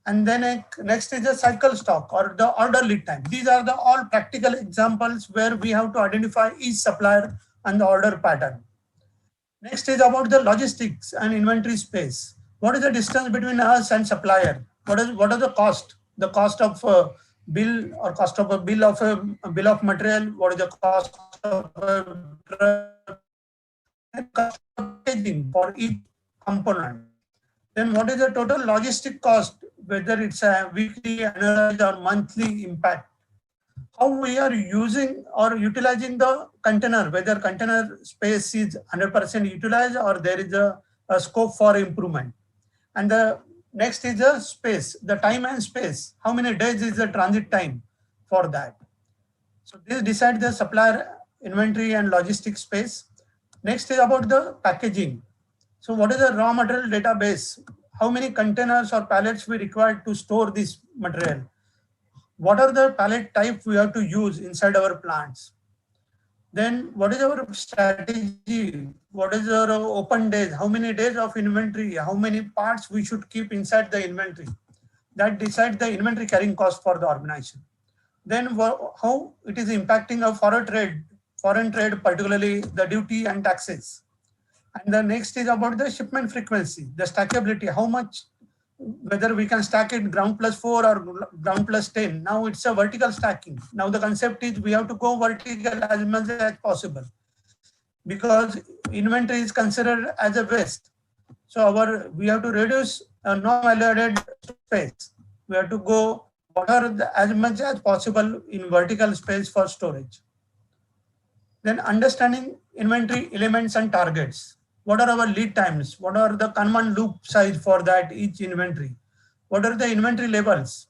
S7: And then next is the cycle stock or the order lead time. These are the all practical examples where we have to identify each supplier and the order pattern. Next is about the logistics and inventory space. What is the distance between us and supplier? What are the cost? The cost of bill or cost of a bill of material. What is the cost of packaging for each component? Then what is the total logistic cost, whether it's a weekly, annual, or monthly impact? How we are using or utilizing the container, whether container space is 100% utilized or there is a scope for improvement. And the next is the space, the time and space. How many days is the transit time for that? So this decides the supplier inventory and logistics space. Next is about the packaging. So what is the raw material database? How many containers or pallets we require to store this material? What are the pallet type we have to use inside our plants? Then what is our strategy? What is our open days? How many days of inventory? How many parts we should keep inside the inventory? That decides the inventory carrying cost for the organization. Then how it is impacting our foreign trade, particularly the duty and taxes. And the next is about the shipment frequency, the stackability, how much, whether we can stack it ground plus 4 or ground plus 10. Now it's a vertical stacking. Now the concept is we have to go vertical as much as possible because inventory is considered as a waste. So we have to reduce non-value-added space. We have to go as much as possible in vertical space for storage. Then understanding inventory elements and targets. What are our lead times? What are the Kanban loop size for that each inventory? What are the inventory levels?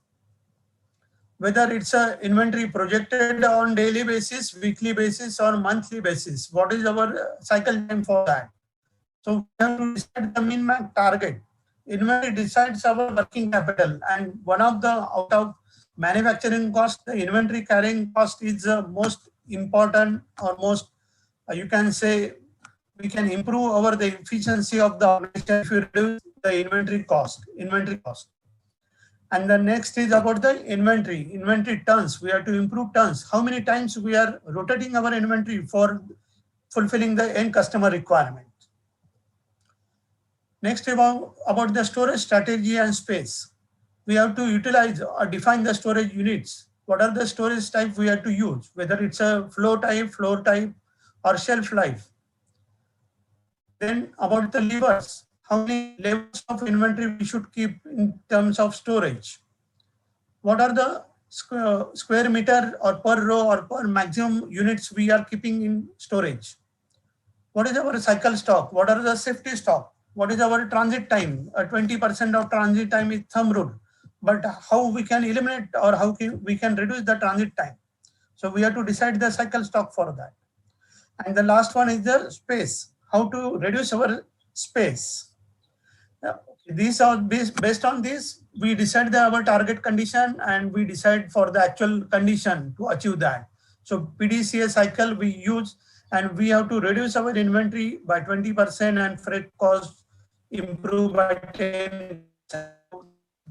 S7: Whether it's a inventory projected on daily basis, weekly basis, or monthly basis. What is our cycle time for that? So we have to decide the min-max target. Inventory decides our working capital, and one of the out of manufacturing cost, the inventory carrying cost is the most important or most, you can say, we can improve the efficiency of the organization if we reduce the inventory cost. And the next is about the inventory turns. We have to improve turns. How many times we are rotating our inventory for fulfilling the end customer requirement. Next about the storage strategy and space. We have to utilize or define the storage units. What are the storage type we have to use, whether it's a floor type, or shelf life. Then about the levers, how many levels of inventory we should keep in terms of storage. What are the square meter or per row or per maximum units we are keeping in storage. What is our cycle stock? What are the safety stock? What is our transit time? 20% of transit time is thumb rule. But how we can eliminate or how we can reduce the transit time? So we have to decide the cycle stock for that. And the last one is the space. How to reduce our space. These are based on this, we decide our target condition and we decide for the actual condition to achieve that. So PDCA cycle we use, and we have to reduce our inventory by 20% and freight cost improve by 10%.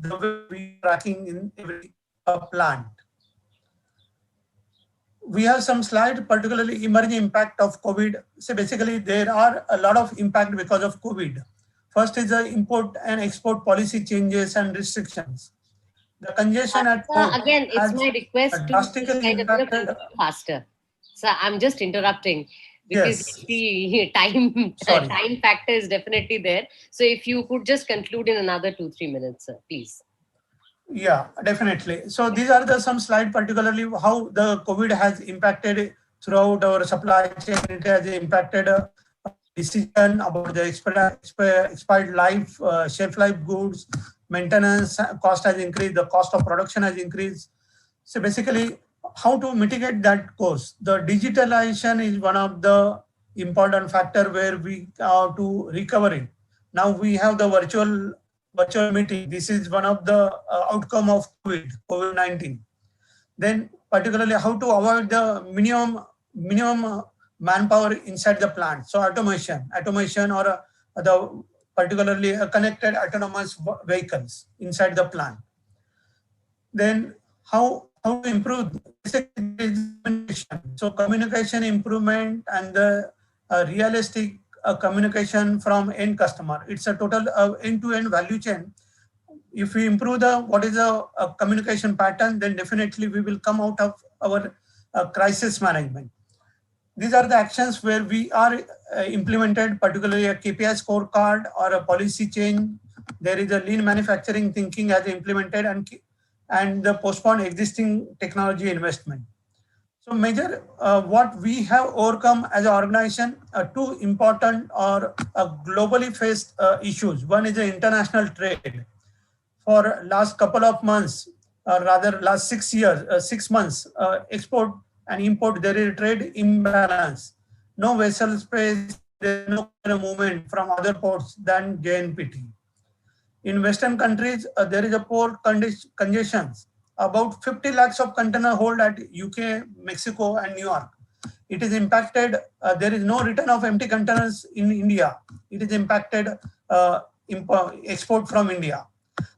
S7: The way we are tracking in every plant. We have some slides, particularly emerging impact of COVID. So basically there are a lot of impact because of COVID. First is the import and export policy changes and restrictions. The congestion at port
S1: again, it's my request to kind of faster. So I'm just interrupting because
S7: yes.
S1: The time factor is definitely there. So if you could just conclude in another 2-3 minutes, sir, please.
S7: Yeah, definitely. So these are some slides, particularly how the COVID has impacted throughout our supply chain. It has impacted decision about the expired life, shelf life goods, maintenance cost has increased, the cost of production has increased. So basically, how to mitigate that cost? The digitalization is one of the important factor where we are to recover it. Now we have the virtual meeting. This is one of the outcome of COVID-19. Then particularly how to avoid the minimum manpower inside the plant. So automation or the particularly connected autonomous vehicles inside the plant. Then how to improve communication. So communication improvement and the realistic communication from end customer. It's a total end-to-end value chain. If we improve what is the communication pattern, then definitely we will come out of our crisis management. These are the actions where we are implemented, particularly a KPI scorecard or a policy change. There is a lean manufacturing thinking as implemented and the postponed existing technology investment. So major what we have overcome as an organization are two important or globally faced issues. One is the international trade. For last couple of months, or rather last 6 months, export and import, there is a trade imbalance. No vessel space, there is no movement from other ports than JNPT. In Western countries, there is a port congestions. About 50 lakhs of container hold at UK, Mexico, and New York. It is impacted. There is no return of empty containers in India. It is impacted export from India.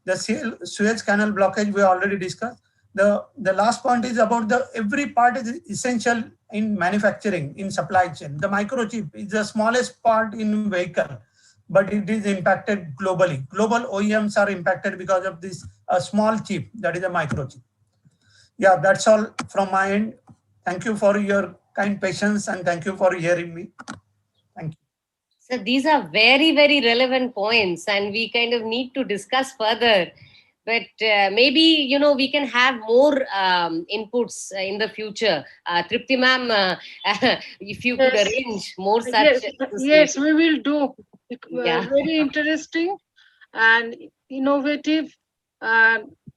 S7: The Suez Canal blockage we already discussed. The last point is about every part is essential in manufacturing, in supply chain. The microchip is the smallest part in vehicle, but it is impacted globally. Global OEMs are impacted because of this small chip, that is a microchip. Yeah, that's all from my end. Thank you for your kind patience and thank you for hearing me. Thank you.
S1: So these are very, very relevant points and we kind of need to discuss further. But maybe, we can have more inputs in the future. Tripti ma'am, if you could arrange more such.
S17: Yes, we will do.
S1: Yeah.
S17: Very interesting and innovative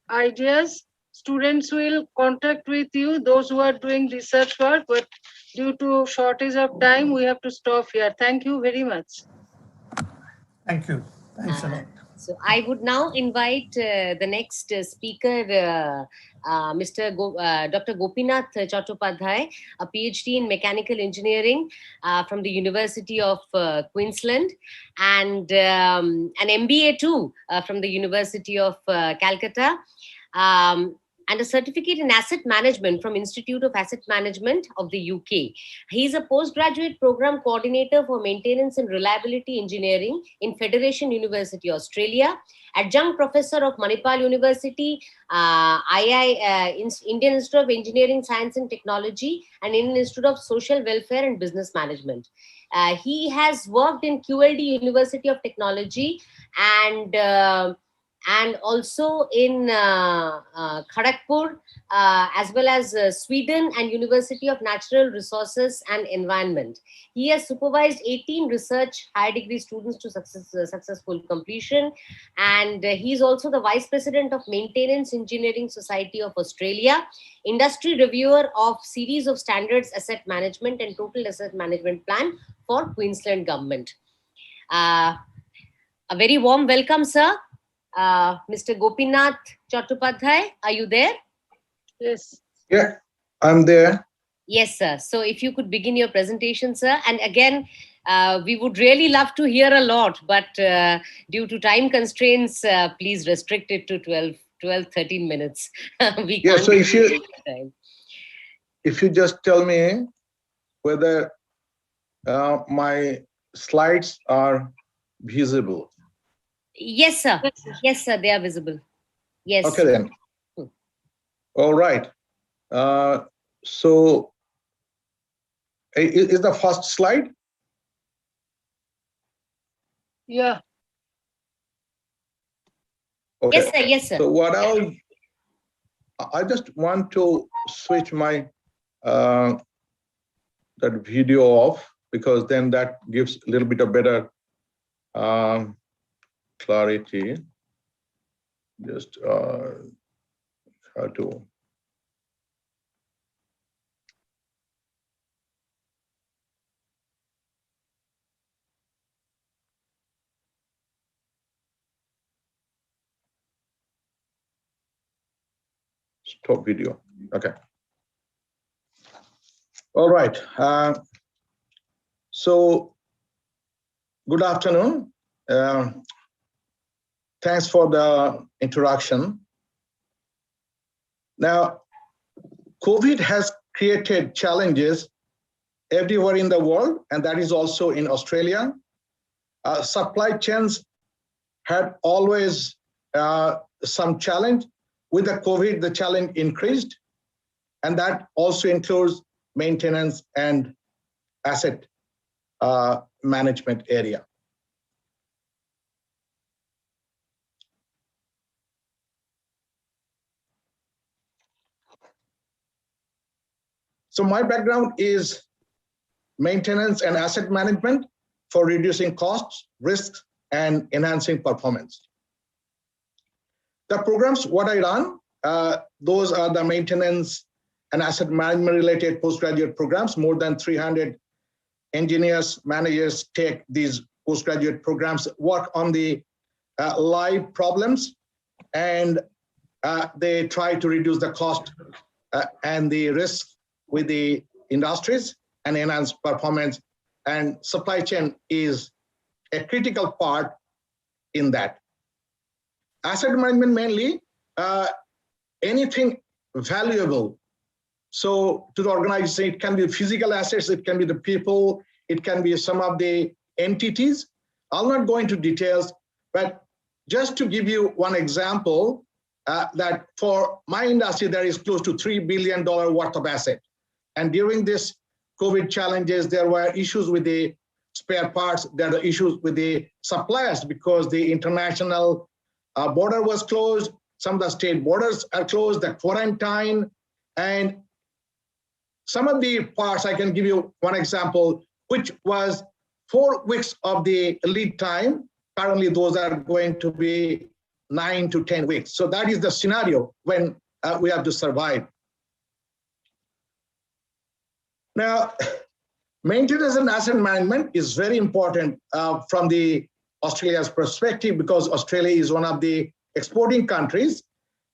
S17: ideas. Students will contact with you, those who are doing research work, but due to shortage of time, we have to stop here. Thank you very much.
S7: Thank you. Thanks a lot.
S1: So I would now invite the next speaker, Dr. Gopinath Chattopadhyay, a PhD in Mechanical Engineering from the University of Queensland, and an MBA too from the University of Calcutta, and a certificate in asset management from Institute of Asset Management of the UK. He is a postgraduate program coordinator for maintenance and reliability engineering in Federation University, Australia, adjunct professor of Manipal University, Indian Institute of Engineering, Science and Technology, and Indian Institute of Social Welfare and Business Management. He has worked in QLD University of Technology and also in Kharagpur, as well as Sweden and University of Natural Resources and Environment. He has supervised 18 research higher degree students to successful completion, and he is also the Vice President of Maintenance Engineering Society of Australia, industry reviewer of series of standards asset management and total asset management plan for Queensland government. A very warm welcome, sir. Mr. Gopinath Chattopadhyay, are you there?
S17: Yes.
S6: Yeah, I'm there.
S1: Yes, sir. So if you could begin your presentation, sir. And again, we would really love to hear a lot, but due to time constraints, please restrict it to 12-13 minutes. We
S6: Yeah,
S1: can't
S6: so if you just tell me whether my slides are visible.
S1: Yes, sir. Yes, sir. They are visible. Yes.
S6: Okay, then. All right. So, is the first slide?
S17: Yeah.
S6: Okay.
S1: Yes, sir. Yes, sir.
S6: So what I just want to switch my that video off, because then that gives a little bit of better clarity. Just how to. Stop video. Okay. All right. So, good afternoon. Thanks for the introduction.
S9: Now, COVID has created challenges everywhere in the world, and that is also in Australia. Supply chains had always some challenge. With the COVID, the challenge increased, and that also includes maintenance and asset management area. So my background is maintenance and asset management for reducing costs, risks, and enhancing performance. The programs what I run, those are the maintenance and asset management related postgraduate programs. More than 300 engineers, managers take these postgraduate programs, work on the live problems, and they try to reduce the cost and the risk with the industries and enhance performance. And supply chain is a critical part in that. Asset management mainly, anything valuable. So to the organization, it can be physical assets, it can be the people, it can be some of the entities. I'll not go into details, but just to give you one example, that for my industry, there is close to $3 billion worth of asset. And during this COVID challenges, there were issues with the spare parts, there are issues with the suppliers because the international border was closed, some of the state borders are closed, the quarantine, and some of the parts, I can give you one example, which was 4 weeks of the lead time. Currently, those are going to be 9 to 10 weeks. So that is the scenario when we have to survive. Now, maintenance and asset management is very important from the Australia's perspective because Australia is one of the exporting countries.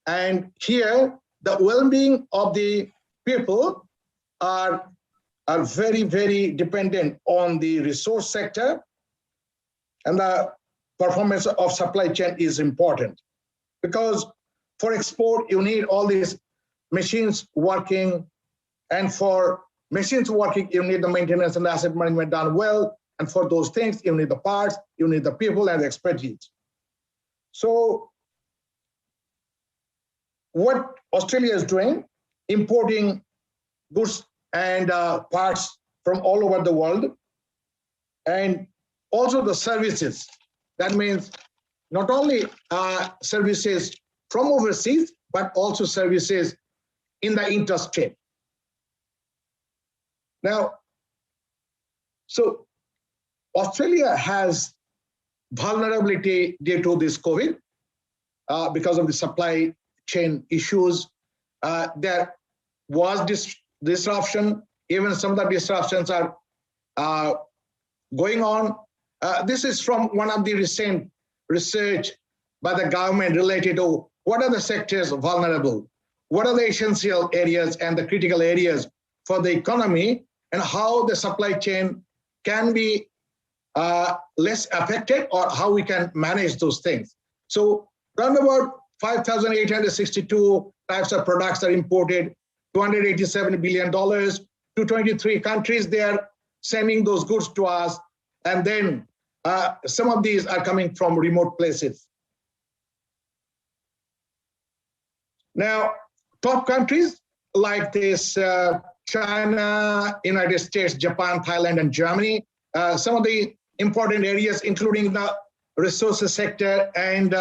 S9: And here, the well-being of the people are very, very dependent on the resource sector. And the performance of supply chain is important because for export, you need all these machines working, and for machines working, you need the maintenance and asset management done well. And for those things, you need the parts, you need the people and the expertise. So what Australia is doing, importing goods and parts from all over the world, and also the services. That means not only services from overseas, but also services in the interstate. Now, so Australia has vulnerability due to this COVID because of the supply chain issues. There was disruption. Even some of the disruptions are going on. This is from one of the recent research by the government related to what are the sectors vulnerable, what are the essential areas and the critical areas for the economy, and how the supply chain can be less affected or how we can manage those things. So around about 5,862 types of products are imported, $287 billion to 23 countries. They are sending those goods to us. And then some of these are coming from remote places. Now, top countries like this, China, United States, Japan, Thailand, and Germany, some of the important areas, including the resources sector and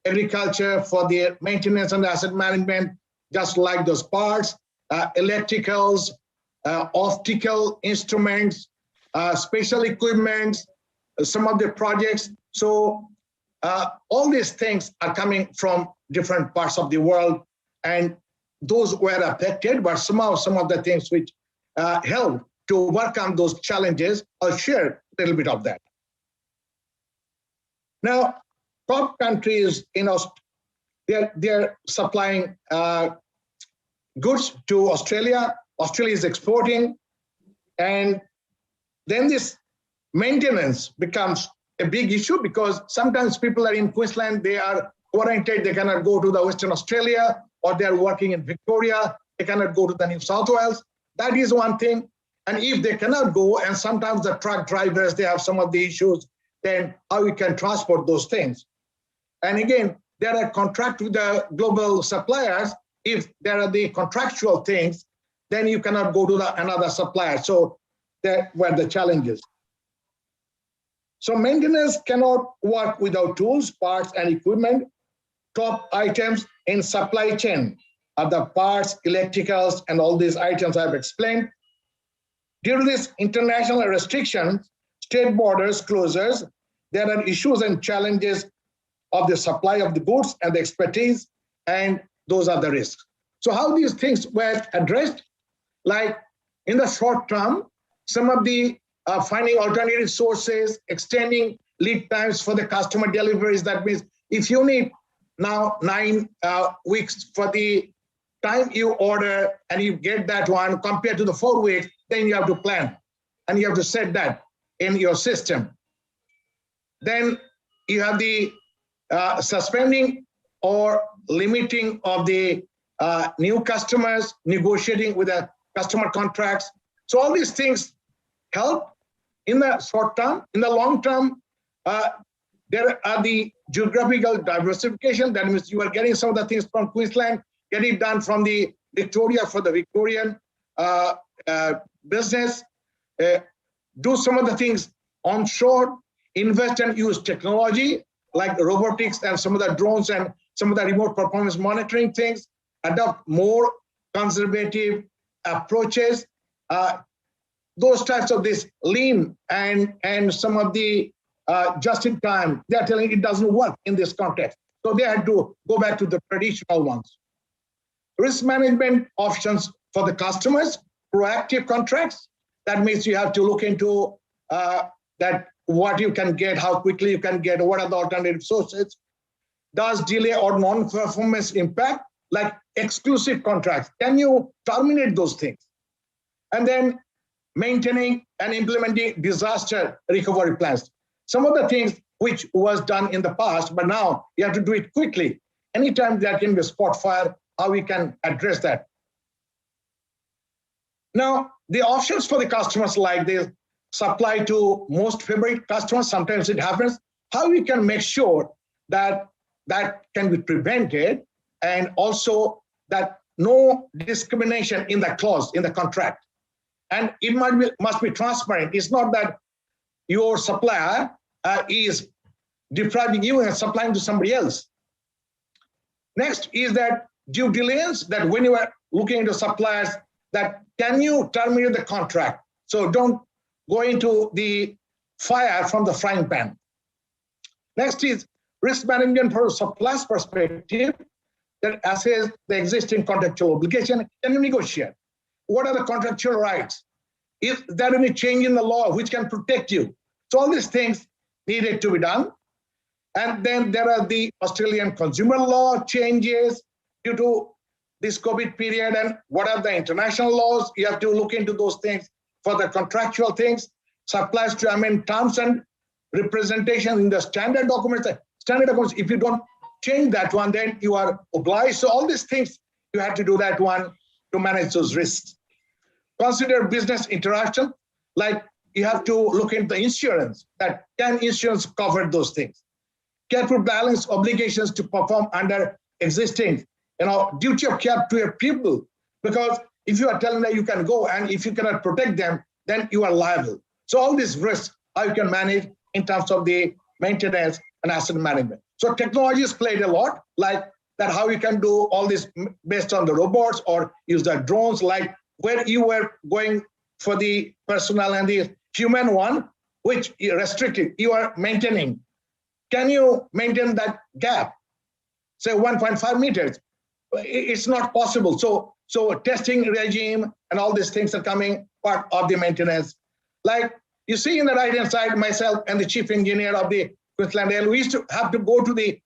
S9: agriculture for the maintenance and asset management, just like those parts, electricals, optical instruments, special equipment, some of the projects. So all these things are coming from different parts of the world, and those were affected, but somehow some of the things which helped to overcome those challenges, I'll share a little bit of that. Now, top countries, they're supplying goods to Australia. Australia is exporting, and then this maintenance becomes a big issue because sometimes people are in Queensland, they are quarantined, they cannot go to the Western Australia, or they're working in Victoria, they cannot go to the New South Wales. That is one thing. And if they cannot go, and sometimes the truck drivers, they have some of the issues, then how we can transport those things. And again, there are contract with the global suppliers. If there are the contractual things, then you cannot go to another supplier. So that were the challenges. So maintenance cannot work without tools, parts, and equipment. Top items in supply chain are the parts, electricals, and all these items I've explained. Due to this international restrictions, state borders closures, there are issues and challenges of the supply of the goods and the expertise, and those are the risks. So how these things were addressed? Like in the short term, some of the finding alternative sources, extending lead times for the customer deliveries. That means if you need now 9 weeks for the time you order and you get that one compared to the 4 weeks, then you have to plan and you have to set that in your system. Then you have the suspending or limiting of the new customers, negotiating with the customer contracts. So all these things help in the short term. In the long term, there are the geographical diversification. That means you are getting some of the things from Queensland, get it done from the Victoria for the Victorian business, do some of the things onshore, invest and use technology like robotics and some of the drones and some of the remote performance monitoring things, adopt more conservative approaches, those types of this lean and some of the just in time, they're telling it doesn't work in this context. So they had to go back to the traditional ones. Risk management options for the customers, proactive contracts. That means you have to look into that what you can get, how quickly you can get, what are the alternative sources. Does delay or non-performance impact, like exclusive contracts? Can you terminate those things? And then maintaining and implementing disaster recovery plans. Some of the things which was done in the past, but now you have to do it quickly. Anytime there can be a spot fire, how we can address that. Now, the options for the customers like this, supply to most favorite customers, sometimes it happens, how we can make sure that that can be prevented, and also that no discrimination in the clause, in the contract. And it must be transparent. It's not that your supplier is depriving you and supplying to somebody else. Next is that due diligence, that when you are looking into suppliers, that can you terminate the contract? So don't go into the fire from the frying pan. Next is risk management from a supplier's perspective, that assess the existing contractual obligation. Can you negotiate? What are the contractual rights? Is there any change in the law which can protect you? So all these things needed to be done. And then there are the Australian consumer law changes due to this COVID period, and what are the international laws? You have to look into those things for the contractual things. Supplies to amend terms and representation in the standard documents. Standard documents, if you don't change that one, then you are obliged. So all these things, you have to do that one to manage those risks. Consider business interaction, like you have to look into the insurance, that can insurance cover those things? Careful balance obligations to perform under existing, duty of care to your people, because if you are telling that you can go and if you cannot protect them, then you are liable. So all these risks, how you can manage in terms of the maintenance and asset management. So technologies played a lot, like that how you can do all this based on the robots or use the drones, like where you were going for the personnel and the human one, which you restricted, you are maintaining. Can you maintain that gap? Say 1.5 meters. It's not possible. So testing regime and all these things are coming part of the maintenance. Like you see in the right-hand side, myself and the chief engineer of the Queensland Rail, we used to have to go to the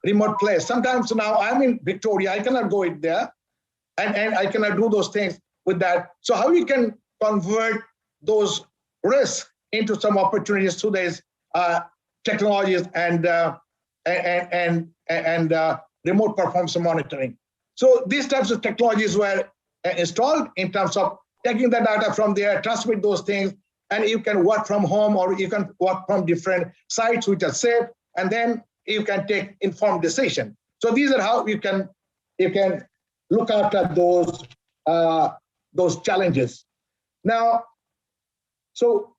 S9: remote place. Sometimes now I'm in Victoria, I cannot go in there and I cannot do those things with that. So how we can convert those risks into some opportunities through these technologies and and remote performance monitoring. So these types of technologies were installed in terms of taking the data from there, transmit those things, and you can work from home or you can work from different sites which are safe, and then you can take informed decision. So these are how you can look after those challenges. Now, so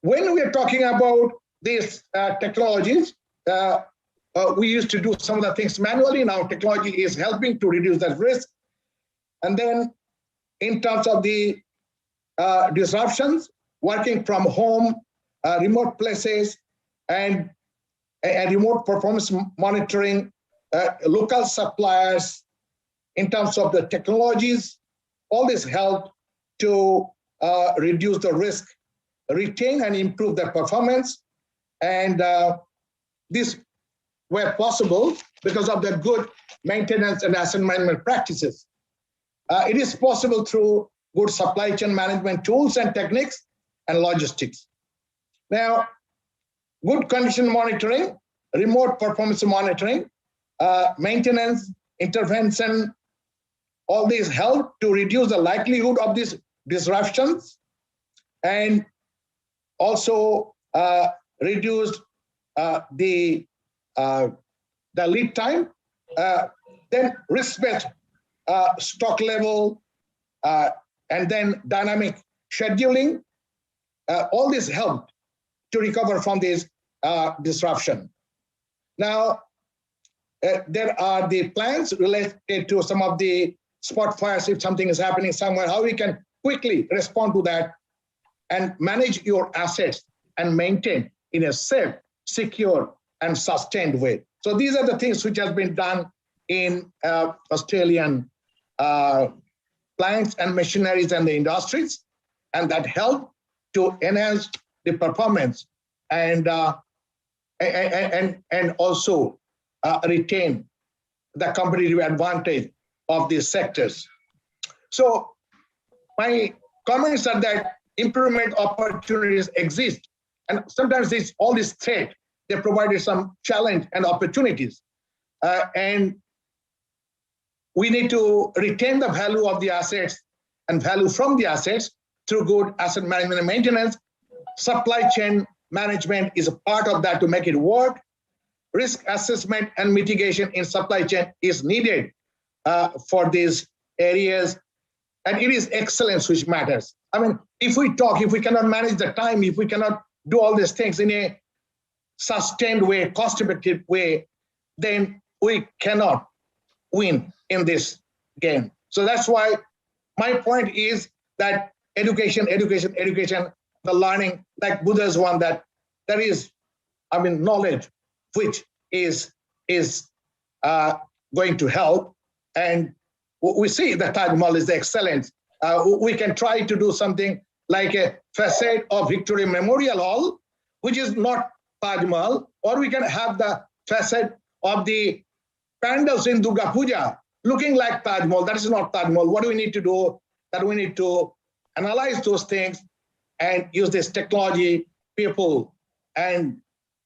S9: when we are talking about these technologies, we used to do some of the things manually. Now technology is helping to reduce that risk. And then in terms of the disruptions, working from home, remote places, and remote performance monitoring, local suppliers, in terms of the technologies, all this helped to reduce the risk, retain and improve the performance. And this were possible because of the good maintenance and asset management practices. It is possible through good supply chain management tools and techniques and logistics. Now, good condition monitoring, remote performance monitoring, maintenance, intervention, all these help to reduce the likelihood of these disruptions and also reduce the lead time. Then risk-based stock level, and then dynamic scheduling. All this helped to recover from this disruption. Now, there are the plans related to some of the spot fires. If something is happening somewhere, how we can quickly respond to that and manage your assets and maintain in a safe, secure, and sustained way. So these are the things which have been done in Australian plants and machineries and the industries, and that help to enhance the performance and also retain the competitive advantage of these sectors. So my comments are that improvement opportunities exist, and sometimes all this threat, they provided some challenge and opportunities. And we need to retain the value of the assets and value from the assets through good asset management and maintenance. Supply chain management is a part of that to make it work. Risk assessment and mitigation in supply chain is needed for these areas. And it is excellence which matters. I mean, if we cannot manage the time, if we cannot do all these things in a sustained way, cost-effective way, then we cannot win in this game. So that's why my point is that education, the learning, like Buddha's one, that there is, knowledge, which is going to help. And we see that Taj Mahal is the excellence. We can try to do something like a facade of Victoria Memorial Hall, which is not Taj Mahal, or we can have the facade of the pandals in Durga Puja looking like Taj Mahal. That is not Taj Mahal. What do we need to do? That we need to analyze those things and use this technology, people, and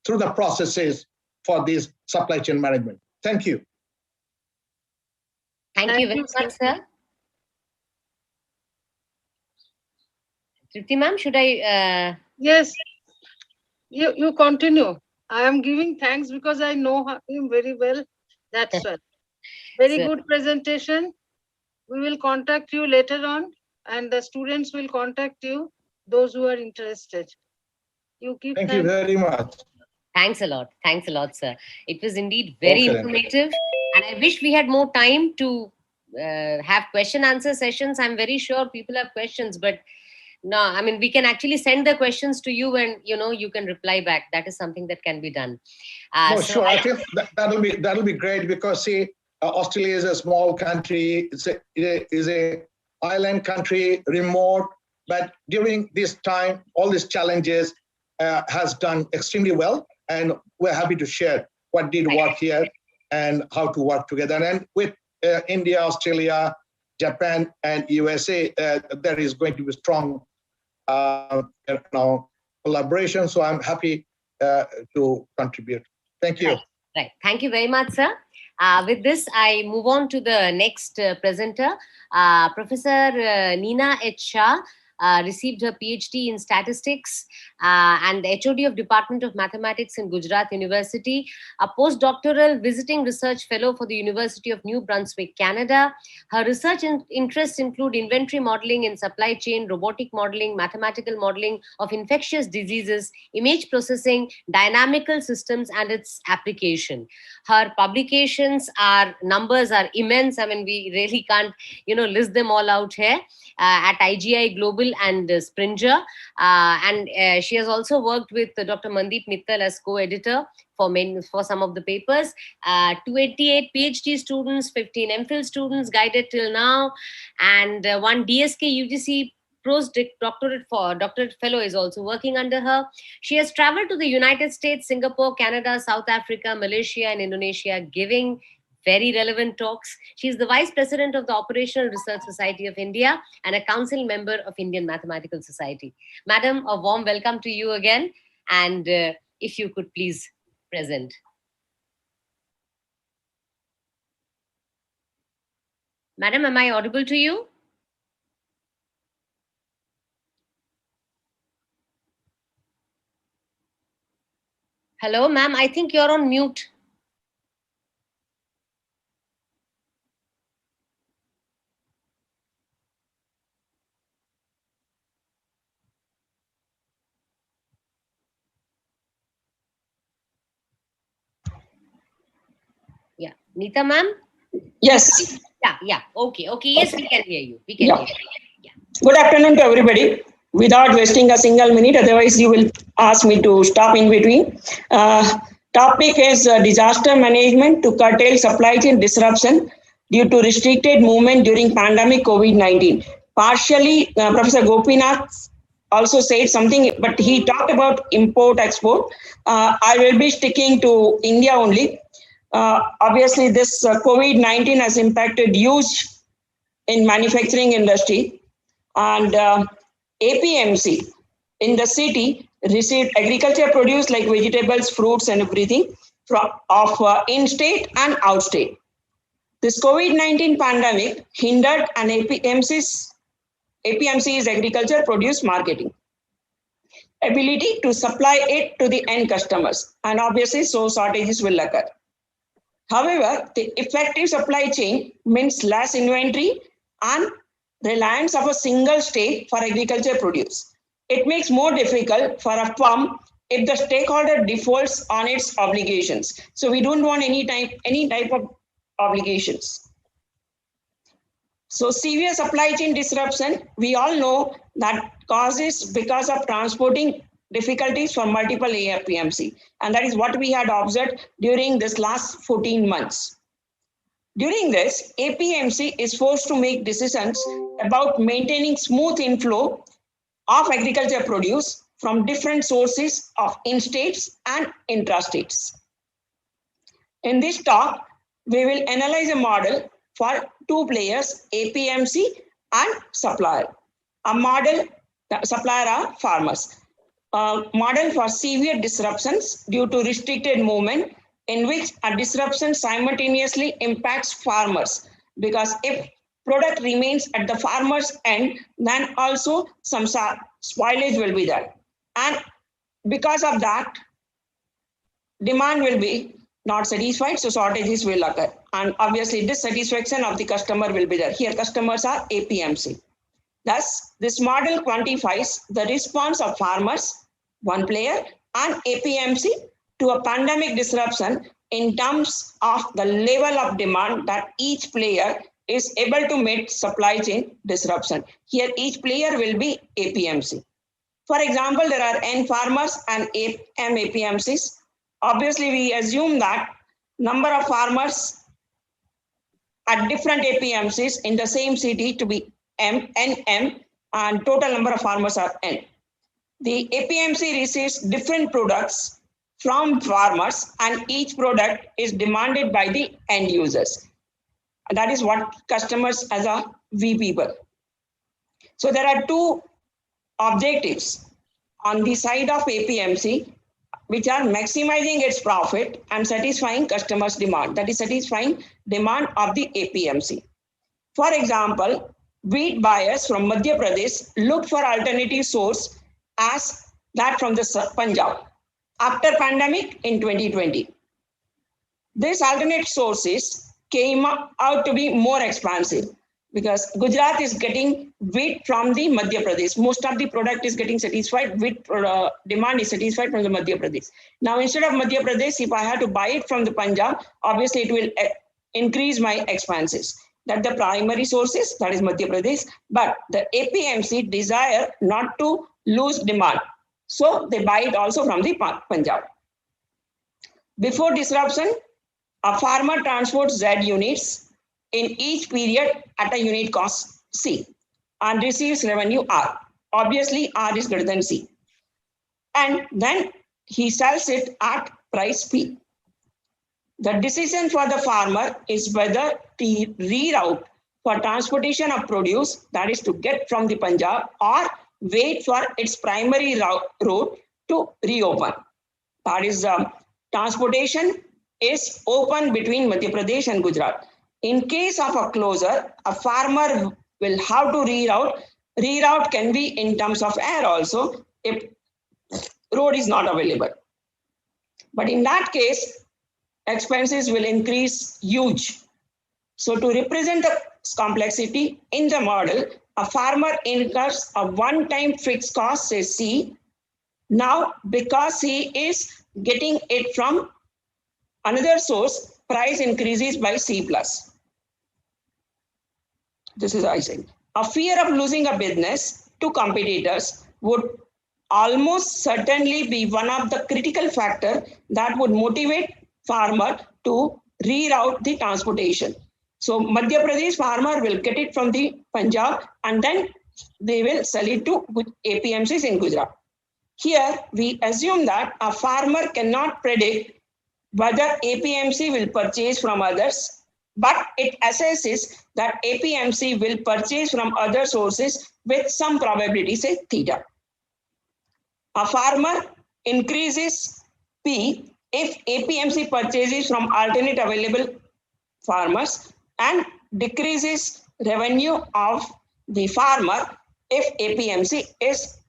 S9: through the processes for this supply chain management. Thank you.
S1: Thank you very much, sir. Tripti ma'am, should I?
S17: Yes, you continue. I am giving thanks because I know him very well. That's well. Very good presentation. We will contact you later on, and the students will contact you, those who are interested.
S9: Thank you very much.
S1: Thanks a lot. Thanks a lot, sir. It was indeed very informative. And I wish we had more time to have question answer sessions. I'm very sure people have questions, but no, we can actually send the questions to you and, you can reply back. That is something that can be done.
S9: Sure. I think that'll be great because, see, Australia is a small country. It is a island country, remote, but during this time, all these challenges has done extremely well. And we're happy to share what did work here and how to work together. And with India, Australia, Japan, and USA, there is going to be strong collaboration. So I'm happy to contribute. Thank you.
S1: Right. Thank you very much, sir. With this, I move on to the next presenter. Professor Neena H. Shah received her PhD in statistics and the HOD of Department of Mathematics in Gujarat University, a postdoctoral visiting research fellow for the University of New Brunswick, Canada. Her research interests include inventory modeling in supply chain, robotic modeling, mathematical modeling of infectious diseases, image processing, dynamical systems, and its application. Her publications numbers are immense. I mean, we really can't, list them all out here. At IGI Global and Springer. She has also worked with Dr. Mandeep Mittal as co-editor for some of the papers. 288 PhD students, 15 MPhil students guided till now, and one DSK UGC doctorate fellow is also working under her. She has traveled to the United States, Singapore, Canada, South Africa, Malaysia, and Indonesia, giving very relevant talks. She is the Vice President of the Operational Research Society of India and a Council member of Indian Mathematical Society. Madam, a warm welcome to you again. And if you could please present. Madam, am I audible to you? Hello, ma'am. I think you're on mute. Yeah, Neeta ma'am?
S10: Yes.
S1: Yeah. Okay. Yes, we can hear you. Hear you. Yeah.
S10: Good afternoon to everybody. Without wasting a single minute, otherwise you will ask me to stop in between. Topic is disaster management to curtail supply chain disruption due to restricted movement during pandemic COVID-19. Partially, Professor Gopinath also said something, but he talked about import-export. I will be sticking to India only. Obviously, this COVID-19 has impacted huge in manufacturing industry, and APMC in the city received agriculture produce like vegetables, fruits, and everything of in-state and out-state. This COVID-19 pandemic hindered an APMC's agriculture produce marketing ability to supply it to the end customers, and obviously so shortages will occur. However, the effective supply chain means less inventory and reliance of a single state for agriculture produce. It makes more difficult for a firm if the stakeholder defaults on its obligations. So we don't want any type of obligations. So severe supply chain disruption, we all know that causes because of transporting difficulties for multiple APMC. And that is what we had observed during this last 14 months. During this, APMC is forced to make decisions about maintaining smooth inflow of agriculture produce from different sources of in-states and intra-states. In this talk, we will analyze a model for two players, APMC and supplier. A model, supplier are farmers. A model for severe disruptions due to restricted movement in which a disruption simultaneously impacts farmers, because if product remains at the farmer's end, then also some spoilage will be there. And because of that, demand will be not satisfied, so shortages will occur. And obviously dissatisfaction of the customer will be there. Here customers are APMC. Thus, this model quantifies the response of farmers, one player, and APMC to a pandemic disruption in terms of the level of demand that each player is able to meet supply chain disruption. Here, each player will be APMC. For example, there are N farmers and M APMCs. Obviously, we assume that number of farmers at different APMCs in the same city to be M, NM, and total number of farmers are N. The APMC receives different products from farmers, and each product is demanded by the end users. And that is what customers as a V people. So there are two objectives on the side of APMC. which are maximizing its profit and satisfying customers' demand, that is satisfying demand of the APMC. For example, wheat buyers from Madhya Pradesh looked for alternative source as that from the Punjab after pandemic in 2020. These alternate sources came out to be more expensive because Gujarat is getting wheat from the Madhya Pradesh. Most of the product is getting satisfied, wheat demand is satisfied from the Madhya Pradesh. Now, instead of Madhya Pradesh, if I have to buy it from the Punjab, obviously it will increase my expenses. That the primary sources, that is Madhya Pradesh, but the APMC desire not to lose demand. So they buy it also from the Punjab. Before disruption, a farmer transports Z units in each period at a unit cost C and receives revenue R. Obviously, R is greater than C. And then he sells it at price P. The decision for the farmer is whether to reroute for transportation of produce, that is to get from the Punjab, or wait for its primary route to reopen. That is, transportation is open between Madhya Pradesh and Gujarat. In case of a closure, a farmer will have to reroute. Reroute can be in terms of air also if road is not available. But in that case, expenses will increase huge. So to represent the complexity in the model, a farmer incurs a one-time fixed cost, say C. Now, because he is getting it from another source, price increases by C plus. This is I said. A fear of losing a business to competitors would almost certainly be one of the critical factors that would motivate farmer to reroute the transportation. So Madhya Pradesh farmer will get it from the Punjab and then they will sell it to APMCs in Gujarat. Here we assume that a farmer cannot predict whether APMC will purchase from others, but it assesses that APMC will purchase from other sources with some probability, say theta. A farmer increases P if APMC purchases from alternate available farmers and decreases revenue of the farmer if APMC is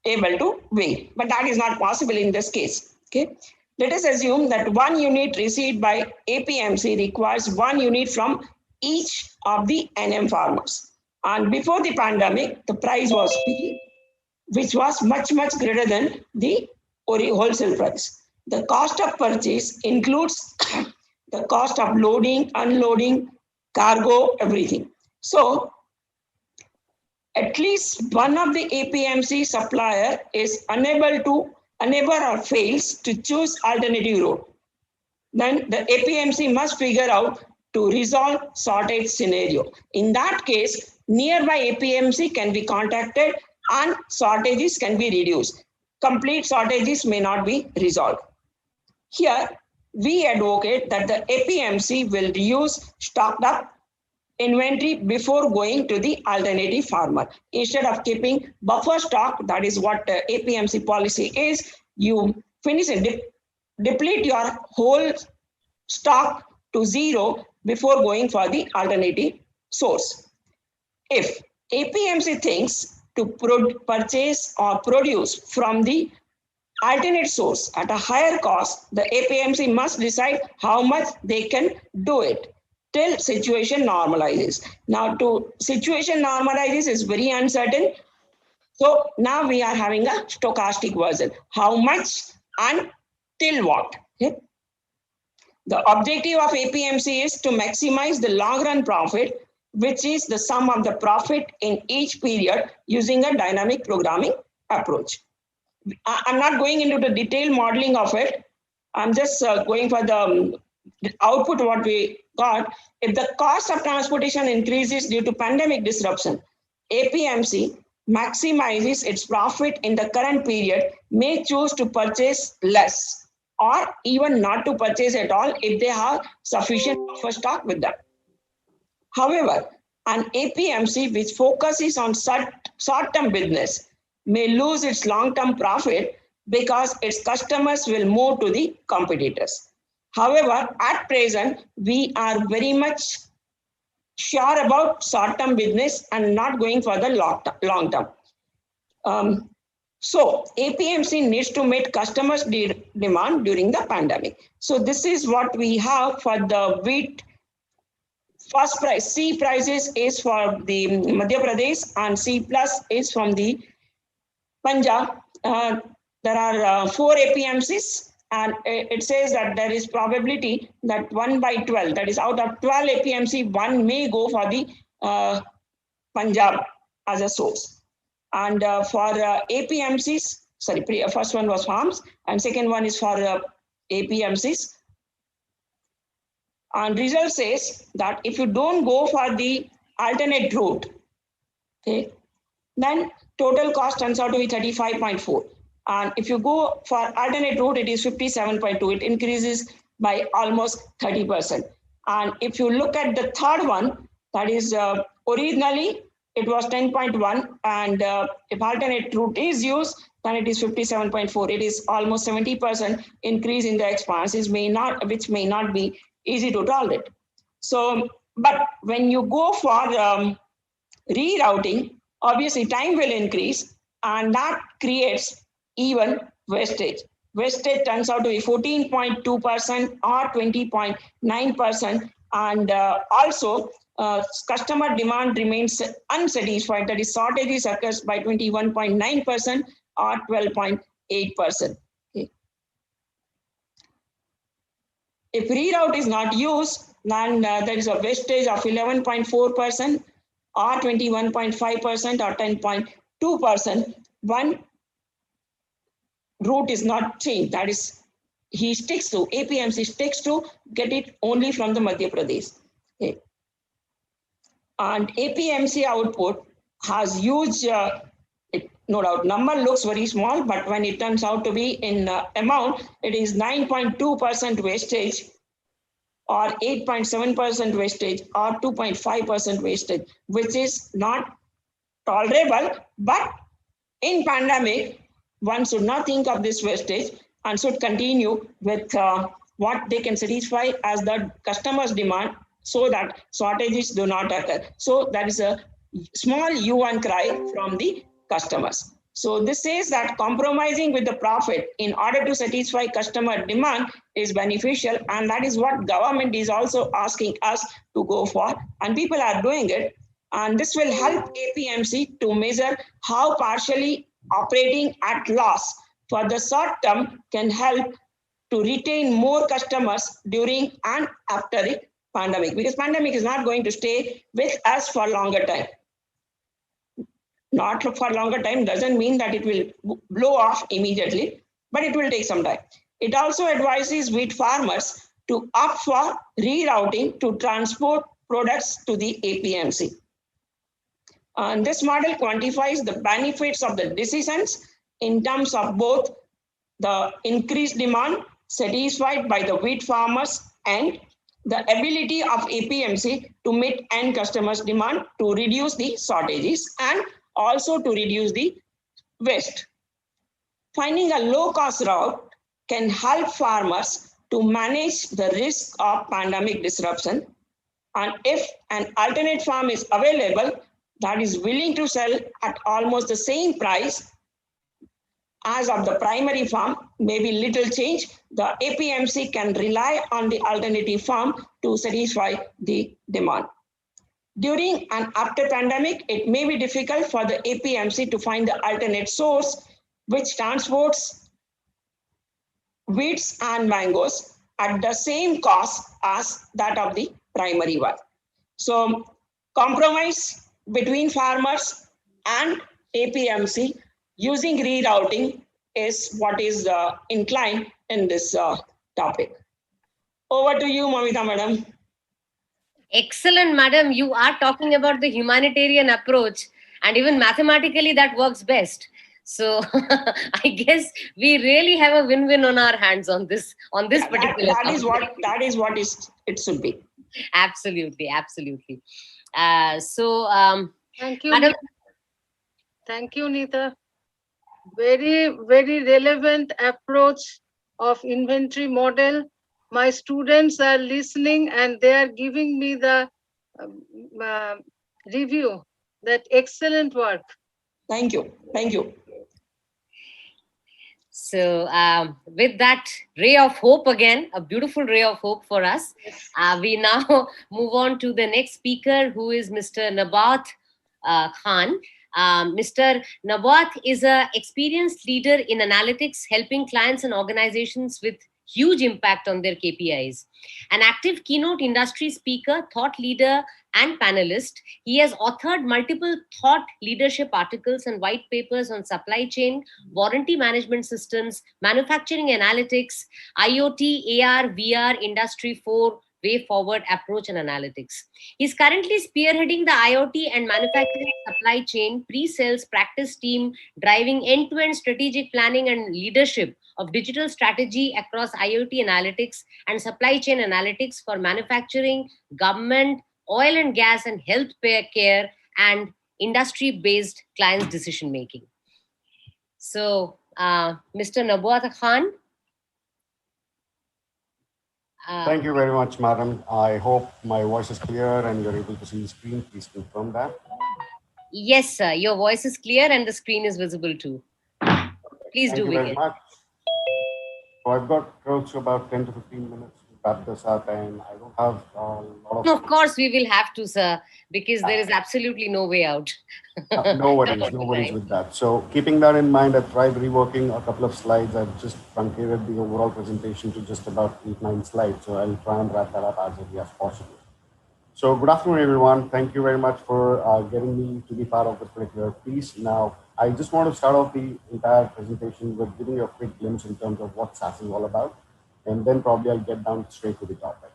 S10: able to wait. But that is not possible in this case. Okay. Let us assume that 1 unit received by APMC requires 1 unit from each of the NM farmers. And before the pandemic, the price was P, which was much, much greater than the wholesale price. The cost of purchase includes the cost of loading, unloading, cargo, everything. So at least one of the APMC supplier is unable or fails to choose alternative route. Then the APMC must figure out to resolve shortage scenario. In that case, nearby APMC can be contacted and shortages can be reduced. Complete shortages may not be resolved. Here, we advocate that the APMC will use stocked up inventory before going to the alternative farmer. Instead of keeping buffer stock, that is what APMC policy is, you finish and deplete your whole stock to zero before going for the alternative source. If APMC thinks to purchase or produce from the alternate source at a higher cost, the APMC must decide how much they can do it till situation normalizes. Now, to situation normalizes is very uncertain. So now we are having a stochastic version. How much and till what? Okay? The objective of APMC is to maximize the long run profit, which is the sum of the profit in each period using a dynamic programming approach. I'm not going into the detailed modeling of it. I'm just going for the output what we got. If the cost of transportation increases due to pandemic disruption, APMC maximizes its profit in the current period, may choose to purchase less or even not to purchase at all if they have sufficient buffer stock with them. However, an APMC which focuses on short-term business may lose its long-term profit because its customers will move to the competitors. However, at present, we are very much sure about short-term business and not going for the long-term. So APMC needs to meet customers' demand during the pandemic. So this is what we have for the wheat. First price, C prices is for the Madhya Pradesh and C plus is from the Punjab. There are 4 APMCs, and it says that there is probability that 1 by 12, that is out of 12 APMC, 1 may go for the Punjab as a source. And for APMCs, sorry, first one was farms and second one is for APMCs. And result says that if you don't go for the alternate route, okay, then total cost turns out to be 35.4. And if you go for alternate route, it is 57.2. It increases by almost 30%. And if you look at the third one, that is originally it was 10.1, and if alternate route is used, then it is 57.4. It is almost 70% increase in the expenses, which may not be easy to tolerate. So, but when you go for rerouting, obviously time will increase, and that creates even wastage. Wastage turns out to be 14.2% or 20.9%, and also customer demand remains unsatisfied. That is, shortages occurs by 21.9% or 12.8%. Okay. If reroute is not used, then there is a wastage of 11.4% or 21.5% or 10.2%. One route is not changed. That is, APMC sticks to get it only from the Madhya Pradesh. Okay. And APMC output has huge, no doubt, number looks very small, but when it turns out to be in amount, it is 9.2% wastage or 8.7% wastage or 2.5% wastage, which is not tolerable. But in pandemic, one should not think of this wastage and should continue with what they can satisfy as the customer's demand, so that shortages do not occur. So that is a small hue and cry from the customers. So this says that compromising with the profit in order to satisfy customer demand is beneficial, and that is what government is also asking us to go for, and people are doing it. And this will help APMC to measure how partially operating at loss for the short term can help to retain more customers during and after the pandemic, because pandemic is not going to stay with us for longer time. Not for longer time doesn't mean that it will blow off immediately, but it will take some time. It also advises wheat farmers to opt for rerouting to transport products to the APMC. And this model quantifies the benefits of the decisions in terms of both the increased demand satisfied by the wheat farmers and the ability of APMC to meet end customers' demand to reduce the shortages and also to reduce the waste. Finding a low-cost route can help farmers to manage the risk of pandemic disruption. And if an alternate farm is available that is willing to sell at almost the same price as of the primary farm, maybe little change, the APMC can rely on the alternative farm to satisfy the demand. During and after pandemic, it may be difficult for the APMC to find the alternate source which transports wheats and mangoes at the same cost as that of the primary one. So compromise between farmers and APMC using rerouting is what is inclined in this topic. Over to you, Mamita madam.
S1: Excellent, madam. You are talking about the humanitarian approach, and even mathematically that works best. So I guess we really have a win-win on our hands on this particular.
S10: That is what it should be.
S1: Absolutely, absolutely.
S17: Thank you,
S1: madam.
S17: Thank you, Neeta. very, very relevant approach of inventory model. My students are listening and they are giving me the review that excellent work.
S10: Thank you. Thank you.
S1: So with that ray of hope again, a beautiful ray of hope for us, we now move on to the next speaker, who is Mr. Nabat Khan. Mr. Nabat is an experienced leader in analytics, helping clients and organizations with huge impact on their KPIs. An active keynote industry speaker, thought leader, and panelist, he has authored multiple thought leadership articles and white papers on supply chain, warranty management systems, manufacturing analytics, IoT, AR, VR, Industry 4, way forward approach and analytics. He's currently spearheading the IoT and manufacturing supply chain pre-sales practice team, driving end-to-end strategic planning and leadership of digital strategy across IoT analytics and supply chain analytics for manufacturing, government, oil and gas and health care and industry-based clients decision making. So, Mr. Nabat Khan.
S8: Thank you very much, madam. I hope my voice is clear and you're able to see the screen. Please confirm that.
S1: Yes, sir. Your voice is clear and the screen is visible too. Please do begin.
S8: Thank you very much. So I've got close to about 10 to 15 minutes to wrap this up, and I don't have a lot of...
S1: Of course, we will have to, sir, because there is absolutely no way out.
S8: No worries with that. So keeping that in mind, I've tried reworking a couple of slides. I've just truncated the overall presentation to just about 8-9 slides. So I'll try and wrap that up as early as possible. So good afternoon, everyone. Thank you very much for getting me to be part of this particular piece. Now, I just want to start off the entire presentation with giving you a quick glimpse in terms of what SaaS is all about. And then probably I'll get down straight to the topic.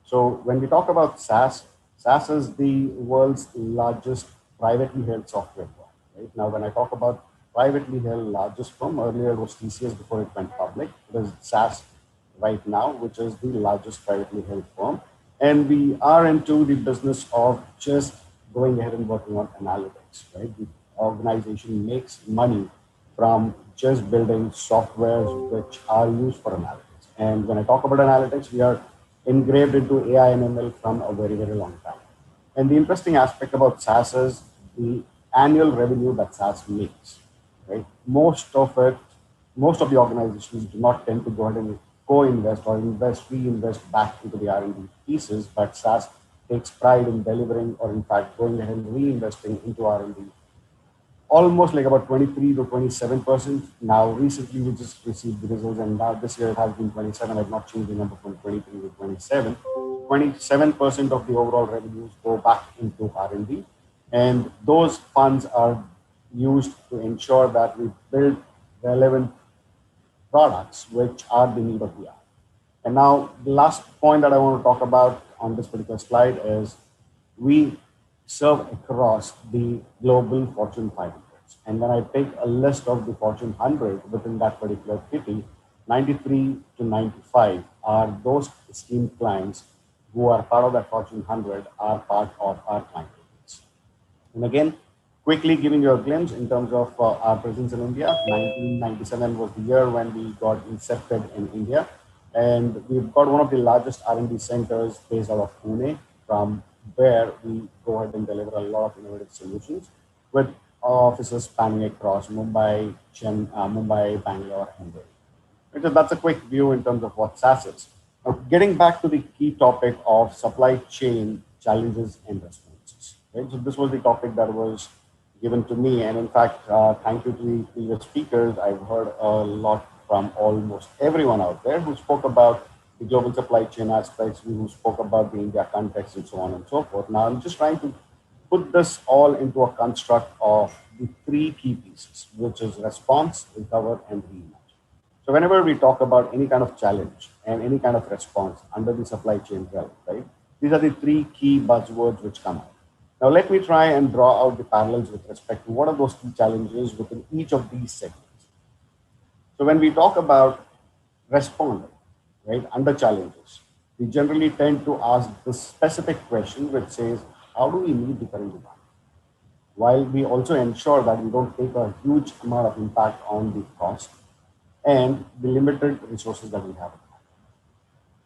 S8: So when we talk about SaaS, SaaS is the world's largest privately held software firm. Right? Now, when I talk about privately held largest firm, earlier it was TCS before it went public. It is SaaS right now, which is the largest privately held firm. And we are into the business of just going ahead and working on analytics, right? The organization makes money from just building softwares which are used for analytics. And when I talk about analytics, we are engraved into AI and ML from a very, very long time. And the interesting aspect about SaaS is the annual revenue that SaaS makes, right? Most of the organizations do not tend to go ahead and co-invest or reinvest back into the R&D pieces, but SaaS takes pride in delivering, or in fact, going ahead and reinvesting into R&D. Almost like about 23 to 27%. Now, recently we just received the results, and now this year it has been 27. I've not changed the number from 23 to 27. 27% of the overall revenues go back into R&D, and those funds are used to ensure that we build relevant products which are the need of the hour. And now the last point that I want to talk about on this particular slide is we serve across the global Fortune 500. And when I take a list of the Fortune 100 within that particular kitty, 93 to 95 are those esteemed clients who are part of that Fortune 100 are part of our client base. And again, quickly giving you a glimpse in terms of our presence in India. 1997 was the year when we got incepted in India. And we've got one of the largest R&D centers based out of Pune, from where we go ahead and deliver a lot of innovative solutions with offices spanning across Mumbai, Bangalore, and Delhi. That's a quick view in terms of what SaaS is. Now, getting back to the key topic of supply chain challenges and responses. Right? So this was the topic that was given to me. And in fact, thank you to the previous speakers. I've heard a lot from almost everyone out there who spoke about the global supply chain aspects, who spoke about the India context and so on and so forth. Now, I'm just trying to put this all into a construct of the three key pieces, which is response, recover, and reimagine. So whenever we talk about any kind of challenge and any kind of response under the supply chain realm, right, these are the three key buzzwords which come out. Now, let me try and draw out the parallels with respect to what are those key challenges within each of these segments. So when we talk about responding, right, under challenges, we generally tend to ask the specific question which says, how do we meet the current demand? while we also ensure that we don't take a huge amount of impact on the cost and the limited resources that we have.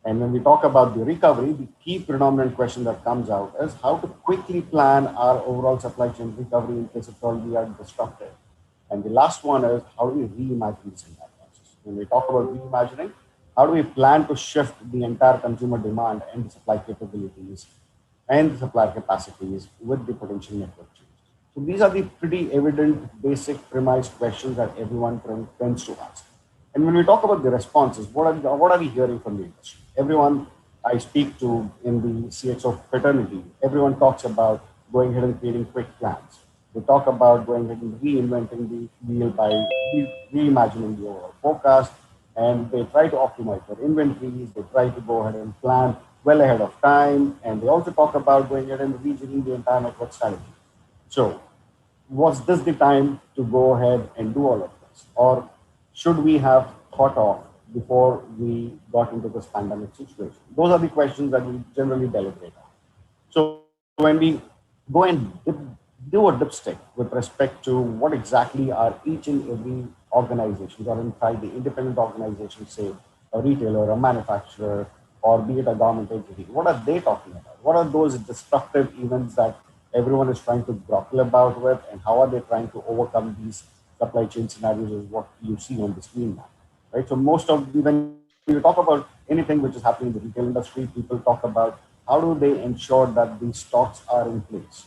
S8: And when we talk about the recovery, the key predominant question that comes out is how to quickly plan our overall supply chain recovery in case at all we are disrupted. And the last one is how do we reimagine this entire process? When we talk about reimagining, how do we plan to shift the entire consumer demand and the supply capabilities and the supplier capacities with the potential network change? So these are the pretty evident, basic, premise questions that everyone tends to ask. And when we talk about the responses, what are we hearing from the industry? Everyone I speak to in the CXO fraternity, everyone talks about going ahead and creating quick plans. They talk about going ahead and reinventing the wheel by reimagining the overall forecast, and they try to optimize their inventories. They try to go ahead and plan well ahead of time, and they also talk about going ahead and rejigging the entire network strategy. So, was this the time to go ahead and do all of this, or should we have thought of before we got into this pandemic situation? Those are the questions that we generally deliberate on. So when we go and do a dipstick with respect to what exactly are each and every organization, or in fact the independent organization, say a retailer, a manufacturer, or be it a government entity, what are they talking about? What are those disruptive events that everyone is trying to grapple about with, and how are they trying to overcome these supply chain scenarios is what you see on the screen now, right? So most of when you talk about anything which is happening in the retail industry, people talk about how do they ensure that these stocks are in place?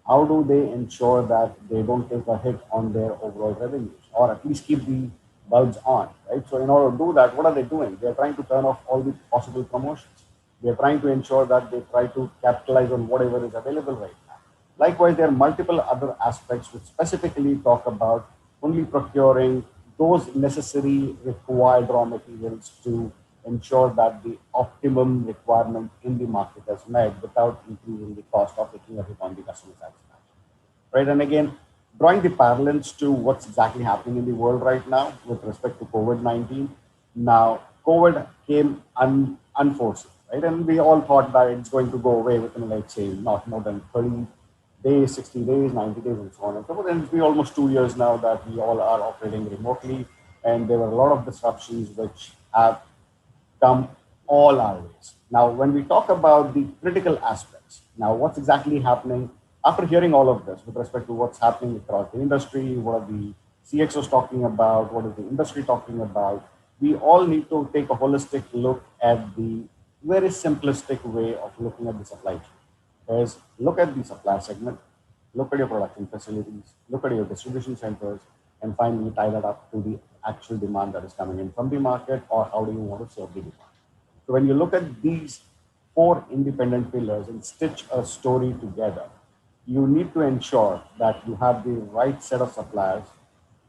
S8: How do they ensure that they don't take a hit on their overall revenues, or at least keep the bulbs on, right? So in order to do that, what are they doing? They're trying to turn off all the possible promotions. They're trying to ensure that they try to capitalize on whatever is available right now. Likewise, there are multiple other aspects which specifically talk about only procuring those necessary required raw materials to ensure that the optimum requirement in the market is met without increasing the cost or taking a hit on the customer satisfaction, right? And again, drawing the parallels to what's exactly happening in the world right now with respect to COVID-19. Now, COVID came unforeseen, right? And we all thought that it's going to go away within, like, say, not more than 30 days, 60 days, 90 days, and so on and so forth. And it's been almost 2 years now that we all are operating remotely, and there were a lot of disruptions which have come all our ways. Now, when we talk about the critical aspects, now what's exactly happening after hearing all of this with respect to what's happening across the industry, what are the CXOs talking about, what is the industry talking about, we all need to take a holistic look at the very simplistic way of looking at the supply chain. Is look at the supply segment, look at your production facilities, look at your distribution centers, and finally tie that up to the actual demand that is coming in from the market, or how do you want to serve the demand. So when you look at these 4 independent pillars and stitch a story together, you need to ensure that you have the right set of suppliers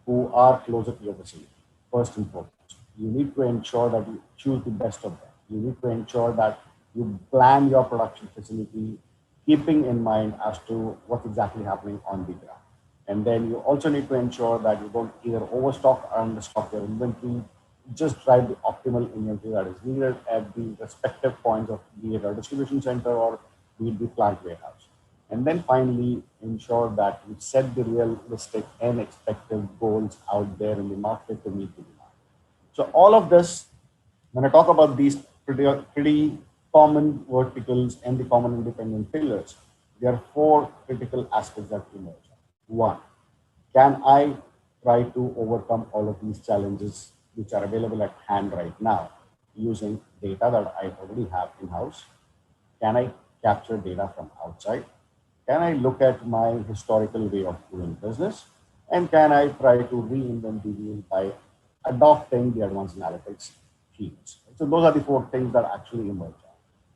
S8: who are closer to your facility, first and foremost. You need to ensure that you choose the best of them. You need to ensure that you plan your production facility keeping in mind as to what's exactly happening on the ground. And then you also need to ensure that you don't either overstock or understock your inventory. Just drive the optimal inventory that is needed at the respective points of be it a distribution center or be it the plant warehouse. And then finally, ensure that you set the realistic and expected goals out there in the market to meet the demand. So all of this, when I talk about these pretty common verticals and the common independent pillars, there are 4 critical aspects that emerge. 1, can I try to overcome all of these challenges which are available at hand right now using data that I already have in-house? Can I capture data from outside? Can I look at my historical way of doing business? And can I try to reinvent the wheel by adopting the advanced analytics teams? So those are the 4 things that actually emerge.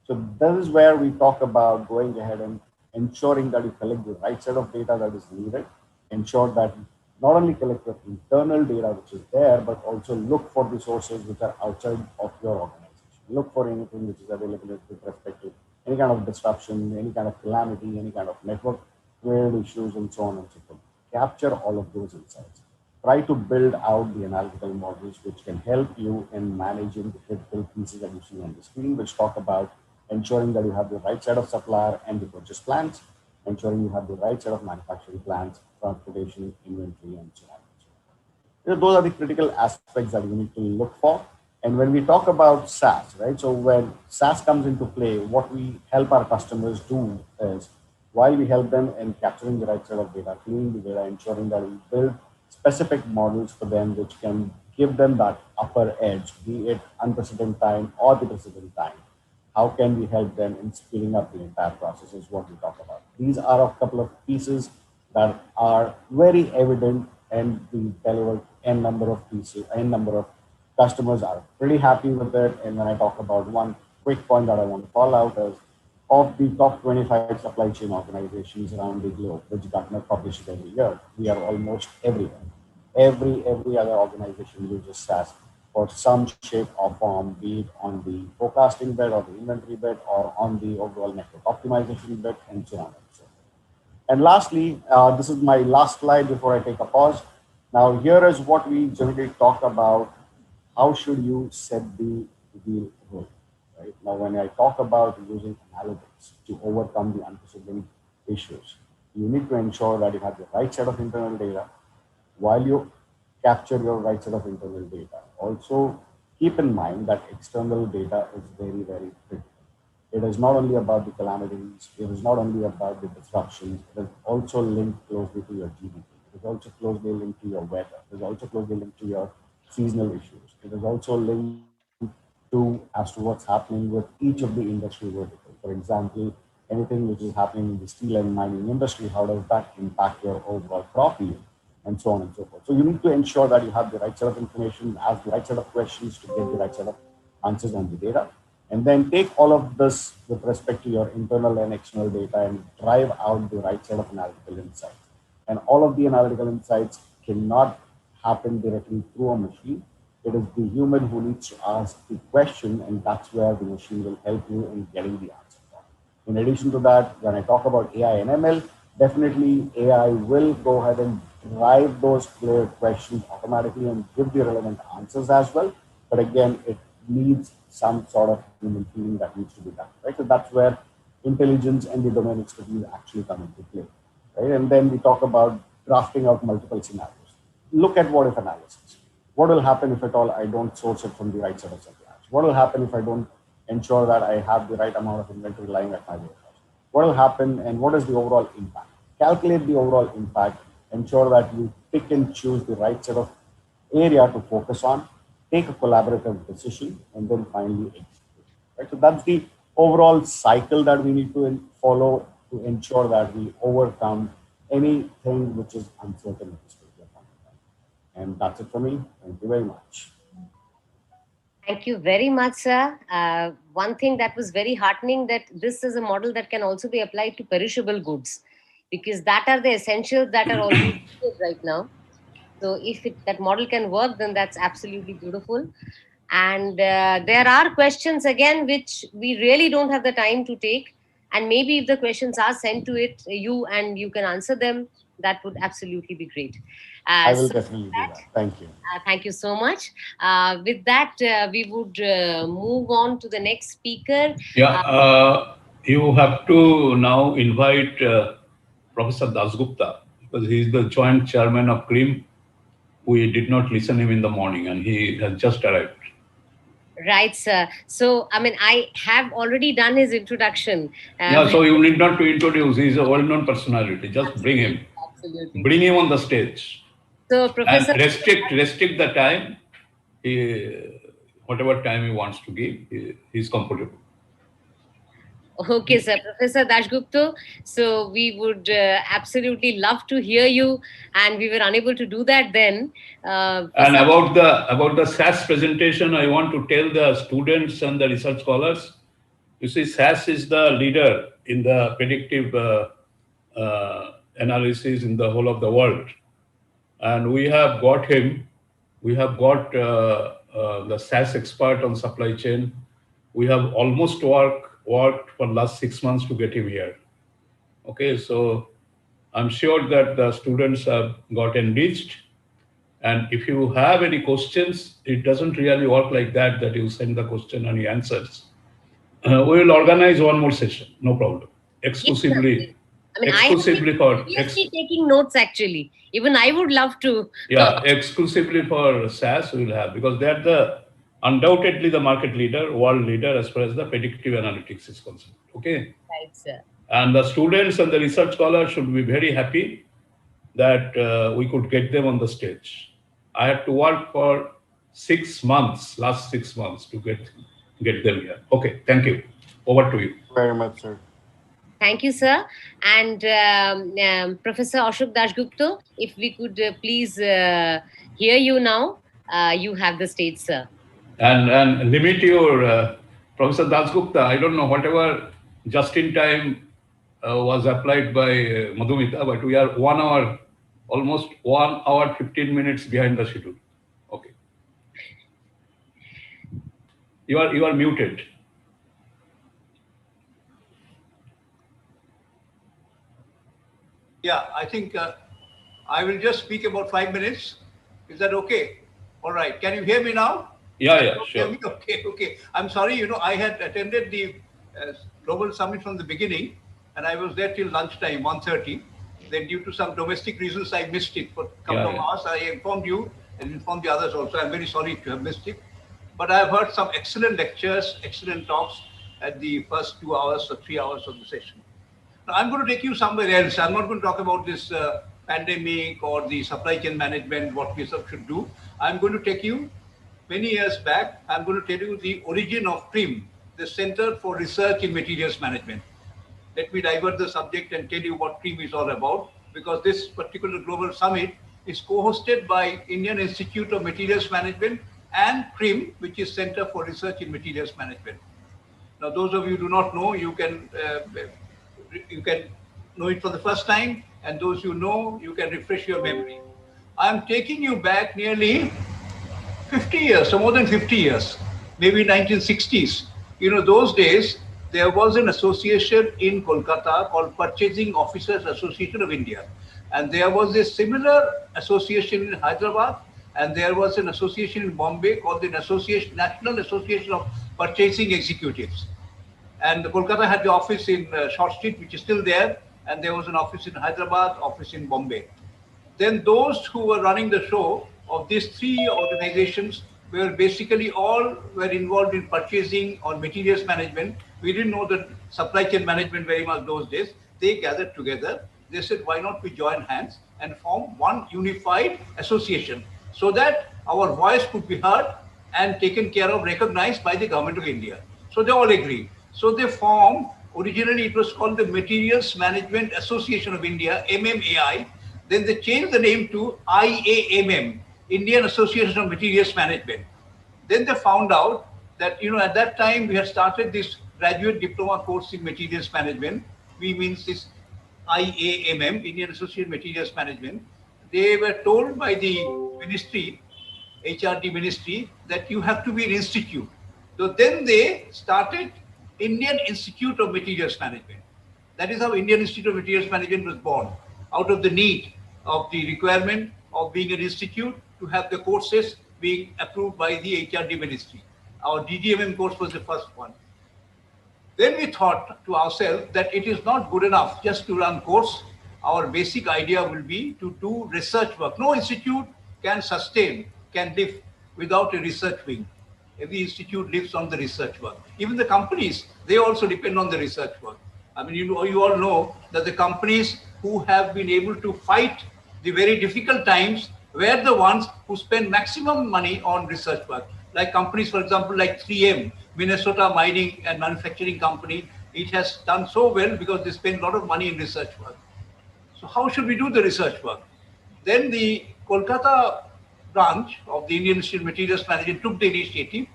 S8: So this is where we talk about going ahead and ensuring that you collect the right set of data that is needed, ensure that not only collect your internal data which is there, but also look for the sources which are outside of your organization. Look for anything which is available with respect to any kind of disruption, any kind of calamity, any kind of network related issues, and so on and so forth. Capture all of those insights. Try to build out the analytical models which can help you in managing the critical pieces that you see on the screen, which talk about ensuring that you have the right set of supplier and the purchase plans, ensuring you have the right set of manufacturing plans, transportation, inventory, and so on. Those are the critical aspects that you need to look for. And when we talk about SaaS, right? So when SaaS comes into play, what we help our customers do is, while we help them in capturing the right set of data, cleaning the data, ensuring that we build specific models for them which can give them that upper edge, be it unprecedented time or the precedented time. How can we help them in speeding up the entire process is what we talk about. These are a couple of pieces that are very evident, and we deliver n number of pieces, n number of customers are pretty happy with it. And when I talk about one quick point that I want to call out is, of the top 25 supply chain organizations around the globe, which Gartner publishes every year, we are almost everywhere. Every other organization uses SaaS for some shape or form, be it on the forecasting bit or the inventory bit or on the overall network optimization bit, and so on and so forth. And lastly, this is my last slide before I take a pause. Now, here is what we generally talk about. How should you set the deal role? Right? Now, when I talk about using analytics to overcome the unprecedented issues, you need to ensure that you have the right set of internal data while you capture your right set of internal data. Also, keep in mind that external data is very, very critical. It is not only about the calamities, it is not only about the disruptions, it is also linked closely to your GDP. It is also closely linked to your weather. It is also closely linked to your seasonal issues. It is also linked as to what's happening with each of the industry verticals. For example, anything which is happening in the steel and mining industry, how does that impact your overall crop yield, and so on and so forth. So you need to ensure that you have the right set of information, ask the right set of questions to get the right set of answers on the data, and then take all of this with respect to your internal and external data and drive out the right set of analytical insights. And all of the analytical insights cannot happen directly through a machine. It is the human who needs to ask the question, and that's where the machine will help you in getting the answer. In addition to that, when I talk about AI and ML, definitely AI will go ahead and drive those clear questions automatically and give the relevant answers as well. But again, it needs some sort of human feeling that needs to be done, right? So that's where intelligence and the domain expertise actually come into play, right? And then we talk about drafting out multiple scenarios. Look at what if analysis. What will happen if at all I don't source it from the right set of suppliers? What will happen if I don't ensure that I have the right amount of inventory lying at my warehouse? What will happen and what is the overall impact? Calculate the overall impact, ensure that you pick and choose the right set of area to focus on, take a collaborative decision, and then finally execute. Right? So that's the overall cycle that we need to follow to ensure that we overcome anything which is uncertain at this particular point in time. And that's it for me. Thank you very much.
S1: Thank you very much, sir. One thing that was very heartening, that this is a model that can also be applied to perishable goods, because that are the essentials that are already needed right now. So if that model can work, then that's absolutely beautiful. And there are questions again, which we really don't have the time to take. And maybe if the questions are sent to you and you can answer them, that would absolutely be great.
S8: I will definitely do that. Thank you.
S1: Thank you so much. With that, we would move on to the next speaker.
S4: Yeah, you have to now invite Professor Dasgupta, because he is the joint chairman of CREAM. We did not listen him in the morning, and he has just arrived.
S1: Right, sir. So, I mean, I have already done his introduction.
S4: Yeah, so you need not to introduce. He's a well-known personality. Just bring him.
S1: Absolutely.
S4: Bring him on the stage.
S1: So, Professor...
S4: And restrict the time. Whatever time he wants to give, he's comfortable.
S1: Okay, sir. Professor Dasgupta, so we would absolutely love to hear you, and we were unable to do that then.
S4: And about the SAS presentation, I want to tell the students and the research scholars, you see, SAS is the leader in the predictive analysis in the whole of the world. And we have got him. We have got the SAS expert on supply chain. We have almost worked for the last 6 months to get him here. Okay, so I'm sure that the students have got enriched. And if you have any questions, it doesn't really work like that you send the question and he answers. We will organize one more session, no problem, exclusively
S1: I mean,
S4: exclusively for
S1: taking notes actually. Even I would love to.
S4: Yeah, exclusively for SAS we will have, because they are undoubtedly the market leader, world leader as far as the predictive analytics is concerned. Okay.
S1: Right, sir.
S4: And the students and the research scholars should be very happy that we could get them on the stage. I had to work for 6 months, last 6 months, to get them here. Okay, thank you. Over to you.
S8: Very much, sir.
S1: Thank you, sir. And Professor Ashok Dasgupta, if we could please hear you now. You have the stage, sir.
S4: And limit your, Professor Dasgupta, I don't know, whatever just in time was applied by Madhumita, but we are 1 hour, almost 1 hour, 15 minutes behind the schedule. Okay. You are muted.
S11: Yeah, I think I will just speak about 5 minutes. Is that okay? All right. Can you hear me now?
S4: Yeah, sure.
S11: Okay. I'm sorry, I had attended the Global Summit from the beginning, and I was there till lunchtime, 1:30. Then due to some domestic reasons, I missed it for a couple of hours. I informed you and informed the others also. I'm very sorry to have missed it. But I've heard some excellent lectures, excellent talks at the first 2 hours or 3 hours of the session. Now, I'm going to take you somewhere else. I'm not going to talk about this pandemic or the supply chain management, what we should do. I'm going to take you many years back. I'm going to tell you the origin of CRIM, the Center for Research in Materials Management. Let me divert the subject and tell you what CRIM is all about, because this particular global summit is co-hosted by Indian Institute of Materials Management and CRIM, which is Center for Research in Materials Management. Now, those of you who do not know, you can know it for the first time, and those you know, you can refresh your memory. I'm taking you back nearly 50 years, so more than 50 years, maybe 1960s. Those days, there was an association in Kolkata called Purchasing Officers Association of India. And there was a similar association in Hyderabad, and there was an association in Bombay called the National Association of Purchasing Executives. And Kolkata had the office in Short Street, which is still there, and there was an office in Hyderabad, office in Bombay. Then those who were running the show of these three organizations were basically all were involved in purchasing or materials management. We didn't know the supply chain management very much those days. They gathered together. They said, why not we join hands and form one unified association so that our voice could be heard and taken care of, recognized by the government of India. So they all agreed. So they formed, originally it was called the Materials Management Association of India, MMAI. Then they changed the name to IAMM, Indian Association of Materials Management. Then they found out that, at that time we had started this graduate diploma course in materials management. We means this IAMM, Indian Association of Materials Management. They were told by the ministry, HRD ministry, that you have to be an institute. So then they started Indian Institute of Materials Management. That is how Indian Institute of Materials Management was born, out of the need of the requirement of being an institute to have the courses being approved by the HRD ministry. Our DGMM course was the first one. Then we thought to ourselves that it is not good enough just to run course. Our basic idea will be to do research work. No institute can sustain, can live without a research wing. Every institute lives on the research work. Even the companies, they also depend on the research work. I mean, you all know that the companies who have been able to fight the very difficult times were the ones who spend maximum money on research work. Like companies, for example, like 3M, Minnesota Mining and Manufacturing Company, it has done so well because they spend a lot of money in research work. So how should we do the research work? Then the Kolkata branch of the Indian Institute of Materials Management took the initiative,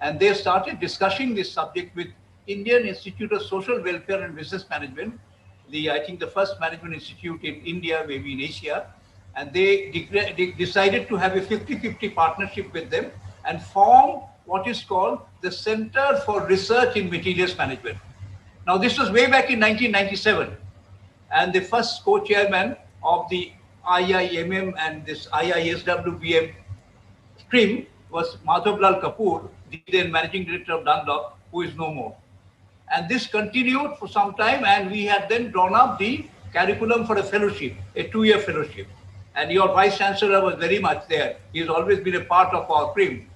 S11: and they started discussing this subject with Indian Institute of Social Welfare and Business Management, I think the first management institute in India, maybe in Asia, and they decided to have a 50-50 partnership with them and form what is called the Center for Research in Materials Management. Now, this was way back in 1997, and the first co-chairman of the IIMM and this IISWBM stream was Madhavlal Kapoor, the then managing director of Dunlop, who is no more. And this continued for some time, and we had then drawn up the curriculum for a fellowship, a 2-year fellowship. And your Vice Chancellor was very much there. He's always been a part of our PRIM.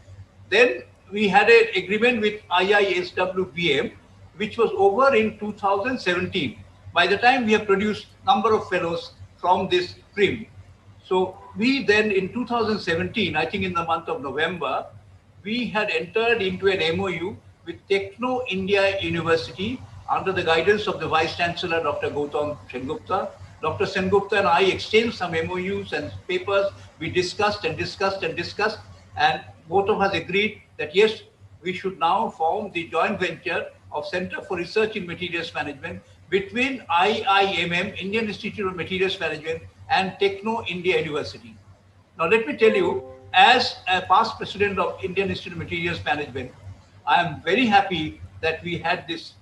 S11: Then we had an agreement with IISWBM, which was over in 2017. By the time we have produced number of fellows from this PRIM. So we then in 2017, I think in the month of November, we had entered into an MOU with Techno India University under the guidance of the Vice Chancellor, Dr. Gautam Sengupta. Dr. Sengupta and I exchanged some MOUs and papers. We discussed and discussed and discussed, and both of us agreed that yes, we should now form the joint venture of Center for Research in Materials Management between IIMM, Indian Institute of Materials Management, and Techno India University. Now let me tell you, as a past president of Indian Institute of Materials Management, I am very happy that we had this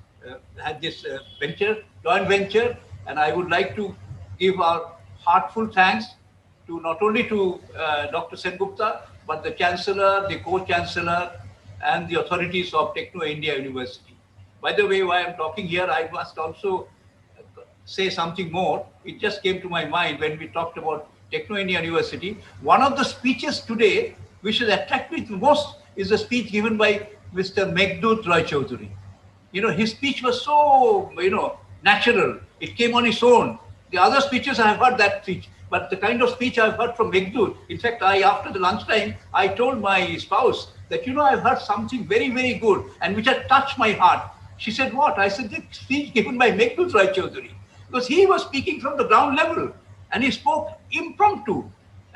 S11: joint venture, and I would like to give our heartful thanks to not only to Dr. Sengupta, but the Chancellor, the Co-Chancellor, and the authorities of Techno India University. By the way, while I'm talking here, I must also say something more. It just came to my mind when we talked about Techno India University. One of the speeches today, which has attracted me the most, is a speech given by Mr. Meghdut Roy Choudhury. You know, his speech was so, natural. It came on its own. The other speeches, I have heard that speech, but the kind of speech I've heard from Meghdut, in fact, after the lunchtime, I told my spouse that, I've heard something very, very good and which had touched my heart. She said, what? I said, the speech given by Meghdut Roy Choudhury, because he was speaking from the ground level and he spoke impromptu.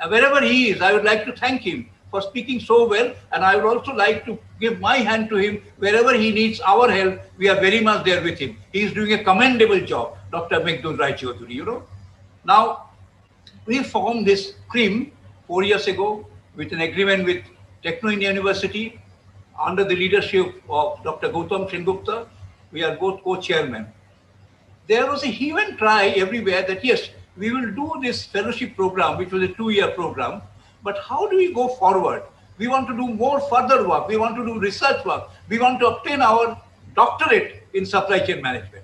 S11: Wherever he is, I would like to thank him for speaking so well, and I would also like to give my hand to him wherever he needs our help. We are very much there with him. He is doing a commendable job, Dr. Meghdut Roy Choudhury, Now, we formed this CRIM 4 years ago with an agreement with Techno India University under the leadership of Dr. Gautam Sengupta. We are both co-chairmen. There was a hue and cry everywhere that yes, we will do this fellowship program, which was a 2-year program, but how do we go forward? We want to do more further work. We want to do research work. We want to obtain our doctorate in supply chain management.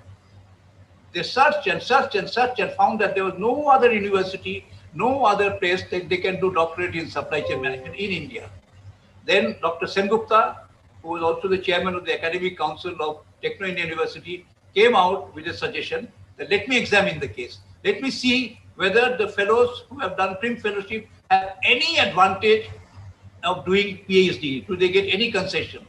S11: They searched and searched and searched and found that there was no other university, no other place that they can do doctorate in supply chain management in India. Then Dr. Sengupta, who was also the chairman of the Academic Council of Techno India University, came out with a suggestion that let me examine the case. Let me see whether the fellows who have done PRIM fellowship have any advantage of doing PhD. Do they get any concession?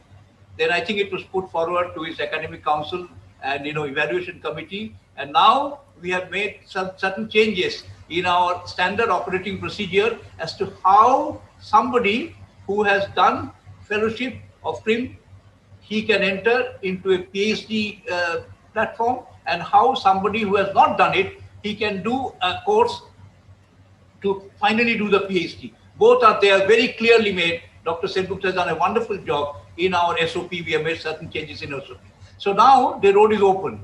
S11: Then I think it was put forward to his Academic Council and evaluation committee. And now we have made some certain changes in our standard operating procedure as to how somebody who has done fellowship of PRIM, he can enter into a PhD platform, and how somebody who has not done it, he can do a course to finally do the PhD. Both are there, very clearly made. Dr. Sengupta has done a wonderful job in our SOP. We have made certain changes in SOP. So now the road is open.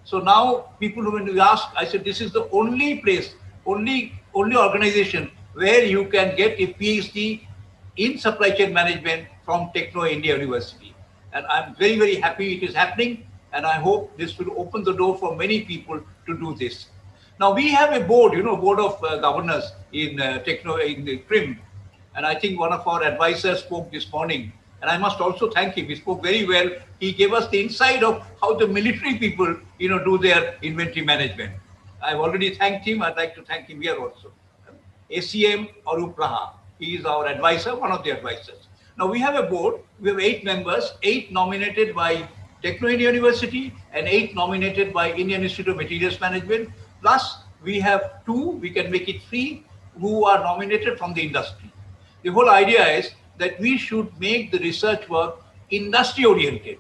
S11: So now people when we ask, I said, this is the only place, only organization where you can get a PhD in supply chain management from Techno India University. And I'm very, very happy it is happening. And I hope this will open the door for many people to do this. Now we have a board, board of governors in the PRIM. And I think one of our advisors spoke this morning. And I must also thank him. He spoke very well. He gave us the insight of how the military people, do their inventory management. I've already thanked him. I'd like to thank him here also. ACM Arup Raha. He is our advisor, one of the advisors. Now we have a board. We have 8 members, 8 nominated by Techno India University and 8 nominated by Indian Institute of Materials Management. Plus we have 2, we can make it 3, who are nominated from the industry. The whole idea is that we should make the research work industry oriented.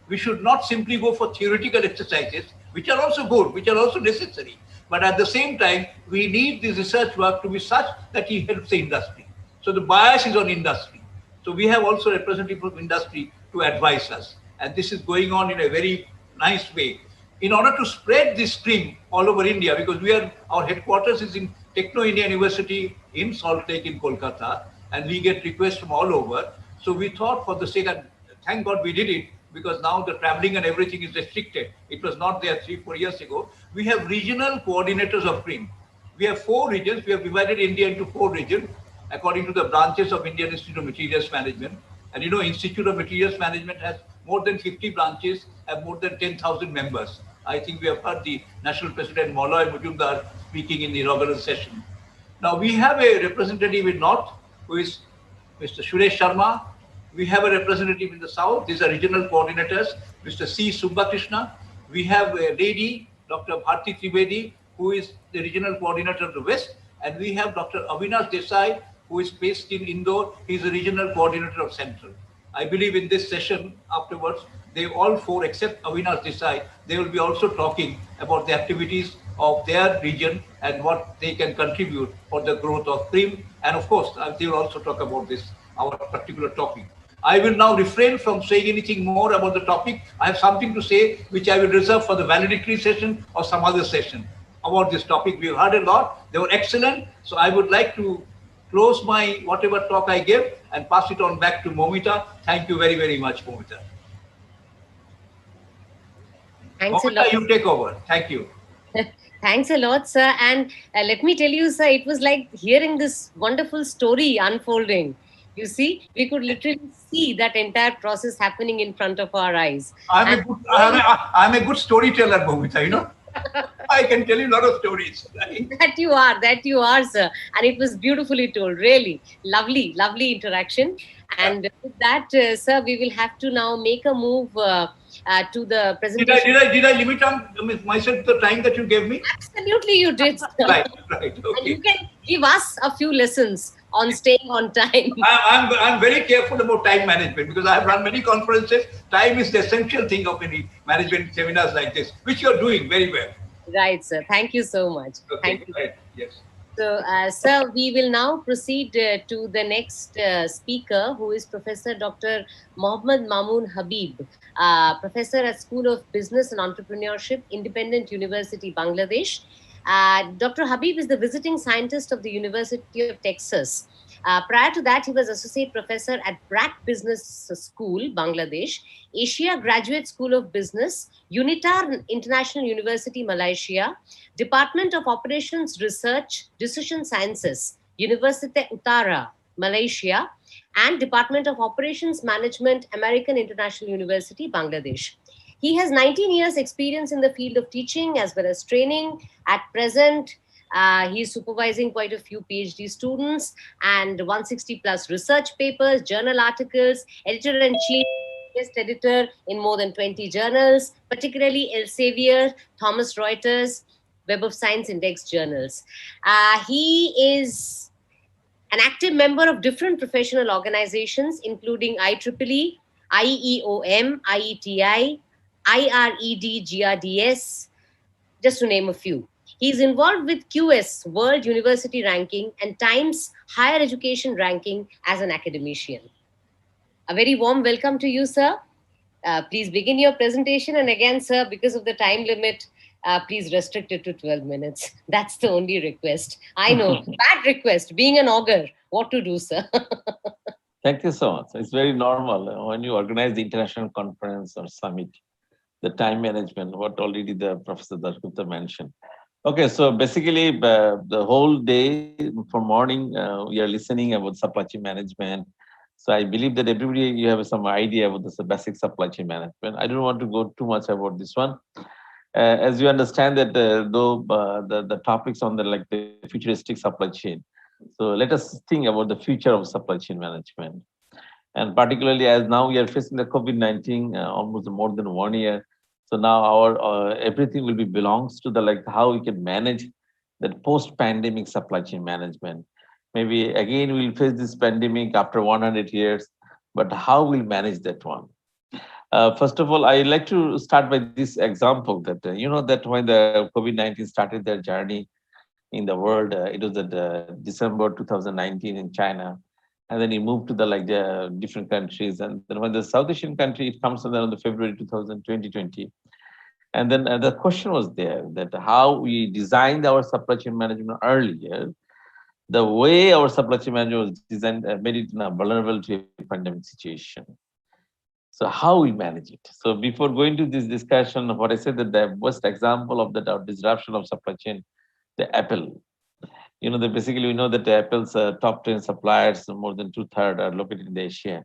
S11: We should not simply go for theoretical exercises, which are also good, which are also necessary. But at the same time, we need this research work to be such that it helps the industry. So the bias is on industry. So we have also representatives from industry to advise us. And this is going on in a very nice way. In order to spread this stream all over India, because our headquarters is in Techno India University in Salt Lake in Kolkata, and we get requests from all over. So we thought for the sake, and thank God we did it, because now the traveling and everything is restricted. It was not there 3-4 years ago. We have regional coordinators of CREAM. We have 4 regions. We have divided India into 4 regions according to the branches of Indian Institute of Materials Management. And you know, Institute of Materials Management has more than 50 branches and more than 10,000 members. I think we have heard the National President Maulay Majumdar speaking in the inaugural session. Now we have a representative in North, who is Mr. Suresh Sharma. We have a representative in the South. These are regional coordinators, Mr. C. Subbakrishna. We have a lady, Dr. Bharti Trivedi, who is the regional coordinator of the West. And we have Dr. Avinash Desai, who is based in Indore. He's the regional coordinator of Central. I believe in this session afterwards, they all 4 except Avinash Desai, they will be also talking about the activities of their region and what they can contribute for the growth of CREAM. And of course, they will also talk about this, our particular topic. I will now refrain from saying anything more about the topic. I have something to say, which I will reserve for the valedictory session or some other session about this topic. We've heard a lot. They were excellent. So I would like to close my whatever talk I gave and pass it on back to Momita. Thank you very, very much, Momita.
S1: Thanks
S11: Momita,
S1: a lot.
S11: you take over. Thank you.
S1: Thanks a lot, sir. And let me tell you, sir, it was like hearing this wonderful story unfolding. You see, we could literally see that entire process happening in front of our eyes.
S11: I'm a good storyteller, Momita, you know. I can tell you a lot of stories. Right?
S1: That you are, sir. And it was beautifully told, really. Lovely, lovely interaction. And with that, sir, we will have to now make a move to the presentation.
S11: Did I limit on myself the time that you gave me?
S1: Absolutely, you did, sir.
S11: Right. Okay.
S1: And you can give us a few lessons on staying on time.
S11: I'm very careful about time management because I have run many conferences. Time is the essential thing of any management seminars like this, which you're doing very well.
S1: Right, sir. Thank you so much.
S11: Okay.
S1: Thank you.
S11: Right. Yes.
S1: So, sir, we will now proceed to the next speaker, who is Professor Dr. Mohammad Mamoon Habib, Professor at School of Business and Entrepreneurship, Independent University, Bangladesh. Dr. Habib is the visiting scientist of the University of Texas. Prior to that, he was Associate Professor at BRAC Business School, Bangladesh, Asia Graduate School of Business, UNITAR International University, Malaysia, Department of Operations Research, Decision Sciences, University Utara, Malaysia, and Department of Operations Management, American International University, Bangladesh. He has 19 years experience in the field of teaching as well as training. At present, he is supervising quite a few PhD students and 160 plus research papers, journal articles, editor-in-chief, guest editor in more than 20 journals, particularly Elsevier, Thomson Reuters, Web of Science Index journals. He is an active member of different professional organizations, including IEEE, IEOM, IETI, IRED, GRDS, just to name a few. He is involved with QS, World University Ranking, and Times Higher Education Ranking as an academician. A very warm welcome to you, sir. Please begin your presentation. And again, sir, because of the time limit, please restrict it to 12 minutes. That's the only request. I know, bad request, being an augur, what to do, sir?
S12: Thank you so much. It's very normal when you organize the international conference or summit, the time management, what already the Professor Dasgupta mentioned. Okay, so basically the whole day from morning, we are listening about supply chain management. So I believe that everybody, you have some idea about the basic supply chain management. I don't want to go too much about this one. As you understand that though the topics on the futuristic supply chain. So let us think about the future of supply chain management. And particularly as now we are facing the COVID-19 almost more than 1 year. So now our everything will be belongs to the how we can manage that post-pandemic supply chain management. Maybe again we'll face this pandemic after 100 years, but how we'll manage that one? First of all, I'd like to start by this example that you know that when the COVID-19 started their journey in the world, it was at December 2019 in China, and then it moved to the different countries, and then when the South Asian country, it comes on the February 2020. And then the question was there that how we designed our supply chain management earlier, the way our supply chain management was designed made it vulnerable to a pandemic situation. So how we manage it? So before going to this discussion, what I said that the worst example of that disruption of supply chain, the Apple. Basically we know that Apple's top 10 suppliers, more than 2/3 are located in Asia,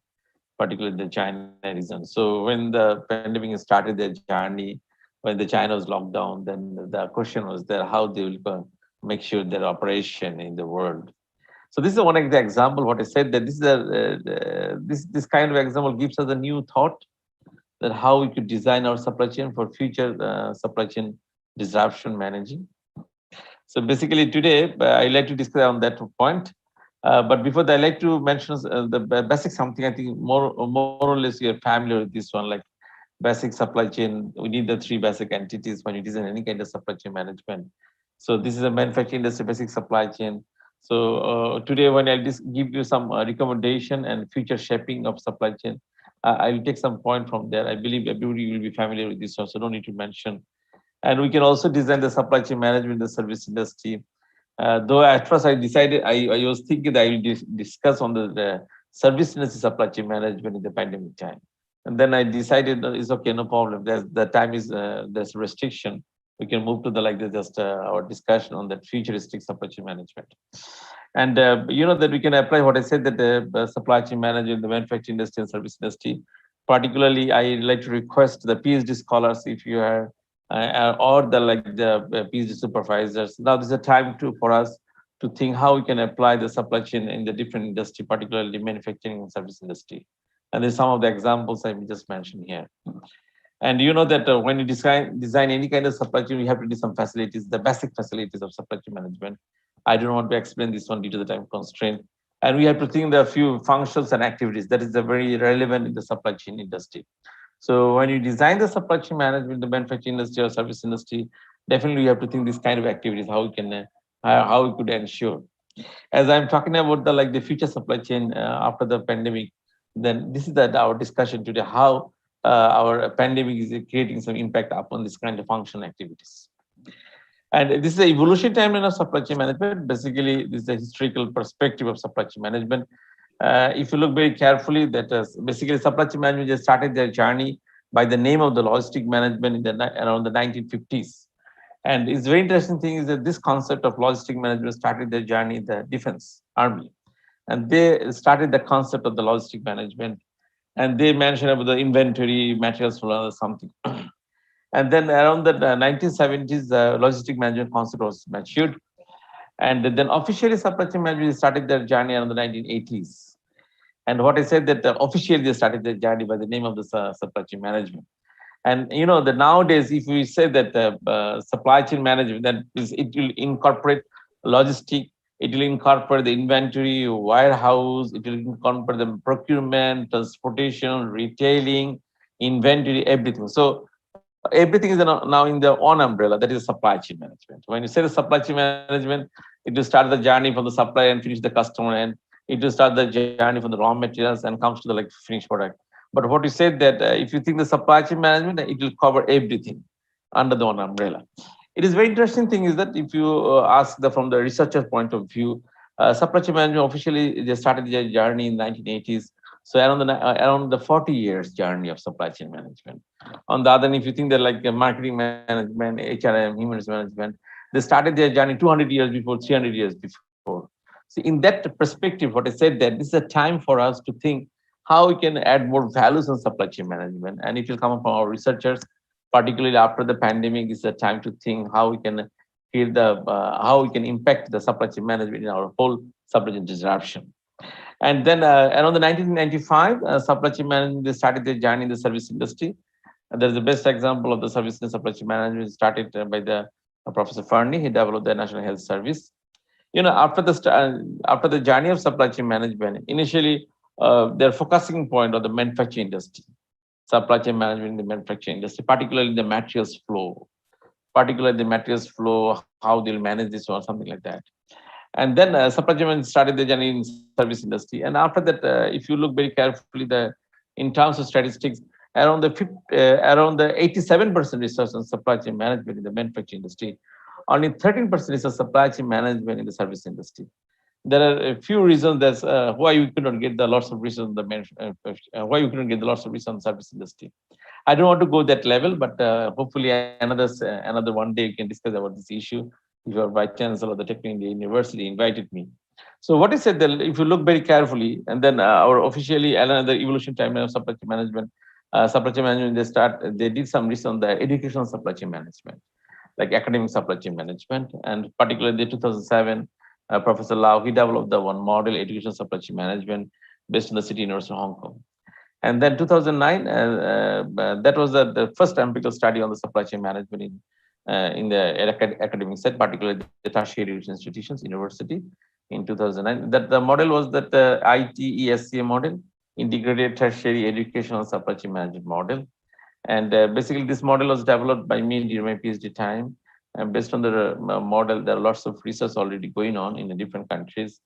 S12: particularly in the China region. So when the pandemic started their journey, when the China was locked down, then the question was there how they will make sure their operation in the world. So this is one of the example. What I said that this is this kind of example gives us a new thought that how we could design our supply chain for future supply chain disruption managing. So basically today I like to discuss on that point. But before that, I like to mention the basic something. I think more or less you're familiar with this one, like basic supply chain. We need the 3 basic entities when you design any kind of supply chain management. So this is a manufacturing industry basic supply chain. So today, when I'll just give you some recommendation and future shaping of supply chain, I will take some point from there. I believe everybody will be familiar with this one, so don't need to mention. And we can also design the supply chain management in the service industry. Though at first I decided, I was thinking that I will discuss on the service industry supply chain management in the pandemic time. And then I decided that it's okay, no problem. The time is, there's a restriction. We can move to our discussion on that futuristic supply chain management. And that we can apply what I said, that the supply chain management, the manufacturing industry and service industry. Particularly, I like to request the PhD scholars, if you are, or the PhD supervisors. Now this is a time for us to think how we can apply the supply chain in the different industry, particularly manufacturing and service industry. And there's some of the examples I just mentioned here. And you know that when you design any kind of supply chain, you have to do some facilities, the basic facilities of supply chain management. I don't want to explain this one due to the time constraint. And we have to think there are a few functions and activities that is very relevant in the supply chain industry. So when you design the supply chain management, the manufacturing industry or service industry, definitely you have to think this kind of activities, how we could ensure. As I'm talking about the future supply chain after the pandemic, then this is our discussion today, how our pandemic is creating some impact upon this kind of function activities. And this is the evolution timeline of supply chain management. Basically, this is a historical perspective of supply chain management. If you look very carefully, that basically supply chain management just started their journey by the name of the logistic management around the 1950s. And it's very interesting thing is that this concept of logistic management started their journey in the defense army. And they started the concept of the logistic management. And they mentioned about the inventory, materials flow, or something. And then around the 1970s, the logistic management concept was matured. And then officially supply chain management started their journey around the 1980s. And what I said that officially they started their journey by the name of the supply chain management. And you know that nowadays, if we say that supply chain management, that is, it will incorporate logistic, it will incorporate the inventory, warehouse, it will incorporate the procurement, transportation, retailing, inventory, everything. So everything is now in the one umbrella, that is supply chain management. When you say the supply chain management, it will start the journey from the supplier and finish the customer, and it will start the journey from the raw materials and comes to the finished product. But what you said that if you think the supply chain management, it will cover everything under the one umbrella. It is very interesting thing is that if you ask from the researcher point of view, supply chain management officially they started their journey in 1980s. So around the 40 years journey of supply chain management. On the other hand, if you think that marketing management, HRM, human resource management, they started their journey 200 years before, 300 years before. So in that perspective, what I said that this is a time for us to think how we can add more values on supply chain management. And it will come from our researchers, particularly after the pandemic, is a time to think how we can feel how we can impact the supply chain management in our whole supply chain disruption. And then around the 1995, supply chain management, they started their journey in the service industry. And there's the best example of the service and supply chain management started by the Professor Fernie. He developed the National Health Service. You know, after the journey of supply chain management, initially their focusing point on the manufacturing industry, supply chain management in the manufacturing industry, particularly the materials flow, how they'll manage this or something like that. And then supply chain management started the journey in service industry. And after that, if you look very carefully, in terms of statistics, around the 87% research on supply chain management in the manufacturing industry, only 13% is supply chain management in the service industry. there are a few reasons that's why we could not get the lots of reasons why we couldn't get the lots of reasons on service industry. I don't want to go that level, but hopefully another one day we can discuss about this issue. If your Vice Chancellor of the Techno India University invited me. So what is said that if you look very carefully, and then our officially another evolution timeline of supply chain management, they did some research on the educational supply chain management, like academic supply chain management, and particularly in 2007, Professor Lau, he developed the one model education supply chain management based on the City University of Hong Kong. And then 2009, that was the first empirical study on the supply chain management in the academic set, particularly the tertiary institutions, university, in 2009. That the model was that the ITESCA model, Integrated Tertiary Educational Supply Chain Management model. And basically this model was developed by me during my PhD time. And based on the model, there are lots of research already going on in the different countries.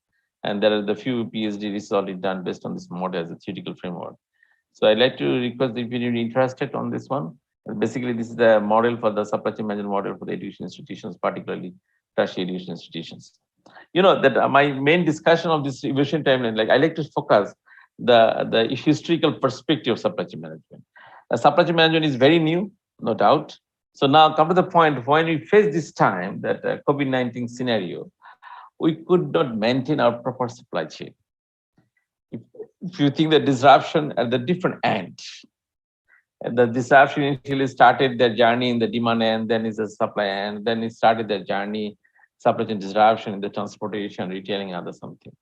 S12: And there are the few PhD research already done based on this model as a theoretical framework. So I'd like to request if you're interested on this one. And basically, this is the model for the supply chain management model for the education institutions, particularly tertiary education institutions. You know that my main discussion of this evolution timeline, like I like to focus the historical perspective of supply chain management. Supply chain management is very new, no doubt. So now come to the point when we face this time that COVID-19 scenario, we could not maintain our proper supply chain. If you think the disruption at the different end, and the disruption initially started their journey in the demand end, then is the supply end, then it started their journey, supply chain disruption in the transportation, retailing, other something.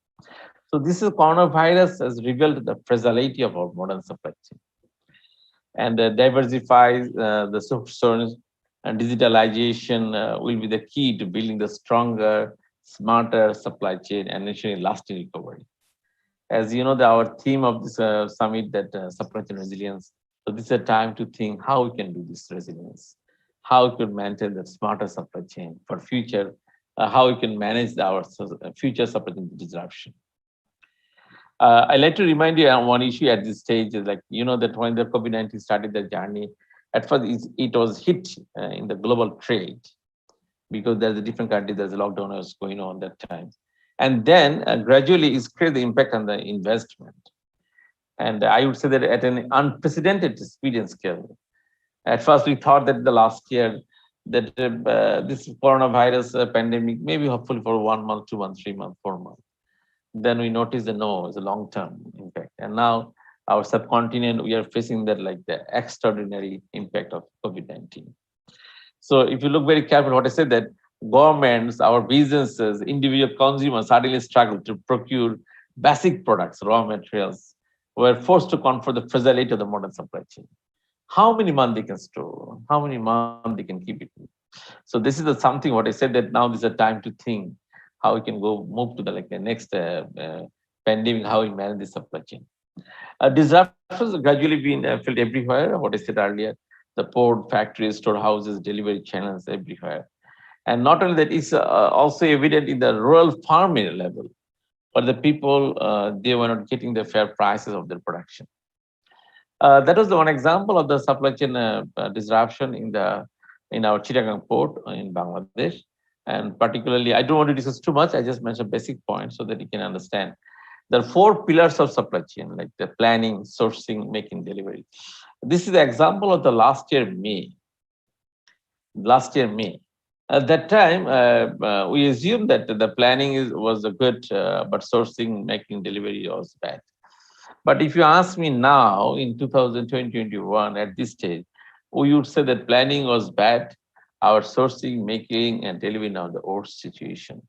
S12: So this is coronavirus has revealed the fragility of our modern supply chain, and diversifies the sources, and digitalization will be the key to building the stronger, smarter supply chain and ensuring lasting recovery. As you know, our theme of this summit, that supply chain resilience. So this is a time to think how we can do this resilience, how we can maintain the smarter supply chain for future, how we can manage our future supply chain disruption. I'd like to remind you on one issue at this stage is like, you know, that when the COVID-19 started the journey, at first it was hit in the global trade because there's a different country, there's a lockdown was going on that time. And then gradually it's created the impact on the investment. And I would say that at an unprecedented speed and scale. At first we thought that the last year that this coronavirus pandemic, maybe hopefully for 1 month, 2 months, 3 months, 4 months. Then we noticed that no, it's a long-term impact. And now our subcontinent, we are facing that like the extraordinary impact of COVID-19. So if you look very carefully, what I said that governments, our businesses, individual consumers suddenly struggle to procure basic products, raw materials, were forced to confront the fragility of the modern supply chain. How many months they can store? How many months they can keep it? So this is something what I said that now is a time to think how we can move to the next pandemic, how we manage the supply chain. Disruptions have gradually been felt everywhere. What I said earlier, the port, factories, storehouses, delivery channels everywhere. And not only that, it's also evident in the rural farming level. But the people, they were not getting the fair prices of their production. That was the one example of the supply chain disruption in our Chittagong port in Bangladesh. And particularly, I don't want to discuss too much. I just mentioned basic points so that you can understand. There are 4 pillars of supply chain, like the planning, sourcing, making, delivery. This is the example of the last year, May. At that time, we assumed that the planning was good, but sourcing, making, delivery was bad. But if you ask me now, in 2021, at this stage, we would say that planning was bad, our sourcing, making, and delivery now the worst situation.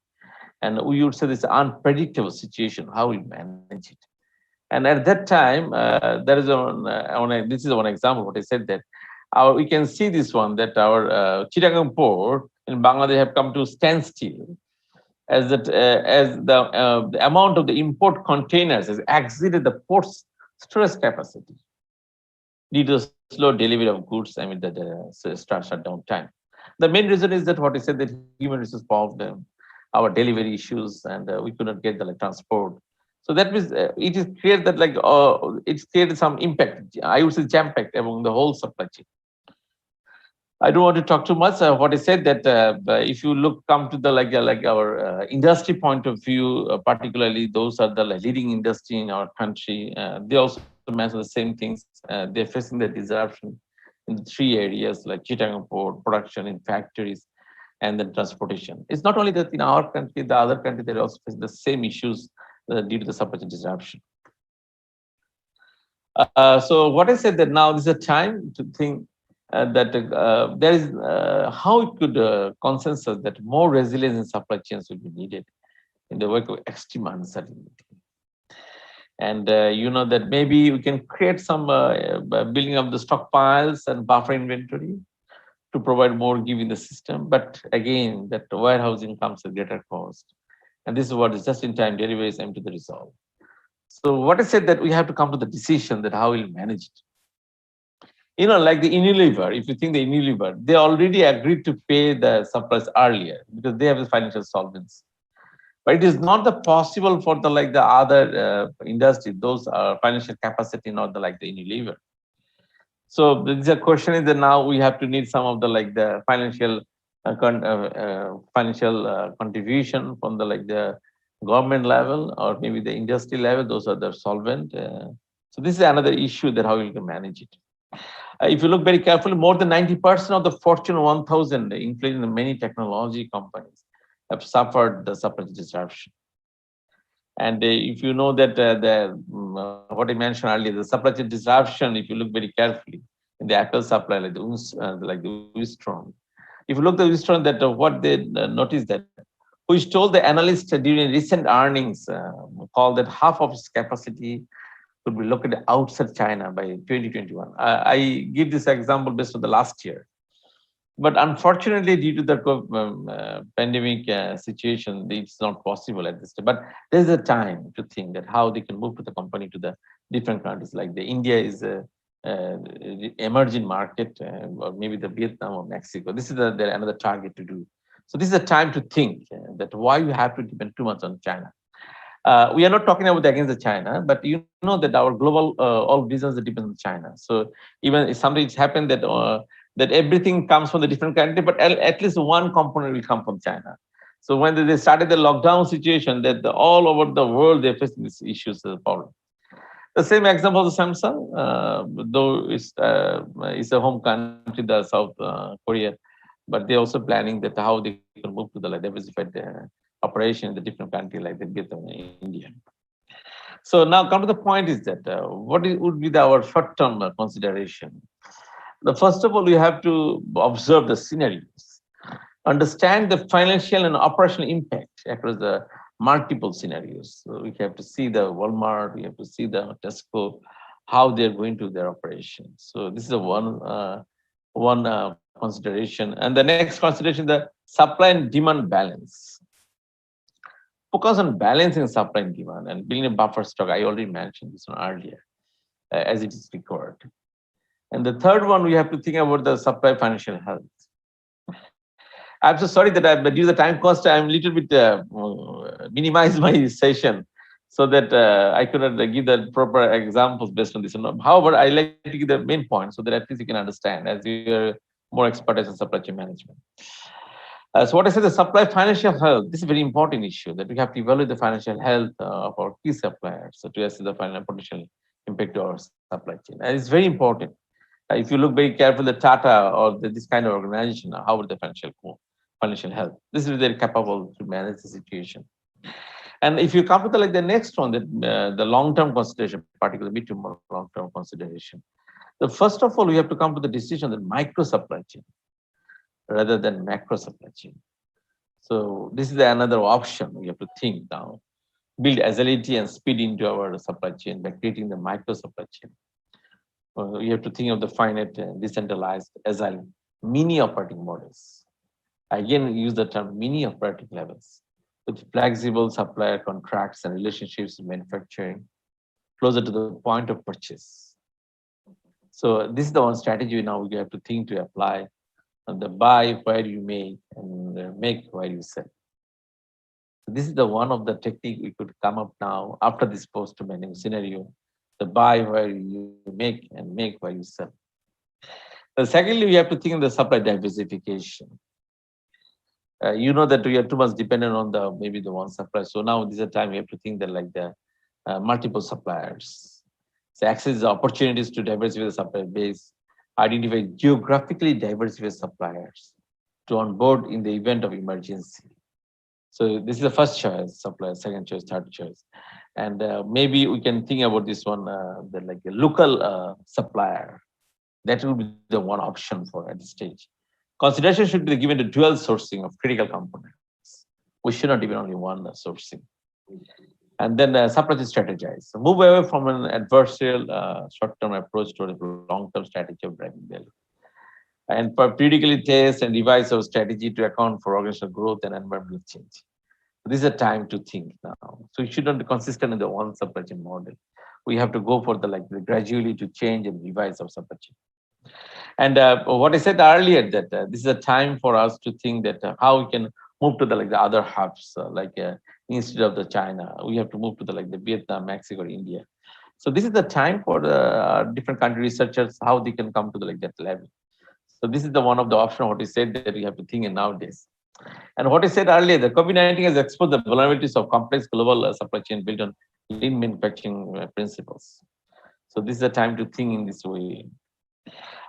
S12: And we would say this unpredictable situation, how we manage it. And at that time, there is this is one example, what I said that we can see this one, that our Chittagong port in Bangladesh have come to standstill as the amount of the import containers has exceeded the port's storage capacity due to slow delivery of goods amid the shutdown time. The main reason is that what I said that human resource problem, our delivery issues, and we could not get the transport. So that means it is clear that it's created some impact. I would say jam-packed among the whole supply chain. I don't want to talk too much. What I said that if you come to the like our industry point of view, particularly those are the leading industry in our country. They also mention the same things. They're facing the disruption in the 3 areas like Chittagong port, production in factories, and then transportation. It's not only that in our country, the other country they're also facing the same issues due to the supply chain disruption. So what I said that now is a time to think that there is how it could consensus that more resilience in supply chains will be needed in the wake of extreme uncertainty. And you know that maybe we can create some building of the stockpiles and buffer inventory to provide more give in the system. But again, that warehousing comes at greater cost. And this is what is just in time deliveries aim to the resolve. So what I said that we have to come to the decision that how we'll manage it. You know, like the Unilever, if you think the Unilever, they already agreed to pay the suppliers earlier because they have the financial solvency. But it is not the possible for the like the other industry, those are financial capacity, not the like the Unilever. So the question is that now we have to need some of the like the financial contribution from the like the government level or maybe the industry level. Those are the solvent. So this is another issue that how we can manage it. If you look very carefully, more than 90% of the Fortune 1000, including many technology companies, have suffered the supply chain disruption. And if you know that what I mentioned earlier, the supply chain disruption, if you look very carefully in the Apple supply, like the Wistron. If you look at the Wistron, that what they noticed that, which told the analysts during recent earnings, called that half of its capacity could be located outside China by 2021. I give this example based on the last year. But unfortunately, due to the pandemic situation, it's not possible at this time. But there's a time to think that how they can move to the company to the different countries. Like the India is a emerging market, or maybe the Vietnam or Mexico. This is another target to do. So this is a time to think that why you have to depend too much on China. We are not talking about against the China, but you know that our global all business depends on China. So even if something happened that that everything comes from the different country, but at least one component will come from China. So when they started the lockdown situation, that all over the world they're facing these issues as a problem. The same example of Samsung, though it's a home country, the South Korea, but they're also planning that how they can move to the diversified operation in the different countries like the Vietnam and India. So now come to the point is that what would be our short-term consideration? First of all, we have to observe the scenarios, understand the financial and operational impact across the multiple scenarios. So we have to see the Walmart, we have to see the Tesco, how they're going to their operations. So this is one consideration. And the next consideration, the supply and demand balance. Focus on balancing supply and demand and building a buffer stock. I already mentioned this one earlier, as it is required. And the third one, we have to think about the supply financial health. I'm so sorry that due to the time cost, I'm a little bit minimize my session so that I could not give the proper examples based on this. However, I like to give the main point so that at least you can understand as you are more expertise in supply chain management. So what I said, the supply financial health, this is a very important issue that we have to evaluate the financial health of our key suppliers so to assess the financial potential impact to our supply chain. And it's very important. If you look very carefully, the Tata or this kind of organization, how would the financial health? This is very capable to manage the situation. And if you come to the next one, the long-term consideration, particularly mid to long-term consideration. The first of all, we have to come to the decision that micro supply chain rather than macro supply chain. So this is another option we have to think now. Build agility and speed into our supply chain by creating the micro supply chain. You have to think of the finite, decentralized, agile, mini operating models. Again, use the term mini operating levels with flexible supplier contracts and relationships in manufacturing closer to the point of purchase. So this is the one strategy now we have to think to apply on the buy where you make and make where you sell. This is the one of the technique we could come up now after this post-pandemic scenario. The buy where you make and make where you sell. But secondly, we have to think of the supply diversification. You know that we are too much dependent on maybe the one supplier. So now this is a time we have to think that like the multiple suppliers. So access the opportunities to diversify the supplier base, identify geographically diversified suppliers to onboard in the event of emergency. So this is the first choice, supplier, second choice, third choice. And maybe we can think about this one, like a local supplier. That will be the one option for at this stage. Consideration should be given to dual sourcing of critical components. We should not depend only one sourcing. And then supply chain strategize. So move away from an adversarial short-term approach to a long-term strategy of driving value. And periodically test and revise our strategy to account for organizational growth and environmental change. This is a time to think now. So we should not be consistent in the one supply chain model. We have to go for the gradually to change and revise our supply chain. And what I said earlier, that this is a time for us to think that how we can move to the other hubs, instead of the China, we have to move to the Vietnam, Mexico, or India. So this is the time for the different country researchers, how they can come to that level. So this is the one of the options what I said that we have to think in nowadays. And what I said earlier, the COVID-19 has exposed the vulnerabilities of complex global supply chain built on lean manufacturing principles. So this is the time to think in this way.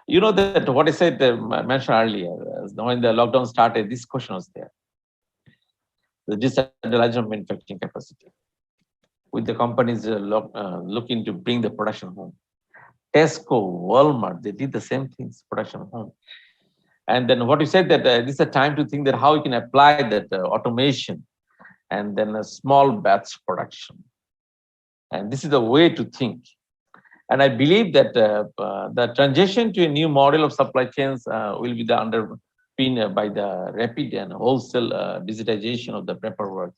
S12: You know that what I said, mentioned earlier, when the lockdown started, this question was there. The decentralization of manufacturing capacity. With the companies looking to bring the production home. Tesco, Walmart, they did the same things, production home. And then what you said that this is a time to think that how you can apply that automation and then a small batch production. And this is the way to think. And I believe that the transition to a new model of supply chains will be underpinned by the rapid and wholesale digitization of the paperwork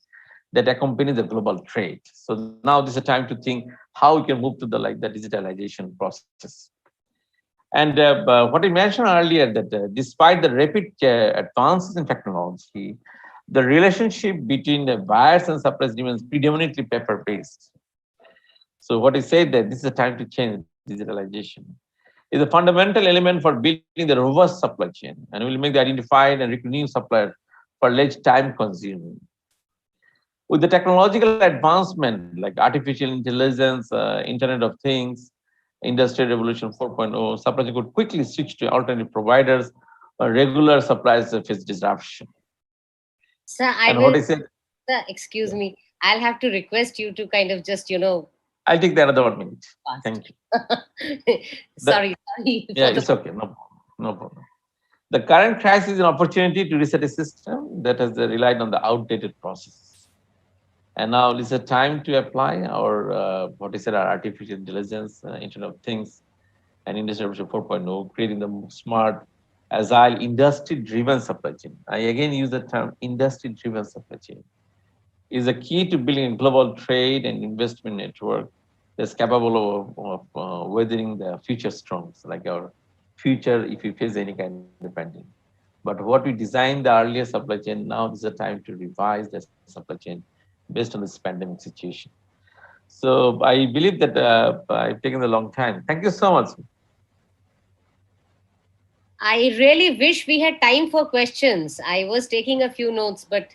S12: that accompanies the global trade. So now this is a time to think how we can move to the digitalization process. And what I mentioned earlier, that despite the rapid advances in technology, the relationship between the buyers and suppliers remains predominantly paper-based. So what I said that this is a time to change digitalization. Is a fundamental element for building the robust supply chain, and will make the identified and recruiting supplier for less time consuming. With the technological advancement like artificial intelligence, Internet of Things, Industrial Revolution 4.0, supply chain could quickly switch to alternative providers or regular suppliers face disruption.
S1: Sir, Sir, excuse me, I'll have to request you to kind of just,
S12: I'll take the another 1 minute.
S1: Fast.
S12: Thank you.
S1: Sorry.
S12: Yeah, it's okay. No problem. The current crisis is an opportunity to reset a system that has relied on the outdated processes. And now is a time to apply our, what I said, our artificial intelligence, Internet of Things, and Industry Revolution 4.0, creating the smart, agile, industry-driven supply chain. I again use the term industry-driven supply chain. Is a key to building a global trade and investment network that's capable of weathering the future storms, like our future if we face any kind of pandemic. But what we designed the earlier supply chain, now is the time to revise the supply chain based on this pandemic situation. So I believe that I've taken a long time. Thank you so much.
S1: I really wish we had time for questions. I was taking a few notes, but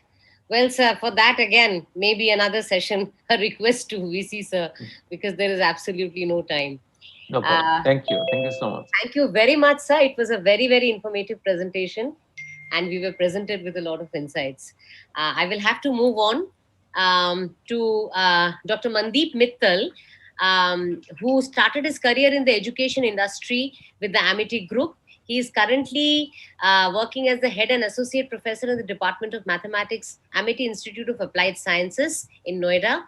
S1: well, sir, for that, again, maybe another session, a request to VC, sir, because there is absolutely no time.
S12: No problem. Thank you. Thank you so much.
S1: Thank you very much, sir. It was a very, very informative presentation, and we were presented with a lot of insights. I will have to move on to Dr. Mandeep Mittal, who started his career in the education industry with the Amity Group. He is currently working as the head and associate professor in the Department of Mathematics, Amity Institute of Applied Sciences in Noida.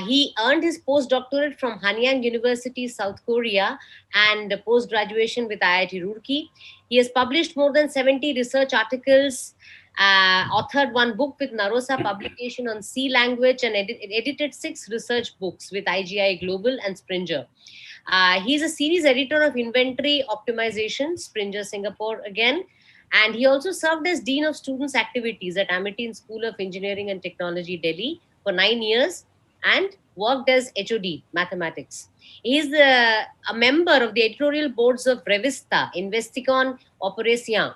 S1: He earned his postdoctorate from Hanyang University, South Korea, and post-graduation with IIT Roorkee. He has published more than 70 research articles, authored one book with Narosa Publication on C language, and edited 6 research books with IGI Global and Springer. He's a series editor of Inventory Optimization, Springer Singapore again, and he also served as Dean of Students Activities at Amity School of Engineering and Technology, Delhi for 9 years, and worked as HOD, mathematics. He is a member of the editorial boards of Revista, Investicon Operación,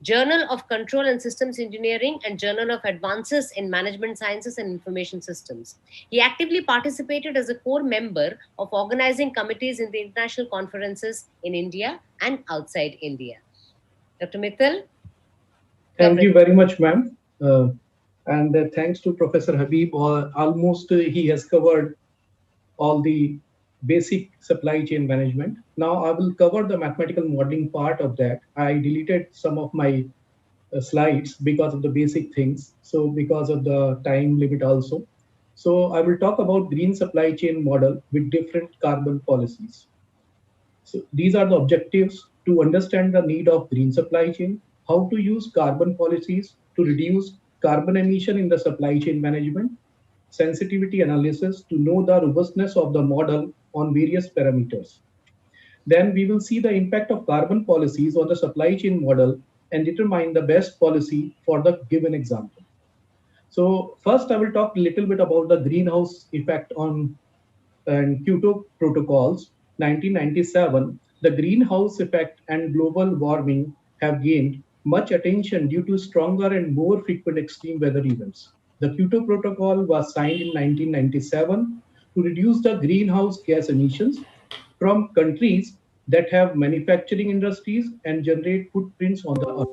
S1: Journal of Control and Systems Engineering, and Journal of Advances in Management Sciences and Information Systems. He actively participated as a core member of organizing committees in the international conferences in India and outside India. Dr. Mittal?
S13: Thank you very much, ma'am. And thanks to Professor Habib, almost he has covered all the basic supply chain management. Now I will cover the mathematical modeling part of that. I deleted some of my slides because of the basic things. So because of the time limit also. So I will talk about green supply chain model with different carbon policies. So these are the objectives: to understand the need of green supply chain, how to use carbon policies to reduce carbon emission in the supply chain management, sensitivity analysis to know the robustness of the model on various parameters. Then we will see the impact of carbon policies on the supply chain model and determine the best policy for the given example. So first I will talk a little bit about the greenhouse effect on Kyoto protocols. 1997, the greenhouse effect and global warming have gained much attention due to stronger and more frequent extreme weather events. The Kyoto Protocol was signed in 1997 to reduce the greenhouse gas emissions from countries that have manufacturing industries and generate footprints on the earth.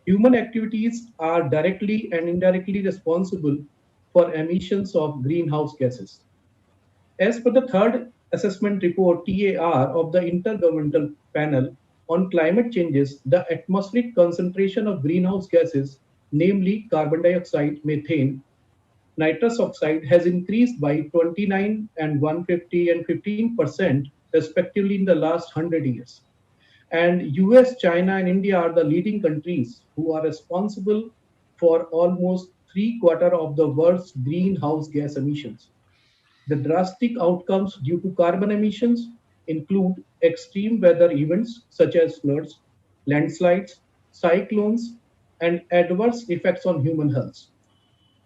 S13: Human activities are directly and indirectly responsible for emissions of greenhouse gases. As per the third assessment report, TAR, of the Intergovernmental Panel on Climate Changes, the atmospheric concentration of greenhouse gases, namely carbon dioxide, methane, nitrous oxide, has increased by 29 and 150 and 15% respectively in the last 100 years. And US, China, and India are the leading countries who are responsible for almost 3/4 of the world's greenhouse gas emissions. The drastic outcomes due to carbon emissions include extreme weather events such as floods, landslides, cyclones, and adverse effects on human health.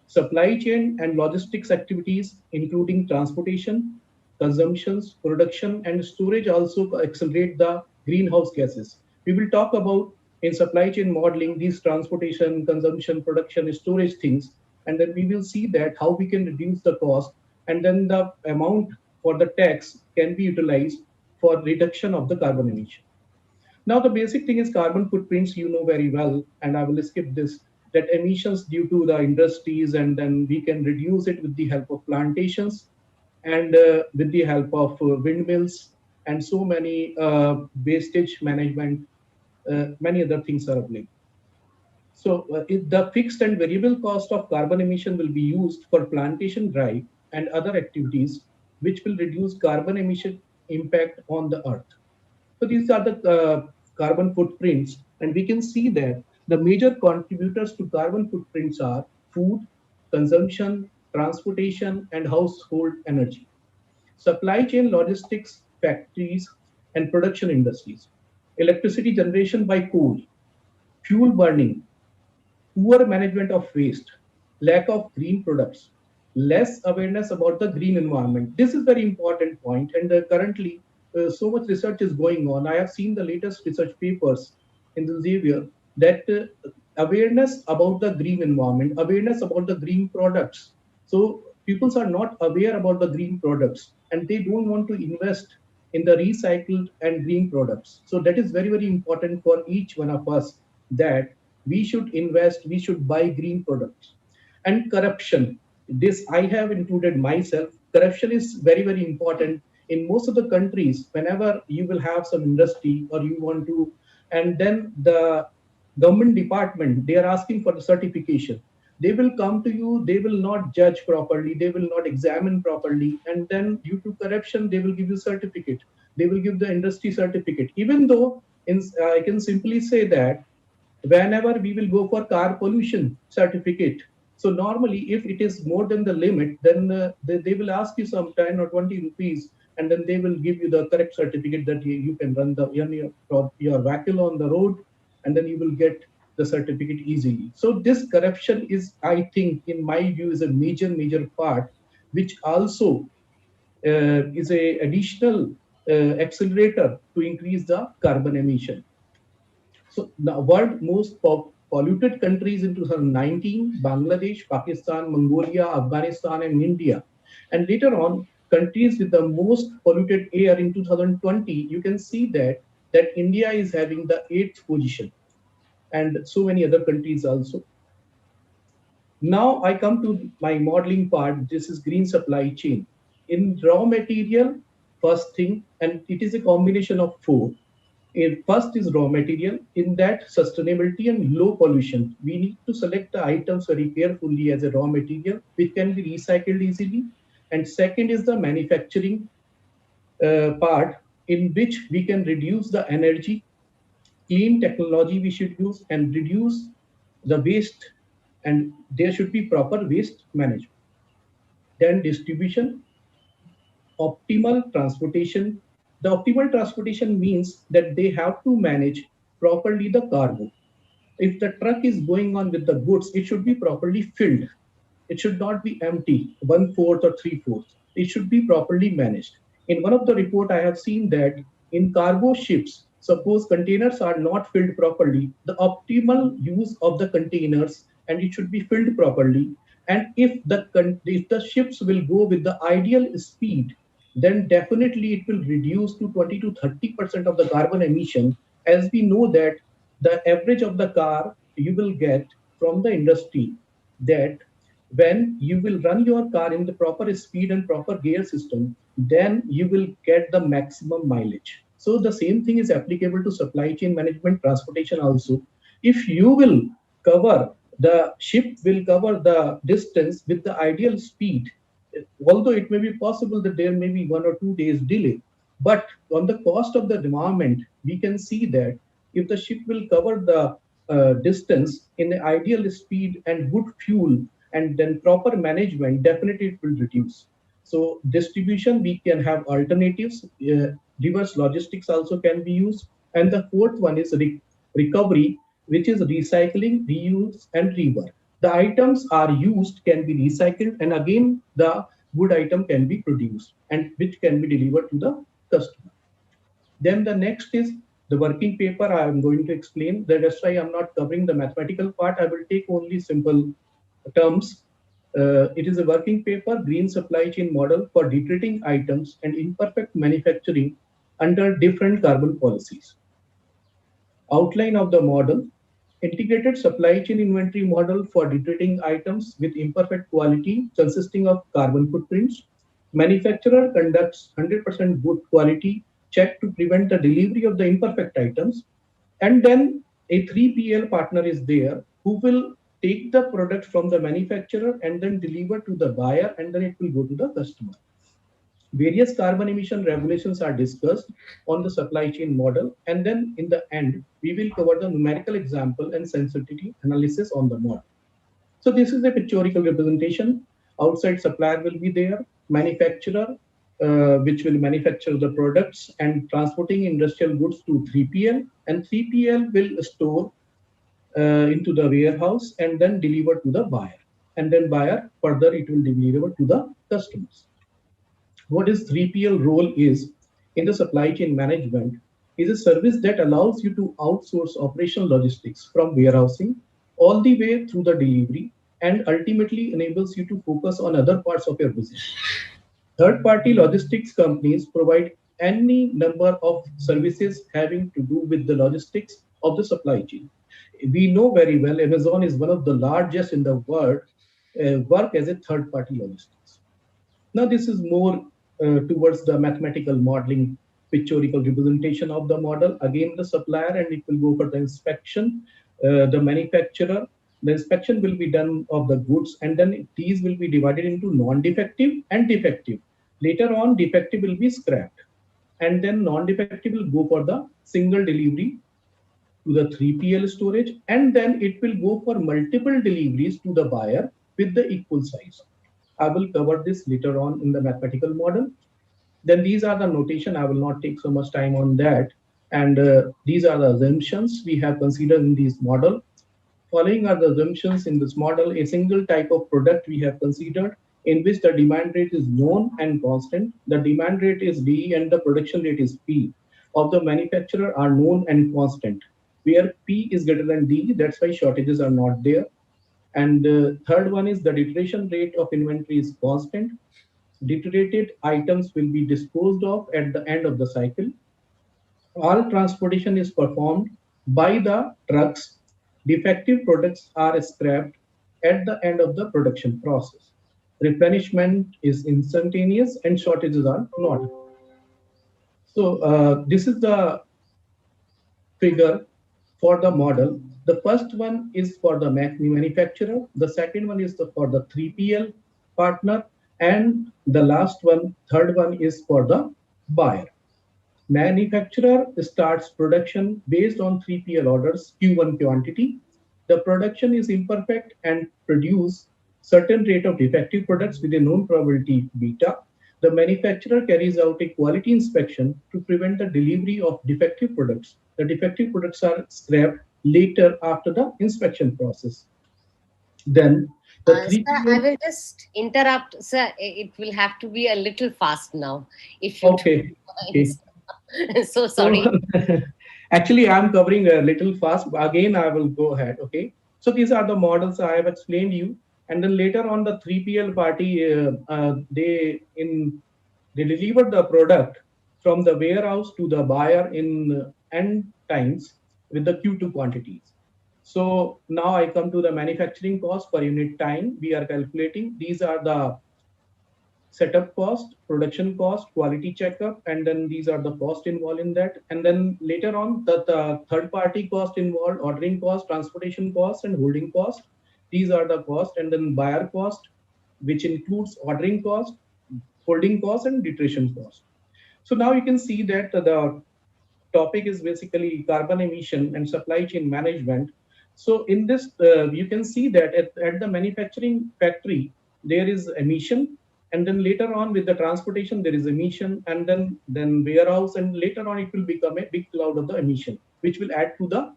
S13: Supply chain and logistics activities, including transportation, consumptions, production, and storage, also accelerate the greenhouse gases. We will talk about in supply chain modeling these transportation, consumption, production, storage things, and then we will see that how we can reduce the cost, and then the amount for the tax can be utilized for reduction of the carbon emission. Now the basic thing is carbon footprints, you know very well, and I will skip this, that emissions due to the industries, and then we can reduce it with the help of plantations and with the help of windmills and so many wastage management, many other things are available. So the fixed and variable cost of carbon emission will be used for plantation drive and other activities which will reduce carbon emission impact on the earth. So these are the carbon footprints, and we can see that the major contributors to carbon footprints are food, consumption, transportation, and household energy, supply chain, logistics, factories, and production industries, electricity generation by coal, fuel burning, poor management of waste, lack of green products, less awareness about the green environment. This is very important point, and currently so much research is going on. I have seen the latest research papers in the Xavier that awareness about the green environment, awareness about the green products. So people are not aware about the green products, and they don't want to invest in the recycled and green products. So that is very, very important for each one of us, that we should invest, we should buy green products. And corruption, this I have included myself. Corruption is very, very important in most of the countries. Whenever you will have some industry or you want to, and then the government department, they are asking for the certification. They will come to you, they will not judge properly, they will not examine properly, and then due to corruption, they will give you certificate. They will give the industry certificate. Even though I can simply say that whenever we will go for car pollution certificate, so normally if it is more than the limit, then they will ask you some 10 or 20 rupees, and then they will give you the correct certificate that you can run your vehicle on the road, and then you will get the certificate easily. So this corruption is, I think, in my view, is a major part which also is a additional accelerator to increase the carbon emission. So the world most polluted countries in 2019, Bangladesh, Pakistan, Mongolia, Afghanistan, and India. And later on, countries with the most polluted air in 2020, you can see that India is having the 8th position, and so many other countries also. Now I come to my modeling part. This is green supply chain. In raw material, first thing, and it is a combination of 4. First is raw material. In that, sustainability and low pollution. We need to select the items very carefully as a raw material, which can be recycled easily. And second is the manufacturing part, in which we can reduce the energy, clean technology we should use, and reduce the waste, and there should be proper waste management. Then distribution, optimal transportation. The optimal transportation means that they have to manage properly the cargo. If the truck is going on with the goods, it should be properly filled. It should not be empty, 1/4 or 3/4. It should be properly managed. In one of the report, I have seen that in cargo ships, suppose containers are not filled properly, the optimal use of the containers, and it should be filled properly. And if the ships will go with the ideal speed, then definitely it will reduce to 20 to 30% of the carbon emission. As we know that the average of the car you will get from the industry, that when you will run your car in the proper speed and proper gear system, then you will get the maximum mileage. So the same thing is applicable to supply chain management, transportation also. If you will cover, the ship will cover the distance with the ideal speed, although it may be possible that there may be 1 or 2 days delay, but on the cost of the environment, we can see that if the ship will cover the distance in the ideal speed and good fuel and then proper management, definitely it will reduce. So distribution, we can have alternatives. Reverse logistics also can be used. And the fourth one is recovery, which is recycling, reuse, and rework. The items are used, can be recycled, and again, the good item can be produced and which can be delivered to the customer. Then the next is the working paper. I am going to explain. That's why I'm not covering the mathematical part. I will take only simple terms. It is a working paper, green supply chain model for detreating items and imperfect manufacturing under different carbon policies. Outline of the model: integrated supply chain inventory model for detreating items with imperfect quality consisting of carbon footprints. Manufacturer conducts 100% good quality check to prevent the delivery of the imperfect items. And then a 3PL partner is there who will take the product from the manufacturer and then deliver to the buyer, and then it will go to the customer. Various carbon emission regulations are discussed on the supply chain model, and then in the end, we will cover the numerical example and sensitivity analysis on the model. So this is a pictorial representation. Outside supplier will be there, manufacturer, which will manufacture the products and transporting industrial goods to 3PL, and 3PL will store into the warehouse and then deliver to the buyer, and then buyer further it will deliver to the customers. What is 3PL role is in the supply chain management is a service that allows you to outsource operational logistics from warehousing all the way through the delivery, and ultimately enables you to focus on other parts of your business. Third-party logistics companies provide any number of services having to do with the logistics of the supply chain. We know very well Amazon is one of the largest in the world, work as a third-party logistics. Now this is more towards the mathematical modeling, pictorial representation of the model. Again, the supplier, and it will go for the inspection. The manufacturer, the inspection will be done of the goods, and then these will be divided into non-defective and defective. Later on, defective will be scrapped, and then non-defective will go for the single delivery to the 3PL storage, and then it will go for multiple deliveries to the buyer with the equal size. I will cover this later on in the mathematical model. Then these are the notation. I will not take so much time on that. And these are the assumptions we have considered in this model. Following are the assumptions in this model. A single type of product we have considered. in which the demand rate is known and constant. The demand rate is D and the production rate is P of the manufacturer are known and constant. Where P is greater than D, that's why shortages are not there. And the third one is the deterioration rate of inventory is constant. Deteriorated items will be disposed of at the end of the cycle. All transportation is performed by the trucks. Defective products are scrapped at the end of the production process. Replenishment is instantaneous and shortages are not. So this is the figure for the model. The first one is for the manufacturer. The second one is for the 3PL partner. And the last one, third one is for the buyer. Manufacturer starts production based on 3PL orders, Q1 quantity. The production is imperfect and produce certain rate of defective products with a known probability beta. The manufacturer carries out a quality inspection to prevent the delivery of defective products. The defective products are scrapped later after the inspection process. Then the 3PL...
S1: Sir, I will just interrupt, sir. It will have to be a little fast now. If you
S13: okay.
S1: So sorry.
S13: So, actually, I'm covering a little fast. Again, I will go ahead. Okay. So these are the models I have explained you. And then later on, the 3PL party, they deliver the product from the warehouse to the buyer in N times with the Q2 quantities. So now I come to the manufacturing cost per unit time. We are calculating. These are the setup cost, production cost, quality checkup, and then these are the cost involved in that. And then later on, the third party cost involved, ordering cost, transportation cost, and holding cost. These are the cost, and then buyer cost, which includes ordering cost, holding cost, and deterioration cost. So now you can see that the topic is basically carbon emission and supply chain management. So in this, you can see that at the manufacturing factory, there is emission. And then later on with the transportation, there is emission, and then warehouse, and later on it will become a big cloud of the emission, which will add to the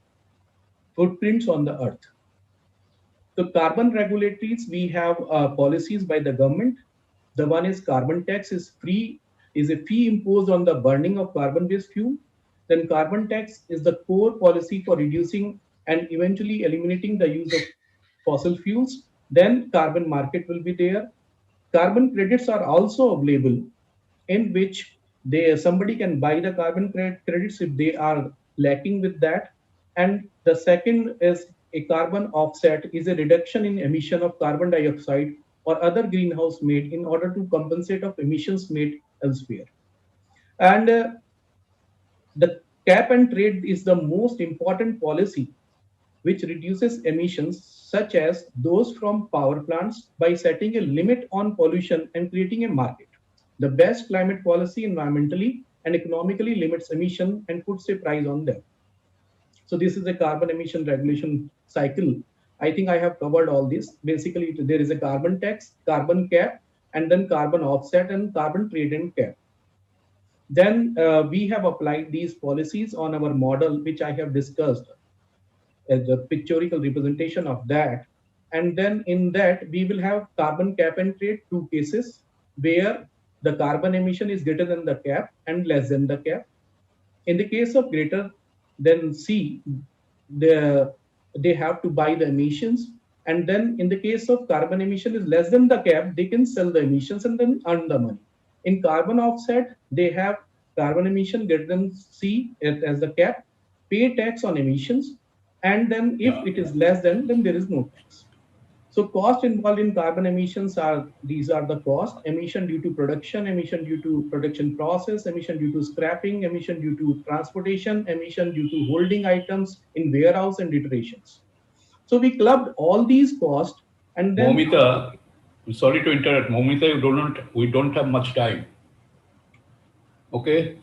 S13: footprints on the earth. So carbon regulatories, we have policies by the government. The one is carbon tax is a fee imposed on the burning of carbon-based fuel. Then carbon tax is the core policy for reducing and eventually eliminating the use of fossil fuels. Then carbon market will be there. Carbon credits are also available, in which somebody can buy the carbon credits if they are lacking with that. And the second is a carbon offset is a reduction in emission of carbon dioxide or other greenhouse made in order to compensate of emissions made elsewhere. And the cap and trade is the most important policy which reduces emissions such as those from power plants by setting a limit on pollution and creating a market. The best climate policy environmentally and economically limits emission and puts a price on them. So this is a carbon emission regulation cycle. I think I have covered all this. Basically, there is a carbon tax, carbon cap, and then carbon offset and carbon trade and cap. Then we have applied these policies on our model, which I have discussed as a pictorial representation of that. And then in that, we will have carbon cap and trade, two cases where the carbon emission is greater than the cap and less than the cap. In the case of greater than C, they have to buy the emissions. And then in the case of carbon emission is less than the cap, they can sell the emissions and then earn the money. In carbon offset, they have carbon emission greater than C as the cap, pay tax on emissions, and then if it is less than, then there is no tax. So cost involved in carbon emissions these are the cost: emission due to production, emission due to production process, emission due to scrapping, emission due to transportation, emission due to holding items in warehouse and deteriorations. So we clubbed all these costs and then—
S4: Moumita, sorry to interrupt. Moumita, we don't have much time. Okay?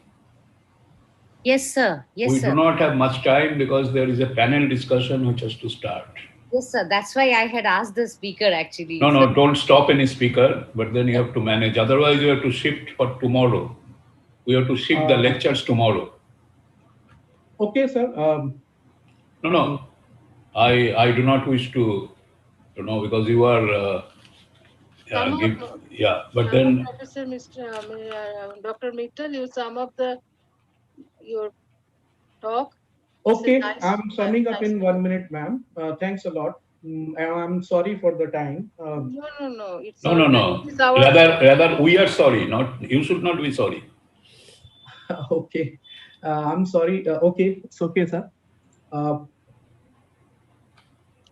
S1: Yes, sir. Yes,
S4: we
S1: sir.
S4: do not have much time because there is a panel discussion which has to start.
S1: Yes, sir. That's why I had asked the speaker actually.
S4: No, don't stop any speaker, but then you have to manage. Otherwise, you have to shift for tomorrow. We have to shift the lectures tomorrow.
S13: Okay, sir.
S4: No. I do not wish to, because you are But then
S16: Professor Dr. Mittal, you sum up your talk.
S13: Okay,
S16: Nice.
S13: I'm summing up in 1 minute, ma'am. Thanks a lot. I'm sorry for the time.
S16: No. It's
S4: no.
S16: It's our
S4: Rather, we are sorry. You should not be sorry.
S13: Okay, I'm sorry. Okay, it's okay, sir.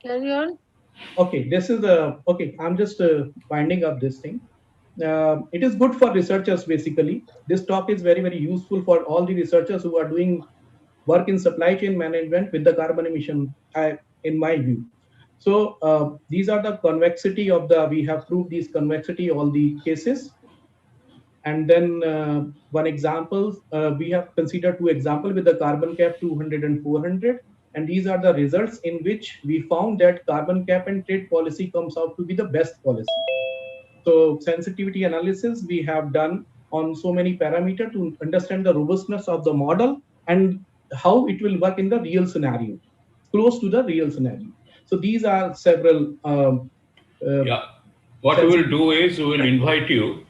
S16: Carry on.
S13: Okay, this is okay. I'm just winding up this thing. It is good for researchers, basically. This talk is very, very useful for all the researchers who are doing work in supply chain management with the carbon emission, in my view. So these are the convexity of we have proved these convexity, all the cases. And then one example, we have considered 2 examples with the carbon cap 200 and 400. And these are the results in which we found that carbon cap and trade policy comes out to be the best policy. So sensitivity analysis we have done on so many parameters to understand the robustness of the model and how it will work in the real scenario, close to the real scenario. So these are several.
S4: What we will do is we will invite you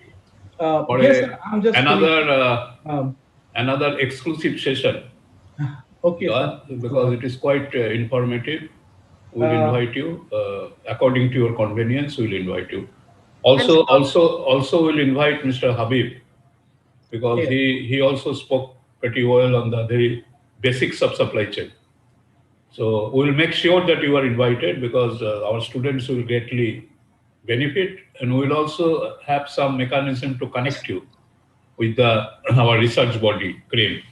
S4: for
S13: yes,
S4: another exclusive session.
S13: Okay,
S4: because it is quite informative. We will invite you according to your convenience. We will invite you. Also, we'll invite Mr. Habib because he also spoke pretty well on the very basics of supply chain. So we will make sure that you are invited because our students will greatly benefit, and we will also have some mechanism to connect you with our research body, CREAM.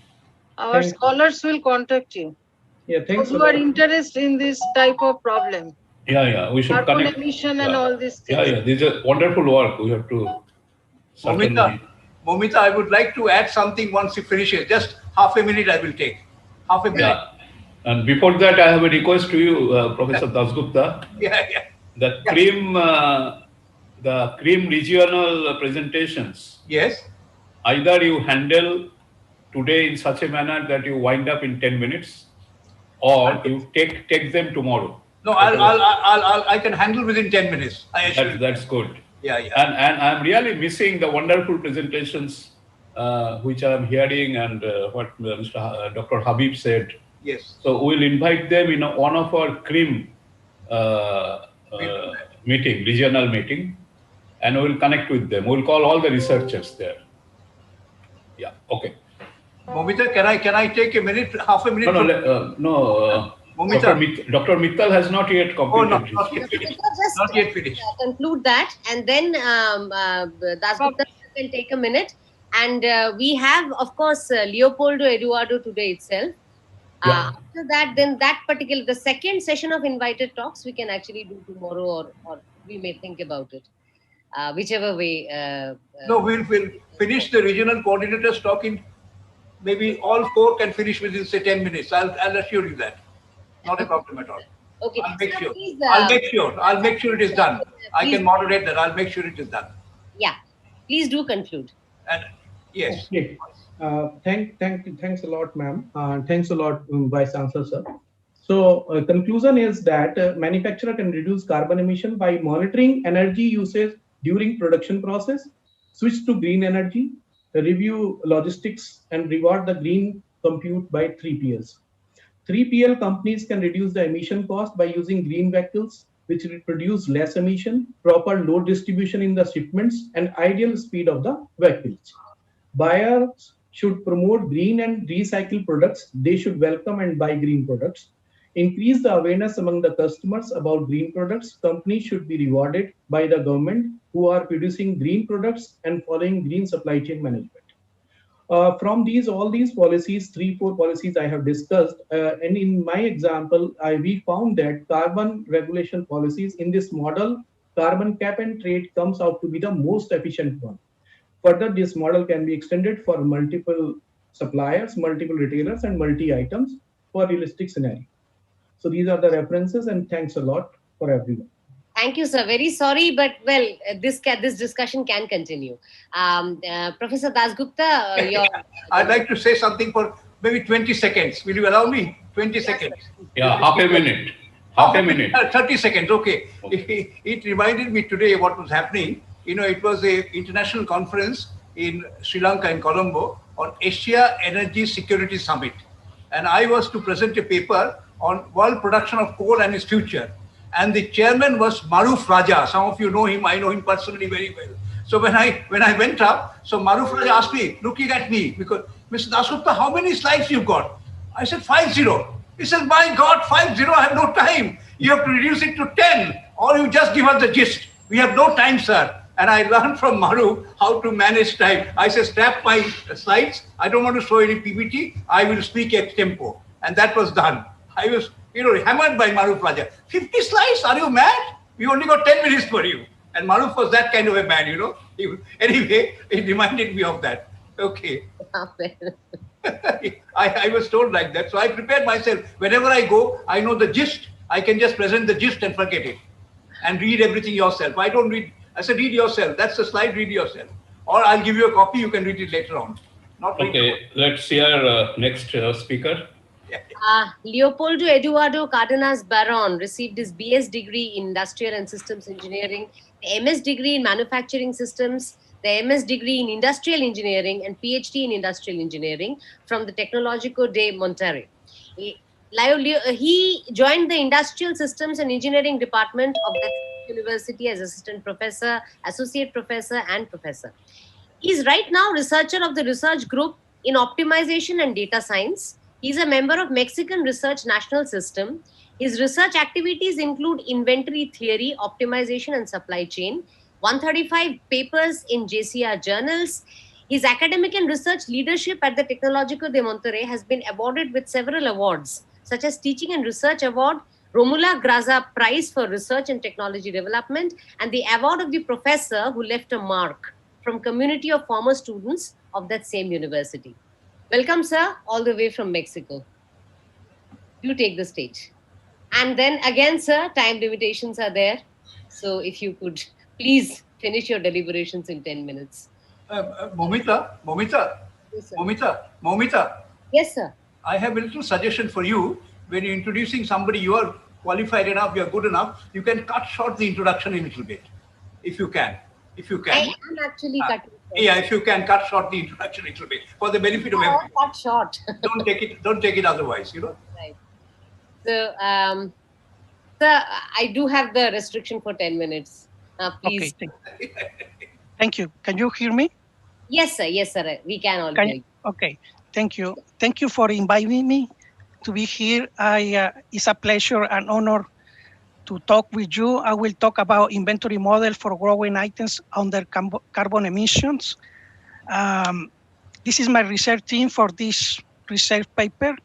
S16: Our scholars will contact you.
S13: Yeah, thanks.
S16: Those who are interested in this type of problem.
S4: Yeah, we should
S16: carbon
S4: connect.
S16: Emission and all these things.
S4: Yeah, this is a wonderful work. We have to.
S11: Momita, I would like to add something once you finish it. Just half a minute I will take. Half a minute.
S4: Yeah. And before that, I have a request to you, Professor Dasgupta. The CREAM regional presentations.
S11: Yes.
S4: Either you handle today in such a manner that you wind up in 10 minutes, or you take them tomorrow.
S11: No, I can handle within 10 minutes. I assure you.
S4: That's good.
S11: Yeah.
S4: And I'm really missing the wonderful presentations which I'm hearing and what Dr. Habib said.
S11: Yes.
S4: So we'll invite them in one of our CREAM meeting, regional meeting, and we'll connect with them. We'll call all the researchers there. Yeah. Okay.
S11: Momita, can I take a minute, half a minute?
S4: No. Dr. Mittal has not yet completed.
S11: Not yet finished.
S1: Conclude that, and then Dasgupta can take a minute. And we have, of course, Leopoldo Eduardo today itself. After that, then the second session of invited talks we can actually do tomorrow, or we may think about it, whichever way.
S11: No, we'll finish the regional coordinators talking. Maybe all 4 can finish within, say, 10 minutes. I'll assure you that. Not a problem at all.
S1: Okay.
S11: I'll make sure.
S1: Please,
S11: I'll make sure it is done. I can moderate that. I'll make sure it is done.
S1: Yeah. Please do conclude.
S11: And yes.
S13: Okay. Thanks a lot, ma'am. Thanks a lot, Vice Chancellor, sir. So conclusion is that manufacturer can reduce carbon emission by monitoring energy usage during production process, switch to green energy, review logistics, and reward the green compute by 3PLs. 3PL companies can reduce the emission cost by using green vehicles, which will produce less emission, proper load distribution in the shipments, and ideal speed of the vehicles. Buyers should promote green and recycled products. They should welcome and buy green products. Increase the awareness among the customers about green products. Companies should be rewarded by the government who are producing green products and following green supply chain management. From all these policies, 3-4 policies I have discussed, and in my example, we found that carbon regulation policies in this model, carbon cap and trade comes out to be the most efficient one. Further, this model can be extended for multiple suppliers, multiple retailers, and multi-items for realistic scenario. So these are the references, and thanks a lot for everyone.
S1: Thank you, sir. Very sorry, but this discussion can continue. Professor Dasgupta,
S11: I'd like to say something for maybe 20 seconds. Will you allow me? 20 seconds.
S4: Yeah, half a minute. Half a minute.
S11: 30 seconds, okay. It reminded me today what was happening. it was an international conference in Sri Lanka, in Colombo, on Asia Energy Security Summit. And I was to present a paper on world production of coal and its future. And the chairman was Maruf Raja. Some of you know him. I know him personally very well. So when I went up, so Maruf Raja asked me, looking at me, because Mr. Dasgupta, how many slides you got? I said 50. He said, my God, 50, I have no time. You have to reduce it to 10, or you just give us the gist. We have no time, sir. And I learned from Maruf how to manage time. I said, snap my slides. I don't want to show any PPT. I will speak ex tempo. And that was done. I was, hammered by Maruf Raja. 50 slides? Are you mad? We only got 10 minutes for you. And Maruf was that kind of a man, Anyway, it reminded me of that. Okay. I was told like that. So I prepared myself. Whenever I go, I know the gist. I can just present the gist and forget it. And read everything yourself. I don't read. I said, read yourself. That's the slide, read yourself. Or I'll give you a copy. You can read it later on.
S4: Okay, let's hear next speaker.
S1: Leopoldo Eduardo Cardenas Baron received his BS degree in Industrial and Systems Engineering, the MS degree in Manufacturing Systems, the MS degree in Industrial Engineering, and PhD in Industrial Engineering from the Tecnológico de Monterrey. He joined the Industrial Systems and Engineering Department of the University as assistant professor, associate professor, and professor. He is right now researcher of the research group in optimization and data science. He is a member of Mexican Research National System. His research activities include inventory theory, optimization, and supply chain, 135 papers in JCR journals. His academic and research leadership at the Tecnológico de Monterrey has been awarded with several awards, such as Teaching and Research Award, Romula Graza Prize for Research and Technology Development, and the award of the professor who left a mark from community of former students of that same university. Welcome, sir, all the way from Mexico. Do take the stage. And then again, sir, time limitations are there. So if you could please finish your deliberations in 10 minutes.
S11: Momita.
S1: Yes, sir.
S11: Momita.
S1: Yes, sir. I
S11: have a little suggestion for you. When you're introducing somebody, you are qualified enough, you are good enough, you can cut short the introduction a little bit, if you can.
S1: I am actually cutting.
S11: Yeah, if you can cut short the introduction a little bit for the benefit of everyone.
S1: Cut short.
S11: Don't take it otherwise,
S1: Right. So, sir, I do have the restriction for 10 minutes. Please.
S14: Okay, thank you. Can you hear me?
S1: Yes, sir. Yes, sir. We can all hear you.
S14: Okay. Thank you. Thank you for inviting me to be here. It's a pleasure and honor to talk with you. I will talk about inventory model for growing items under carbon emissions. This is my research team for this research paper,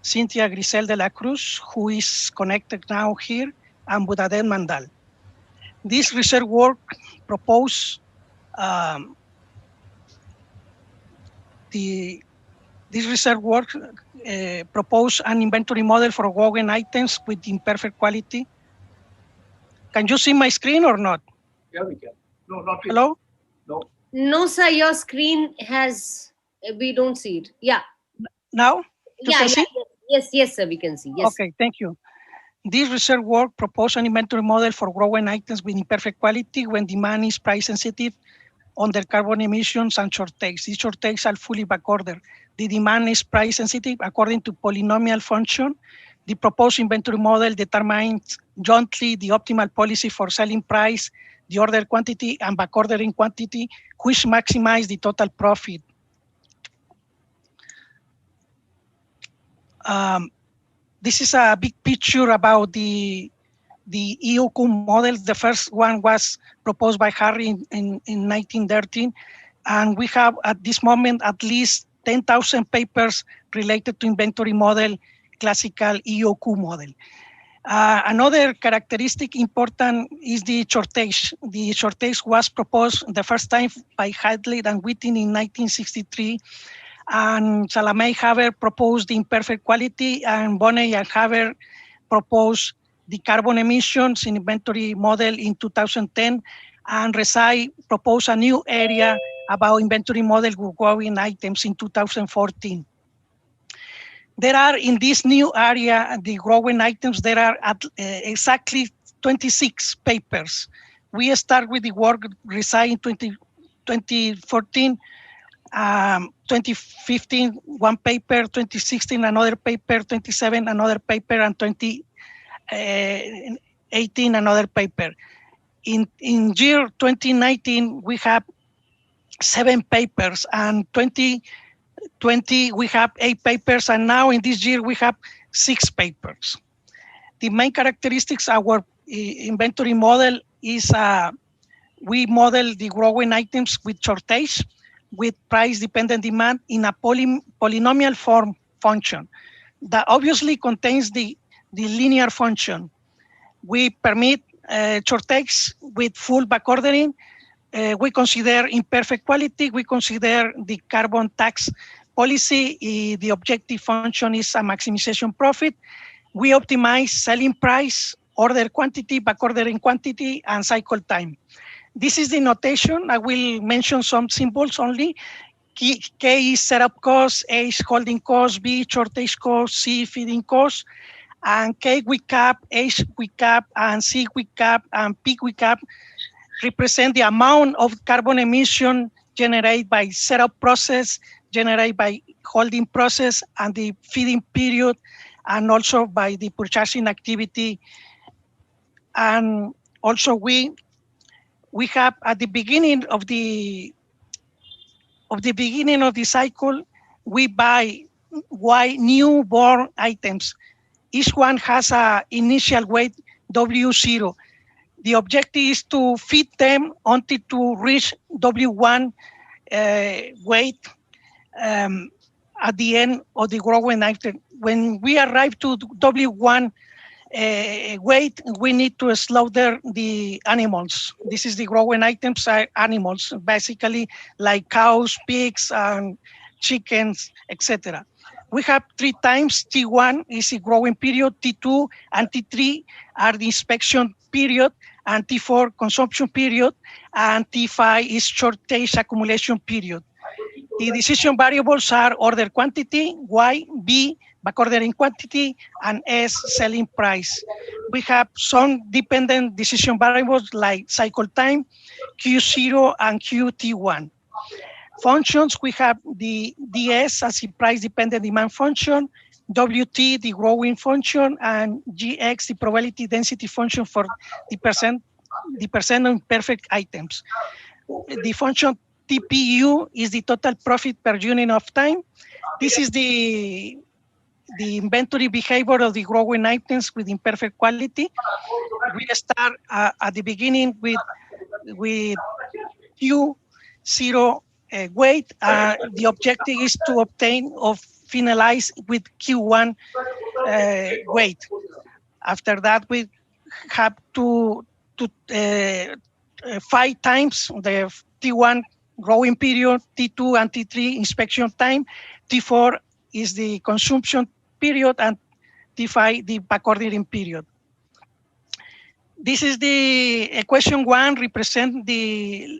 S14: Cynthia Grisel de la Cruz, who is connected now here, and Budaden Mandal. This research work proposed propose an inventory model for growing items with imperfect quality. Can you see my screen or not?
S11: Yeah, we can. No, not really.
S14: Hello?
S11: No.
S1: No, sir. Your screen has. We don't see it. Yeah.
S14: Now?
S1: Yes, sir. We can see. Yes.
S14: Okay, thank you. This research work proposed an inventory model for growing items with imperfect quality when demand is price sensitive under carbon emissions and shortages. These shortages are fully backordered. The demand is price sensitive according to polynomial function. The proposed inventory model determines jointly the optimal policy for selling price, the order quantity, and backordering quantity, which maximize the total profit. This is a big picture about the EOQ models. The first one was proposed by Harry in 1913, and we have at this moment at least 10,000 papers related to inventory model, classical EOQ model. Another characteristic important is the shortage. The shortage was proposed the first time by Hadley and Whiting in 1963, and Salameh Haber proposed the imperfect quality, and Bonney and Haber proposed the carbon emissions in inventory model in 2010, and Resai proposed a new area about inventory model with growing items in 2014. There are in this new area, the growing items, there are exactly 26 papers we start with the work reside in 2014, 2015, one paper, 2016, another paper, 2017, another paper, and 2018, another paper. In year 2019, we have 7 papers, and 2020, we have 8 papers, and now in this year, we have 6 papers. The main characteristics of our inventory model is we model the growing items with shortage, with price-dependent demand in a polynomial form function that obviously contains the linear function. We permit shortage with full backordering. We consider imperfect quality. We consider the carbon tax policy. The objective function is a maximization profit. We optimize selling price, order quantity, backordering quantity, and cycle time. This is the notation. I will mention some symbols only. K is setup cost, A is holding cost, B shortage cost, C feeding cost, and K with cap, H with cap, and C with cap, and P with cap represent the amount of carbon emission generated by setup process, generated by holding process, and the feeding period, and also by the purchasing activity. And also we have at the beginning of the cycle, we buy newborn items. Each one has an initial weight W0. The objective is to feed them until to reach W1 weight at the end of the growing item. When we arrive to W1 weight, we need to slaughter the animals. This is the growing items are animals, basically like cows, pigs, and chickens, etc. We have 3 times. T1 is a growing period, T2 and T3 are the inspection period, and T4 consumption period, and T5 is shortage accumulation period. The decision variables are order quantity, Y, B, backordering quantity, and S, selling price. We have some dependent decision variables like cycle time, Q0 and QT1. Functions, we have the DS as a price-dependent demand function, WT, the growing function, and GX, the probability density function for the percent of imperfect items. The function TPU is the total profit per unit of time. This is the inventory behavior of the growing items with imperfect quality. We start at the beginning with Q0 weight. The objective is to obtain or finalize with Q1 weight. After that, we have to 5 times the T1 growing period, T2 and T3 inspection time, T4 is the consumption period, and T5 the backordering period. This is the equation 1 represent the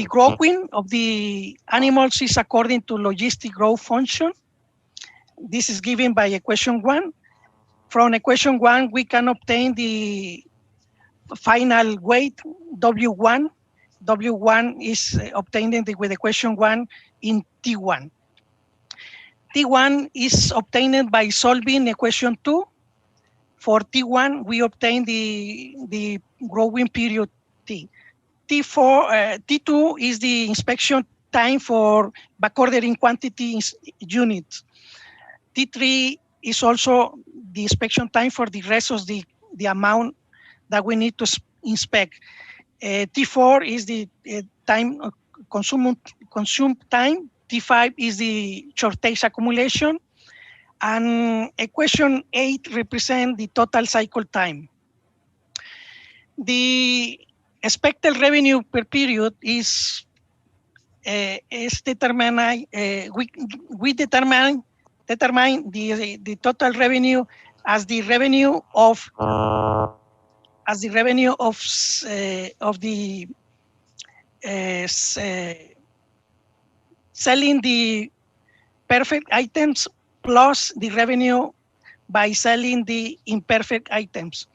S14: growing of the animals is according to logistic growth function. This is given by equation 1. From equation 1, we can obtain the final weight, W1. W1 is obtained with equation 1 in T1. T1 is obtained by solving equation 2. For T1, we obtain the growing period T. T2 is the inspection time for backordering quantity units. T3 is also the inspection time for the rest of the amount that we need to inspect. T4 is the time consumed time. T5 is the shortage accumulation. And equation 8 represents the total cycle time. The expected revenue per period is determined. We determine the total revenue as the revenue of the selling the perfect items plus the revenue by selling the imperfect items.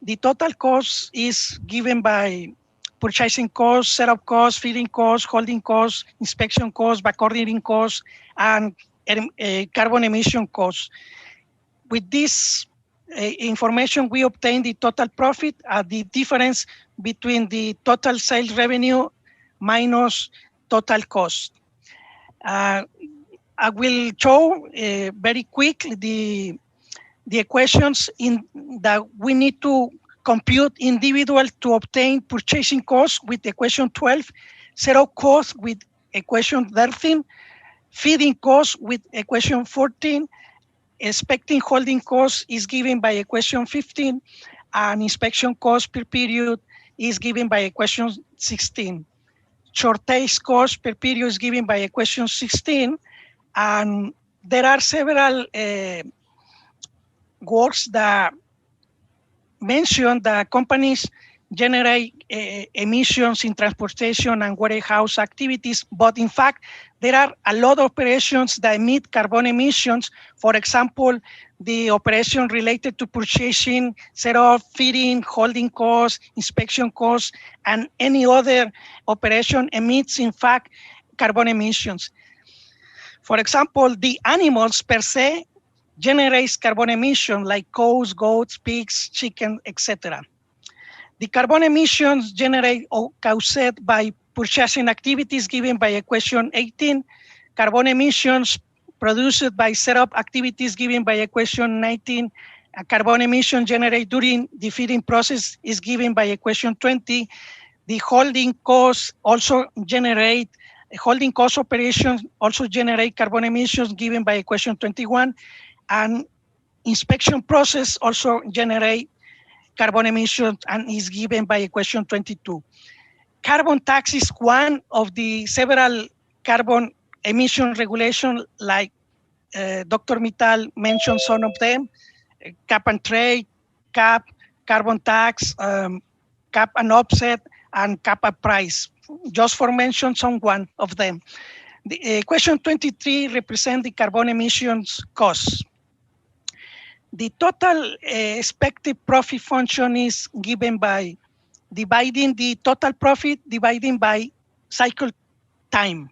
S14: the total cost is given by purchasing cost, setup cost, feeding cost, holding cost, inspection cost, backordering cost, and carbon emission cost. With this information, we obtain the total profit at the difference between the total sales revenue minus total cost. I will show very quick the equations in that we need to compute individual to obtain purchasing cost with equation 12, setup cost with equation 13, feeding cost with equation 14, expecting holding cost is given by equation 15, and inspection cost per period is given by equation 16. Shortage cost per period is given by equation 16, and there are several works that mention that companies generate emissions in transportation and warehouse activities, but in fact, there are a lot of operations that emit carbon emissions. For example, the operation related to purchasing, setup, feeding, holding costs, inspection costs, and any other operation emits, in fact, carbon emissions. For example, the animals per se generates carbon emission like cows, goats, pigs, chicken, etc. The carbon emissions generate or caused by purchasing activities given by equation 18, carbon emissions produced by setup activities given by equation 19, a carbon emission generated during the feeding process is given by equation 20, the holding costs also generate, holding cost operations also generate carbon emissions given by equation 21, and inspection process also generate carbon emissions and is given by equation 22. Carbon tax is one of the several carbon emission regulations, like Dr. Mittal mentioned some of them: cap and trade, cap, carbon tax, cap and offset, and cap and price, just for mention some one of them. The equation 23 represents the carbon emissions costs. The total expected profit function is given by dividing the total profit dividing by cycle time.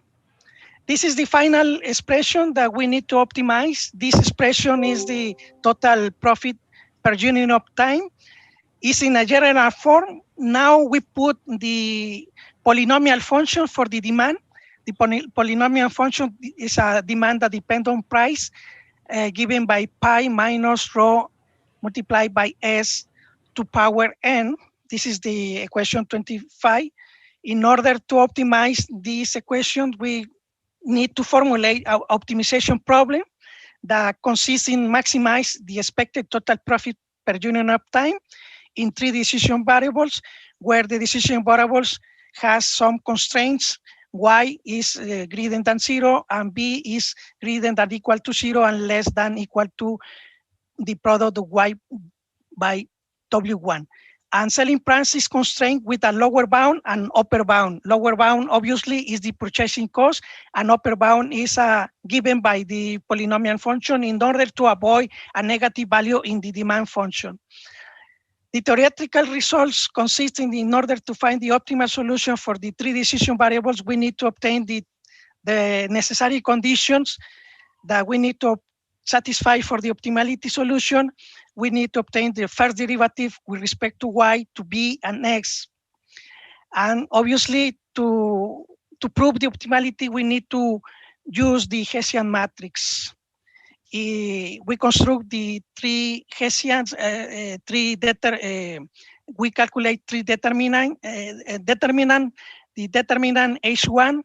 S14: This is the final expression that we need to optimize. This expression is the total profit per unit of time. It's in a general form. Now we put the polynomial function for the demand. The polynomial function is a demand that depends on price, given by pi minus rho multiplied by s to power n. This is the equation 25. In order to optimize this equation, we need to formulate an optimization problem that consists in maximize the expected total profit per unit of time in 3 decision variables, where the decision variables has some constraints. Y is greater than 0, and B is greater than equal to 0 and less than equal to the product of Y by W1. And selling price is constrained with a lower bound and upper bound. Lower bound obviously is the purchasing cost, and upper bound is given by the polynomial function in order to avoid a negative value in the demand function. The theoretical results consist in order to find the optimal solution for the 3 decision variables, we need to obtain the necessary conditions that we need to satisfy for the optimality solution. We need to obtain the first derivative with respect to y, to b, and x. And obviously, to prove the optimality, we need to use the Hessian matrix. We construct the 3 Hessians, we calculate 3 determinant, the determinant H1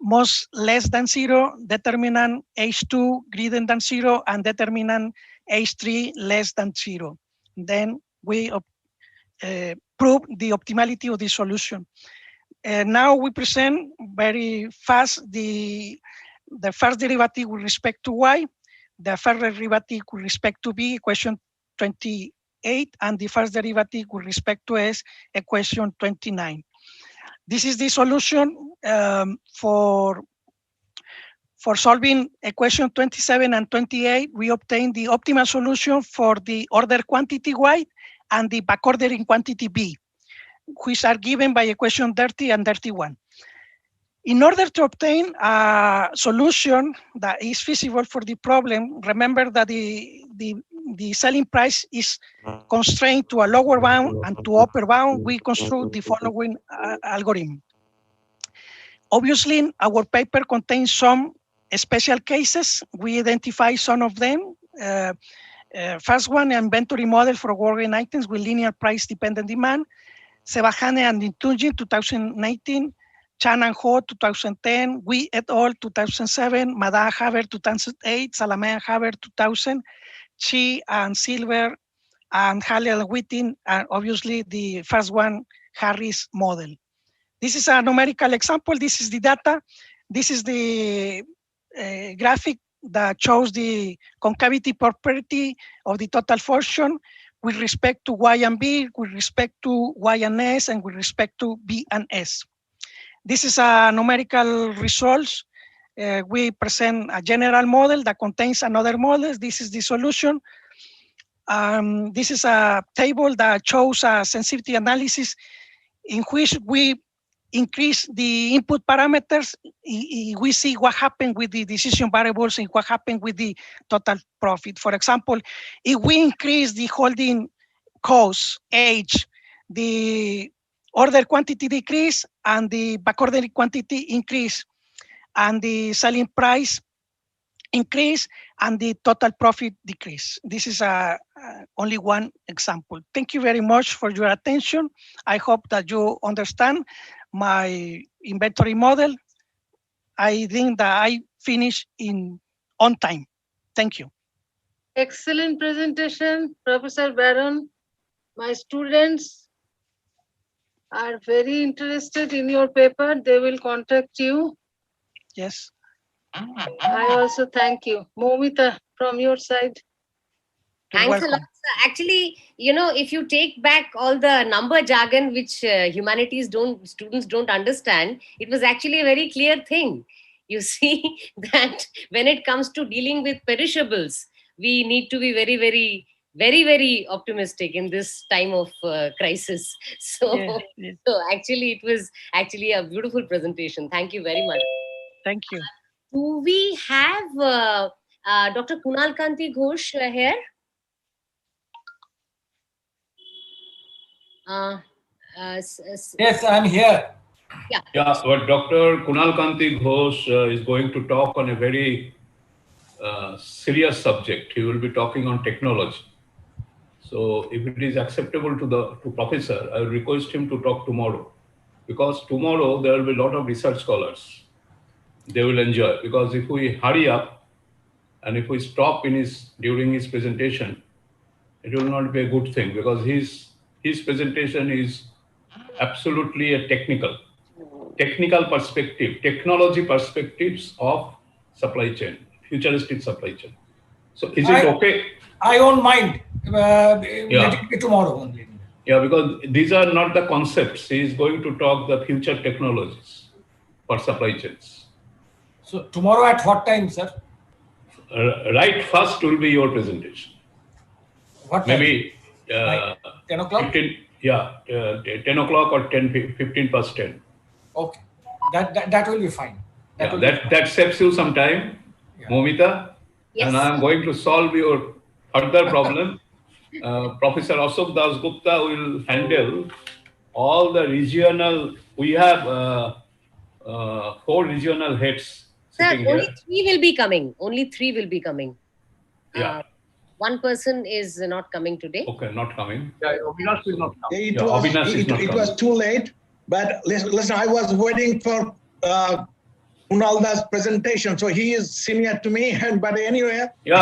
S14: most less than 0, determinant H2 greater than 0, and determinant H3 less than 0. Then we prove the optimality of the solution. Now we present very fast the first derivative with respect to y, the first derivative with respect to b, equation 28, and the first derivative with respect to s, equation 29. This is the solution for solving equation 27 and 28. We obtain the optimal solution for the order quantity y and the backordering quantity B, which are given by equation 30 and 31. In order to obtain a solution that is feasible for the problem, remember that the selling price is constrained to a lower bound and to upper bound. We construct the following algorithm. Obviously, our paper contains some special cases. We identify some of them. First one, inventory model for working items with linear price dependent demand. Sebahane and Intunji, 2019. Chan and Ho, 2010. Wee et al., 2007. Mada Haber, 2008. Salameh and Haber, 2000. Chi and Silver and Halley and Whiting, and obviously the first one, Harris model. This is a numerical example. This is the data. This is the graphic that shows the concavity property of the total function with respect to Y and B, with respect to Y and S, and with respect to B and S. This is a numerical results. We present a general model that contains another model. This is the solution. This is a table that shows a sensitivity analysis in which we increase the input parameters. We see what happened with the decision variables and what happened with the total profit. For example, if we increase the holding cost, age, the order quantity decrease and the backordering quantity increase, and the selling price increase and the total profit decrease. This is only one example. Thank you very much for your attention. I hope that you understand my inventory model. I think that I finished on time. Thank you.
S16: Excellent presentation, Professor Baron. My students are very interested in your paper. They will contact you.
S14: Yes.
S16: I also thank you. Momita, from your side.
S1: Thanks a lot, sir. Actually, if you take back all the number jargon which students don't understand, it was actually a very clear thing. You see that when it comes to dealing with perishables, we need to be very, very, very, very optimistic in this time of crisis. So actually, it was actually a beautiful presentation. Thank you very much.
S14: Thank you.
S1: Do we have Dr. Kunal Kanti Ghosh here?
S2: Yes, I'm here.
S4: Yeah, so Dr. Kunal Kanti Ghosh is going to talk on a very serious subject. He will be talking on technology. So if it is acceptable to Professor, I will request him to talk tomorrow, because tomorrow there will be a lot of research scholars. They will enjoy, because if we hurry up and if we stop during his presentation, it will not be a good thing, because his presentation is absolutely a technical perspective, technology perspectives of supply chain, futuristic supply chain. So is it okay?
S2: I won't mind. Let it be tomorrow only.
S4: Yeah, because these are not the concepts. He is going to talk the future technologies for supply chains.
S2: So tomorrow at what time, sir?
S4: Right first will be your presentation.
S2: What time?
S4: Maybe
S2: 10 o'clock?
S4: 10 o'clock or 15 past 10.
S2: Okay, that will be fine.
S4: That saves you some time, Momita.
S1: Yes.
S4: And I am going to solve your further problem. Professor Ashok Das Gupta will handle all the regional. We have 4 regional heads.
S1: Sir, only 3 will be coming. Only 3 will be coming.
S4: Yeah.
S1: One person is not coming today.
S4: Okay, not coming.
S11: Yeah, Avinash will not come.
S9: It was too late, but listen, I was waiting for Kunal Das presentation, so he is senior to me. But anyway,
S4: so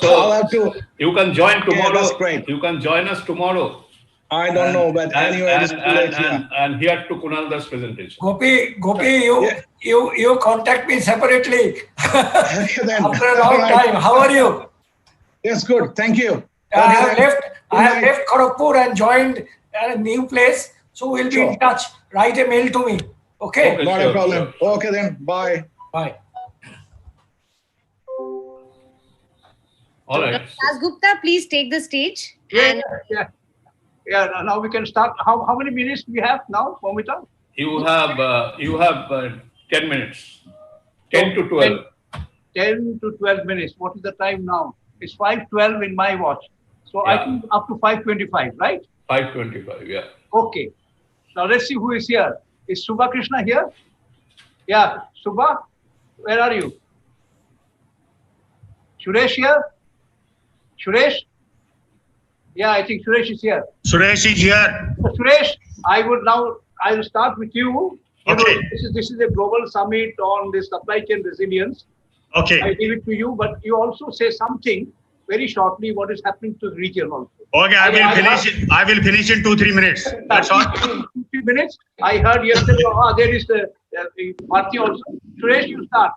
S9: I'll have to.
S4: You can join tomorrow.
S9: That's great.
S4: You can join us tomorrow.
S9: I don't know, but anyway, it's too late.
S4: And here to Kunal Das presentation.
S2: Gopi, you contact me separately after a long time. How are you?
S9: Yes, good. Thank you.
S2: I have left Kharagpur and joined a new place, so we'll be in touch. Write a mail to me. Okay?
S9: Not a problem. Okay then. Bye.
S2: Bye.
S4: All right.
S1: Das Gupta, please take the stage.
S11: Yeah. Yeah, now we can start. How many minutes do we have now, Momita?
S4: You have 10 minutes. 10 to 12.
S11: 10 to 12 minutes. What is the time now? It's 5:12 in my watch. So
S4: Yeah.
S11: I think up to 5:25, right?
S4: 5:25, yeah.
S11: Okay. Now let's see who is here. Is Subha Krishna here? Yeah, Subha, where are you? Suresh here? Suresh? Yeah, I think Suresh is here.
S15: Suresh is here.
S11: So Suresh, I will start with you.
S15: Okay.
S11: This is a global summit on the supply chain resilience.
S15: Okay.
S11: I leave it to you, but you also say something very shortly what is happening to the region also.
S15: Okay, I will finish in 2-3 minutes. That's all.
S11: 2-3 minutes. I heard yesterday, there is the party also. Suresh, you start.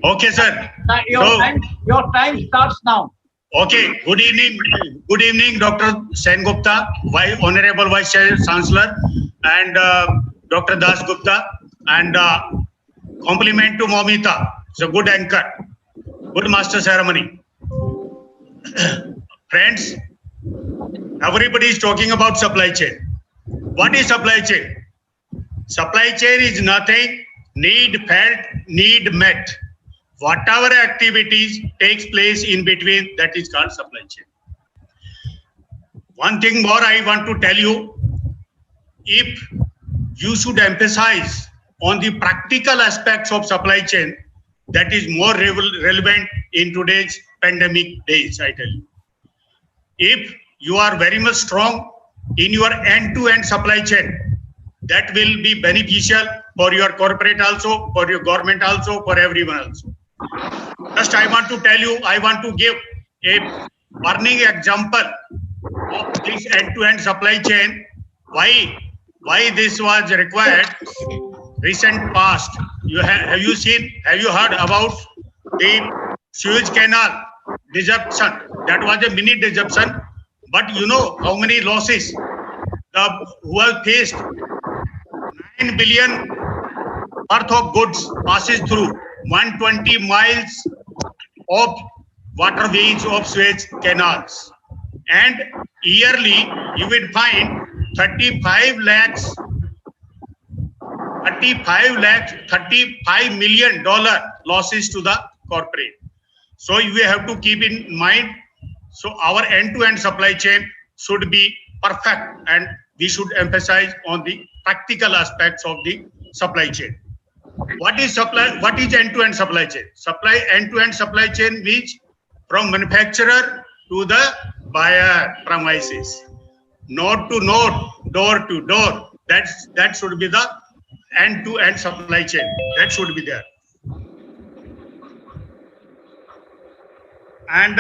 S15: Okay, sir.
S11: Your time starts now.
S15: Okay. Good evening, Dr. Sengupta, Honorable Vice Chancellor, and Dr. Das Gupta, and compliment to Momita. It's a good anchor, good master ceremony. Friends, everybody is talking about supply chain. What is supply chain? Supply chain is nothing, need felt, need met. Whatever activities takes place in between, that is called supply chain. One thing more I want to tell you, if you should emphasize on the practical aspects of supply chain, that is more relevant in today's pandemic days, I tell you. If you are very much strong in your end-to-end supply chain, that will be beneficial for your corporate also, for your government also, for everyone also. Just I want to tell you, I want to give a burning example of this end-to-end supply chain, why this was required. Recent past, have you heard about the Suez Canal disruption? That was a mini disruption, but you know how many losses who have faced 9 billion worth of goods passes through 120 miles of waterways of Suez canals, and yearly you will find 35 million losses to the corporate. So we have to keep in mind, so our end-to-end supply chain should be perfect, and we should emphasize on the practical aspects of the supply chain. What is end-to-end supply chain? End-to-end supply chain means from manufacturer to the buyer premises, node to node, door to door. That should be the end-to-end supply chain. That should be there. And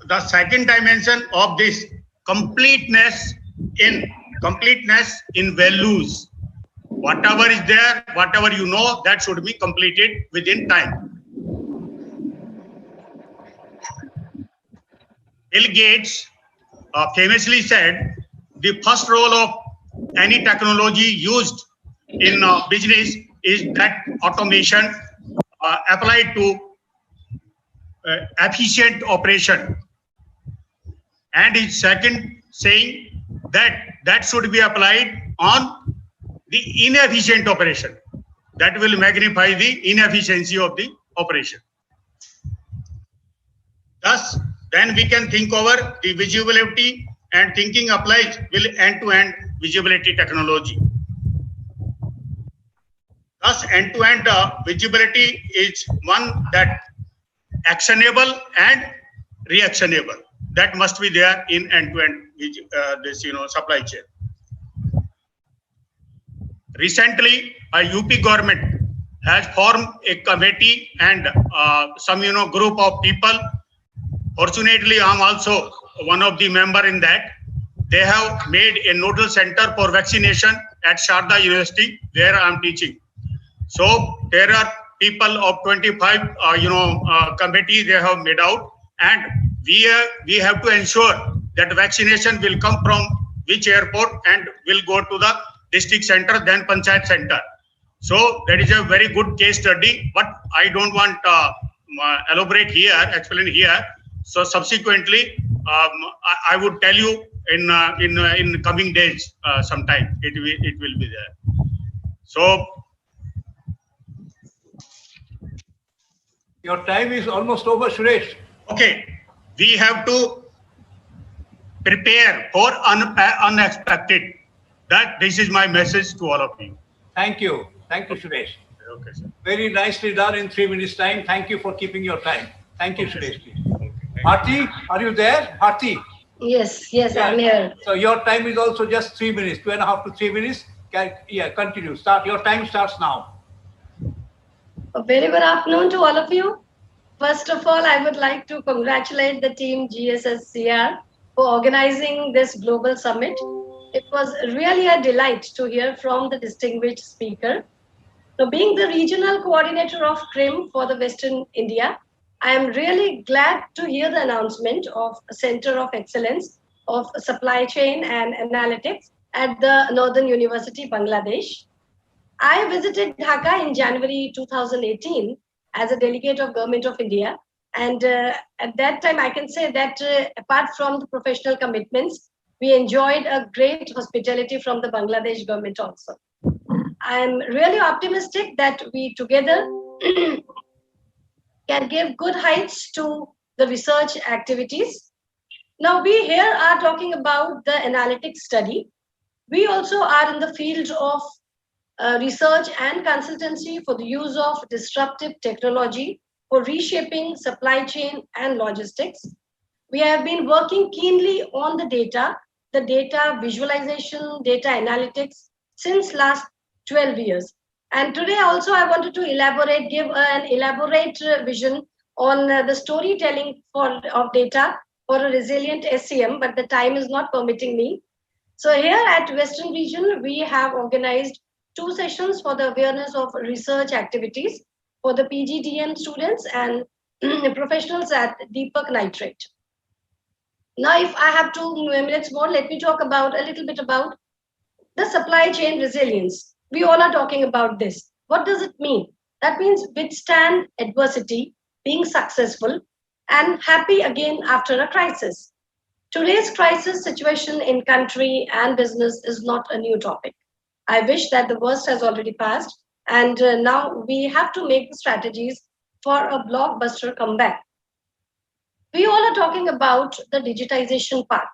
S15: the second dimension of this completeness in values. Whatever is there, whatever you know, that should be completed within time. Bill Gates famously said, the first role of any technology used in business is that automation applied to efficient operation. And his second saying that should be applied on the inefficient operation. That will magnify the inefficiency of the operation. Thus, then we can think over the visibility, and thinking applies will end-to-end visibility technology. Thus, end-to-end visibility is one that actionable and reactionable. That must be there in end-to-end supply chain. Recently, a UP government has formed a committee and some group of people. Fortunately, I am also one of the member in that. They have made a nodal center for vaccination at Sharda University, where I am teaching. So there are people of 25 committee they have made out, and we have to ensure that vaccination will come from which airport and will go to the district center, then panchayat center. So that is a very good case study, but I don't want to explain here. So subsequently, I would tell you in coming days sometime it will be there. So
S11: your time is almost over, Suresh.
S15: Okay, we have to prepare for unexpected. This is my message to all of you.
S11: Thank you, Suresh.
S15: Okay, sir.
S11: Very nicely done in 3 minutes time. Thank you for keeping your time. Thank you, Suresh. Bharti, are you there? Bharti?
S3: Yes, I'm here.
S11: So your time is also just 3 minutes, 2.5 to 3 minutes. Continue. Start. Your time starts now.
S3: A very good afternoon to all of you. First of all, I would like to congratulate the team GSSCR for organizing this global summit. It was really a delight to hear from the distinguished speaker. So being the regional coordinator of CRIM for the Western India, I am really glad to hear the announcement of a Center of Excellence of Supply Chain and Analytics at the Northern University, Bangladesh. I visited Dhaka in January 2018 as a delegate of Government of India. And at that time, I can say that apart from the professional commitments, we enjoyed a great hospitality from the Bangladesh government also. I'm really optimistic that we together can give good heights to the research activities. Now we here are talking about the analytics study. We also are in the field of research and consultancy for the use of disruptive technology for reshaping supply chain and logistics. We have been working keenly on the data visualization, data analytics since last 12 years. And today also I wanted to give an elaborate vision on the storytelling of data for a resilient SCM, but the time is not permitting me. So here at Western Region, we have organized 2 sessions for the awareness of research activities for the PGDM students and professionals at Deepak Nitrate. Now, if I have 2 minutes more, let me talk about a little bit about the supply chain resilience. We all are talking about this. What does it mean? That means withstand adversity, being successful, and happy again after a crisis. Today's crisis situation in country and business is not a new topic. I wish that the worst has already passed, and now we have to make the strategies for a blockbuster comeback. We all are talking about the digitization part.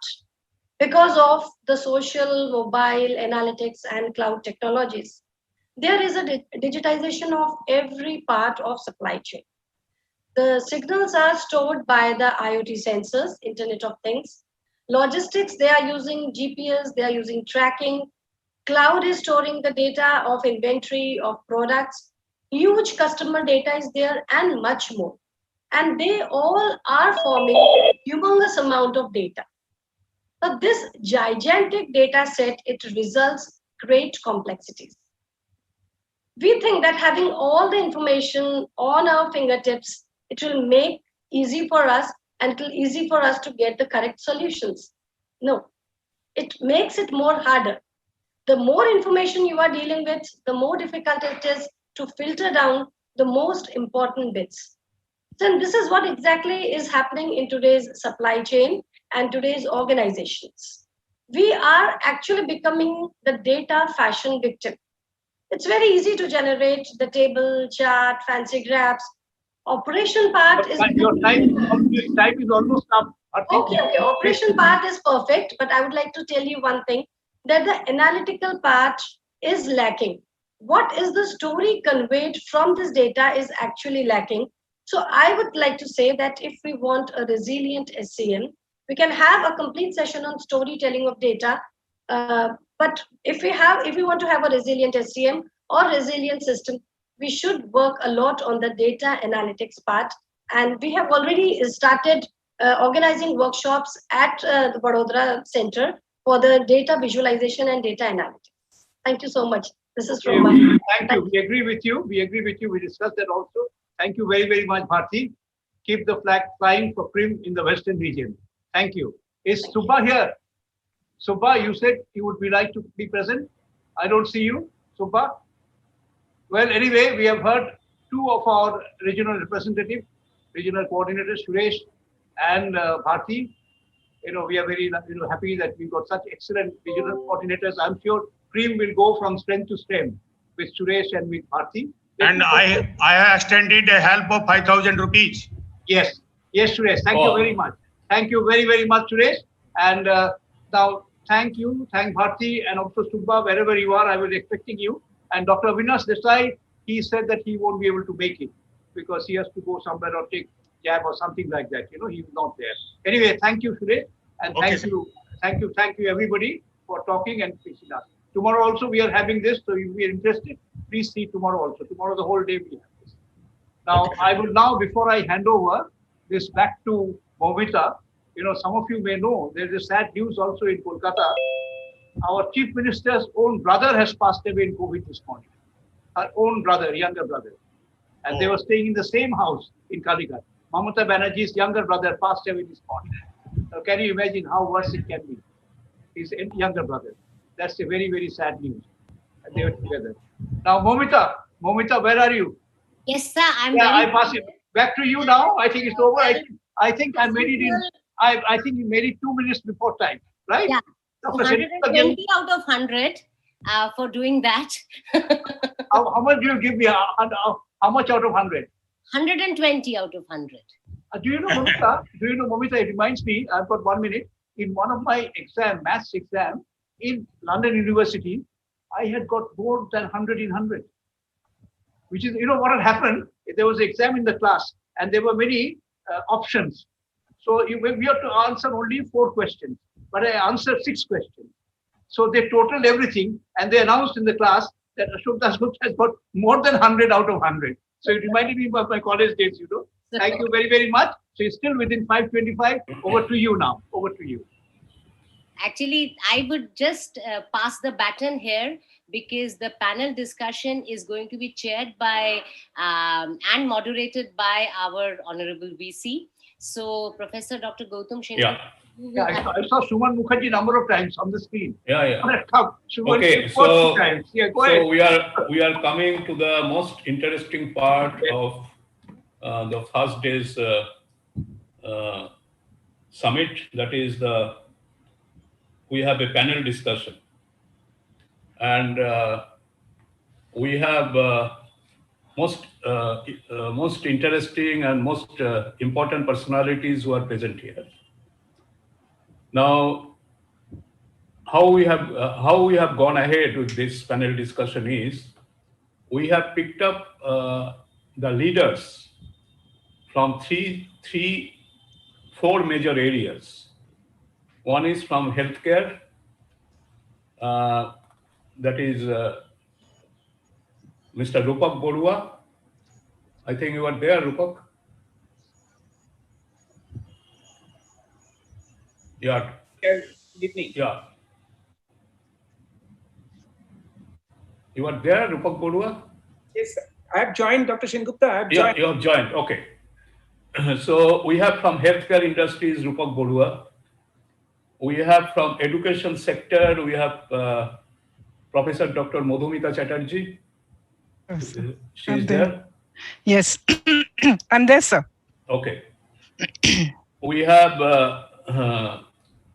S3: Because of the social, mobile, analytics, and cloud technologies, there is a digitization of every part of supply chain. The signals are stored by the IoT sensors, Internet of Things. Logistics, they are using GPS, they are using tracking. Cloud is storing the data of inventory of products. Huge customer data is there and much more. And they all are forming humongous amount of data. But this gigantic data set, it results great complexities. We think that having all the information on our fingertips, it will make easy for us and it will easy for us to get the correct solutions. No, it makes it more harder. The more information you are dealing with, the more difficult it is to filter down the most important bits. So this is what exactly is happening in today's supply chain and today's organizations. We are actually becoming the data fashion victim. It's very easy to generate the table, chart, fancy graphs. Operation part is...
S11: Your time is almost up.
S3: Okay. Operation part is perfect, but I would like to tell you one thing, that the analytical part is lacking. What is the story conveyed from this data is actually lacking. So I would like to say that if we want a resilient SCM, we can have a complete session on storytelling of data. But if we want to have a resilient SCM or resilient system, we should work a lot on the data analytics part. And we have already started organizing workshops at the Vadodara Center for the data visualization and data analytics. Thank you so much. This is from my...
S11: Thank you. We agree with you. We discussed that also. Thank you very, very much, Bharti. Keep the flag flying for CRIM in the Western region. Thank you. Is Subha here? Subha, you said you would be like to be present. I don't see you, Subha. Well, anyway, we have heard 2 of our regional representatives, regional coordinators, Suresh and Bharti. We are very happy that we've got such excellent regional coordinators. I'm sure Cream will go from strength to strength with Suresh and with Bharti.
S15: And I have extended a help of 5,000 rupees.
S11: Yes, Suresh. Thank you very much. Thank you very, very much, Suresh. And now, thank Bharti and also Subba, wherever you are, I was expecting you. And Dr. Avinash Desai, he said that he won't be able to make it because he has to go somewhere or take jab or something like that. He was not there. Anyway, thank you, Suresh. And thank you, everybody, for talking and facing us. Tomorrow also we are having this, so if you are interested, please see tomorrow also. Tomorrow the whole day we have this. Now, I will before I hand over this back to Momita, some of you may know, there is a sad news also in Kolkata. Our Chief Minister's own brother has passed away in COVID this morning. Her own brother, younger brother. And they were staying in the same house in Kalighat. Mamata Banerjee's younger brother passed away this morning. Now, can you imagine how worse it can be? His younger brother. That's a very, very sad news. And they were together. Now, Momita, where are you?
S1: Yes, sir.
S11: I pass it back to you now. I think it's over. I think I made it in. I think you made it 2 minutes before time, right?
S1: Yeah. 120 out of 100 for doing that.
S11: How much do you give me? How much out of 100?
S1: 120 out of 100.
S11: Do you know, Momita? It reminds me, I've got 1 minute. In one of my maths exam in London University, I had got more than 100 in 100. Which is, what had happened? There was an exam in the class and there were many options. So we have to answer only 4 questions, but I answered 6 questions. So they totaled everything and they announced in the class that Ashok Dasgupta has got more than 100 out of 100. So it reminded me of my college days, Thank you very, very much. So it's still within 525. Over to you now. Over to you.
S1: Actually, I would just pass the baton here because the panel discussion is going to be chaired by and moderated by our Honorable VC. So, Professor Dr. Gautam Shendu.
S11: Yeah, I saw Suman Mukherjee number of times on the screen.
S4: Yeah.
S11: Suman,
S4: Okay,
S11: so
S4: we are coming to the most interesting part of the first day's summit. That is we have a panel discussion, and we have most interesting and most important personalities who are present here. Now, how we have gone ahead with this panel discussion is we have picked up the leaders from four major areas. One is from healthcare, that is Mr. Rupak Borua. I think you are there, Rupak. Yeah.
S18: Good evening.
S4: Yeah. You are there, Rupak Borua?
S18: Yes, sir. I have joined, Dr. Sengupta. I have joined.
S4: Yeah, you have joined. Okay. So we have from healthcare industries, Rupak Borua. We have from education sector, we have Professor Dr. Madhumita Chatterjee.
S19: Yes,
S4: She is there?
S19: Yes, I'm there, sir.
S4: Okay. We have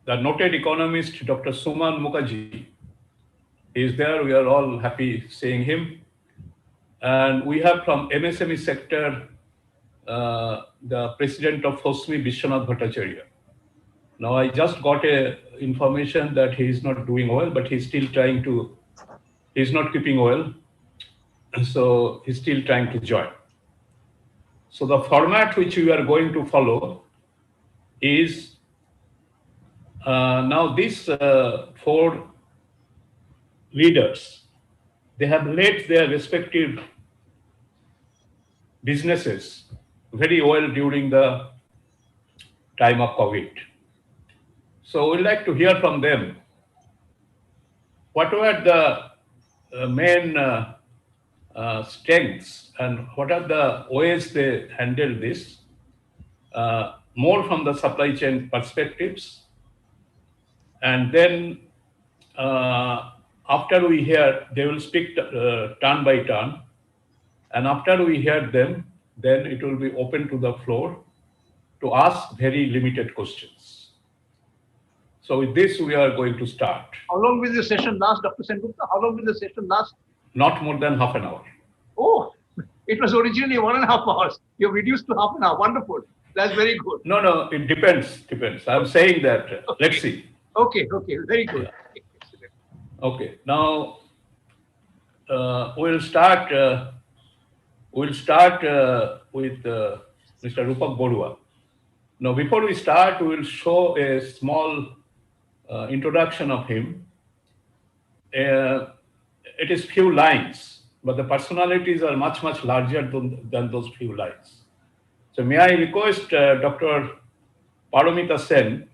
S4: the noted economist, Dr. Suman Mukherjee. He is there. We are all happy seeing him. And we have from MSME sector, the president of FOSMI, Vishwanath Bhattacharya. Now, I just got information that he is not doing well, but he's still trying to, he's not keeping well. So he's still trying to join. So the format which we are going to follow is now these four leaders, they have led their respective businesses very well during the time of COVID. So we'd like to hear from them. What were the main strengths and what are the ways they handle this? More from the supply chain perspectives. And then after we hear, they will speak turn by turn. And after we hear them, then it will be open to the floor to ask very limited questions. So with this, we are going to start.
S11: How long will the session last, Dr. Sengupta? How long will the session last?
S4: Not more than half an hour.
S11: Oh, it was originally 1.5 hours. You've reduced to half an hour. Wonderful. That's very good.
S4: No, it depends. I'm saying that, let's see.
S11: Okay, very good.
S4: Okay, now we'll start with Mr. Rupak Borua. Now, before we start, we will show a small introduction of him. It is few lines, but the personalities are much larger than those few lines. So may I request Dr. Paramita Sen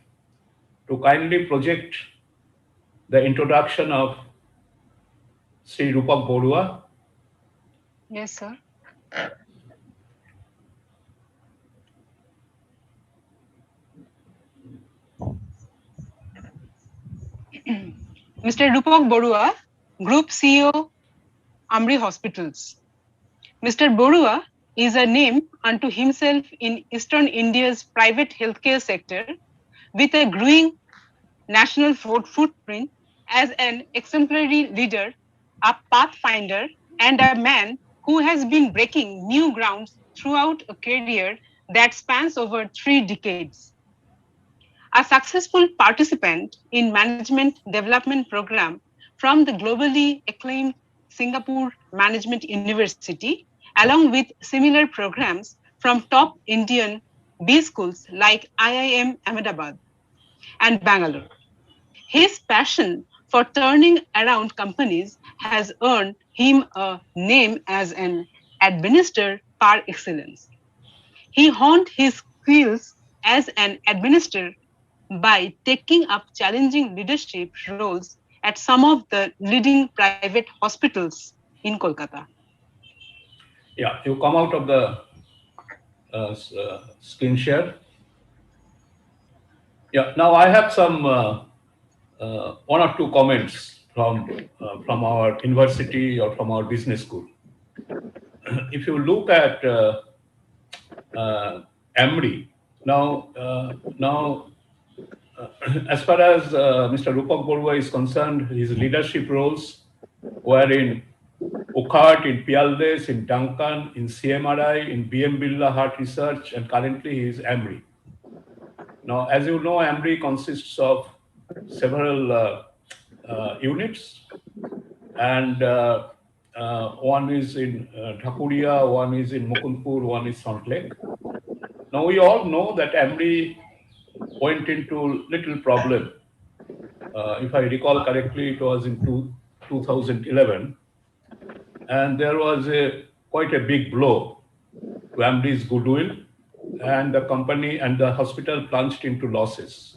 S4: to kindly project the introduction of Sri Rupak Borua.
S17: Yes, sir. Mr. Rupak Borua, Group CEO, Amri Hospitals. Mr. Borua is a name unto himself in Eastern India's private healthcare sector with a growing national footprint as an exemplary leader, a pathfinder, and a man who has been breaking new grounds throughout a career that spans over 3 decades. A successful participant in management development program from the globally acclaimed Singapore Management University, along with similar programs from top Indian B schools like IIM Ahmedabad and Bangalore. His passion for turning around companies has earned him a name as an administrator par excellence. He honed his skills as an administrator by taking up challenging leadership roles at some of the leading private hospitals in Kolkata.
S4: Yeah, you come out of the screen share. Yeah, now I have some 1 or 2 comments from our university or from our business school. If you look at Amri, now as far as Mr. Rupak Borua is concerned, his leadership roles were in Wockhardt, in Pialdes, in Duncan, in CMRI, in BM Birla Heart Research, and currently he is Amri. Now, as you know, Amri consists of several units, and one is in Dhakuria, one is in Mukundpur, one is Salt Lake. Now, we all know that Amri went into little problem. If I recall correctly, it was in 2011. And there was quite a big blow to Amri's goodwill, and the company and the hospital plunged into losses.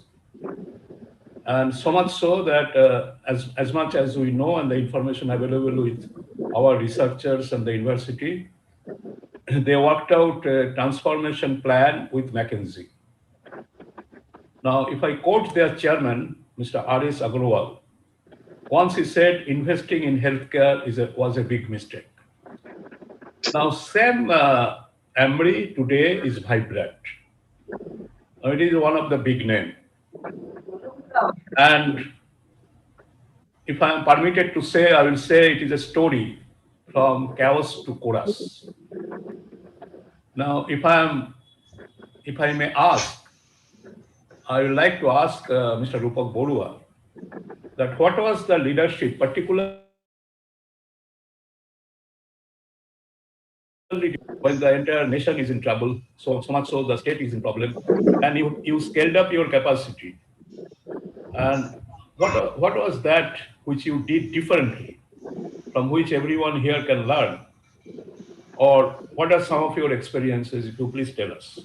S4: And so much so that as much as we know and the information available with our researchers and the university, they worked out a transformation plan with McKinsey. Now, if I quote their chairman, Mr. R.S. Agarwal, once he said, investing in healthcare was a big mistake. Now, same Amri today is vibrant. It is one of the big names. And if I am permitted to say, I will say it is a story from chaos to chorus. Now, if I may ask, I would like to ask Mr. Rupak Borua that what was the leadership, particularly when the entire nation is in trouble, so much so the state is in problem, and you scaled up your capacity. And what was that which you did differently, from which everyone here can learn? Or what are some of your experiences? If you please tell us.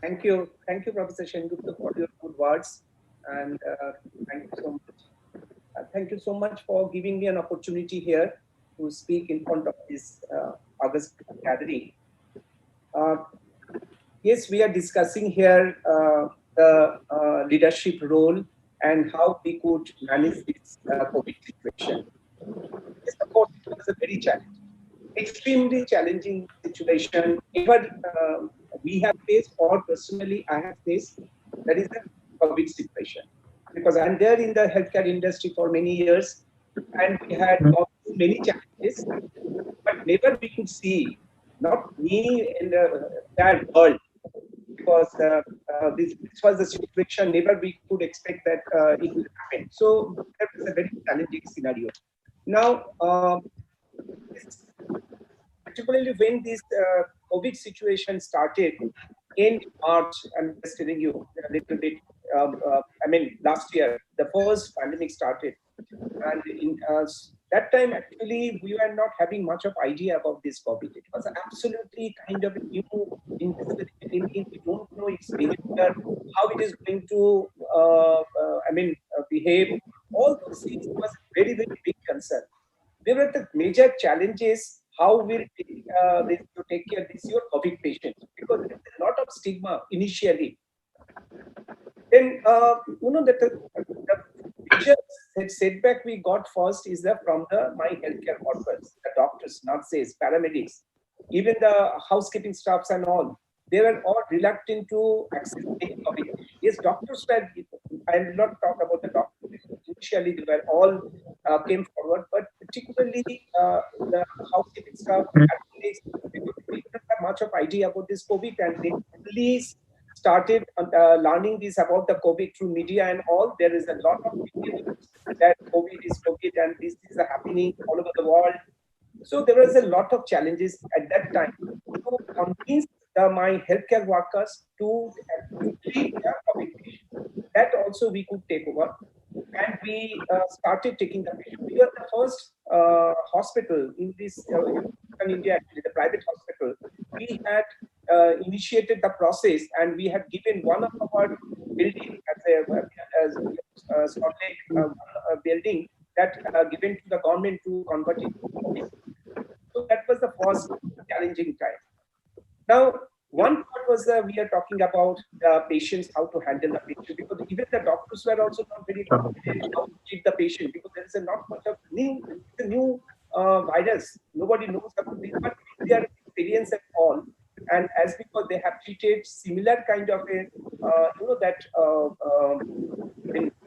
S18: Thank you, Professor Sengupta, for your good words, and thank you so much. Thank you so much for giving me an opportunity here to speak in front of this August gathering. Yes, we are discussing here the leadership role and how we could manage this COVID situation. Yes, of course, it was a very challenging. extremely challenging situation ever we have faced, or personally I have faced, that is the COVID situation. Because I'm there in the healthcare industry for many years, and we had gone through many challenges, but never we could see, not me in the entire world, because this was the situation, never we could expect that it would happen. So that was a very challenging scenario. Now, particularly when this COVID situation started in March, I'm just telling you a little bit, I mean, last year, the first pandemic started. And in that time, actually, we were not having much of idea about this COVID. It was absolutely kind of a new invisible enemy. We don't know its behavior, how it is going to, behave. All those things was a very, very big concern. There were the major challenges. How will this to take care of this your COVID patient? Because there is a lot of stigma initially. Then that the major setback we got first is from my healthcare workers, the doctors, nurses, paramedics, even the housekeeping staffs and all. They were all reluctant to accept COVID. Yes, doctors were. I will not talk about the doctors. Initially, they were all came forward, but particularly the housekeeping staff, paramedics, they didn't have much of idea about this COVID, and they only started learning this about the COVID through media and all. There is a lot of video that COVID is COVID and this is happening all over the world. So there was a lot of challenges at that time to convince my healthcare workers to treat their COVID patient. That also we could take over, and we started taking the patient. We were the first hospital in this in India, actually, the private hospital. We had initiated the process, and we had given one of our building as a Salt Lake building that given to the government to convert it to COVID. So that was the first challenging time. Now, one part was we are talking about the patients, how to handle the patient, because even the doctors were also not very confident how to treat the patient, because there is not much of new virus. Nobody knows about this, but they are experienced at all. And as because they have treated similar kind of a,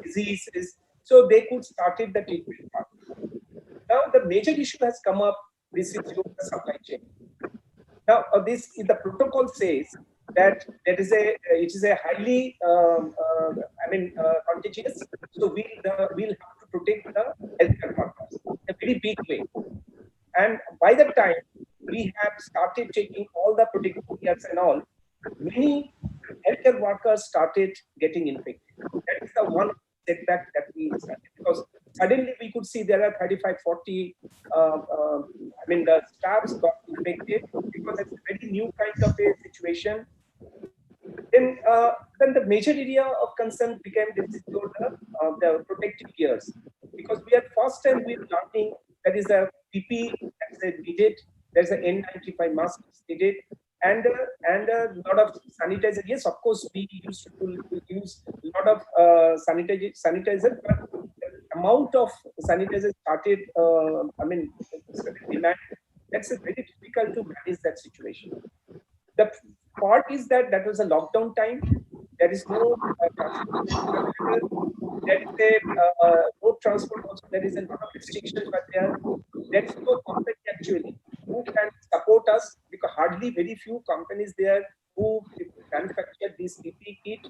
S18: diseases, so they could started the treatment part. Now the major issue has come up. This is your supply chain. Now this is the protocol says that it is a highly contagious. So we'll have to protect the healthcare workers in a very big way. And by the time we have started taking all the protective gears and all, many healthcare workers started getting infected. That is the one setback that we started, because suddenly we could see there are 35, 40, the staffs got infected because it's a very new kind of a situation. Then the major area of concern became the protective gears, because we are first time we're learning that is a PP that is needed, there's an N95 mask needed, and a lot of sanitizer. Yes, of course, we used to use a lot of sanitizer, but the amount of sanitizer started, demand. That's very difficult to manage that situation. The part is that was a lockdown time. There is no there is a road transport also. There is a lot of restrictions, but there is no company actually who can support us, because hardly very few companies there who manufacture this PP kit.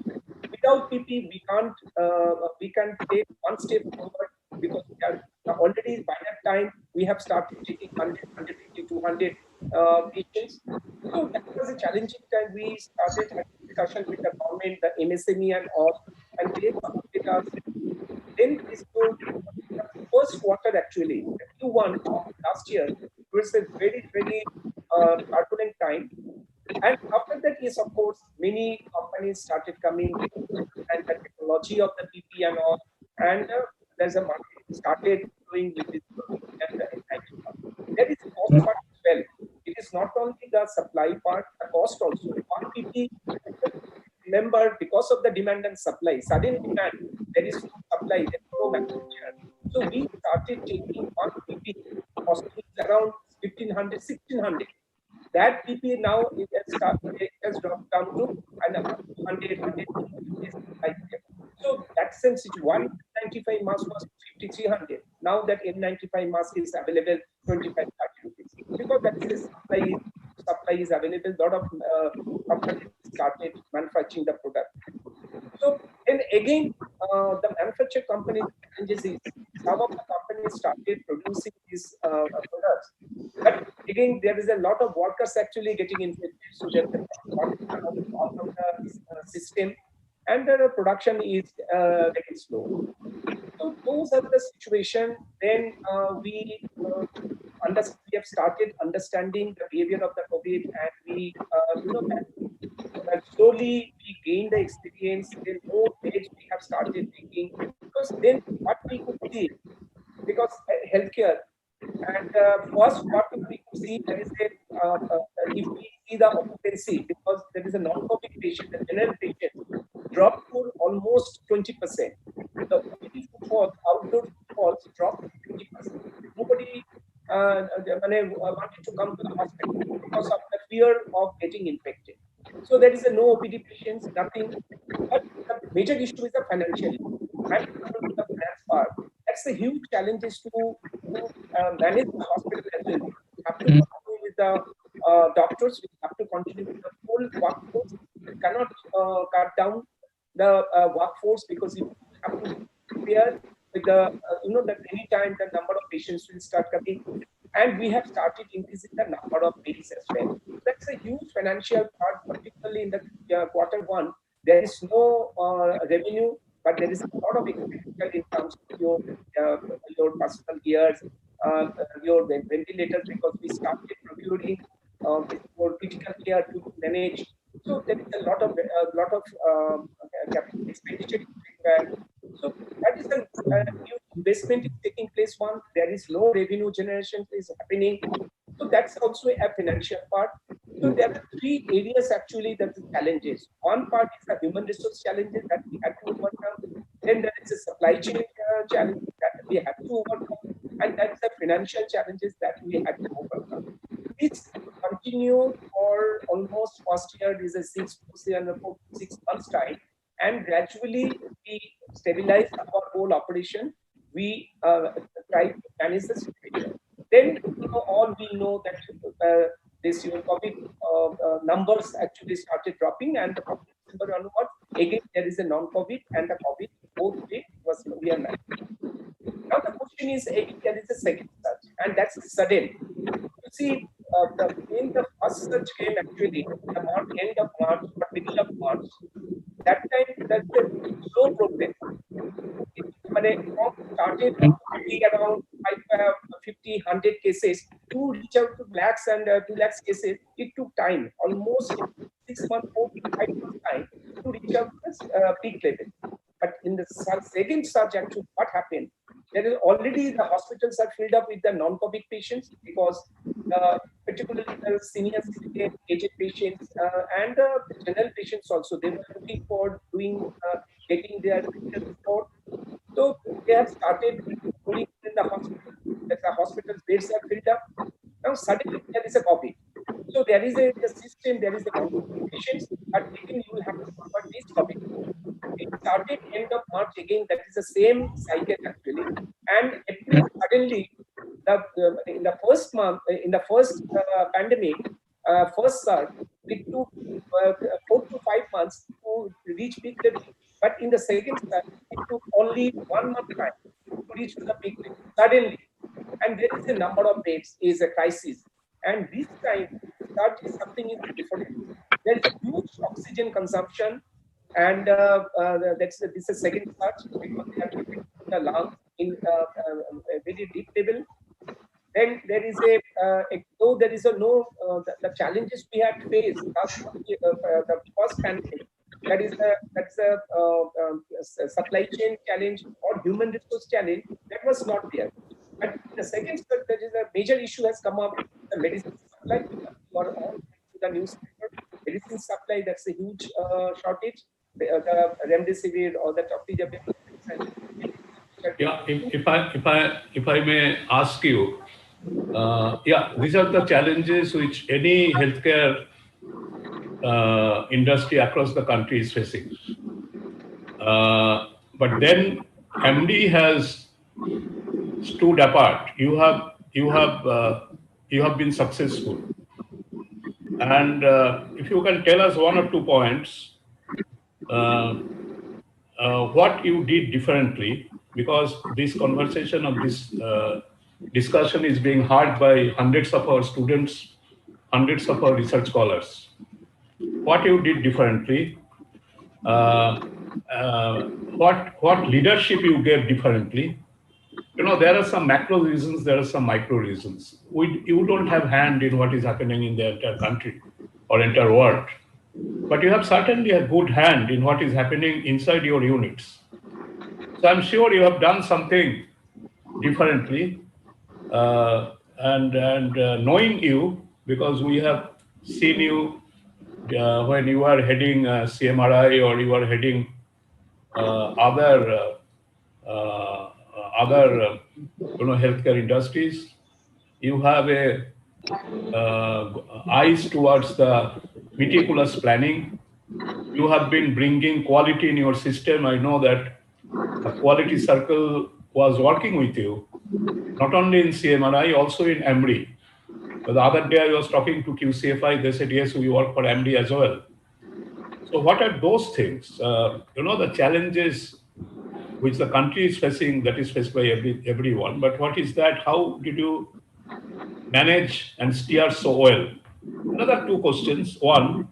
S18: Without PP, we can take one step forward, because we are already by that time we have started taking 100, 150, 200 patients. So that was a challenging time. We started having discussion with the government, the MSME and all, and they supported us. Then this first quarter actually, Q1 of last year, was a very, very turbulent time. And after that, yes, of course, many companies started coming and the technology of the PP and all, and there's a market started doing with this. There is a cost part as well. It is not only the supply part, the cost also. One PP, remember, because of the demand and supply, sudden demand, there is no supply, there is no manufacturer. So we started taking one PP, costing around 1500, 1600. That PP now it has dropped down to 100, 150. So that sense, 195 mask was 5,300. Now that N95 mask is available 25, 30 rupees. Because that is supply is available. A lot of companies started manufacturing the product. So and again, the manufacturer companies challenges is some of the companies started producing these products. But again, there is a lot of workers actually getting infected, so that out of the system, and the production is getting slow. So those are the situation. Then we have started understanding the behavior of the COVID, and we slowly we gain the experience. Then more days we have started taking, because then what we could see, because healthcare, and first what we could see, there is a if we see the occupancy, because there is a non-COVID patient, the general patient dropped to almost 20%. The footfall, outdoor footfalls dropped to 20%. Nobody wanted to come to the hospital because of the fear of getting infected. So there is a no OPD patients, nothing. But the major issue is the financial. And the finance part. That's a huge challenge is to manage the hospital as well. We have to continue with the doctors. We have to continue with the full workforce. We cannot cut down the workforce, because you have to prepare with the that any time the number of patients will start coming, and we have started increasing the number of beds as well. That's a huge financial part, particularly in the Q1. There is no revenue, but there is a lot of expenditure in terms of your personal gears, your ventilators, because we started procuring for critical care to manage. So there is a lot of capital expenditure. So that is a new investment is taking place. One, there is no revenue generation is happening. So that's also a financial part. So there are three areas actually that are challenges. One part is the human resource challenges that we have to overcome. Then there is a supply chain challenge that we have to overcome, and that's the financial challenges that we have to overcome. This continued for almost first year is a 6 months time, and gradually we stabilize our whole operation. We try to manage the situation. Then all we know that this COVID numbers actually started dropping, and the December onwards again there is a non-COVID and the COVID both way was we are managing. Now the question is, again, there is a second surge, and that's sudden. You see, in the first surge came actually the end of March, but middle of March. That time, that's a slow progress. It started around 50, 100 cases to reach out to lakhs and 2 lakhs cases. It took time, almost 6 months, 4 to 5 months time to reach out to this peak level. But in the second surge, actually, what happened? There is already the hospitals are filled up with the non-COVID patients, because particularly the senior citizen, aged patients, and general patients also, they were looking for getting their report. So they have started going in the hospital. The hospital beds are filled up. Now suddenly there is a COVID. So there is a system, there is a patients, but again you will have to convert this COVID. It started end of March again. That is the same cycle actually, and suddenly in the first month, in the first pandemic, first surge, it took 4 to 5 months to reach peak level. But in the second surge, it took only 1 month time to reach the peak level suddenly. And there is a number of beds is a crisis. And this time, surge is something different. There is a huge oxygen consumption, and this is a second surge, because they have to get the lungs in a very deep level. Then there is though there is the challenges we had faced the first pandemic, that's a supply chain challenge or human resource challenge, that was not there. But the second step, there is a major issue has come up, the medicine supply. You are all to the newspaper. Medicine supply, that's a huge shortage. The remdesivir or the tocilizumab.
S4: Yeah, if I may ask you, Yeah, these are the challenges which any healthcare industry across the country is facing. But then MD has stood apart. You have been successful, and if you can tell us one or two points, what you did differently, because this conversation of this discussion is being heard by hundreds of our students, hundreds of our research scholars. What you did differently, what leadership you gave differently. You know, there are some macro reasons, there are some micro reasons. You don't have hand in what is happening in the entire country or entire world, but you have certainly a good hand in what is happening inside your units. So I'm sure you have done something differently, and knowing you, because we have seen you when you are heading CMRI or you are heading other healthcare industries, you have a eyes towards the meticulous planning. You have been bringing quality in your system. I know that the quality circle was working with you, not only in CMRI, also in MD. But the other day I was talking to QCFI, they said, yes, we work for MD as well. So what are those things? The challenges which the country is facing, that is faced by everyone. But what is that? How did you manage and steer so well? Another two questions. One,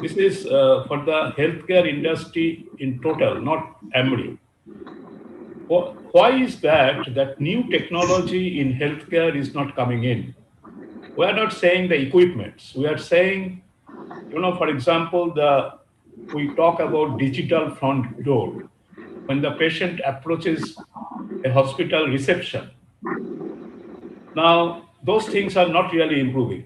S4: this is for the healthcare industry in total, not MD. Why is that new technology in healthcare is not coming in? We are not saying the equipments. We are saying, for example, we talk about digital front door. When the patient approaches a hospital reception, now those things are not really improving.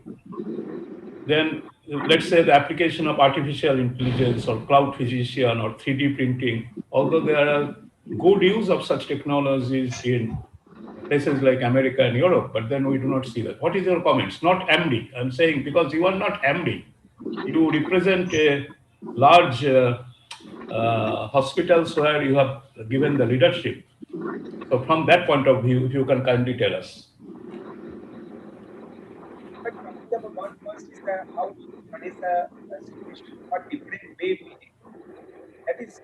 S4: Then let's say the application of artificial intelligence or cloud physician or 3D printing, although there are good use of such technologies in places like America and Europe, but then we do not see that. What is your comments? Not MD, I'm saying, because you are not MD. You represent a large hospitals where you have given the leadership. So from that point of view, if you can kindly tell us.
S18: One first is how we manage the situation, what different way we do. That is,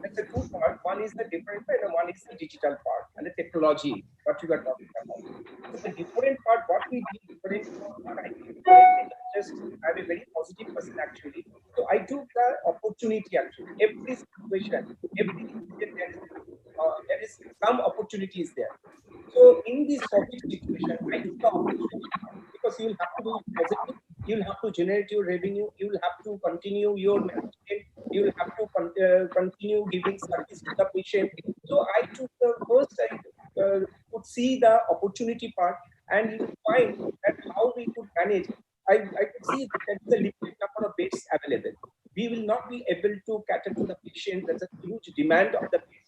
S18: that's a two part. One is the different part and one is the digital part and the technology, what you are talking about. So the different part, what we do different, I'm a very positive person actually. So I took the opportunity actually. Every situation, there is some opportunities there. So in this COVID situation, I took the opportunity because you will have to do positive, you will have to generate your revenue, you will have to continue your management, you will have to continue giving service to the patient. So I took the first, I could see the opportunity part, and you will find that how we could manage. I could see that there is a limited number of beds available. We will not be able to cater to the patient. There's a huge demand of the patient.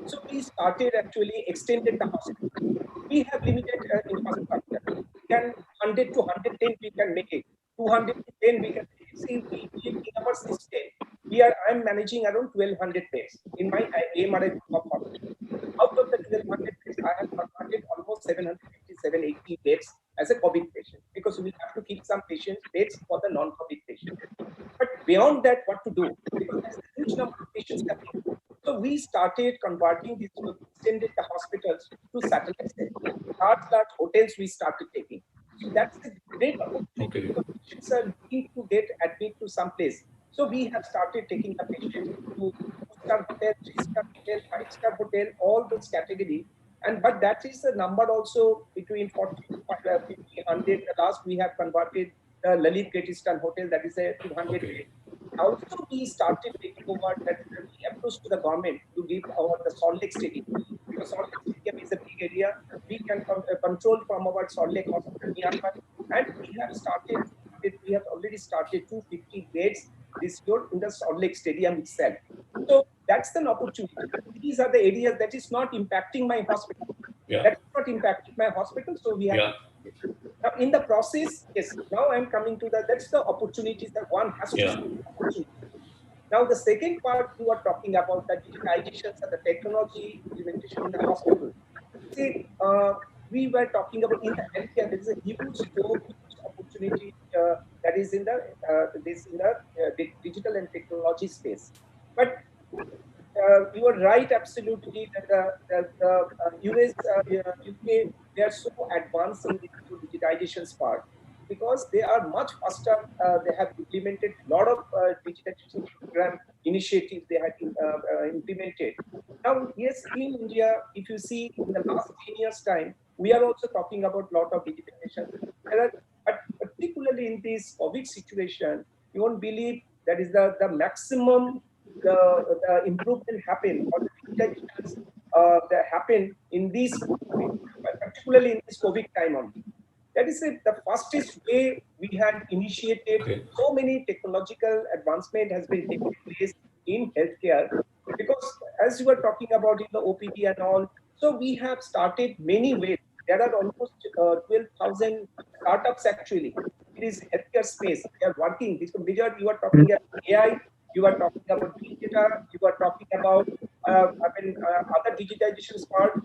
S18: So we started actually extended the hospital. We have limited infrastructure. We can 100 to 110 we can make it. 200 to 10 we can make it. See, in our system, I'm managing around 1200 beds in my AMRI hospital. Out of the 1200 beds, I have converted almost 750, 780 beds as a COVID patient, because we have to keep some patients beds for the non-COVID patients. But beyond that, what to do? Because there's a huge number of patients coming. So we started converting these, extended the hospitals to satellite centers. Large hotels we started taking. So that's a great opportunity. Because patients are looking to get admitted to some place. So we have started taking the patients to 2-star hotel, 3-star hotel, 5-star hotel, all those categories. But that is the number also between 40 to 50, 100. The last we have converted the Lalit Great Eastern Hotel, that is a 200 bed. Also, we started taking over that we approached to the government to give the Salt Lake Stadium. Because Salt Lake Stadium is a big area. We can control from our Salt Lake Hospital nearby. And we have already started 250 beds this year in the Salt Lake Stadium itself. So that's an opportunity. These are the areas that is not impacting my hospital. Yeah. That's not impacted my hospital, so we had.
S4: Yeah.
S18: Now, in the process, yes, now I'm coming to that's the opportunities that one has to see. Now, the second part you are talking about, the digitizations and the technology implementation in the hospital. See, we were talking about in the healthcare, there is a huge scope, huge opportunity that is in the digital and technology space. But you are right, absolutely, that the US, UK, they are so advanced in the digitizations part because they are much faster. They have implemented a lot of digitization program initiatives they had implemented. Now, yes, in India, if you see in the last 10 years' time, we are also talking about a lot of digitization. But particularly in this COVID situation, you won't believe that is the maximum the improvement happen or the digitalizations that happen in this, particularly in this COVID time only. That is the fastest way we had initiated. Okay. So many technological advancement has been taking place in healthcare because as you were talking about in the OPD and all, so we have started many ways. There are almost 12,000 startups actually. It is healthcare space. They are working. This major you are talking about AI. You are talking about big data, you are talking about other digitizations part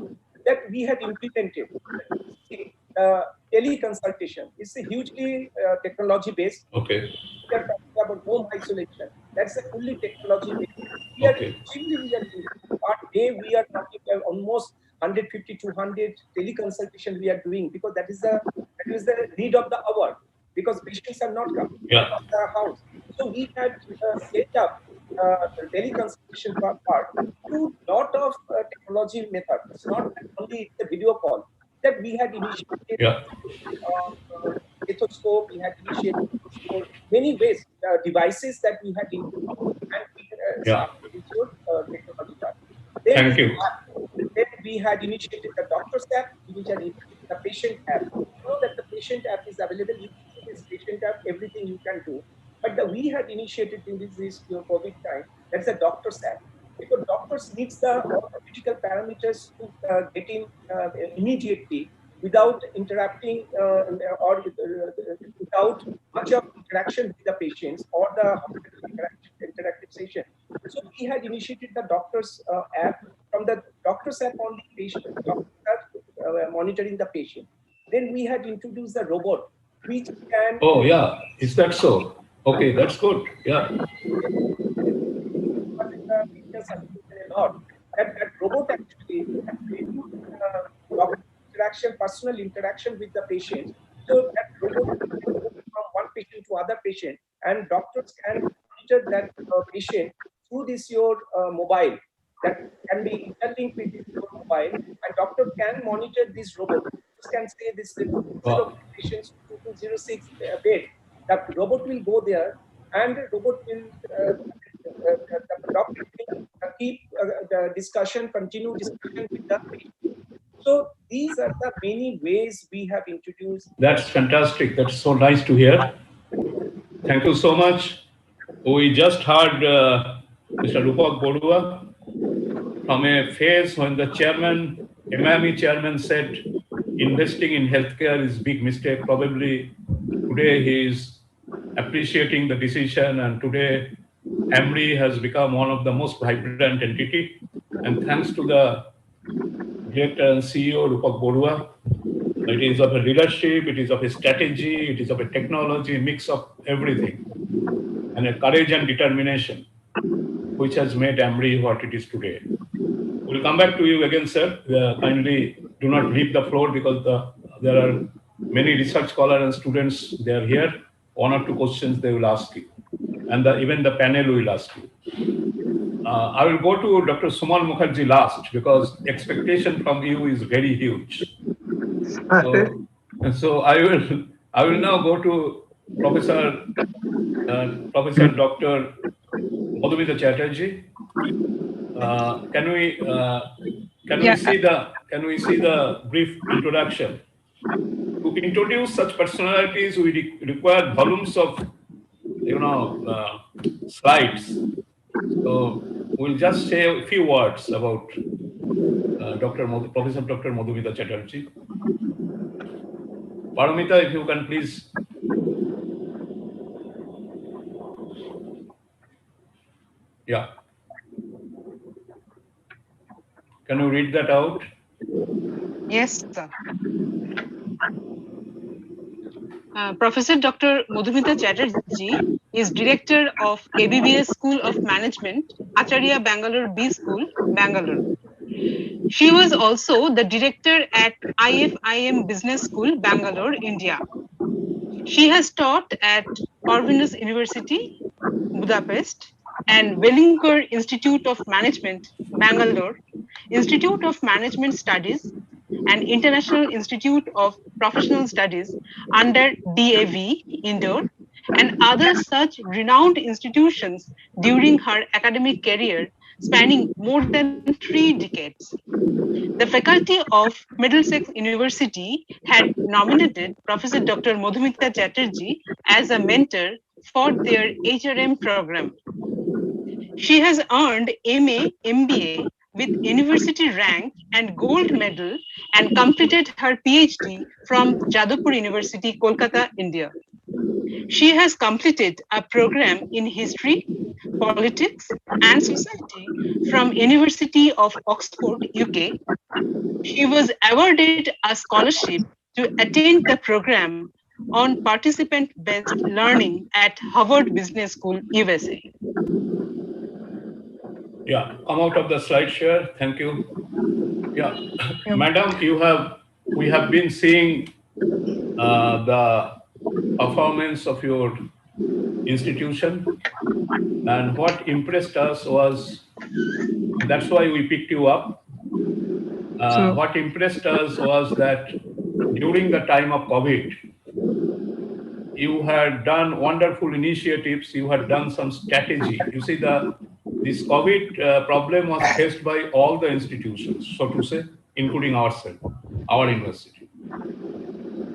S18: that we had implemented. Teleconsultation is a hugely technology based.
S4: Okay.
S18: We are talking about home isolation. That's a fully technology based. We are part day we are talking about almost 150 to 200 teleconsultation we are doing because that is the need of the hour because patients are not coming to the house. So we had set up the teleconsultation part through a lot of technology methods. It's not only the video call that we had initiated. Stethoscope, we had initiated many ways, devices that we had included and we started with technology part.
S4: Thank you.
S18: Then we had initiated the doctor's app, which had initiated the patient app. You know that the patient app is available. You see this patient app, everything you can do. But we had initiated in this COVID time, that's a doctor's app. Because doctors needs the critical parameters to get in immediately without interrupting or without much of interaction with the patients or the interactive session. So we had initiated the doctor's app. From the doctor's app on the patient, monitoring the patient. Then we had introduced the robot, which can...
S4: Oh, yeah. Is that so? Okay, that's good. Yeah.
S18: That robot actually interaction, personal interaction with the patient. So that robot can go from one patient to other patient, and doctors can monitor that patient through this your mobile. That can be interlinked with your mobile, and doctor can monitor this robot. Can say this patients 2206 bed. The robot will go there, and the robot will the doctor will keep the discussion, continue discussion with the patient. So these are the many ways we have introduced.
S4: That's fantastic. That's so nice to hear. Thank you so much. We just heard Mr. Rupak Bodua from a phase when the chairman, MIME chairman said investing in healthcare is big mistake. Probably today he is appreciating the decision, and today AMRI has become one of the most vibrant entity. And thanks to the director and CEO Rupak Bodua, it is of a leadership, it is of a strategy, it is of a technology, mix of everything, and a courage and determination, which has made AMRI what it is today. We'll come back to you again, sir. Kindly do not leave the floor because there are many research scholars and students. They are here. One or two questions they will ask you, and even the panel will ask you. I will go to Dr. Suman Mukherjee last because expectation from you is very huge. So I will now go to Professor Dr. Madhumita Chatterjee. Can we see the brief introduction? To introduce such personalities, we require volumes of slides. So we'll just say a few words about Professor Dr. Madhumita Chatterjee. Paramita, if you can please. Yeah. Can you read that out?
S17: Yes, sir. Professor Dr. Madhumita Chatterjee is director of ABBS School of Management, Acharya Bangalore B School, Bangalore. She was also the director at IFIM Business School, Bangalore, India. She has taught at Corvinus University, Budapest, and Wellinger Institute of Management, Bangalore, Institute of Management Studies, and International Institute of Professional Studies under DAV, Indore, and other such renowned institutions during her academic career spanning more than 3 decades. The faculty of Middlesex University had nominated Professor Dr. Madhumita Chatterjee as a mentor for their HRM program. She has earned MA, MBA with university rank and gold medal and completed her PhD from Jadavpur University, Kolkata, India. She has completed a program in history, politics, and society from University of Oxford, UK. She was awarded a scholarship to attend the program on participant-based learning at Harvard Business School, USA.
S4: Yeah, come out of the slide share. Thank you. Yeah, Madam, we have been seeing the performance of your institution, and what impressed us was, that's why we picked you up. What impressed us was that during the time of COVID, you had done wonderful initiatives. You had done some strategy. You see, this COVID problem was faced by all the institutions, so to say, including ourselves, our university.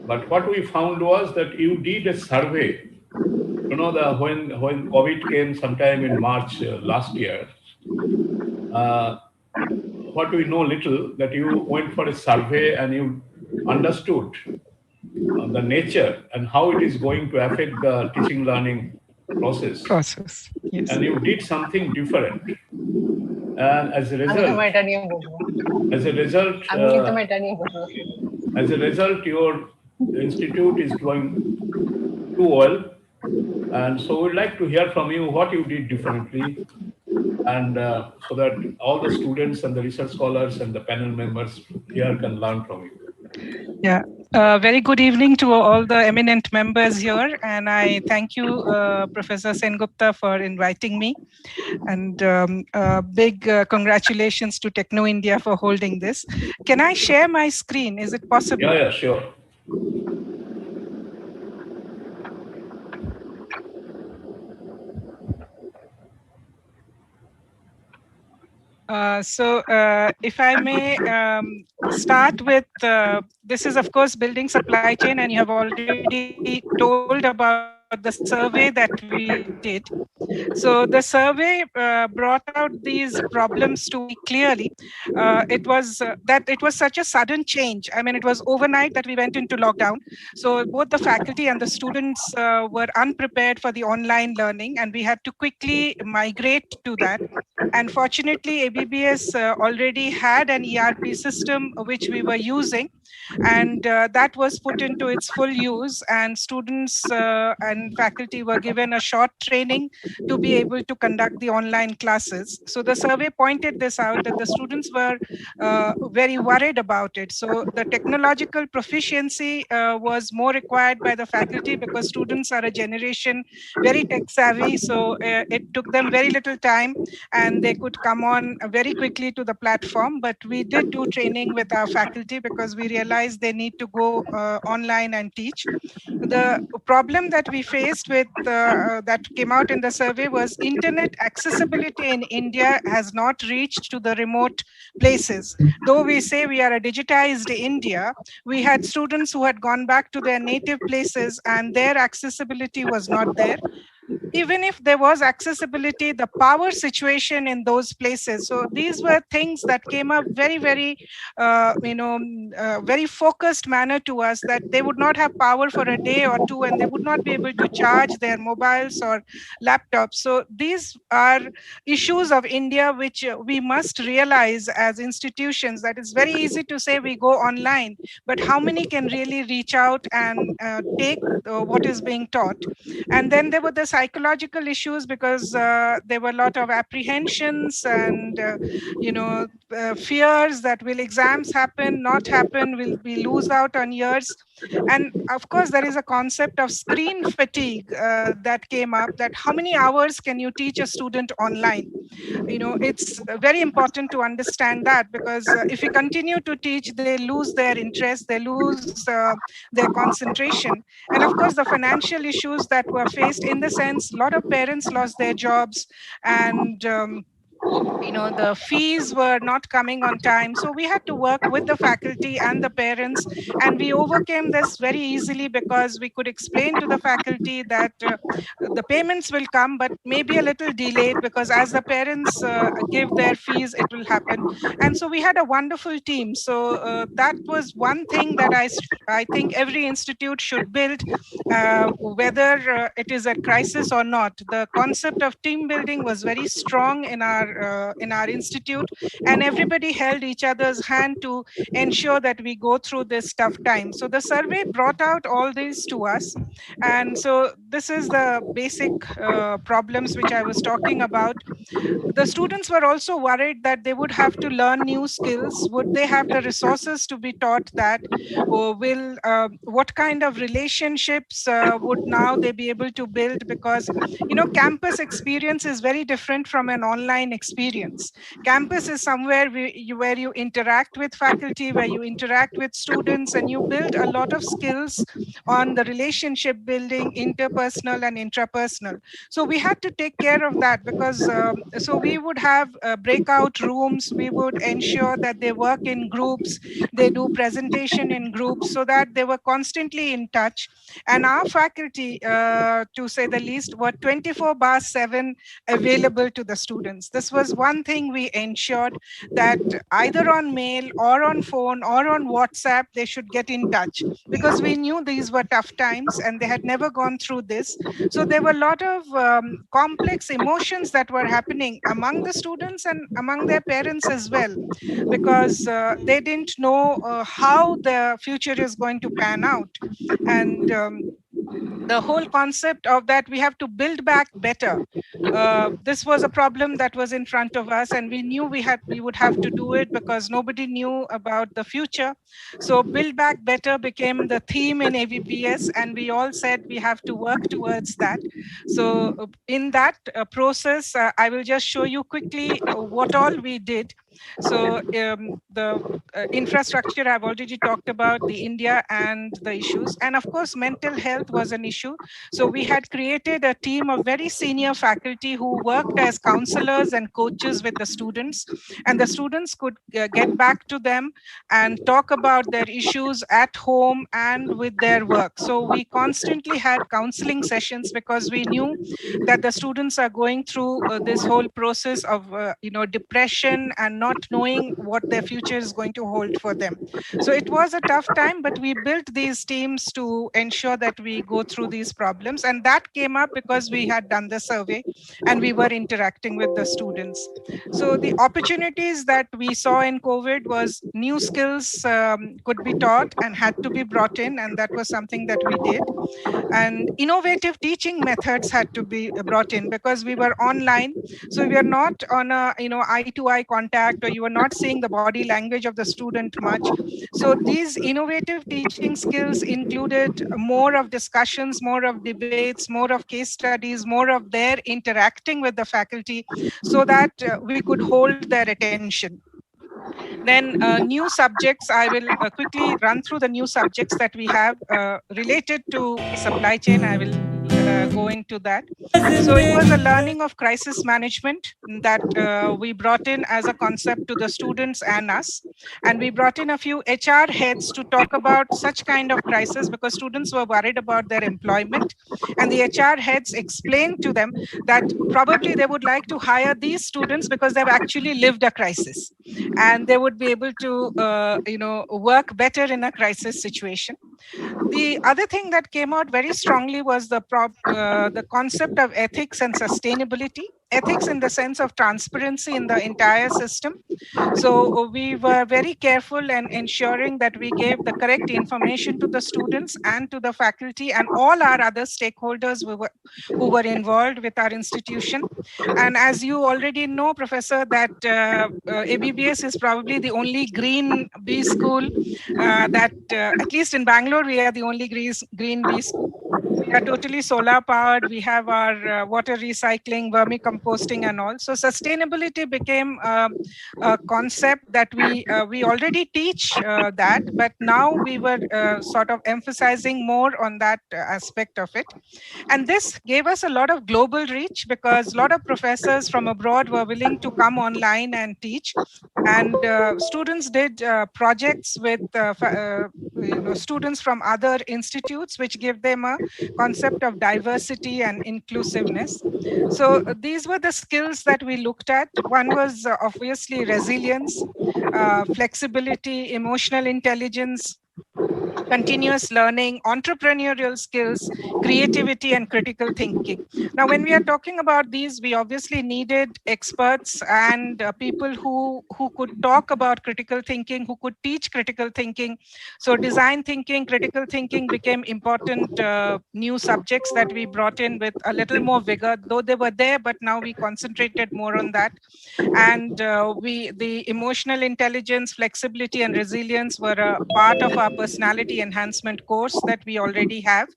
S4: But what we found was that you did a survey. You know, when COVID came sometime in March last year, what we know little, that you went for a survey and you understood the nature and how it is going to affect the teaching learning process.
S19: Yes.
S4: And you did something different. And as a result, your institute is going too well. And so we'd like to hear from you what you did differently, and so that all the students and the research scholars and the panel members here can learn from you.
S19: Yeah. Very good evening to all the eminent members here, and I thank you, Professor Sengupta, for inviting me, and big congratulations to Techno India for holding this. Can I share my screen? Is it possible?
S4: Yeah, sure.
S19: So if I may start with, this is of course building supply chain, and you have already told about the survey that we did. So the survey brought out these problems to me clearly. It was that it was such a sudden change. I mean, it was overnight that we went into lockdown. So both the faculty and the students were unprepared for the online learning, and we had to quickly migrate to that. And fortunately, ABBS already had an ERP system which we were using, and that was put into its full use, and students and faculty were given a short training to be able to conduct the online classes. So the survey pointed this out, that the students were very worried about it. So the technological proficiency was more required by the faculty, because students are a generation very tech savvy. So it took them very little time, and they could come on very quickly to the platform. But we did do training with our faculty, because we realized they need to go online and teach. The problem that we faced with that came out in the survey was internet accessibility in India has not reached to the remote places. Though we say we are a digitized India, we had students who had gone back to their native places and their accessibility was not there. even if there was accessibility, the power situation in those places. So these were things that came up very, very, very focused manner to us, that they would not have power for a day or two and they would not be able to charge their mobiles or laptops. So these are issues of India which we must realize as institutions, that it's very easy to say we go online, but how many can really reach out and take what is being taught? And then there were the psychological issues, because there were a lot of apprehensions and fears that will exams happen, not happen, will we lose out on years? And of course, there is a concept of screen fatigue that came up, that how many hours can you teach a student online? It's very important to understand that, because if you continue to teach, they lose their interest, they lose their concentration. And of course, the financial issues that were faced, in the sense, a lot of parents lost their jobs, and the fees were not coming on time. So we had to work with the faculty and the parents, and we overcame this very easily, because we could explain to the faculty that the payments will come, but maybe a little delayed, because as the parents give their fees, it will happen. And so we had a wonderful team. So that was one thing that I think every institute should build, whether it is a crisis or not. The concept of team building was very strong in our institute, and everybody held each other's hand to ensure that we go through this tough time. So the survey brought out all these to us, and so this is the basic problems which I was talking about. The students were also worried that they would have to learn new skills. Would they have the resources to be taught that? Or what kind of relationships would now they be able to build? Because campus experience is very different from an online experience. Campus is somewhere where you interact with faculty, where you interact with students, and you build a lot of skills on the relationship building, interpersonal and intrapersonal. So we had to take care of that, because so we would have breakout rooms. We would ensure that they work in groups, they do presentation in groups, so that they were constantly in touch. And our faculty, to say the least, were 24/7 available to the students. This was one thing we ensured, that either on mail or on phone or on WhatsApp, they should get in touch, because we knew these were tough times and they had never gone through this. So there were a lot of complex emotions that were happening among the students and among their parents as well, because they didn't know how the future is going to pan out. And the whole concept of that we have to build back better. This was a problem that was in front of us, and we knew we would have to do it, because nobody knew about the future. So build back better became the theme in AVPS, and we all said we have to work towards that. So in that process, I will just show you quickly what all we did. So the infrastructure I've already talked about, the India and the issues, and of course mental health was an issue. So we had created a team of very senior faculty who worked as counselors and coaches with the students, and the students could get back to them and talk about their issues at home and with their work. So we constantly had counseling sessions, because we knew that the students are going through this whole process of depression and not knowing what their future is going to hold for them. So it was a tough time, but we built these teams to ensure that we go through these problems. And that came up because we had done the survey and we were interacting with the students. So the opportunities that we saw in COVID was new skills could be taught and had to be brought in, and that was something that we did. And innovative teaching methods had to be brought in, because we were online. So we were not on a eye-to-eye contact, or you were not seeing the body language of the student much. So these innovative teaching skills included more of discussions, more of debates, more of case studies, more of their interacting with the faculty, so that we could hold their attention. Then new subjects, I will quickly run through the new subjects that we have related to supply chain. I will go into that. So it was a learning of crisis management that we brought in as a concept to the students and us. And we brought in a few HR heads to talk about such kind of crisis because students were worried about their employment. And the HR heads explained to them that probably they would like to hire these students because they've actually lived a crisis and they would be able to work better in a crisis situation. The other thing that came out very strongly was the concept of ethics and sustainability. Ethics in the sense of transparency in the entire system. So we were very careful in ensuring that we gave the correct information to the students and to the faculty and all our other stakeholders who were involved with our institution. And as you already know, Professor, that ABBS is probably the only green B school that, at least in Bangalore, we are the only green B school. We are totally solar powered. We have our water recycling, vermicomposting and all. So sustainability became a concept that we already teach that, but now we were sort of emphasizing more on that aspect of it. And this gave us a lot of global reach because a lot of professors from abroad were willing to come online and teach. And students did projects with students from other institutes, which give them a concept of diversity and inclusiveness. So these were the skills that we looked at. One was obviously resilience, flexibility, emotional intelligence, continuous learning, entrepreneurial skills, creativity, and critical thinking. Now, when we are talking about these, we obviously needed experts and people who could talk about critical thinking, who could teach critical thinking. So design thinking, critical thinking became important new subjects that we brought in with a little more vigor, though they were there, but now we concentrated more on that. And the emotional intelligence, flexibility, and resilience were a part of our personality enhancement course that we already have.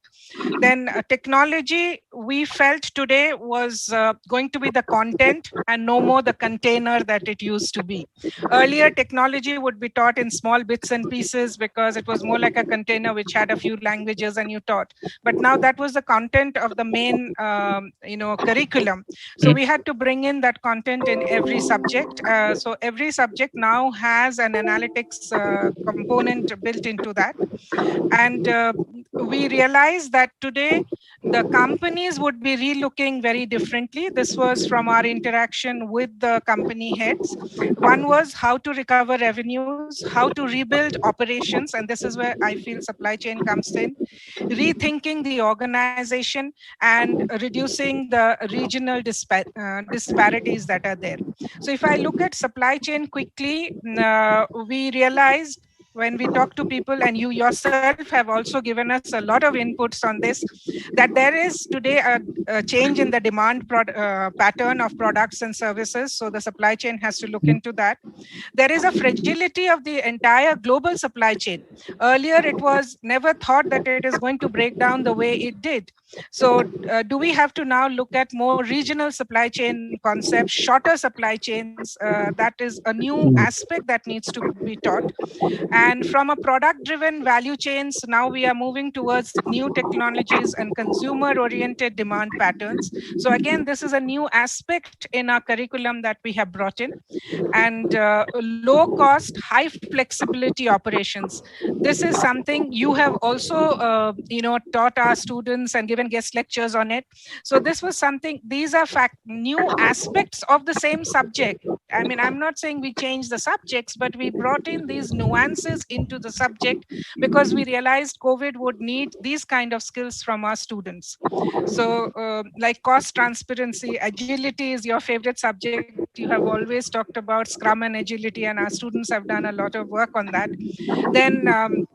S19: Then technology, we felt today was going to be the content and no more the container that it used to be. Earlier, technology would be taught in small bits and pieces because it was more like a container which had a few languages and you taught. But now that was the content of the main curriculum. So we had to bring in that content in every subject. So every subject now has an analytics component built into that. And we realized that today the companies would be relooking very differently. This was from our interaction with the company heads. One was how to recover revenues, how to rebuild operations, and this is where I feel supply chain comes in, rethinking the organization and reducing the regional disparities that are there. So if I look at supply chain quickly, we realized when we talk to people, and you yourself have also given us a lot of inputs on this, that there is today a change in the demand pattern of products and services. So the supply chain has to look into that. There is a fragility of the entire global supply chain. Earlier, it was never thought that it is going to break down the way it did. So do we have to now look at more regional supply chain concepts, shorter supply chains? That is a new aspect that needs to be taught. And from a product-driven value chains, now we are moving towards new technologies and consumer-oriented demand patterns. So again, this is a new aspect in our curriculum that we have brought in. And low-cost, high-flexibility operations. This is something you have also, taught our students and given guest lectures on it. So this was something, these are new aspects of the same subject. I mean, I'm not saying we changed the subjects, but we brought in these nuances into the subject because we realized COVID would need these kind of skills from our students. So like cost transparency, agility is your favorite subject. You have always talked about Scrum and agility, and our students have done a lot of work on that. Then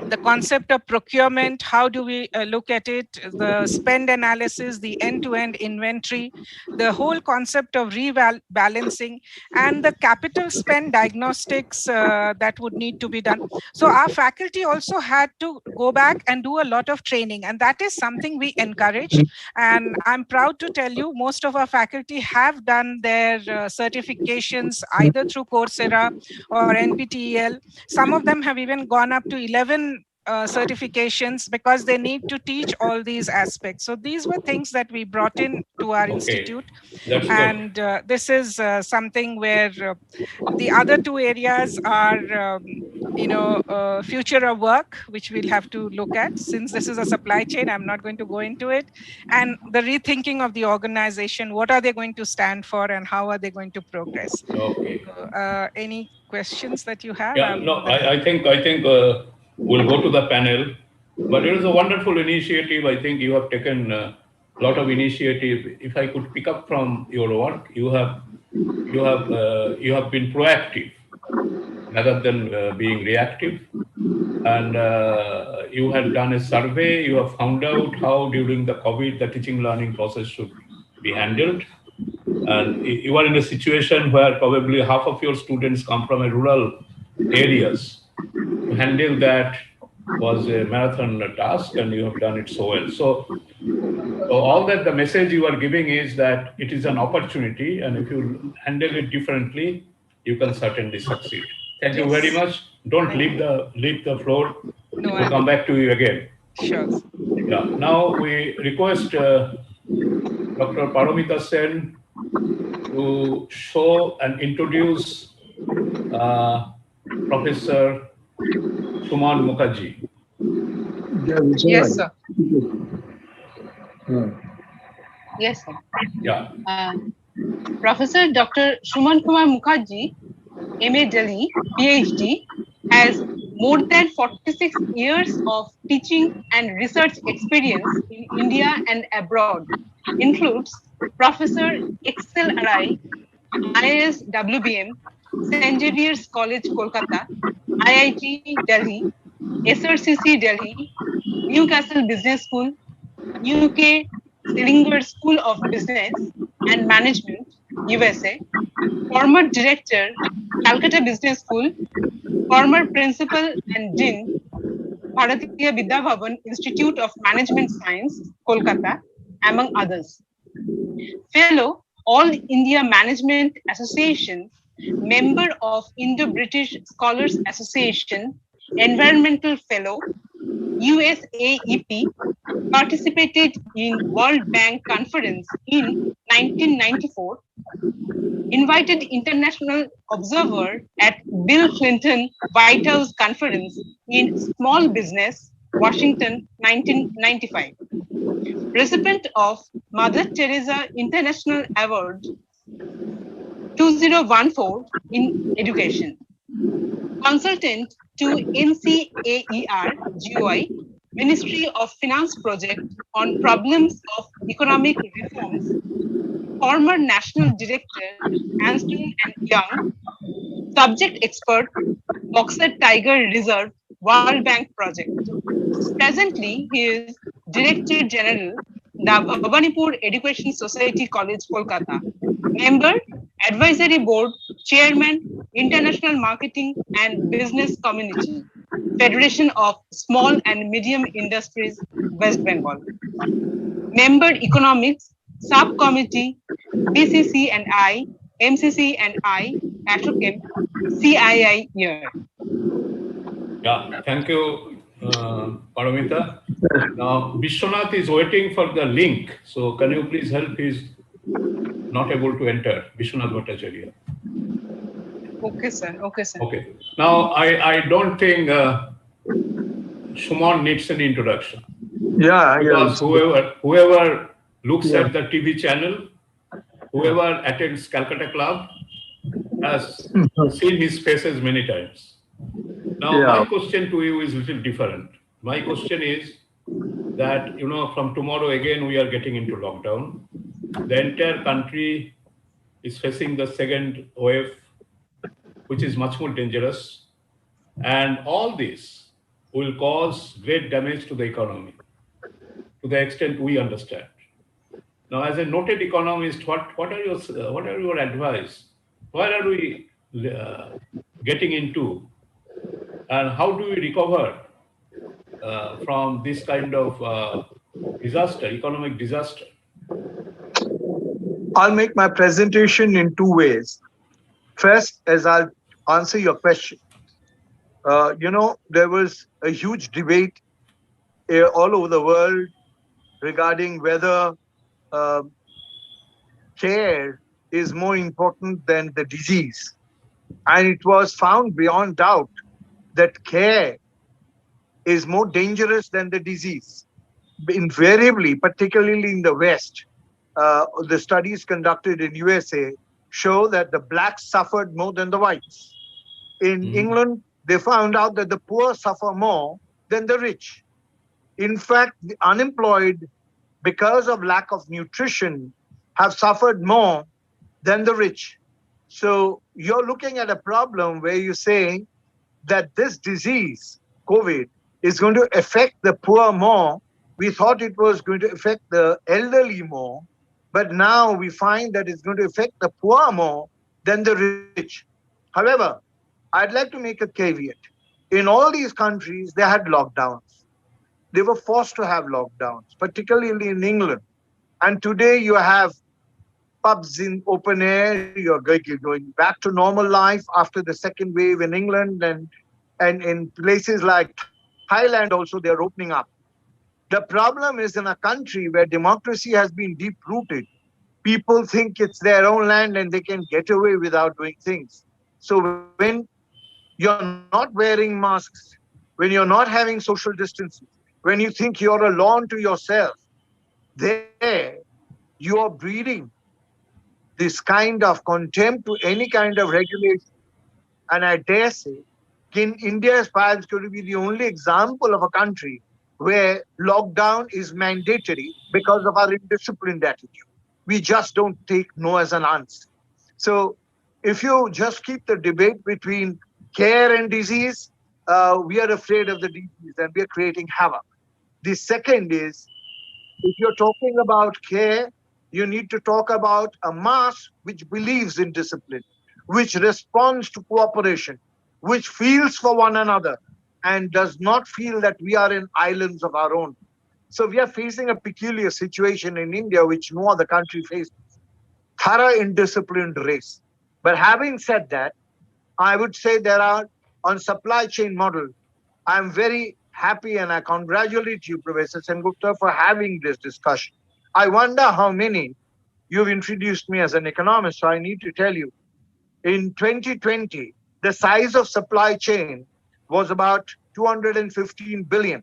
S19: the concept of procurement, how do we look at it, the spend analysis, the end-to-end inventory, the whole concept of rebalancing, and the capital spend diagnostics that would need to be done. So our faculty also had to go back and do a lot of training, and that is something we encourage. And I'm proud to tell you, most of our faculty have done their certifications either through Coursera or NPTEL. Some of them have even gone up to 11 certifications, because they need to teach all these aspects. So these were things that we brought in to our institute.
S4: That's good.
S19: And this is something where the other two areas are, future of work, which we'll have to look at. Since this is a supply chain, I'm not going to go into it. And the rethinking of the organization, what are they going to stand for and how are they going to progress?
S4: Okay.
S19: Any questions that you have?
S4: Yeah, no, I think we'll go to the panel, but it is a wonderful initiative. I think you have taken a lot of initiative. If I could pick up from your work, you have been proactive rather than being reactive, and you have done a survey. You have found out how during the COVID the teaching learning process should be handled, and you are in a situation where probably half of your students come from rural areas. To handle that was a marathon task, and you have done it so well. So all that the message you are giving is that it is an opportunity, and if you handle it differently, you can certainly succeed. Thank you very much. Don't leave the floor. We'll come back to you again.
S19: Sure.
S4: Yeah. Now we request Dr. Paramita Sen to show and introduce Professor Suman Mukherjee.
S17: Yes, sir. Yes, sir.
S4: Yeah.
S17: Professor Dr. Suman Kumar Mukherjee, MA Delhi, PhD, has more than 46 years of teaching and research experience in India and abroad. Includes Professor Excel Arai, IIS WBM, St. Xavier's College, Kolkata, IIT Delhi, SRCC Delhi, Newcastle Business School, UK Selinger School of Business and Management, USA, former director, Calcutta Business School, former principal and dean, Bharatiya Vidya Bhavan Institute of Management Science, Kolkata, among others. Fellow, All India Management Association, member of Indo-British Scholars Association, Environmental Fellow, USAEP, participated in World Bank Conference in 1994, invited international observer at Bill Clinton White House Conference in Small Business, Washington, 1995. Recipient of Mother Teresa International Award 2014 in Education. Consultant to NCAER GOI, Ministry of Finance project on problems of economic reforms. Former National Director, Anston and Young. Subject expert, Boxer Tiger Reserve, World Bank project. Presently, he is Director General, the Bhabanipur Education Society College, Kolkata. Member, Advisory Board, Chairman, International Marketing and Business Community, Federation of Small and Medium Industries, West Bengal. Member, Economics, Subcommittee, BCC and I, MCC and I, Atrochem, CII year.
S4: Yeah, thank you, Paramita. Now, Vishwanath is waiting for the link. So can you please help? He's not able to enter. Vishwanath Bhattacharya.
S17: Okay, sir. Okay, sir.
S4: Okay. Now, I don't think Suman needs an introduction.
S20: Yeah,
S4: because whoever looks at the TV channel, whoever attends Calcutta Club has seen his faces many times. Now, my question to you is a little different. My question is that, from tomorrow again, we are getting into lockdown. The entire country is facing the second wave, which is much more dangerous. And all this will cause great damage to the economy, to the extent we understand. Now, as a noted economist, what are your advice? Where are we getting into? And how do we recover from this kind of disaster, economic disaster?
S20: I'll make my presentation in two ways. First, as I'll answer your question. There was a huge debate all over the world regarding whether care is more important than the disease. And it was found beyond doubt that care is more dangerous than the disease. Invariably, particularly in the West, the studies conducted in USA show that the blacks suffered more than the whites. In England, they found out that the poor suffer more than the rich. In fact, the unemployed, because of lack of nutrition, have suffered more than the rich. So you're looking at a problem where you say that this disease, COVID, is going to affect the poor more. We thought it was going to affect the elderly more, but now we find that it's going to affect the poor more than the rich. However, I'd like to make a caveat. In all these countries, they had lockdowns. They were forced to have lockdowns, particularly in England. And today you have pubs in open air. You're going back to normal life after the second wave in England, and in places like Thailand also, they're opening up. The problem is in a country where democracy has been deep-rooted, people think it's their own land and they can get away without doing things. So when you're not wearing masks, when you're not having social distancing, when you think you're a law unto yourself, there you are breeding this kind of contempt to any kind of regulation. And I dare say, India is perhaps going to be the only example of a country where lockdown is mandatory because of our indisciplined attitude. We just don't take no as an answer. So if you just keep the debate between care and disease, we are afraid of the disease and we are creating havoc. The second is, if you're talking about care, you need to talk about a mass which believes in discipline, which responds to cooperation, which feels for one another, and does not feel that we are in islands of our own. So we are facing a peculiar situation in India, which no other country faces. Thorough indisciplined race. But having said that, I would say there are, on supply chain model, I'm very happy and I congratulate you, Professor Sengupta, for having this discussion. I wonder how many, you've introduced me as an economist, so I need to tell you, in 2020, the size of supply chain was about 215 billion.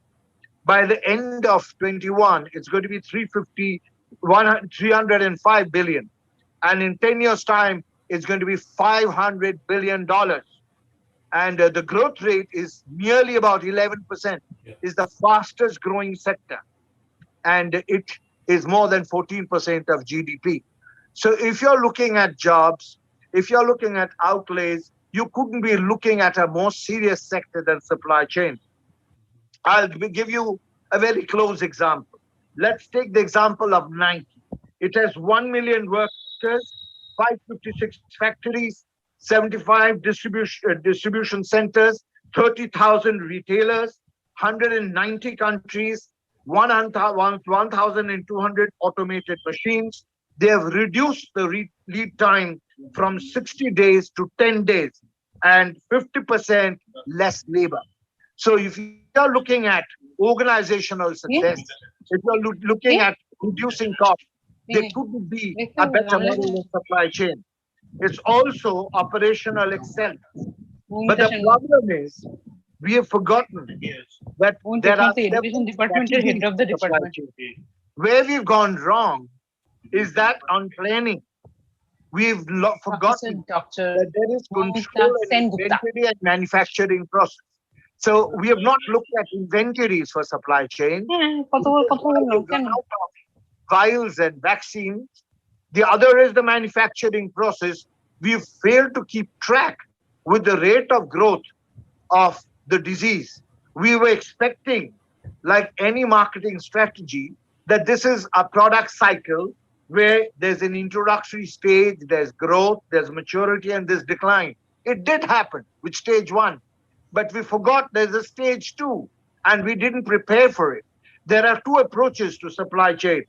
S20: By the end of 21, it's going to be 305 billion. And in 10 years' time, it's going to be $500 billion. And the growth rate is nearly about 11%. Is the fastest growing sector. And it is more than 14% of GDP. So if you're looking at jobs, if you're looking at outlays, you couldn't be looking at a more serious sector than supply chain. I'll give you a very close example. Let's take the example of Nike. It has 1 million workers, 556 factories, 75 distribution centers, 30,000 retailers, 190 countries, 1,200 automated machines. They have reduced the lead time from 60 days to 10 days and 50% less labor. So if you're looking at organizational success, if you're looking at reducing costs, there couldn't be a better model of supply chain. It's also operational excellence. But the problem is, we have forgotten that there are where we've gone wrong is that on planning, we've forgotten that there is control and inventory and manufacturing process. So we have not looked at inventories for supply chain. Vials and vaccines. The other is the manufacturing process. We've failed to keep track with the rate of growth of the disease. We were expecting, like any marketing strategy, that this is a product cycle where there's an introductory stage, there's growth, there's maturity, and there's decline. It did happen with stage 1, but we forgot there's a stage 2, and we didn't prepare for it. There are 2 approaches to supply chain.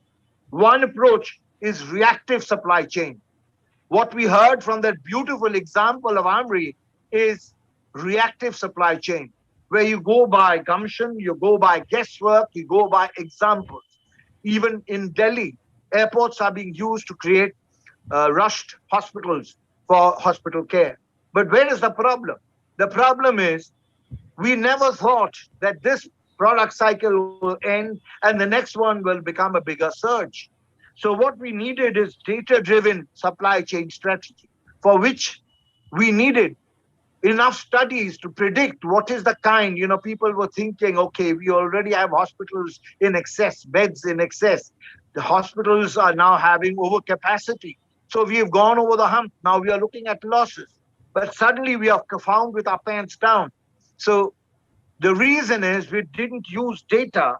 S20: One approach is reactive supply chain. What we heard from that beautiful example of Amri is reactive supply chain, where you go by gumption, you go by guesswork, you go by examples. Even in Delhi, airports are being used to create rushed hospitals for hospital care. But where is the problem? The problem is we never thought that this product cycle will end and the next one will become a bigger surge. So what we needed is data-driven supply chain strategy, for which we needed enough studies to predict what is the kind, people were thinking, okay, we already have hospitals in excess, beds in excess. The hospitals are now having overcapacity. So we have gone over the hump. Now we are looking at losses. But suddenly we are found with our pants down. So the reason is we didn't use data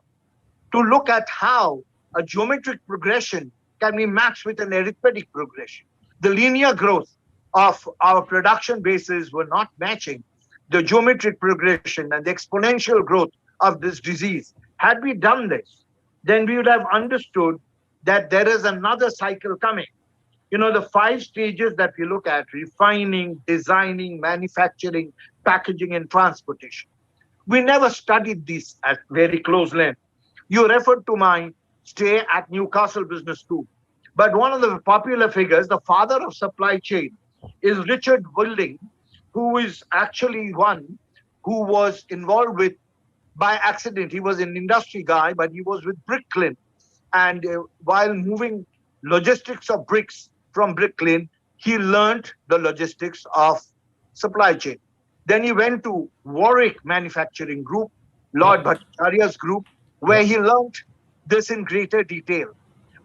S20: to look at how a geometric progression can be matched with an arithmetic progression. The linear growth of our production bases were not matching the geometric progression and the exponential growth of this disease. Had we done this, then we would have understood that there is another cycle coming. The 5 stages that we look at: refining, designing, manufacturing, packaging, and transportation. We never studied these at very close length. You referred to my stay at Newcastle Business School. But one of the popular figures, the father of supply chain, is Richard Wilding, who is actually one who was involved with, by accident, he was an industry guy, but he was with Bricklin. And while moving logistics of bricks from Bricklin, he learned the logistics of supply chain. Then he went to Warwick Manufacturing Group, Lord Bhattacharya's group, where he learned this in greater detail.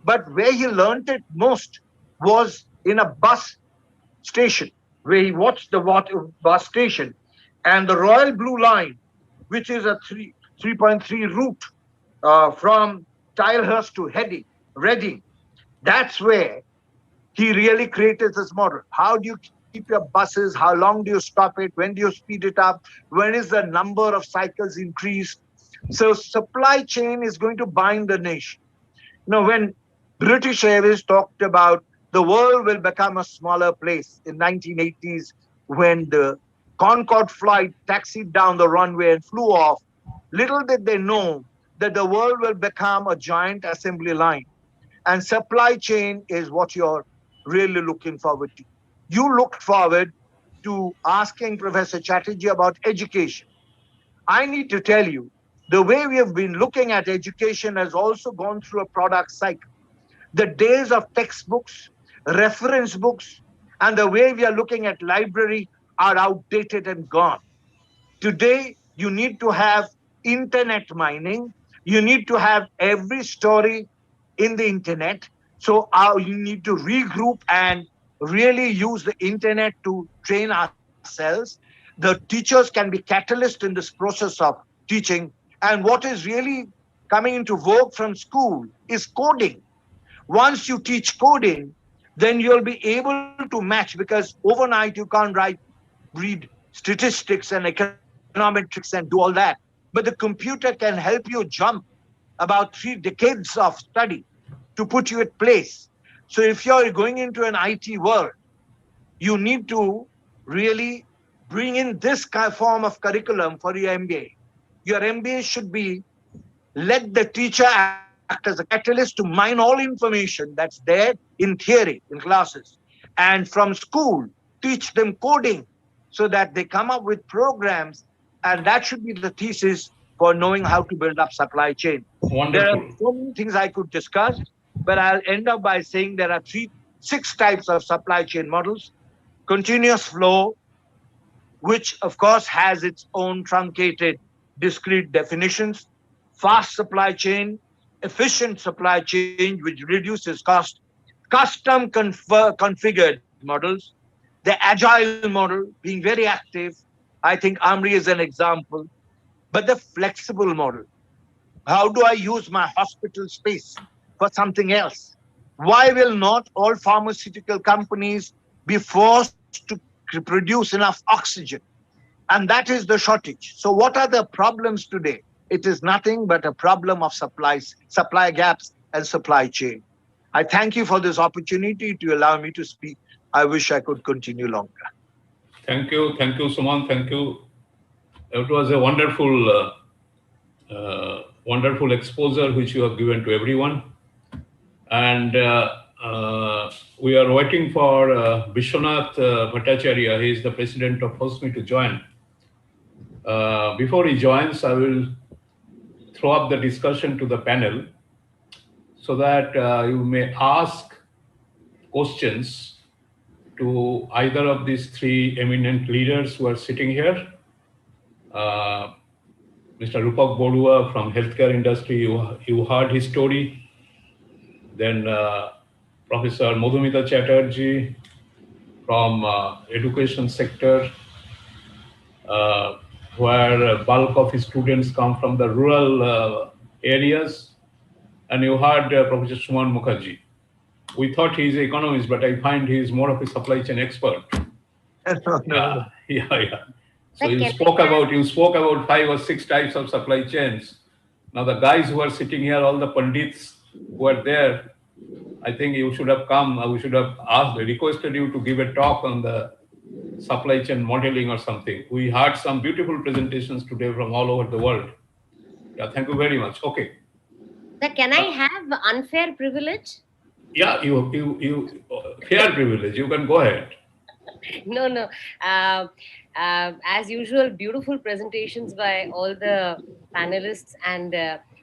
S20: But where he learned it most was in a bus station, where he watched the bus station. And the Royal Blue Line, which is a 3.3 route from Tilehurst to Reading, that's where he really created this model. How do you keep your buses? How long do you stop it? When do you speed it up? When is the number of cycles increased? So supply chain is going to bind the nation. When British Airways talked about the world will become a smaller place in 1980s, when the Concorde flight taxied down the runway and flew off, little did they know that the world will become a giant assembly line. And supply chain is what you're really looking forward to. You looked forward to asking Professor Chatterjee about education. I need to tell you, the way we have been looking at education has also gone through a product cycle. The days of textbooks, reference books, and the way we are looking at library are outdated and gone. Today, you need to have internet mining. You need to have every story in the internet. So you need to regroup and really use the internet to train ourselves. The teachers can be catalysts in this process of teaching. And what is really coming into vogue from school is coding. Once you teach coding, then you'll be able to match, because overnight you can't read statistics and econometrics and do all that. But the computer can help you jump about 3 decades of study to put you at place. So if you're going into an IT world, you need to really bring in this form of curriculum for your MBA. Your MBA should be, let the teacher act as a catalyst to mine all information that's there in theory, in classes. And from school, teach them coding so that they come up with programs. And that should be the thesis for knowing how to build up supply chain.
S4: Wonderful.
S20: There are so many things I could discuss, but I'll end up by saying there are 6 types of supply chain models. Continuous flow, which of course has its own truncated, discrete definitions. Fast supply chain, efficient supply chain, which reduces cost. Custom configured models. The agile model, being very active. I think Amri is an example. But the flexible model. How do I use my hospital space for something else? Why will not all pharmaceutical companies be forced to produce enough oxygen? And that is the shortage. So what are the problems today? It is nothing but a problem of supply gaps and supply chain. I thank you for this opportunity to allow me to speak. I wish I could continue longer.
S4: Thank you, Suman. Thank you. It was a wonderful, wonderful exposure which you have given to everyone. And we are waiting for Vishwanath Bhattacharya. He is the president of HOSMI to join. Before he joins, I will throw up the discussion to the panel so that you may ask questions to either of these three eminent leaders who are sitting here. Mr. Rupak Bodua from healthcare industry, you heard his story. Then Professor Madhumita Chatterjee from education sector, where bulk of his students come from the rural areas. And you heard Professor Suman Mukherjee. We thought he's an economist, but I find he's more of a supply chain expert. Yeah. So you spoke about 5 or 6 types of supply chains. Now the guys who are sitting here, all the pundits who are there, I think you should have come. We should have requested you to give a talk on the supply chain modeling or something. We had some beautiful presentations today from all over the world. Yeah, thank you very much. Okay.
S1: Sir, can I have unfair privilege?
S4: Yeah, you fair privilege. You can go ahead.
S1: No. As usual, beautiful presentations by all the panelists. And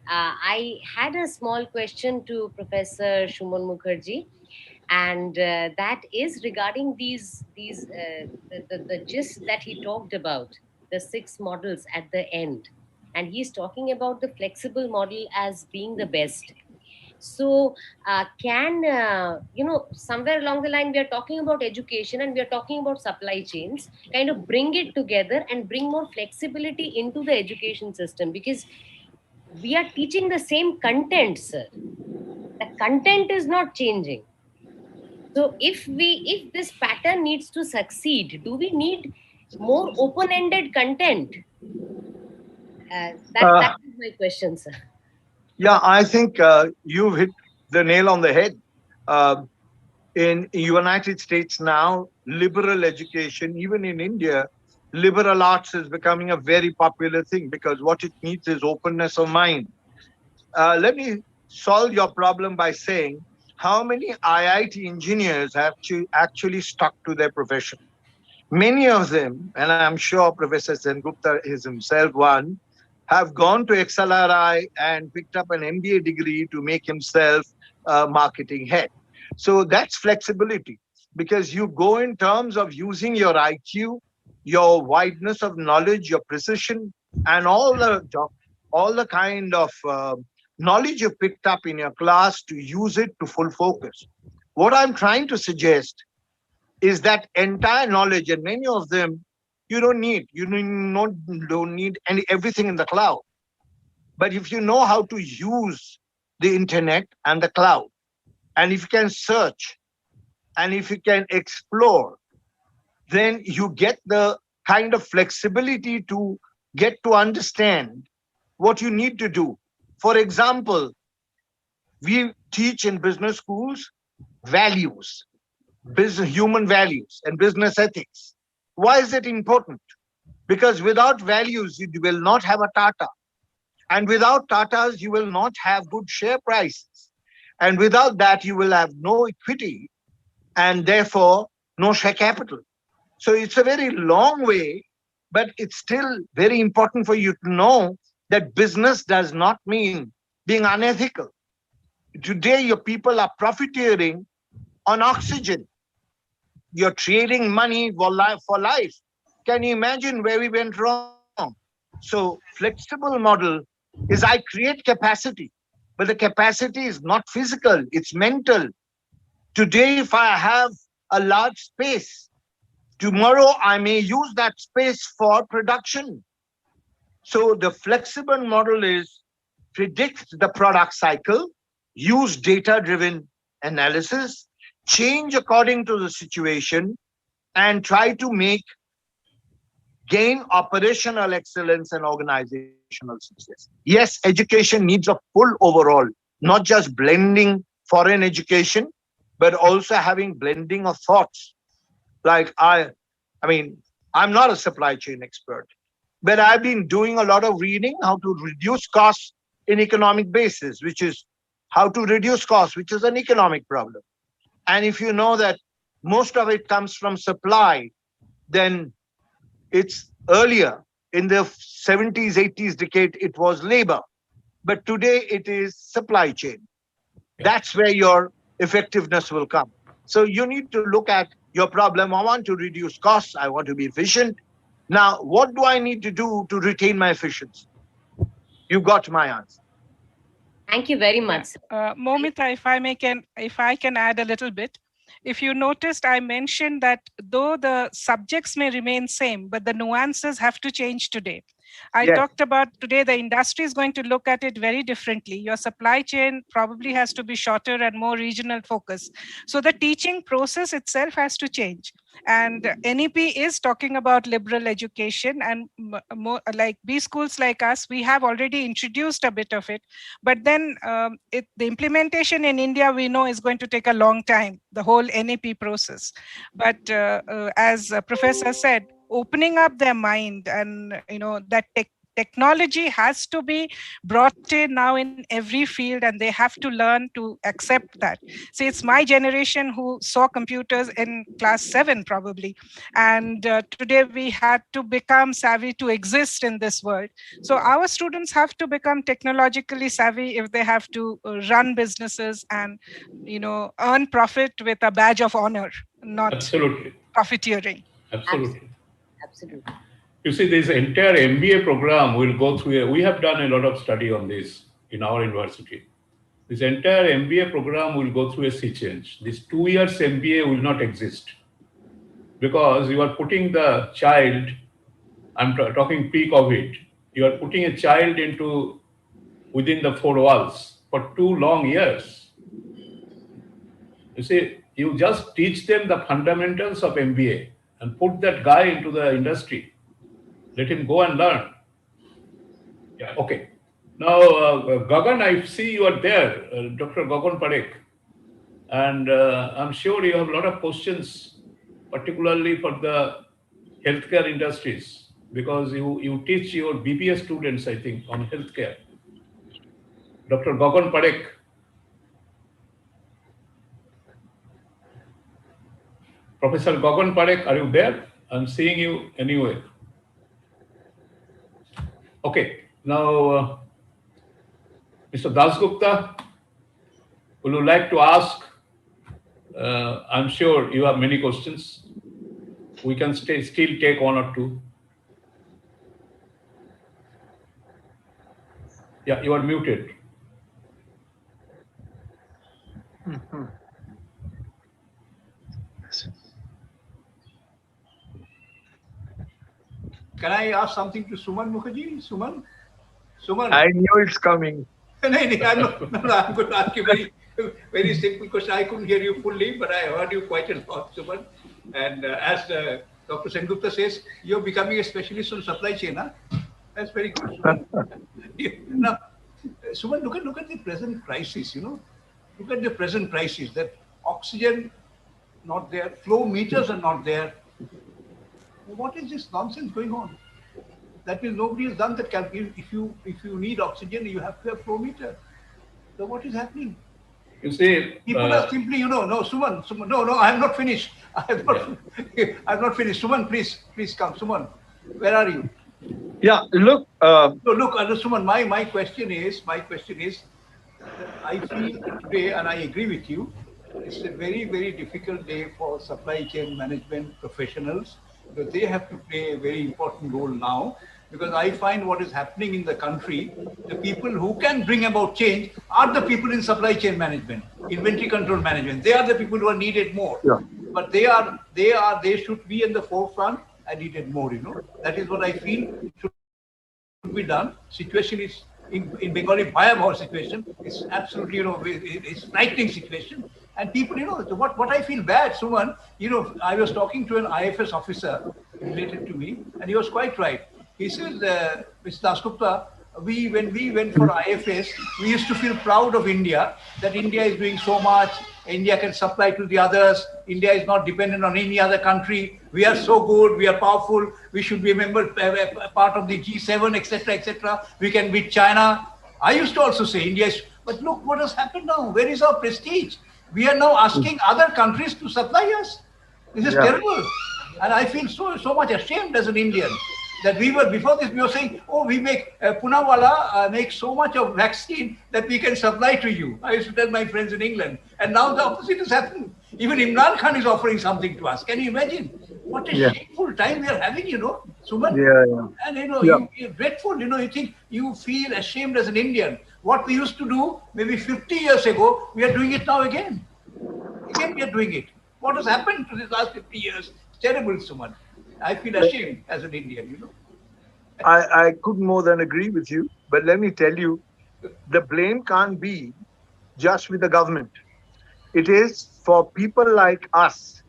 S1: I had a small question to Professor Suman Mukherjee, and that is regarding the gist that he talked about, the 6 models at the end. And he's talking about the flexible model as being the best. So somewhere along the line, we are talking about education and we are talking about supply chains, kind of bring it together and bring more flexibility into the education system, because we are teaching the same content, sir. The content is not changing. So if this pattern needs to succeed, do we need more open-ended content? That is my question, sir.
S20: Yeah, I think you've hit the nail on the head. In United States now, liberal education, even in India, liberal arts is becoming a very popular thing because what it needs is openness of mind. Let me solve your problem by saying, how many IIT engineers have actually stuck to their profession? Many of them, and I'm sure Professor Sengupta is himself one, have gone to XLRI and picked up an MBA degree to make himself a marketing head. So that's flexibility, because you go in terms of using your IQ, your wideness of knowledge, your precision, and all the kind of knowledge you picked up in your class to use it to full focus. What I'm trying to suggest is that entire knowledge, and many of them you don't need. You don't need everything in the cloud. But if you know how to use the internet and the cloud, and if you can search, and if you can explore, then you get the kind of flexibility to get to understand what you need to do. For example, we teach in business schools values, human values and business ethics. Why is it important? Because without values, you will not have a Tata. And without Tatas, you will not have good share prices. And without that, you will have no equity and therefore no share capital. So it's a very long way, but it's still very important for you to know that business does not mean being unethical. Today, your people are profiteering on oxygen. You're trading money for life. Can you imagine where we went wrong? So flexible model is I create capacity, but the capacity is not physical, it's mental. Today, if I have a large space, tomorrow I may use that space for production. So the flexible model is predict the product cycle, use data-driven analysis, change according to the situation, and try to gain operational excellence and organizational success. Yes, education needs a full overhaul, not just blending foreign education, but also having blending of thoughts. Like I mean, I'm not a supply chain expert, but I've been doing a lot of reading how to reduce costs in economic basis, which is how to reduce costs, which is an economic problem. And if you know that most of it comes from supply, then it's earlier in the 70s, 80s decade, it was labor. But today it is supply chain. That's where your effectiveness will come. So you need to look at your problem. I want to reduce costs. I want to be efficient. Now, what do I need to do to retain my efficiency? You got my answer.
S1: Thank you very much.
S19: Momita, if I can add a little bit. If you noticed, I mentioned that though the subjects may remain same, but the nuances have to change today. I talked about today the industry is going to look at it very differently. Your supply chain probably has to be shorter and more regional focus. So the teaching process itself has to change. And NEP is talking about liberal education, and more like B schools like us, we have already introduced a bit of it. But then the implementation in India, we know, is going to take a long time, the whole NEP process. But as Professor said, opening up their mind, and that technology has to be brought in now in every field, and they have to learn to accept that. See, it's my generation who saw computers in class 7 probably, and today we had to become savvy to exist in this world. So our students have to become technologically savvy if they have to run businesses and earn profit with a badge of honor, not
S4: Absolutely.
S19: profiteering.
S4: Absolutely.
S1: Absolutely.
S4: You see, this entire MBA program will go through, we have done a lot of study on this in our university. This entire MBA program will go through a sea change. This 2 years MBA will not exist, because you are putting the child, I'm talking pre-COVID, you are putting a child within the 4 walls for 2 long years. You see, you just teach them the fundamentals of MBA and put that guy into the industry. Let him go and learn. Yeah, okay. Now, Gagan, I see you are there, Dr. Gagan Parekh. And I'm sure you have a lot of questions, particularly for the healthcare industries, because you teach your BPS students, I think, on healthcare. Dr. Gagan Parekh. Professor Gagan Parekh, are you there? I'm seeing you anyway. Okay, now, Mr. Dasgupta, would you like to ask? I'm sure you have many questions. We can still take 1 or 2. Yeah, you are muted.
S11: Can I ask something to Suman Mukherjee? Suman?
S20: I knew it's coming.
S11: I'm going to ask you very simple question. I couldn't hear you fully, but I heard you quite a lot, Suman. And as Dr. Sengupta says, you're becoming a specialist on supply chain, huh? That's very good, Suman. Now, Suman, look at the present crisis, Look at the present crisis, that oxygen not there, flow meters are not there. What is this nonsense going on? That means nobody has done that calculation. If you need oxygen, you have to have flow meter. So what is happening?
S4: You see,
S11: people are simply, no, Suman, no, I have not finished. I have not finished. Suman, please come. Suman, where are you?
S20: Yeah, look.
S11: Look, Suman, my question is, I feel today, and I agree with you, it's a very, very difficult day for supply chain management professionals, because they have to play a very important role now. Because I find what is happening in the country, the people who can bring about change are the people in supply chain management, inventory control management. They are the people who are needed more.
S20: Yeah.
S11: But they should be in the forefront and needed more. That is what I feel should be done. Situation is in Bengali Bhayabhav situation. It's absolutely, it's frightening situation. And people, what I feel bad, Suman, I was talking to an IFS officer related to me, and he was quite right. He said, Mr. Dasgupta, when we went for IFS, we used to feel proud of India, that India is doing so much, India can supply to the others. India is not dependent on any other country. We are so good. We are powerful. We should be a member, part of the G7, etc., etc. We can beat China. I used to also say India is, but look what has happened now. Where is our prestige? We are now asking other countries to supply us. This is terrible. And I feel so much ashamed as an Indian that we were, before this, we were saying, oh, we make, Poonawalla makes so much of vaccine that we can supply to you. I used to tell my friends in England. And now the opposite has happened. Even Imran Khan is offering something to us. Can you imagine? What a shameful time we are having, Suman. And, you're dreadful, you think, you feel ashamed as an Indian. What we used to do maybe 50 years ago, we are doing it now again. Again, we are doing it. What has happened to these last 50 years? It's terrible, Suman. I feel ashamed as an Indian,
S20: I couldn't more than agree with you. But let me tell you, the blame can't be just with the government. It is for people like us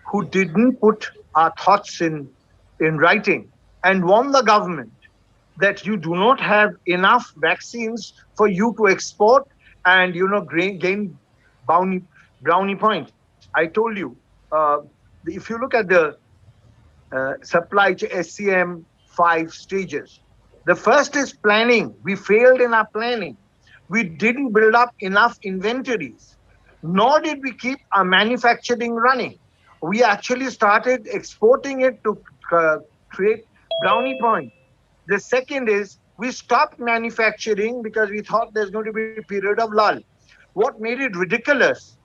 S20: who didn't put our thoughts in writing and warn the government that you do not have enough vaccines for you to export and, gain brownie point. I told you, if you look at the supply chain SCM 5 stages. The first is planning. We failed in our planning. We didn't build up enough inventories, nor did we keep our manufacturing running. We actually started exporting it to create brownie point. The second is we stopped manufacturing because we thought there's going to be a period of lull. What made it ridiculous?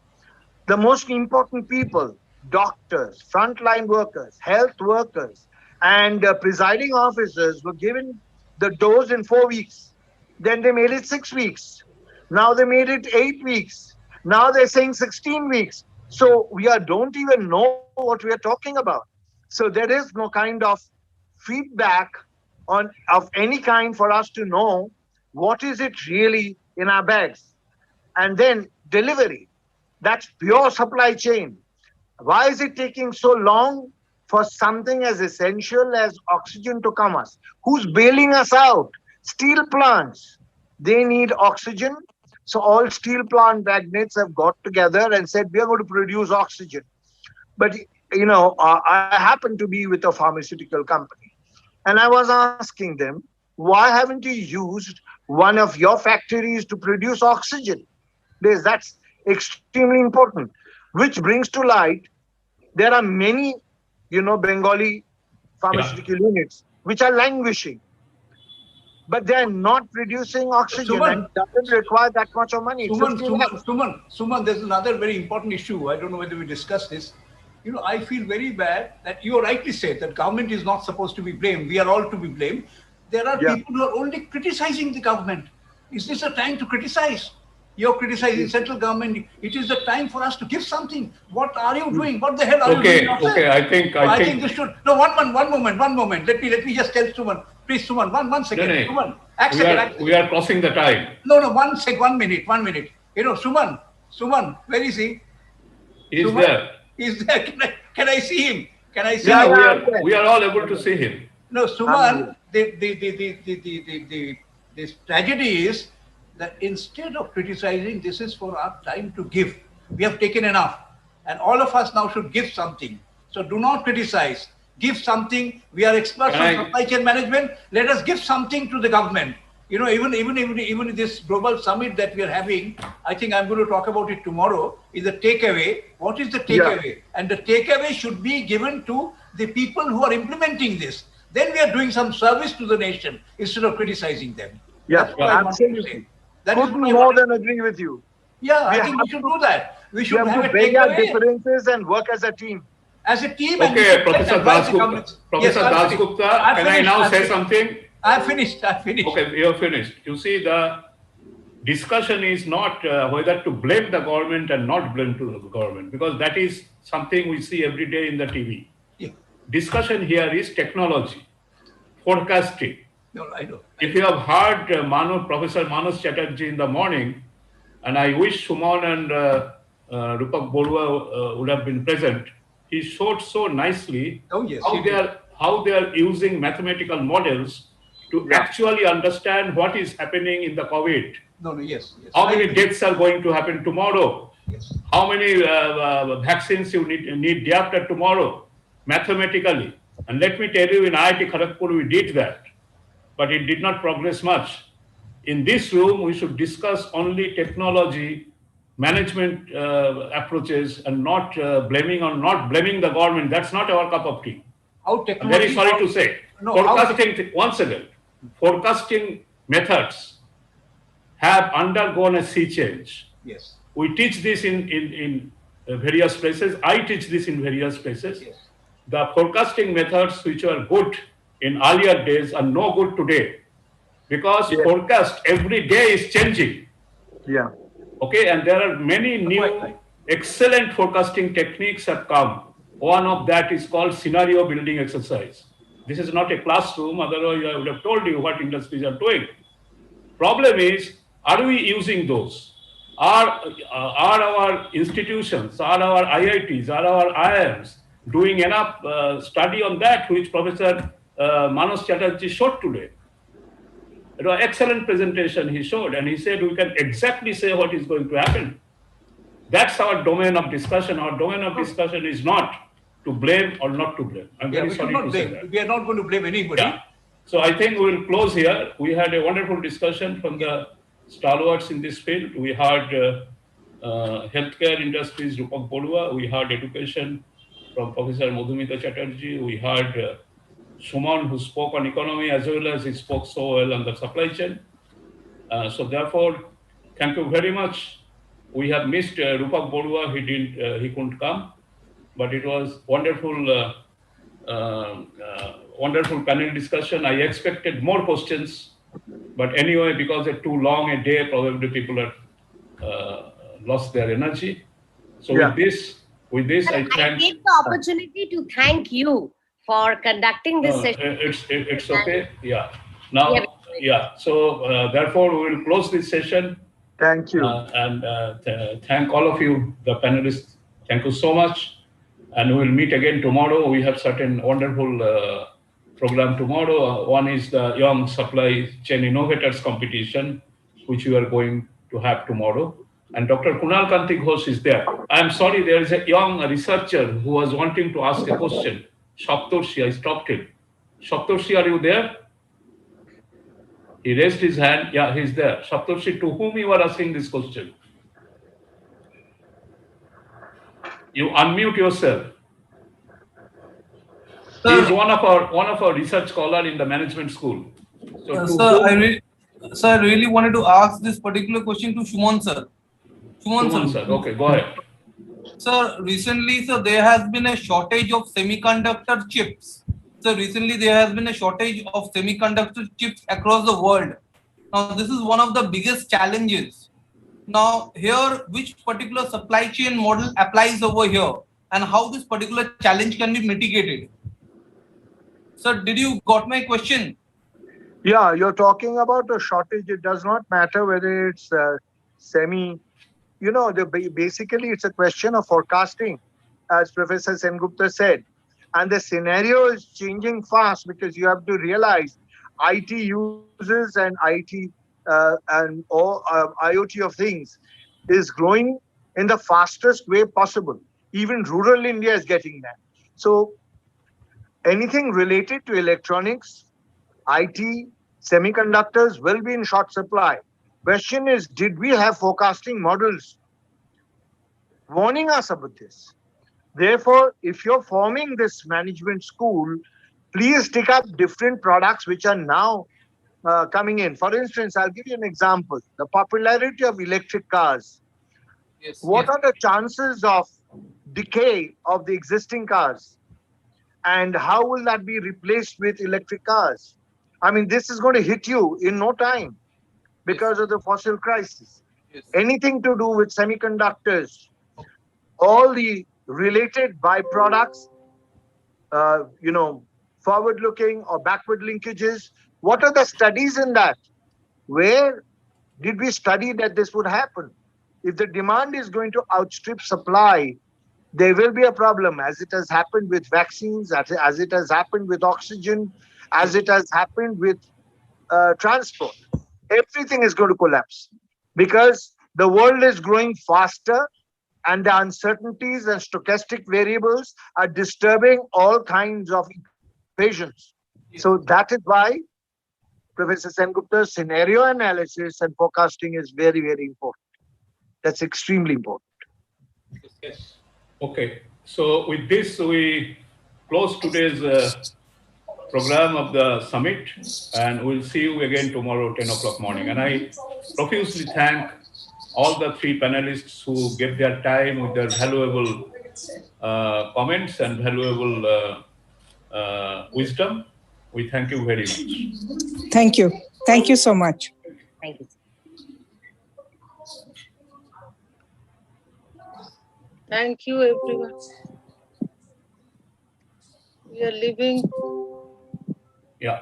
S20: The most important people, doctors, frontline workers, health workers, and presiding officers were given the dose in 4 weeks. Then they made it 6 weeks. Now they made it 8 weeks. Now they're saying 16 weeks. So we don't even know what we are talking about. So there is no kind of feedback of any kind for us to know what is it really in our bags. And then delivery. That's pure supply chain. Why is it taking so long for something as essential as oxygen to come us? Who's bailing us out? Steel plants. They need oxygen. So all steel plant magnates have got together and said, we are going to produce oxygen. But, I happen to be with a pharmaceutical company. And I was asking them, why haven't you used one of your factories to produce oxygen? Because that's extremely important. Which brings to light, there are many, Bengali pharmaceutical units which are languishing, but they are not producing oxygen and doesn't require that much of money.
S11: Suman, there's another very important issue. I don't know whether we discussed this. I feel very bad that you rightly said that government is not supposed to be blamed. We are all to be blamed. There are people who are only criticizing the government. Is this a time to criticize? You're criticizing central government. It is the time for us to give something. What are you doing? What the hell are you doing?
S4: Okay. I think
S11: this should. No, one moment. Let me just tell Suman. Please, Suman, one second.
S4: No.
S11: Suman, accept.
S4: We are crossing the time.
S11: No, 1 minute. Suman, where is he?
S4: He's there.
S11: He's there. Can I see him?
S4: We are all able to see him.
S11: No, Suman, the tragedy is that instead of criticizing, this is for our time to give. We have taken enough. And all of us now should give something. So do not criticize. Give something. We are experts on supply chain management. Let us give something to the government. Even this global summit that we are having, I think I'm going to talk about it tomorrow, is a takeaway. What is the takeaway? Yeah. And the takeaway should be given to the people who are implementing this. Then we are doing some service to the nation instead of criticizing them.
S20: Yeah, absolutely. Couldn't more than agree with you.
S11: Yeah, I think we should do that. We should
S20: have to break our differences and work as a team.
S11: As a team.
S4: Okay, Professor Dasgupta, can I now say something?
S11: I finished.
S4: Okay, you're finished. You see, the discussion is not whether to blame the government and not blame to the government, because that is something we see every day in the TV. Yeah. Discussion here is technology, forecasting.
S11: No, I know.
S4: If you have heard Professor Manas Chatterjee in the morning, and I wish Suman and Rupak Borua would have been present, he showed so nicely how they are using mathematical models to actually understand what is happening in the COVID.
S11: Yes.
S4: How many deaths are going to happen tomorrow? How many vaccines you need day after tomorrow, mathematically. And let me tell you, in IIT Kharagpur, we did that, but it did not progress much. In this room, we should discuss only technology, management approaches, and not blaming the government. That's not our cup of tea.
S11: How
S4: I'm very sorry to say.
S11: No,
S4: forecasting, once again, forecasting methods have undergone a sea change.
S11: Yes.
S4: We teach this in various places. I teach this in various places.
S11: Yes.
S4: The forecasting methods which were good in earlier days are no good today, because forecast every day is changing.
S20: Yeah.
S4: Okay, and there are many new excellent forecasting techniques have come. One of that is called scenario building exercise. This is not a classroom, otherwise I would have told you what industries are doing. Problem is, are we using those? Are our institutions, are our IITs, are our IIMs doing enough study on that, which Professor Manas Chatterjee showed today? It was an excellent presentation he showed, and he said we can exactly say what is going to happen. That's our domain of discussion. Our domain of discussion is not to blame or not to blame. I'm very sorry to say that.
S11: We are not going to blame anybody.
S4: Yeah. So I think we will close here. We had a wonderful discussion from the stalwarts in this field. We heard healthcare industries, Rupak Borua. We heard education from Professor Madhumita Chatterjee. We heard Suman, who spoke on economy, as well as he spoke so well on the supply chain. So therefore, thank you very much. We have missed Rupak Borua. He couldn't come, but it was wonderful, wonderful panel discussion. I expected more questions, but anyway, because it's too long a day, probably people have lost their energy. So with this, I
S1: take the opportunity to thank you for conducting this session.
S4: It's okay. Yeah. Now, yeah. So therefore, we will close this session.
S20: Thank you.
S4: And thank all of you, the panelists. Thank you so much. And we'll meet again tomorrow. We have certain wonderful program tomorrow. One is the Young Supply Chain Innovators Competition, which we are going to have tomorrow. And Dr. Kunal Kanti Ghosh is there. I'm sorry, there is a young researcher who was wanting to ask a question. Shaptorshi, I stopped him. Shaptorshi, are you there? He raised his hand. Yeah, he's there. Shaptorshi, to whom you are asking this question? You unmute yourself. He is one of our research scholar in the management school. So
S21: Sir, I really wanted to ask this particular question to Shumon sir.
S4: Shumon sir, okay, go ahead.
S21: Sir, recently, sir, there has been a shortage of semiconductor chips. So recently there has been a shortage of semiconductor chips across the world. Now, this is one of the biggest challenges. Now, here, which particular supply chain model applies over here, and how this particular challenge can be mitigated? Sir, did you got my question?
S20: Yeah, you're talking about a shortage. It does not matter whether it's semi. You know, basically it's a question of forecasting, as Professor Sengupta said. And the scenario is changing fast, because you have to realize IT uses and IT and IoT of things is growing in the fastest way possible. Even rural India is getting that. So anything related to electronics, IT, semiconductors will be in short supply. Question is, did we have forecasting models warning us about this? Therefore, if you're forming this management school, please take up different products which are now coming in. For instance, I'll give you an example. The popularity of electric cars.
S21: Yes,
S20: what are the chances of decay of the existing cars? And how will that be replaced with electric cars? I mean, this is going to hit you in no time because of the fossil crisis. Anything to do with semiconductors, all the related byproducts, forward-looking or backward linkages. What are the studies in that? Where did we study that this would happen? If the demand is going to outstrip supply, there will be a problem, as it has happened with vaccines, as it has happened with oxygen, as it has happened with transport. Everything is going to collapse because the world is growing faster and the uncertainties and stochastic variables are disturbing all kinds of equations. So that is why Professor Sengupta's scenario analysis and forecasting is very, very important. That's extremely important.
S4: Yes. Okay. So with this, we close today's program of the summit, and we'll see you again tomorrow, 10 o'clock morning. And I profusely thank all the three panelists who gave their time with their valuable comments and valuable wisdom. We thank you very much.
S19: Thank you. Thank you so much.
S1: Thank you.
S16: Thank you, everyone. We are leaving.
S4: Yeah.